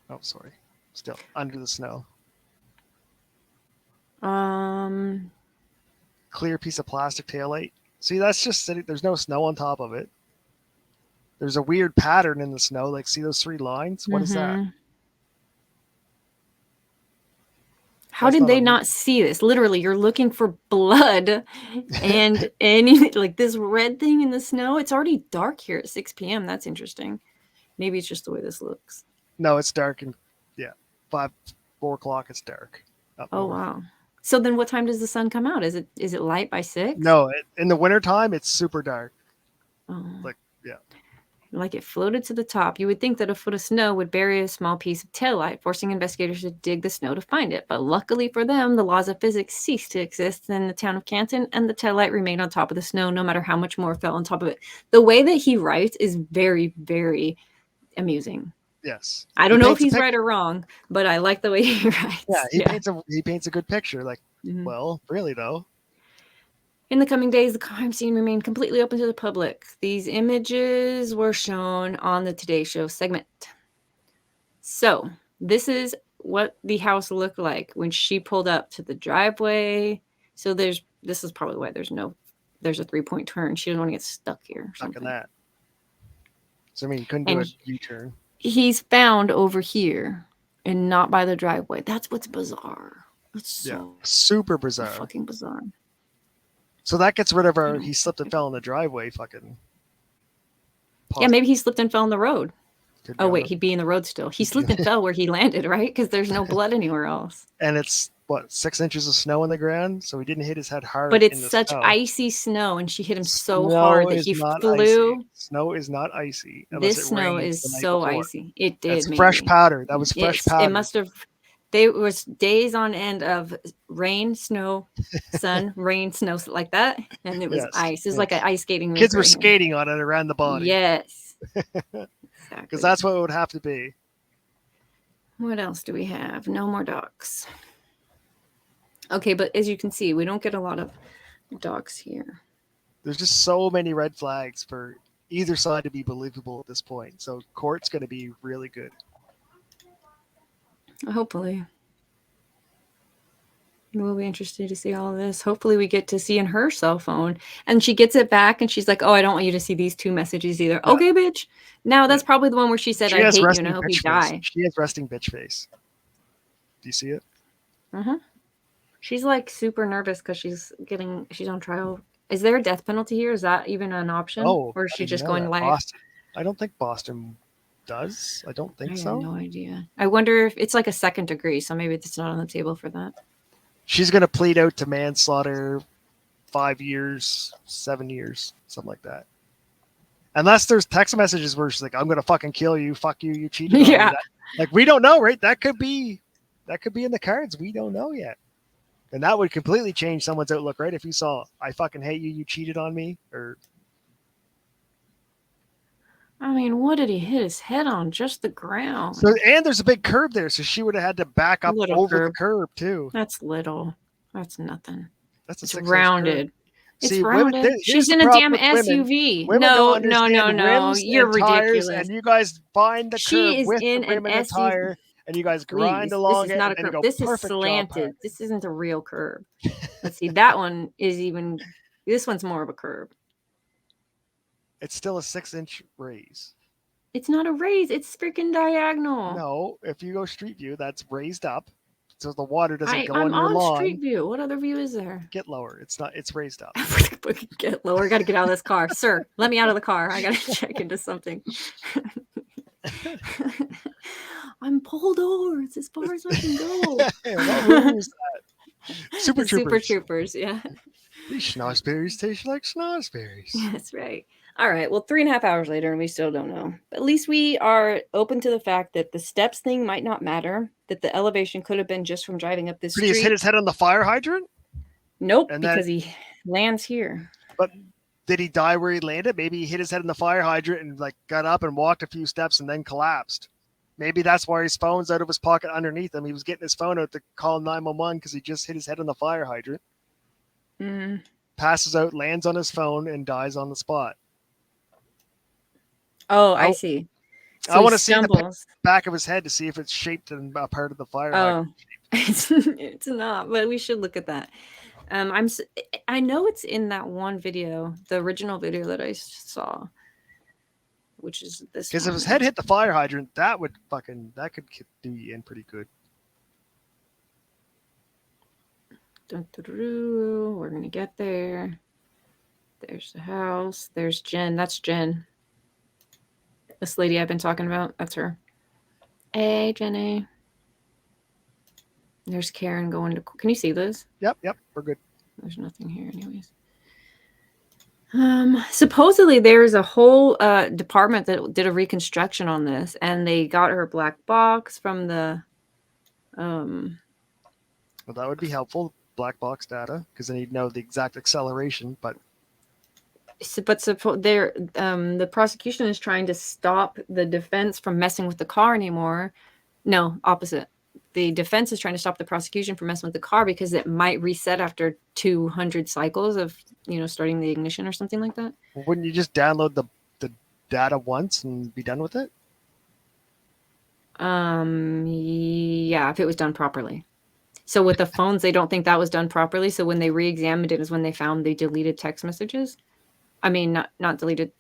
S5: Oh, sorry. Still under the snow. Clear piece of plastic taillight. See, that's just sitting. There's no snow on top of it. There's a weird pattern in the snow. Like, see those 3 lines? What is that?
S1: How did they not see this? Literally, you're looking for blood and any like this red thing in the snow. It's already dark here at 6 p.m. That's interesting. Maybe it's just the way this looks.
S5: No, it's dark and 4 o'clock. It's dark.
S1: Oh wow. So then, what time does the sun come out? Is it light by 6?
S5: No, in the wintertime, it's super dark.
S1: Oh.
S5: Like
S1: it floated to the top. You would think that a foot of snow would bury a small piece of taillight, forcing investigators to dig the snow to find it. But luckily for them, the laws of physics ceased to exist in the town of Canton, and the taillight remained on top of the snow no matter how much more fell on top of it. The way that he writes is very, very amusing.
S5: Yes.
S1: I don't know if he's right or wrong, but I like the way he writes.
S5: Yeah, he paints a good picture. Like, well, really though.
S1: In the coming days, the crime scene remained completely open to the public. These images were shown on the Today Show segment. So this is what the house looked like when she pulled up to the driveway. So this is probably why there's a 3-point turn. She didn't want to get stuck here.
S5: Stuck in that. So I mean, you couldn't do a U-turn.
S1: He's found over here and not by the driveway. That's what's bizarre. It's so
S5: super bizarre.
S1: Fucking bizarre.
S5: So that gets rid of our he slipped and fell in the driveway fucking.
S1: Yeah, maybe he slipped and fell in the road.
S5: Could
S1: wait, he'd be in the road still. He slipped and fell where he landed, right? Because there's no blood anywhere else.
S5: And it's 6 inches of snow on the ground, so he didn't hit his head hard.
S1: But it's such icy snow, and she hit him so hard that he flew.
S5: Icy. Snow is not icy.
S1: This snow is so icy. It did.
S5: It's fresh powder. That was fresh powder.
S1: It must have. There was days on end of rain, snow, sun, rain, snow, like that, and it was ice. It was like an ice skating.
S5: Kids were skating on it around the body.
S1: Yes,
S5: because that's what it would have to be.
S1: What else do we have? No more docs. Okay, but as you can see, we don't get a lot of docs here.
S5: There's just so many red flags for either side to be believable at this point. So court's going to be really good.
S1: Hopefully. We'll be interested to see all of this. Hopefully we get to see in her cell phone. And she gets it back and she's like, oh, I don't want you to see these 2 messages either. Yeah. Okay, bitch. Now that's probably the one where she said, I hate you and I hope you die.
S5: She has resting bitch face. Do you see it?
S1: Mm-hmm. She's like super nervous because she's on trial. Is there a death penalty here? Is that even an option?
S5: Oh,
S1: or is she just going live?
S5: Boston. I don't think Boston does. I don't think so.
S1: I have no idea. I wonder if it's like a 2nd degree, so maybe it's not on the table for that.
S5: She's going to plead out to manslaughter 5 years, 7 years, something like that. Unless there's text messages where she's like, I'm going to fucking kill you. Fuck you. You cheated on me. Like, we don't know, right? That could be in the cards. We don't know yet. And that would completely change someone's outlook, right? If you saw, I fucking hate you. You cheated on me. Or,
S1: I mean, what did he hit his head on? Just the ground.
S5: So, and there's a big curb there, so she would have had to back up over the curb too.
S1: That's little. That's nothing.
S5: It's
S1: rounded. It's
S5: See,
S1: rounded.
S5: women,
S1: she's in a damn SUV. No. You're ridiculous.
S5: And you guys find the
S1: she
S5: curb with
S1: in
S5: the rim
S1: an
S5: and the tire, and you guys grind along
S1: this is not a curb. This is slanted. This isn't a real curb. Let's see. That one is even. This one's more of a curb.
S5: It's still a 6-inch raise.
S1: It's not a raise. It's freaking diagonal.
S5: No, if you go street view, that's raised up, so the water doesn't go
S1: I'm
S5: on your lawn.
S1: Street view. What other view is there?
S5: Get lower. It's not. It's raised up.
S1: Get lower. Got to get out of this car, sir. Let me out of the car. I got to check into something. I'm pulled over. It's as far as I can go.
S5: What room is that? Super Troopers.
S1: Super Troopers. Yeah.
S5: These schnozberries taste like schnozberries.
S1: That's right. All right. Well, 3.5 hours later, and we still don't know. But at least we are open to the fact that the steps thing might not matter, that the elevation could have been just from driving up this
S5: But he just hit
S1: street.
S5: his head on the fire hydrant?
S1: Nope,
S5: And
S1: because
S5: then-
S1: he lands here.
S5: But did he die where he landed? Maybe he hit his head in the fire hydrant and like got up and walked a few steps and then collapsed. Maybe that's why his phone's out of his pocket underneath him. He was getting his phone out to call 911 because he just hit his head on the fire hydrant.
S1: Mm.
S5: Passes out, lands on his phone, and dies on the spot.
S1: Oh, I see. So
S5: I
S1: he
S5: want to see the
S1: stumbles.
S5: back of his head to see if it's shaped in a part of the fire
S1: Oh,
S5: hydrant.
S1: it's not, but we should look at that. I know it's in that one video, the original video that I saw, which is this.
S5: Because if his
S1: one.
S5: head hit the fire hydrant, that could do you in pretty good.
S1: We're gonna get there. There's the house. There's Jen. That's Jen. This lady I've been talking about. That's her. Hey, Jenny. There's Karen going to. Can you see this?
S5: Yep, we're good.
S1: There's nothing here, anyways. Supposedly there's a whole department that did a reconstruction on this, and they got her black box from the.
S5: Well, that would be helpful. Black box data, because then you'd know the exact acceleration. But
S1: the prosecution is trying to stop the defense from messing with the car anymore. No, opposite. The defense is trying to stop the prosecution from messing with the car because it might reset after 200 cycles of, starting the ignition or something like that.
S5: Wouldn't you just download the data once and be done with it?
S1: Yeah, if it was done properly. So with the phones, they don't think that was done properly. So when they re-examined it is when they found they deleted text messages. I mean, not deleted,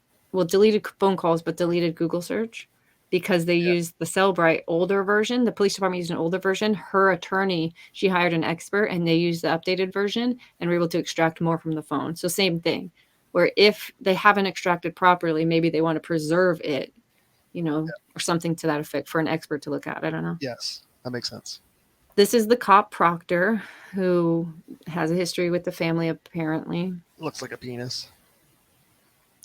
S1: deleted phone calls, but deleted Google search because they used the Cellbrite older version. The police department used an older version. Her attorney, she hired an expert and they used the updated version and were able to extract more from the phone. So same thing, where if they haven't extracted properly, maybe they want to preserve it, or something to that effect for an expert to look at. I don't know.
S5: Yes, that makes sense.
S1: This is the cop Proctor, who has a history with the family, apparently.
S5: Looks like a penis.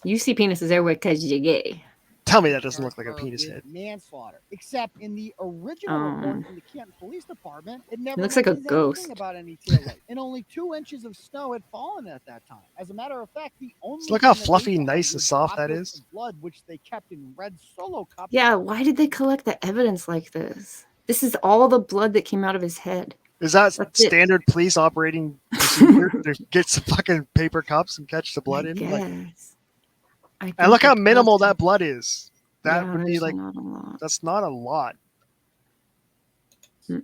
S1: You see penises everywhere because you're gay.
S5: Tell me that doesn't look like a penis head.
S12: Manslaughter, except in the original report from the Canton Police Department, it never
S1: looks like a
S12: mentions
S1: ghost.
S12: anything about any tail light, and only 2 inches of snow had fallen at that time. As a matter of fact, the only
S5: Look how
S12: thing that
S5: fluffy,
S12: they found
S5: nice, and
S12: was
S5: soft that
S12: droplets
S5: is.
S12: of blood, which they kept in red Solo cups.
S1: Yeah, why did they collect the evidence like this? This is all the blood that came out of his head.
S5: Is that
S1: That's it.
S5: standard police operating procedure to get some fucking paper cups and catch the blood in?
S1: Yes.
S5: And look how minimal that blood is. That
S1: Yeah,
S5: would be
S1: there's
S5: like,
S1: not a lot.
S5: that's not a lot.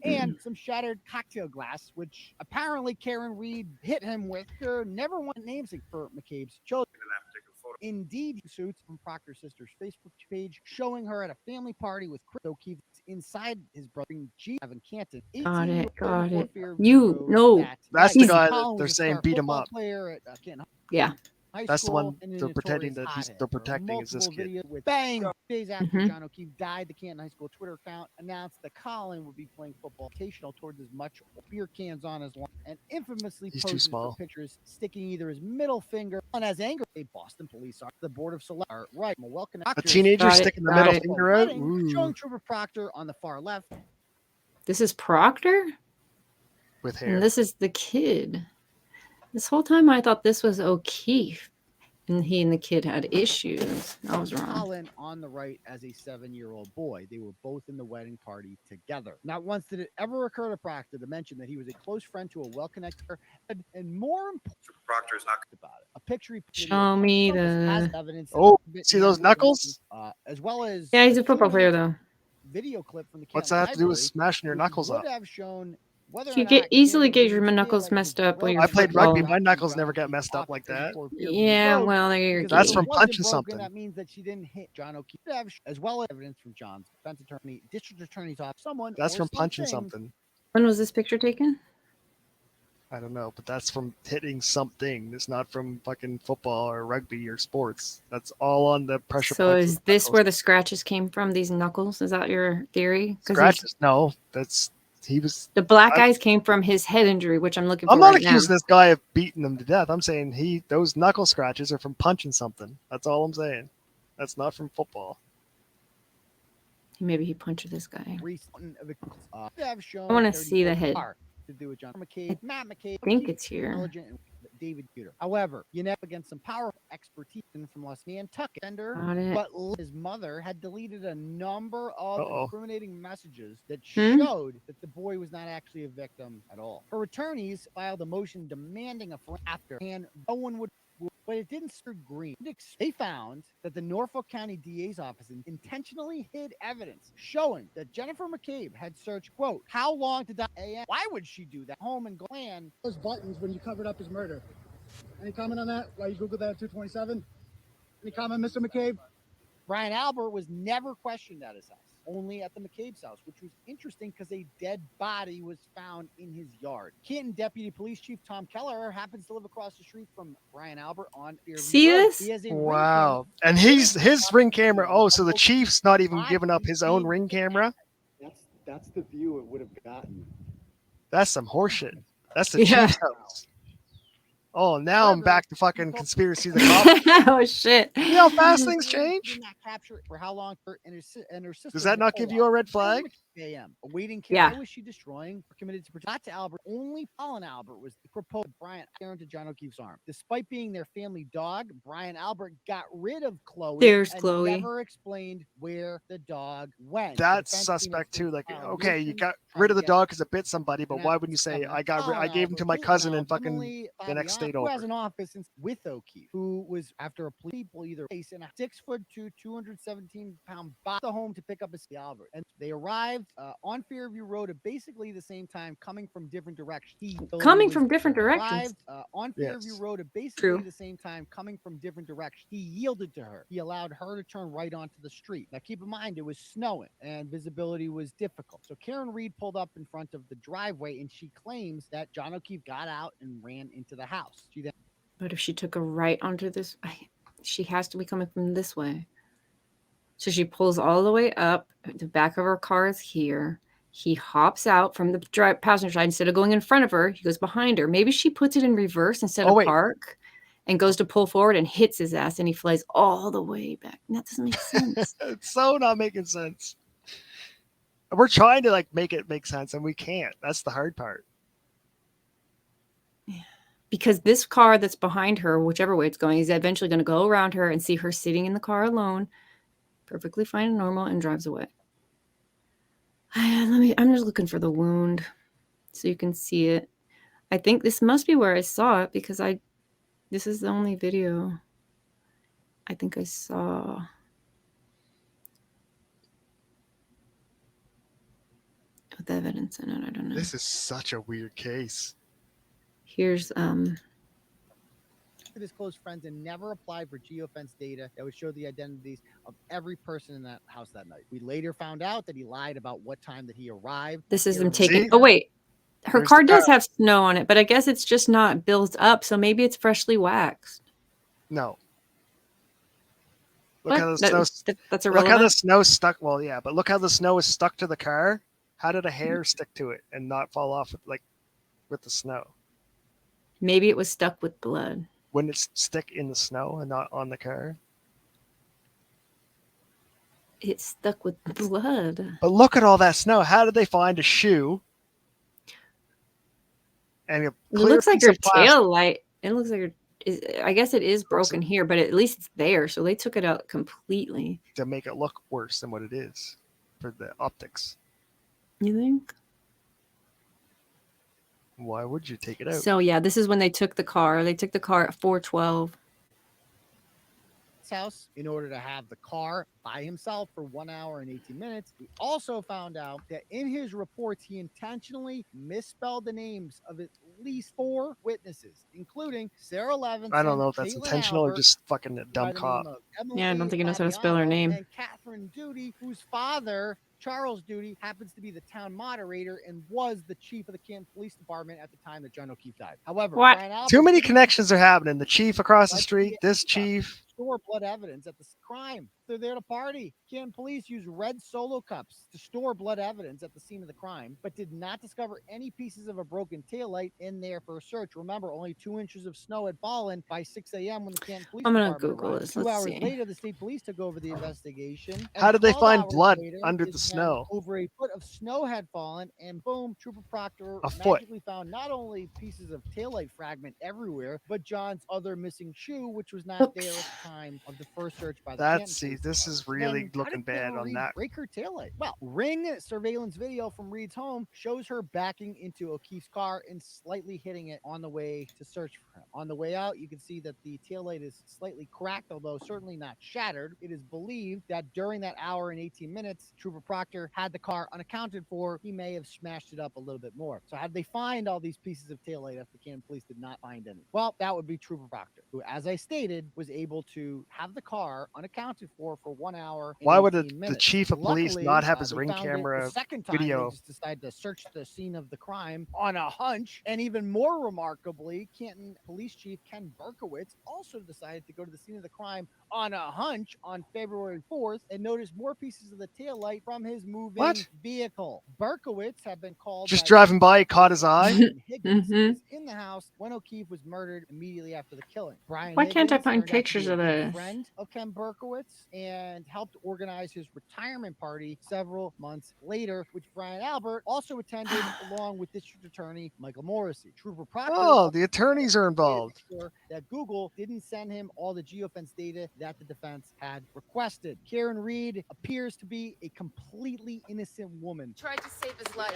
S12: And some shattered cocktail glass, which apparently Karen Reed hit him with. There never went names for McCabe's children. Indeed, suits from Proctor's sister's Facebook page showing her at a family party with Chris O'Keefe inside his brother G. Evan Canton.
S1: Got it.
S12: 18-year-old
S1: You know.
S5: That's the
S12: He's
S5: guy that
S12: Collins,
S5: they're
S12: a
S5: saying
S12: star
S5: beat him
S12: football
S5: up.
S12: Player at Canton
S1: Yeah.
S12: High
S5: That's the
S12: School
S5: one
S12: and a
S5: they're pretending
S12: notorious
S5: that
S12: hothead.
S5: they're
S12: There are
S5: protecting is this
S12: multiple
S5: kid.
S12: videos with bang. Days after
S1: Mhm.
S12: John O'Keefe died, the Canton High School Twitter account announced that Colin would be playing football occasional towards as much beer cans on his lawn, and infamously
S5: He's too
S12: poses
S5: small.
S12: for pictures sticking either his middle finger on as anger. A Boston police are the board of select are right. Welcome
S5: A teenager
S1: Got it,
S5: sticking the
S1: got
S5: middle
S1: it.
S5: finger out?
S12: showing
S5: Ooh,
S12: Trooper Proctor on the far left.
S1: This is Proctor?
S5: with hair.
S1: And this is the kid. This whole time I thought this was O'Keefe. And he and the kid had issues. I was wrong.
S12: Colin on the right as a 7-year-old boy. They were both in the wedding party together. Not once did it ever occur to Proctor to mention that he was a close friend to a well-connected and more important,
S13: Proctor is not
S12: about it. A picture he
S1: Show me
S12: has
S1: the.
S12: evidence.
S5: Oh,
S12: that
S5: see those knuckles?
S12: As well as
S1: Yeah, he's a football
S12: 2-minute
S1: player, though.
S12: video clip from the
S5: What's
S12: Canton
S5: that have to do with
S12: Library,
S5: smashing your
S12: which
S5: knuckles
S12: would
S5: up?
S12: have shown whether
S1: You
S12: or
S1: get
S12: not
S1: easily
S12: Karen
S1: get your
S12: Reed's
S1: knuckles
S12: tail light
S1: messed
S12: was
S1: up when
S12: broken.
S1: you're
S5: I played
S1: football.
S5: rugby. My knuckles never get messed up like that.
S1: Yeah, well, you're
S5: That's
S1: gay.
S5: from
S12: It wasn't
S5: punching
S12: broken,
S5: something.
S12: That means that she didn't hit John O'Keefe, as well as evidence from John's defense attorney, district attorney's office, someone.
S5: That's
S12: or
S5: from punching
S12: something.
S5: something.
S1: When was this picture taken?
S5: I don't know, but that's from hitting something. It's not from fucking football or rugby or sports. That's all on the pressure.
S1: So
S5: points
S1: is
S5: of
S1: this
S5: knuckles.
S1: where the scratches came from? These knuckles? Is that your theory? 'Cause
S5: Scratches? No, that's he was.
S1: The black eyes came from his head injury, which I'm looking for
S5: I'm not
S1: right now.
S5: accusing this guy of beating him to death. I'm saying those knuckle scratches are from punching something. That's all I'm saying. That's not from football.
S1: Maybe he punched this guy.
S12: Have shown
S1: I want to see the head.
S12: to do with John McCabe, Matt McCabe.
S1: I think it's here.
S12: Intelligent and David Peter. However, against some powerful expertise from Los Nantucket, but his mother had deleted a number of incriminating messages that showed that the boy was not actually a victim at all. Her attorneys filed a motion demanding a after, and no one would. But it didn't stir green. They found that the Norfolk County DA's office intentionally hid evidence showing that Jennifer McCabe had searched, quote, how long to die AM? Why would she do that? Home and Glen.
S13: Those buttons when you covered up his murder. Any comment on that? Why you Googled that at 227? Any comment, Mr. McCabe?
S12: Brian Albert was never questioned at his house, only at the McCabe's house, which was interesting because a dead body was found in his yard. Canton Deputy Police Chief Tom Keller happens to live across the street from Brian Albert on Fairview
S1: See
S12: Road.
S1: this?
S12: He has a
S5: Wow. And his ring camera. Oh, so the chief's not even giving up his own ring camera?
S14: That's the view it would have gotten.
S5: That's some horseshit. That's the chief's house. Oh, now I'm back to fucking conspiracy. The cop.
S1: Oh shit!
S5: You know how fast things change.
S12: Did not capture for how long and her sister.
S5: Does that not give you a red flag?
S12: A.m. Awaiting care.
S1: Yeah.
S12: Why was she destroying or committed to not to Albert? Only Colin Albert was the proposed Brian Aaron to John O'Keefe's arm. Despite being their family dog, Brian Albert got rid of Chloe.
S1: There's
S12: and
S1: Chloe.
S12: Never explained where the dog went.
S5: That's suspect too. Like, okay, you got rid of the dog because it bit somebody, but why wouldn't you say I gave him to my cousin in fucking the next state over?
S12: Who has an office with O'Keefe, who was after a people either case in a 6'2", 217-pound bought the home to pick up a Albert, and they arrived on Fairview Road at basically the same time, coming from different directions.
S1: Coming from different directions.
S12: On Fairview Road at basically the same time, coming from different directions. He yielded to her. He allowed her to turn right onto the street. Now, keep in mind, it was snowing and visibility was difficult. So Karen Reed pulled up in front of the driveway, and she claims that John O'Keefe got out and ran into the house. She then.
S1: But if she took a right onto this, she has to be coming from this way. So she pulls all the way up. The back of her car is here. He hops out from the passenger side. Instead of going in front of her, he goes behind her. Maybe she puts it in reverse instead of park and goes to pull forward and hits his ass, and he flies all the way back. And that doesn't make sense.
S5: It's so not making sense. We're trying to make it make sense, and we can't. That's the hard part.
S1: Yeah. Because this car that's behind her, whichever way it's going, is eventually going to go around her and see her sitting in the car alone, perfectly fine and normal, and drives away. I'm just looking for the wound so you can see it. I think this must be where I saw it because this is the only video I think I saw. With evidence in it, I don't know.
S5: This is such a weird case.
S12: Here's his close friends and never applied for geofence data that would show the identities of every person in that house that night. We later found out that he lied about what time that he arrived.
S1: This is them taking. Oh wait, her car does have snow on it, but I guess it's just not built up, so maybe it's freshly waxed.
S5: No. Look how the snow.
S1: That's
S5: irrelevant. Look how the snow stuck. Well, yeah, but look how the snow is stuck to the car. How did a hair stick to it and not fall off with the snow?
S1: Maybe it was stuck with blood.
S5: Wouldn't it stick in the snow and not on the car?
S1: It's stuck with blood.
S5: But look at all that snow. How did they find a shoe? And
S1: it looks like her tail light. It looks like I guess it is broken here, but at least it's there. So they took it out completely.
S5: To make it look worse than what it is for the optics.
S1: You think?
S5: Why would you take it out?
S1: So yeah, this is when they took the car. They took the car at 4:12.
S12: House in order to have the car by himself for 1 hour and 18 minutes. We also found out that in his reports, he intentionally misspelled the names of at least 4 witnesses, including Sarah Levinson.
S5: I don't know if that's
S12: Caitlin
S5: intentional
S12: Albert,
S5: or just fucking a dumb cop.
S1: Yeah, I don't think he knows how to spell her name.
S12: And Catherine Duty, whose father, Charles Duty, happens to be the town moderator and was the chief of the Canton Police Department at the time that John O'Keefe died. However,
S5: Too many connections are happening. The chief across the street, this chief.
S12: Store blood evidence at the crime. they're there to party. Canton police used red Solo cups to store blood evidence at the scene of the crime, but did not discover any pieces of a broken taillight in there for a search. Remember, only 2 inches of snow had fallen by 6 a.m. when the Canton Police
S1: I'm gonna
S12: Department
S1: Google
S12: arrived.
S1: this.
S12: 2
S1: Let's
S12: hours
S1: see.
S12: later, the state police took over the investigation.
S5: How
S12: and
S5: did they
S12: 12
S5: find
S12: hours
S5: blood
S12: later
S5: under
S12: is
S5: the
S12: when
S5: snow?
S12: over a foot of snow had fallen, and boom, Trooper Proctor
S5: A foot.
S12: magically found not only pieces of taillight fragment everywhere, but John's other missing shoe, which was not there at the time of the first search by the Canton
S5: See,
S12: Police
S5: this is
S12: Department.
S5: really
S12: Then, how
S5: looking
S12: did Karen
S5: bad on
S12: Reed
S5: that.
S12: break her taillight? Well, Ring surveillance video from Reed's home shows her backing into O'Keefe's car and slightly hitting it on the way to search for him. On the way out, you can see that the taillight is slightly cracked, although certainly not shattered. It is believed that during that hour and 18 minutes, Trooper Proctor had the car unaccounted for. He may have smashed it up a little bit more. So how did they find all these pieces of taillight if the Canton police did not find any? Well, that would be Trooper Proctor, who, as I stated, was able to have the car unaccounted for 1 hour and
S5: Why would
S12: 18
S5: the
S12: minutes.
S5: chief of police
S12: Luckily,
S5: not have his
S12: they
S5: Ring
S12: found it
S5: camera
S12: the second time.
S5: video?
S12: They just decided to search the scene of the crime on a hunch. And even more remarkably, Canton Police Chief Ken Berkowitz also decided to go to the scene of the crime on a hunch on February 4th and noticed more pieces of the taillight from his moving vehicle. Berkowitz had been called
S5: Just
S12: by
S5: driving by, he caught his eye.
S12: Brian Higgins was in the house when O'Keefe was murdered immediately after the killing. Brian
S1: Why can't I
S12: Higgins
S1: find
S12: turned out to be
S1: pictures
S12: a
S1: of
S12: good
S1: this?
S12: friend of Ken Berkowitz and helped organize his retirement party several months later, which Brian Albert also attended along with District Attorney Michael Morrissey. Trooper Proctor
S5: Oh, the attorneys are involved.
S12: sure that Google didn't send him all the geofence data that the defense had requested. Karen Reed appears to be a completely innocent woman.
S15: Tried to save his life.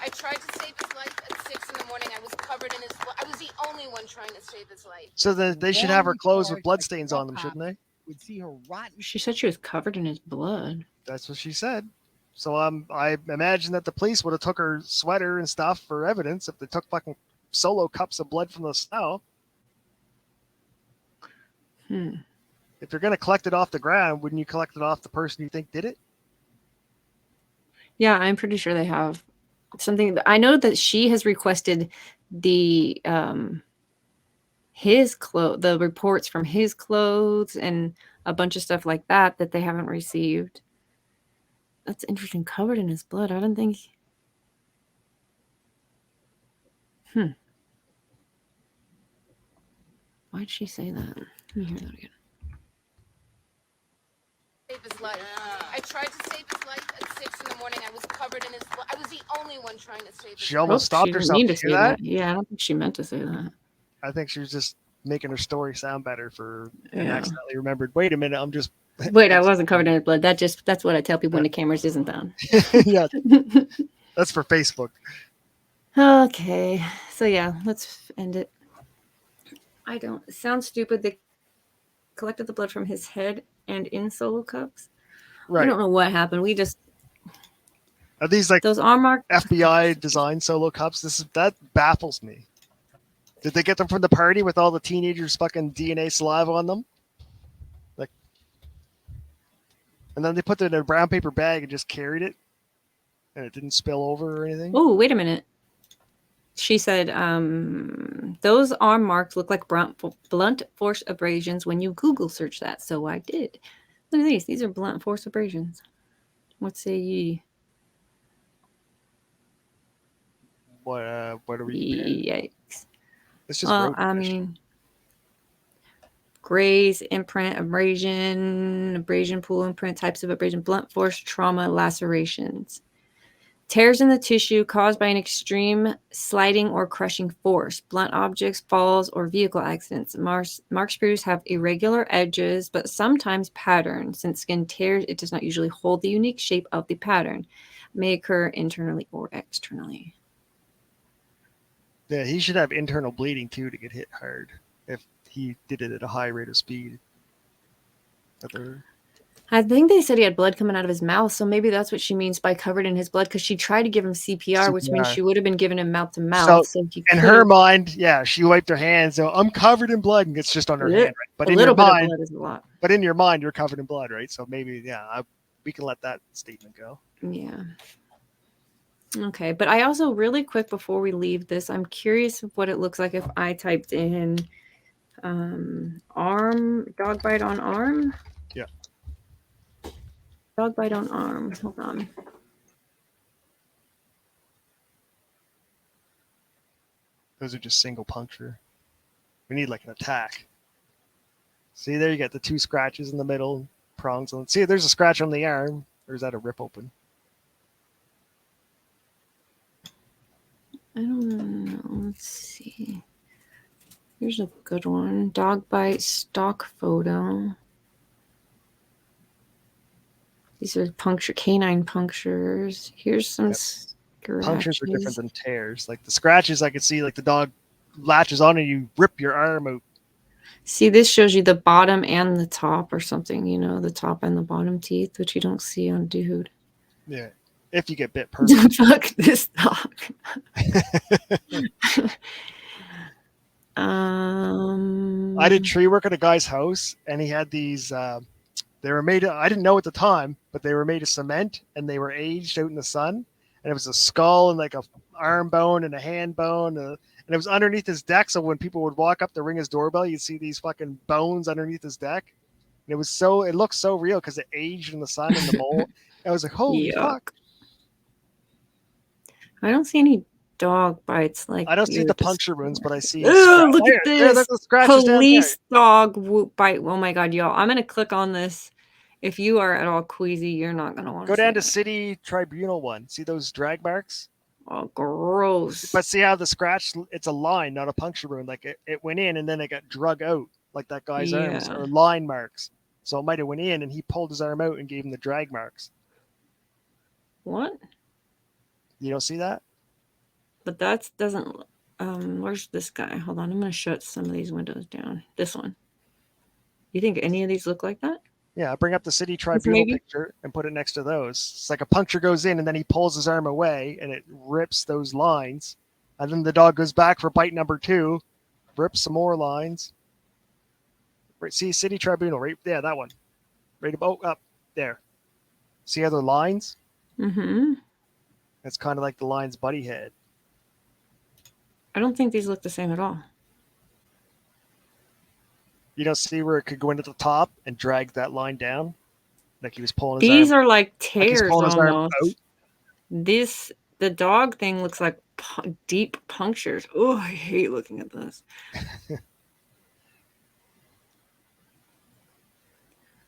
S15: I tried to save his life at 6 in the morning. I was covered in his blood. I was the only one trying to save his life.
S5: So they should have her clothes with bloodstains on them, shouldn't they?
S12: Would see her rotten.
S1: She said she was covered in his blood.
S5: That's what she said. So I imagine that the police would have took her sweater and stuff for evidence if they took fucking Solo cups of blood from the snow. If you're gonna collect it off the ground, wouldn't you collect it off the person you think did it?
S1: Yeah, I'm pretty sure they have something. I know that she has requested the the reports from his clothes and a bunch of stuff like that they haven't received. That's interesting. Covered in his blood. I don't think. Why'd she say that? Let me hear that again.
S15: Save his life. I tried to save his life at 6 in the morning. I was covered in his blood. I was the only one trying to save his
S5: She almost
S1: She
S5: stopped
S1: didn't
S5: herself.
S1: mean
S5: To
S1: to say
S5: hear
S1: that. Yeah, I don't think she meant to say that.
S5: I think she was just making her story sound better and
S1: Yeah.
S5: accidentally remembered. Wait a minute, I'm just.
S1: Wait, I wasn't covered in his blood. That's what I tell people when the cameras isn't on.
S5: Yeah, that's for Facebook.
S1: Okay, so yeah, let's end it. It sounds stupid. They collected the blood from his head and in Solo cups.
S5: Right.
S1: I don't know what happened. We just
S5: Are these like
S1: those arm marks?
S5: FBI design Solo cups? That baffles me. Did they get them from the party with all the teenagers' fucking DNA saliva on them? Like, and then they put it in a brown paper bag and just carried it, and it didn't spill over or anything.
S1: Oh, wait a minute. She said, those arm marks look like blunt force abrasions when you Google search that. So I did. Look at these. These are blunt force abrasions. What say ye?
S5: What are we?
S1: Yikes.
S5: It's just
S1: Well, I mean, graze, imprint, abrasion pool imprint, types of abrasion, blunt force, trauma, lacerations. Tears in the tissue caused by an extreme sliding or crushing force, blunt objects, falls, or vehicle accidents. Mark screws have irregular edges, but sometimes patterns. Since skin tears, it does not usually hold the unique shape of the pattern. May occur internally or externally.
S5: Yeah, he should have internal bleeding too to get hit hard if he did it at a high rate of speed.
S1: I think they said he had blood coming out of his mouth, so maybe that's what she means by covered in his blood, because she tried to give him CPR, which means she would have been giving him mouth to mouth. So
S5: in her mind, yeah, she wiped her hands. So I'm covered in blood, and it's just on her hand, right? But in your mind,
S1: blood is a lot.
S5: But in your mind, you're covered in blood, right? So maybe, yeah, we can let that statement go.
S1: Yeah. Okay, but I also, really quick before we leave this, I'm curious what it looks like if I typed in arm, dog bite on arm.
S5: Yeah.
S1: Dog bite on arm. Hold on.
S5: Those are just single puncture. We need like an attack. See, there you get the 2 scratches in the middle, prongs on. See, there's a scratch on the arm. Or is that a rip open?
S1: I don't know. Let's see. Here's a good one. Dog bite stock photo. These are canine punctures. Here's some scratches.
S5: Punctures are different than tears. Like the scratches, I could see like the dog latches on and you rip your arm out.
S1: See, this shows you the bottom and the top or something, the top and the bottom teeth, which you don't see on dude.
S5: Yeah. If you get bit perfect.
S1: Fuck this dog.
S5: I did tree work at a guy's house and he had these they were made of, I didn't know at the time, but they were made of cement and they were aged out in the sun. And it was a skull and like a arm bone and a hand bone. And it was underneath his deck. So when people would walk up to ring his doorbell, you'd see these fucking bones underneath his deck. And it looked so real because it aged in the sun and the mold. I was like, holy fuck.
S1: I don't see any dog bites like
S5: I don't see the puncture wounds, but I see.
S1: Oh, look at this.
S5: The scratches
S1: Police dog whoop bite. Oh my God, y'all. I'm going to click on this. If you are at all queasy, you're not going to want to
S5: go down to City Tribunal one. See those drag marks?
S1: Oh, gross.
S5: But see how the scratch, it's a line, not a puncture wound. Like it went in and then it got drug out like that guy's arms or line marks. So it might have went in and he pulled his arm out and gave him the drag marks.
S1: What?
S5: You don't see that?
S1: But that doesn't, where's this guy? Hold on, I'm going to shut some of these windows down. This one. You think any of these look like that?
S5: Yeah, bring up the City Tribunal picture and put it next to those. It's like a puncture goes in and then he pulls his arm away and it rips those lines. And then the dog goes back for bite number 2, rips some more lines. Right, see City Tribunal, right? Yeah, that one. Right about up there. See other lines?
S1: Mm-hmm.
S5: It's kind of like the line's buddy head.
S1: I don't think these look the same at all.
S5: You don't see where it could go into the top and drag that line down? Like he was pulling his
S1: These
S5: arm.
S1: are like tears almost.
S5: Out.
S1: The dog thing looks like deep punctures. Oh, I hate looking at this.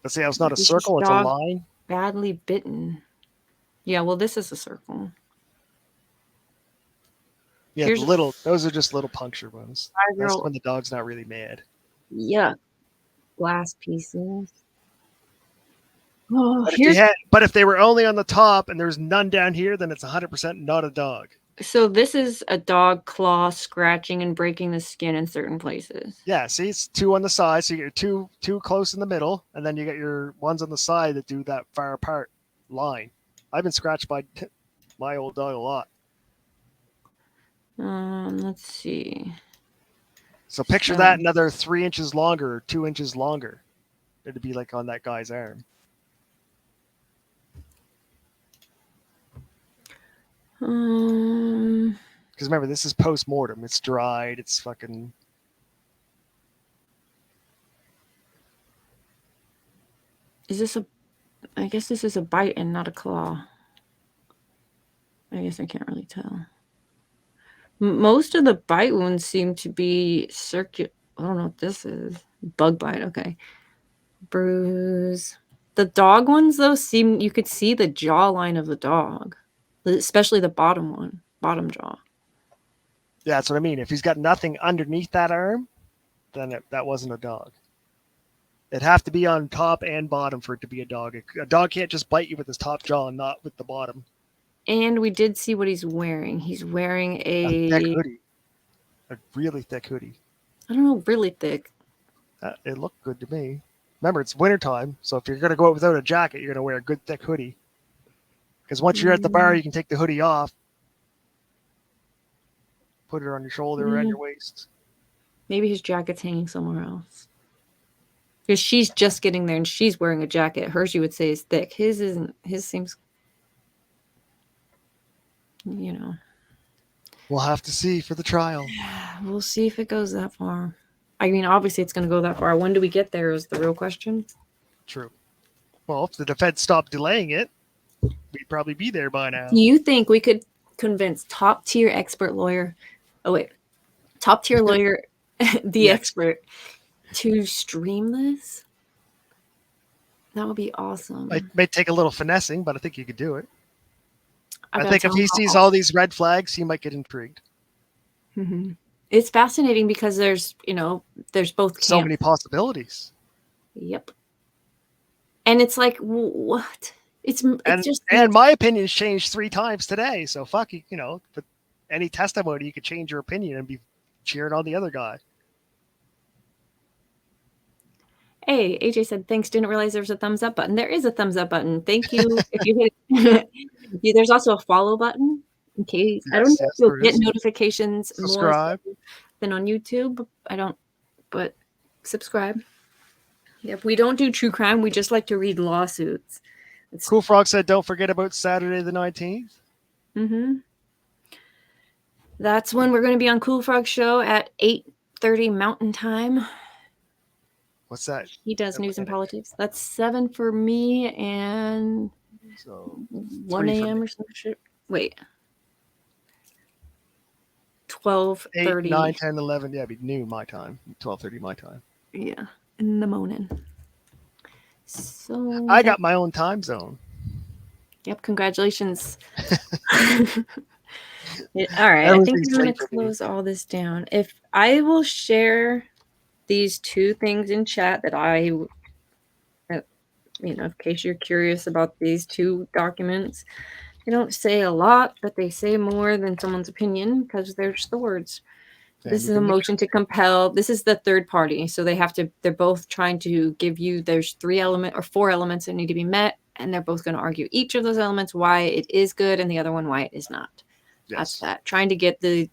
S5: But see, it's not a circle, it's a line.
S1: Badly bitten. Yeah, well, this is a circle.
S5: Yeah, those are just little puncture wounds. That's when the dog's not really mad.
S1: Yeah. Glass pieces. Oh,
S5: but if they were only on the top and there's none down here, then it's 100% not a dog.
S1: So this is a dog claw scratching and breaking the skin in certain places.
S5: Yeah, see, it's 2 on the side, so you get two close in the middle, and then you get your ones on the side that do that far apart line. I've been scratched by my old dog a lot.
S1: Let's see.
S5: So picture that another 3 inches longer or 2 inches longer. It'd be like on that guy's arm. Because remember, this is post-mortem. It's dried. It's fucking...
S1: Is this I guess this is a bite and not a claw. I guess I can't really tell. Most of the bite wounds seem to be circular. I don't know what this is. Bug bite. Okay. Bruise. The dog ones, though, you could see the jawline of the dog, especially the bottom jaw.
S5: Yeah, that's what I mean. If he's got nothing underneath that arm, then that wasn't a dog. It'd have to be on top and bottom for it to be a dog. A dog can't just bite you with his top jaw and not with the bottom.
S1: And we did see what he's wearing. He's wearing
S5: a thick hoodie. A really thick hoodie.
S1: I don't know, really thick.
S5: It looked good to me. Remember, it's wintertime, so if you're going to go out without a jacket, you're going to wear a good thick hoodie. Because once you're at the bar, you can take the hoodie off, put it on your shoulder or around your waist.
S1: Maybe his jacket's hanging somewhere else. Because she's just getting there and she's wearing a jacket. Hers, you would say, is thick. His isn't. His seems...
S5: We'll have to see for the trial.
S1: We'll see if it goes that far. I mean, obviously it's going to go that far. When do we get there is the real question.
S5: True. Well, if the defense stopped delaying it, we'd probably be there by now.
S1: Do you think we could convince top-tier expert lawyer? Oh wait, top-tier lawyer, the expert, to stream this? That would be awesome.
S5: It may take a little finessing, but I think you could do it. I
S1: gotta
S5: think if
S1: tell
S5: he
S1: him
S5: sees
S1: how-
S5: all these red flags, he might get intrigued.
S1: Mm-hmm. It's fascinating because there's both camps.
S5: So many possibilities.
S1: Yep. And it's like, what? It's just.
S5: And my opinion's changed 3 times today. So fuck you, but any testimony, you could change your opinion and be cheering on the other guy.
S1: Hey, AJ said, thanks. Didn't realize there was a thumbs up button. There is a thumbs up button. Thank you. If you hit it, there's also a follow button. In case I don't know if you'll get notifications
S5: subscribe
S1: more than on YouTube. I don't, but subscribe. Yep, we don't do true crime. We just like to read lawsuits.
S5: Cool Frog said, don't forget about Saturday the 19th.
S1: Mm-hmm. That's when we're going to be on Cool Frog Show at 8:30 Mountain Time.
S5: What's that?
S1: He does news and politics. That's 7 for me and
S5: so
S1: 1 a.m. or some shit. Wait. 12:30.
S5: 8, 9, 10, 11. Yeah, it'd be noon my time. 12:30 my time.
S1: Yeah, in the morning. So
S5: I got my own time zone.
S1: Yep, congratulations. All right, I think I'm going to close all this down. If I will share these 2 things in chat that in case you're curious about these 2 documents, they don't say a lot, but they say more than someone's opinion because they're just the words. This is a motion to compel. This is the third party. So they're both trying to give you, there's 3 elements or 4 elements that need to be met. And they're both going to argue each of those elements, why it is good and the other one, why it is not.
S5: Yes.
S1: That's that. Trying to get the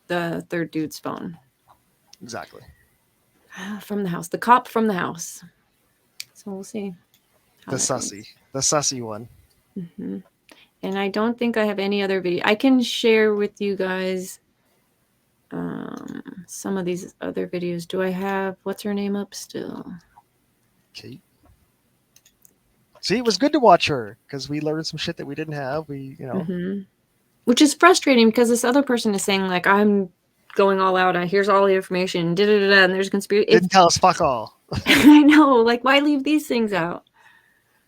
S1: third dude's phone.
S5: Exactly.
S1: From the house. The cop from the house. So we'll see.
S5: The sussy one.
S1: Mm-hmm. And I don't think I have any other video. I can share with you guys some of these other videos. Do I have what's her name up still?
S5: Kate. See, it was good to watch her because we learned some shit that we didn't have.
S1: Mm-hmm. Which is frustrating because this other person is saying like, I'm going all out. Here's all the information. And there's conspiracy.
S5: Didn't tell us fuck all.
S1: I know. Like, why leave these things out?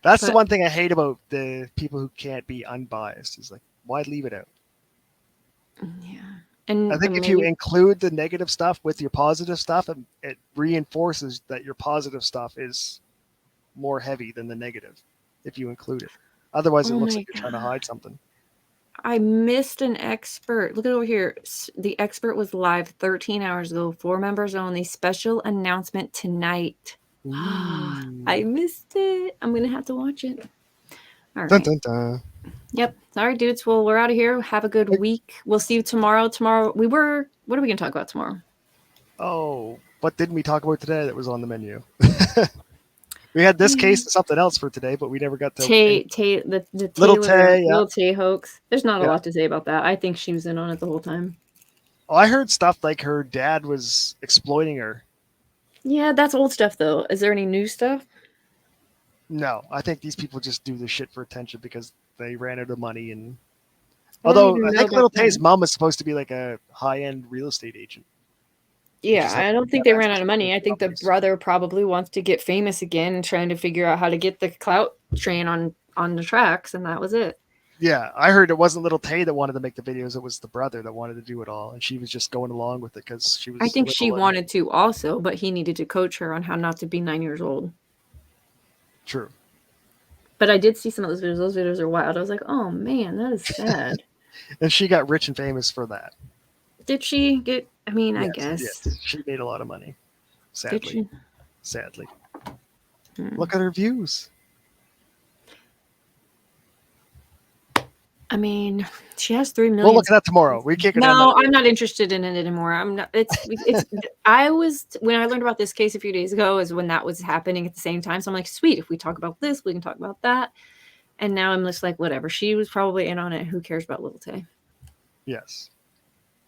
S5: That's the one thing I hate about the people who can't be unbiased. Is like, why leave it out?
S1: Yeah. And
S5: I think if you include the negative stuff with your positive stuff, it reinforces that your positive stuff is more heavy than the negative if you include it. Otherwise, it looks like you're trying to hide something.
S1: I missed an expert. Look at over here. The expert was live 13 hours ago. 4 members only. Special announcement tonight. I missed it. I'm going to have to watch it. All right.
S5: Dun, dun, dun.
S1: Yep. All right, dudes. Well, we're out of here. Have a good week. We'll see you tomorrow. What are we going to talk about tomorrow?
S5: Oh, what didn't we talk about today that was on the menu? We had this case and something else for today, but we never got to
S1: the Little Tay hoax. There's not a lot to say about that. I think she was in on it the whole time.
S5: Oh, I heard stuff like her dad was exploiting her.
S1: Yeah, that's old stuff though. Is there any new stuff?
S5: No, I think these people just do this shit for attention because they ran out of money. And although I think Little Tay's mom is supposed to be like a high-end real estate agent.
S1: Yeah, I don't think they ran out of money. I think the brother probably wants to get famous again and trying to figure out how to get the clout train on the tracks, and that was it.
S5: Yeah, I heard it wasn't Little Tay that wanted to make the videos. It was the brother that wanted to do it all, and she was just going along with it because she was.
S1: I think she wanted to also, but he needed to coach her on how not to be 9 years old.
S5: True.
S1: But I did see some of those videos. Those videos are wild. I was like, oh man, that is sad.
S5: And she got rich and famous for that.
S1: Did she get? I mean,
S5: yes,
S1: I guess.
S5: Yes. She made a lot of money. Sadly.
S1: Did she?
S5: Sadly. Look at her views.
S1: I mean, she has 3 million.
S5: We'll look at that tomorrow. We kick it.
S1: No, I'm not interested in it anymore. I'm not. It's. I was when I learned about this case a few days ago is when that was happening at the same time. So I'm like, sweet. If we talk about this, we can talk about that. And now I'm just like, whatever. She was probably in on it. Who cares about Little Tay?
S5: Yes.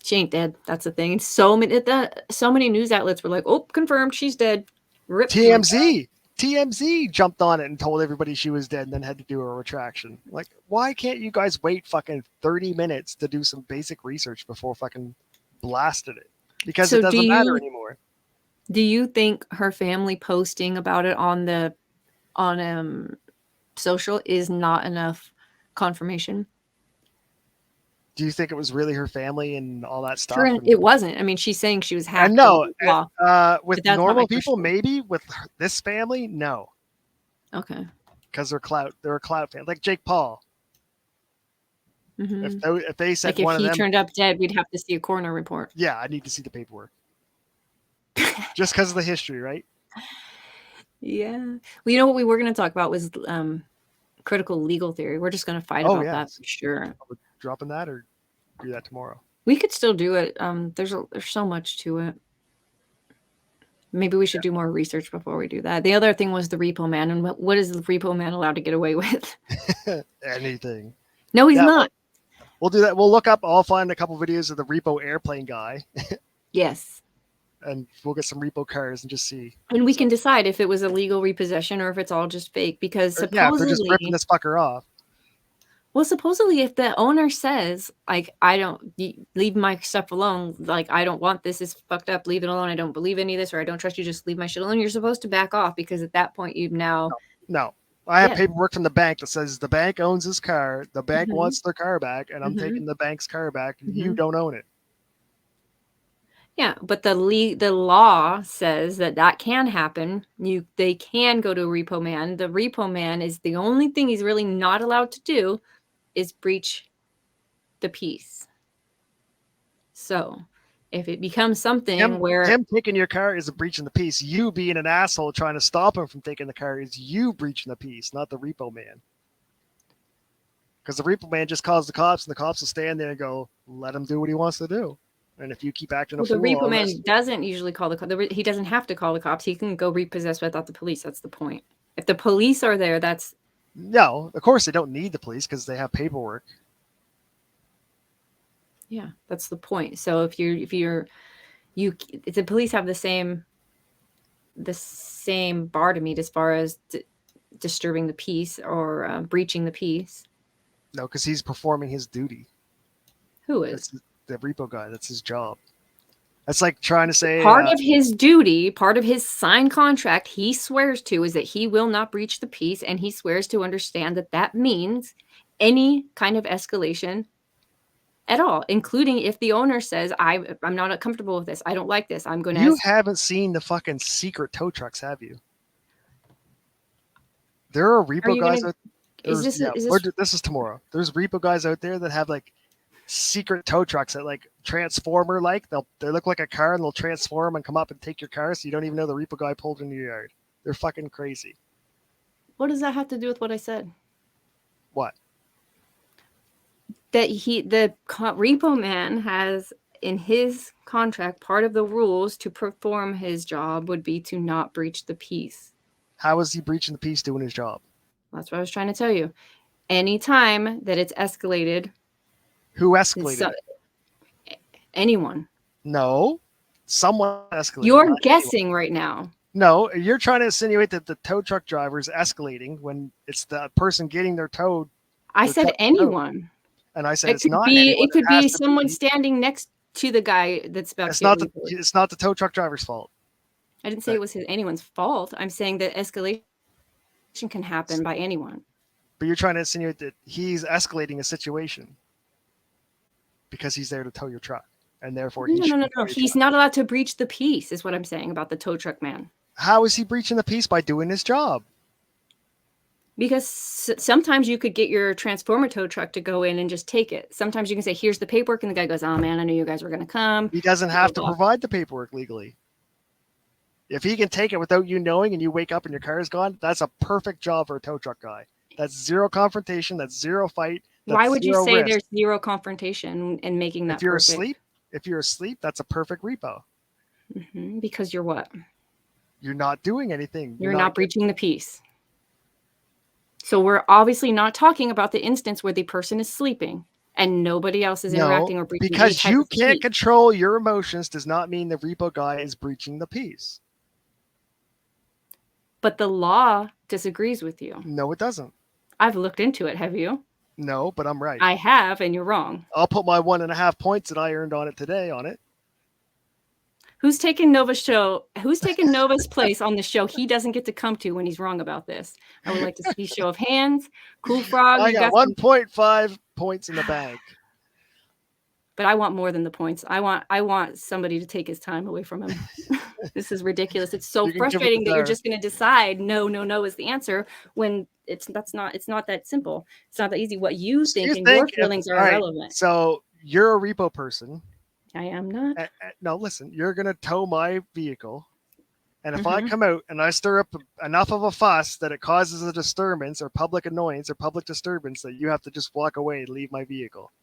S1: She ain't dead. That's the thing. And so many news outlets were like, "Oh, confirmed, she's dead." Rip.
S5: TMZ. TMZ jumped on it and told everybody she was dead and then had to do a retraction. Like, why can't you guys wait fucking 30 minutes to do some basic research before fucking blasted it? Because
S1: So
S5: it doesn't matter anymore.
S1: Do you think her family posting about it on social is not enough confirmation?
S5: Do you think it was really her family and all that stuff?
S1: Sure, it wasn't. I mean, she's saying she was hacked.
S5: I know.
S1: Blah,
S5: with
S1: but that's not my
S5: normal people,
S1: question.
S5: maybe. With this family, no.
S1: Okay.
S5: Because they're a clout fan, like Jake Paul.
S1: Mhm.
S5: If they said
S1: Like if
S5: one of
S1: he
S5: them,
S1: turned up dead, we'd have to see a coroner report.
S5: yeah, I need to see the paperwork. Just because of the history, right?
S1: Yeah. Well, you know what we were going to talk about was critical legal theory. We're just going to fight about that for sure.
S5: Are we dropping that or do that tomorrow?
S1: We could still do it. There's so much to it. Maybe we should do more research before we do that. The other thing was the repo man, and what is the repo man allowed to get away with?
S5: Anything.
S1: No, he's not.
S5: We'll do that. We'll look up. I'll find a couple videos of the repo airplane guy.
S1: Yes.
S5: And we'll get some repo cars and just see.
S1: And we can decide if it was illegal repossession or if it's all just fake. Because supposedly,
S5: yeah, if they're just ripping this fucker off.
S1: Well, supposedly, if the owner says, like, I don't leave my stuff alone, like, I don't want this, it's fucked up, leave it alone, I don't believe any of this, or I don't trust you, just leave my shit alone, you're supposed to back off because at that point you've now.
S5: No. I have paperwork from the bank that says the bank owns this car, the bank wants their car back, and I'm taking the bank's car back, and you don't own it.
S1: Yeah, but the law says that can happen. They can go to a repo man. The repo man is the only thing he's really not allowed to do is breach the peace. So if it becomes something where
S5: him taking your car is a breach in the peace, you being an asshole trying to stop him from taking the car is you breaching the peace, not the repo man. Because the repo man just calls the cops, and the cops will stand there and go, let him do what he wants to do. And if you keep acting a fool,
S1: the repo man doesn't usually call the cops. He doesn't have to call the cops. He can go repossess without the police. That's the point. If the police are there, that's
S5: no. Of course, they don't need the police because they have paperwork.
S1: Yeah, that's the point. So if the police have the same bar to meet as far as disturbing the peace or breaching the peace.
S5: No, because he's performing his duty.
S1: Who is?
S5: The repo guy. That's his job. That's like trying to say
S1: part of his duty, part of his signed contract he swears to is that he will not breach the peace, and he swears to understand that means any kind of escalation at all, including if the owner says, I'm not comfortable with this, I don't like this, I'm going to...
S5: You haven't seen the fucking secret tow trucks, have you? There are repo guys out there. This is tomorrow. There's repo guys out there that have like secret tow trucks that like transformer they look like a car and they'll transform and come up and take your car so you don't even know the repo guy pulled into your yard. They're fucking crazy.
S1: What does that have to do with what I said?
S5: What?
S1: That the repo man has in his contract, part of the rules to perform his job would be to not breach the peace.
S5: How is he breaching the peace doing his job?
S1: That's what I was trying to tell you. Anytime that it's escalated.
S5: Who escalated?
S1: Anyone.
S5: No. Someone escalated.
S1: You're guessing right now.
S5: No, you're trying to insinuate that the tow truck driver is escalating when it's the person getting their towed.
S1: I said anyone.
S5: And I said
S1: it could be someone standing next to the guy that's about to
S5: it's not the tow truck driver's fault.
S1: I didn't say it was anyone's fault. I'm saying that escalation can happen by anyone.
S5: But you're trying to insinuate that he's escalating a situation because he's there to tow your truck, and therefore
S1: no. He's not allowed to breach the peace, is what I'm saying about the tow truck man.
S5: How is he breaching the peace? By doing his job.
S1: Because sometimes you could get your transformer tow truck to go in and just take it. Sometimes you can say, here's the paperwork, and the guy goes, oh man, I knew you guys were going to come.
S5: He doesn't have to provide the paperwork legally. If he can take it without you knowing and you wake up and your car is gone, that's a perfect job for a tow truck guy. That's zero confrontation. That's zero fight.
S1: Why would you say there's zero confrontation in making that?
S5: If you're asleep, that's a perfect repo.
S1: Mm-hmm. Because you're what?
S5: You're not doing anything.
S1: You're not breaching the peace. So we're obviously not talking about the instance where the person is sleeping and nobody else is interacting or breaching.
S5: Because you can't control your emotions does not mean the repo guy is breaching the peace.
S1: But the law disagrees with you.
S5: No, it doesn't.
S1: I've looked into it. Have you?
S5: No, but I'm right.
S1: I have, and you're wrong.
S5: I'll put my 1.5 points that I earned on it today on it.
S1: Who's taking Nova's place on the show he doesn't get to come to when he's wrong about this? I would like to see show of hands. Cool Frog.
S5: I got 1.5 points in the bag.
S1: But I want more than the points. I want somebody to take his time away from him. This is ridiculous. It's so frustrating that you're just going to decide no is the answer when it's not that simple. It's not that easy. What you think and your feelings are irrelevant.
S5: So you're a repo person.
S1: I am not.
S5: No, listen, you're going to tow my vehicle. And if I come out and I stir up enough of a fuss that it causes a disturbance or public annoyance or public disturbance that you have to just walk away and leave my vehicle.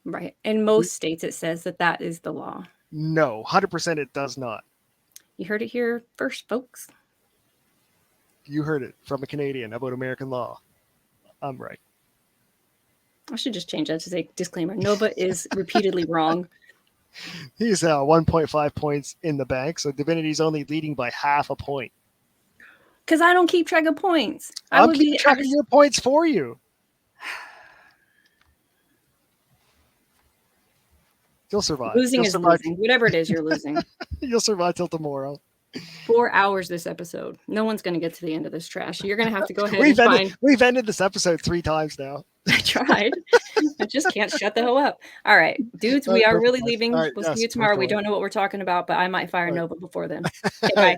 S1: Right. In most states, it says that is the law.
S5: No, 100% it does not.
S1: You heard it here first, folks.
S5: You heard it from a Canadian about American law. I'm right.
S1: I should just change that to say disclaimer. Nova is repeatedly wrong.
S5: He's 1.5 points in the bank, so Divinity's only leading by half a point.
S1: Because I don't keep track of points.
S5: I'm keeping track of your points for you. You'll survive.
S1: Losing
S5: You'll
S1: is
S5: survive.
S1: losing. Whatever it is, you're losing.
S5: You'll survive till tomorrow.
S1: 4 hours this episode. No one's going to get to the end of this trash. You're going to have to go ahead and find...
S5: We've ended this episode 3 times now.
S1: I tried. I just can't shut the hell up. All right, dudes, we are really leaving.
S5: Right,
S1: we'll see you tomorrow. We don't know what we're talking about, but I might fire Nova before then. Okay, bye.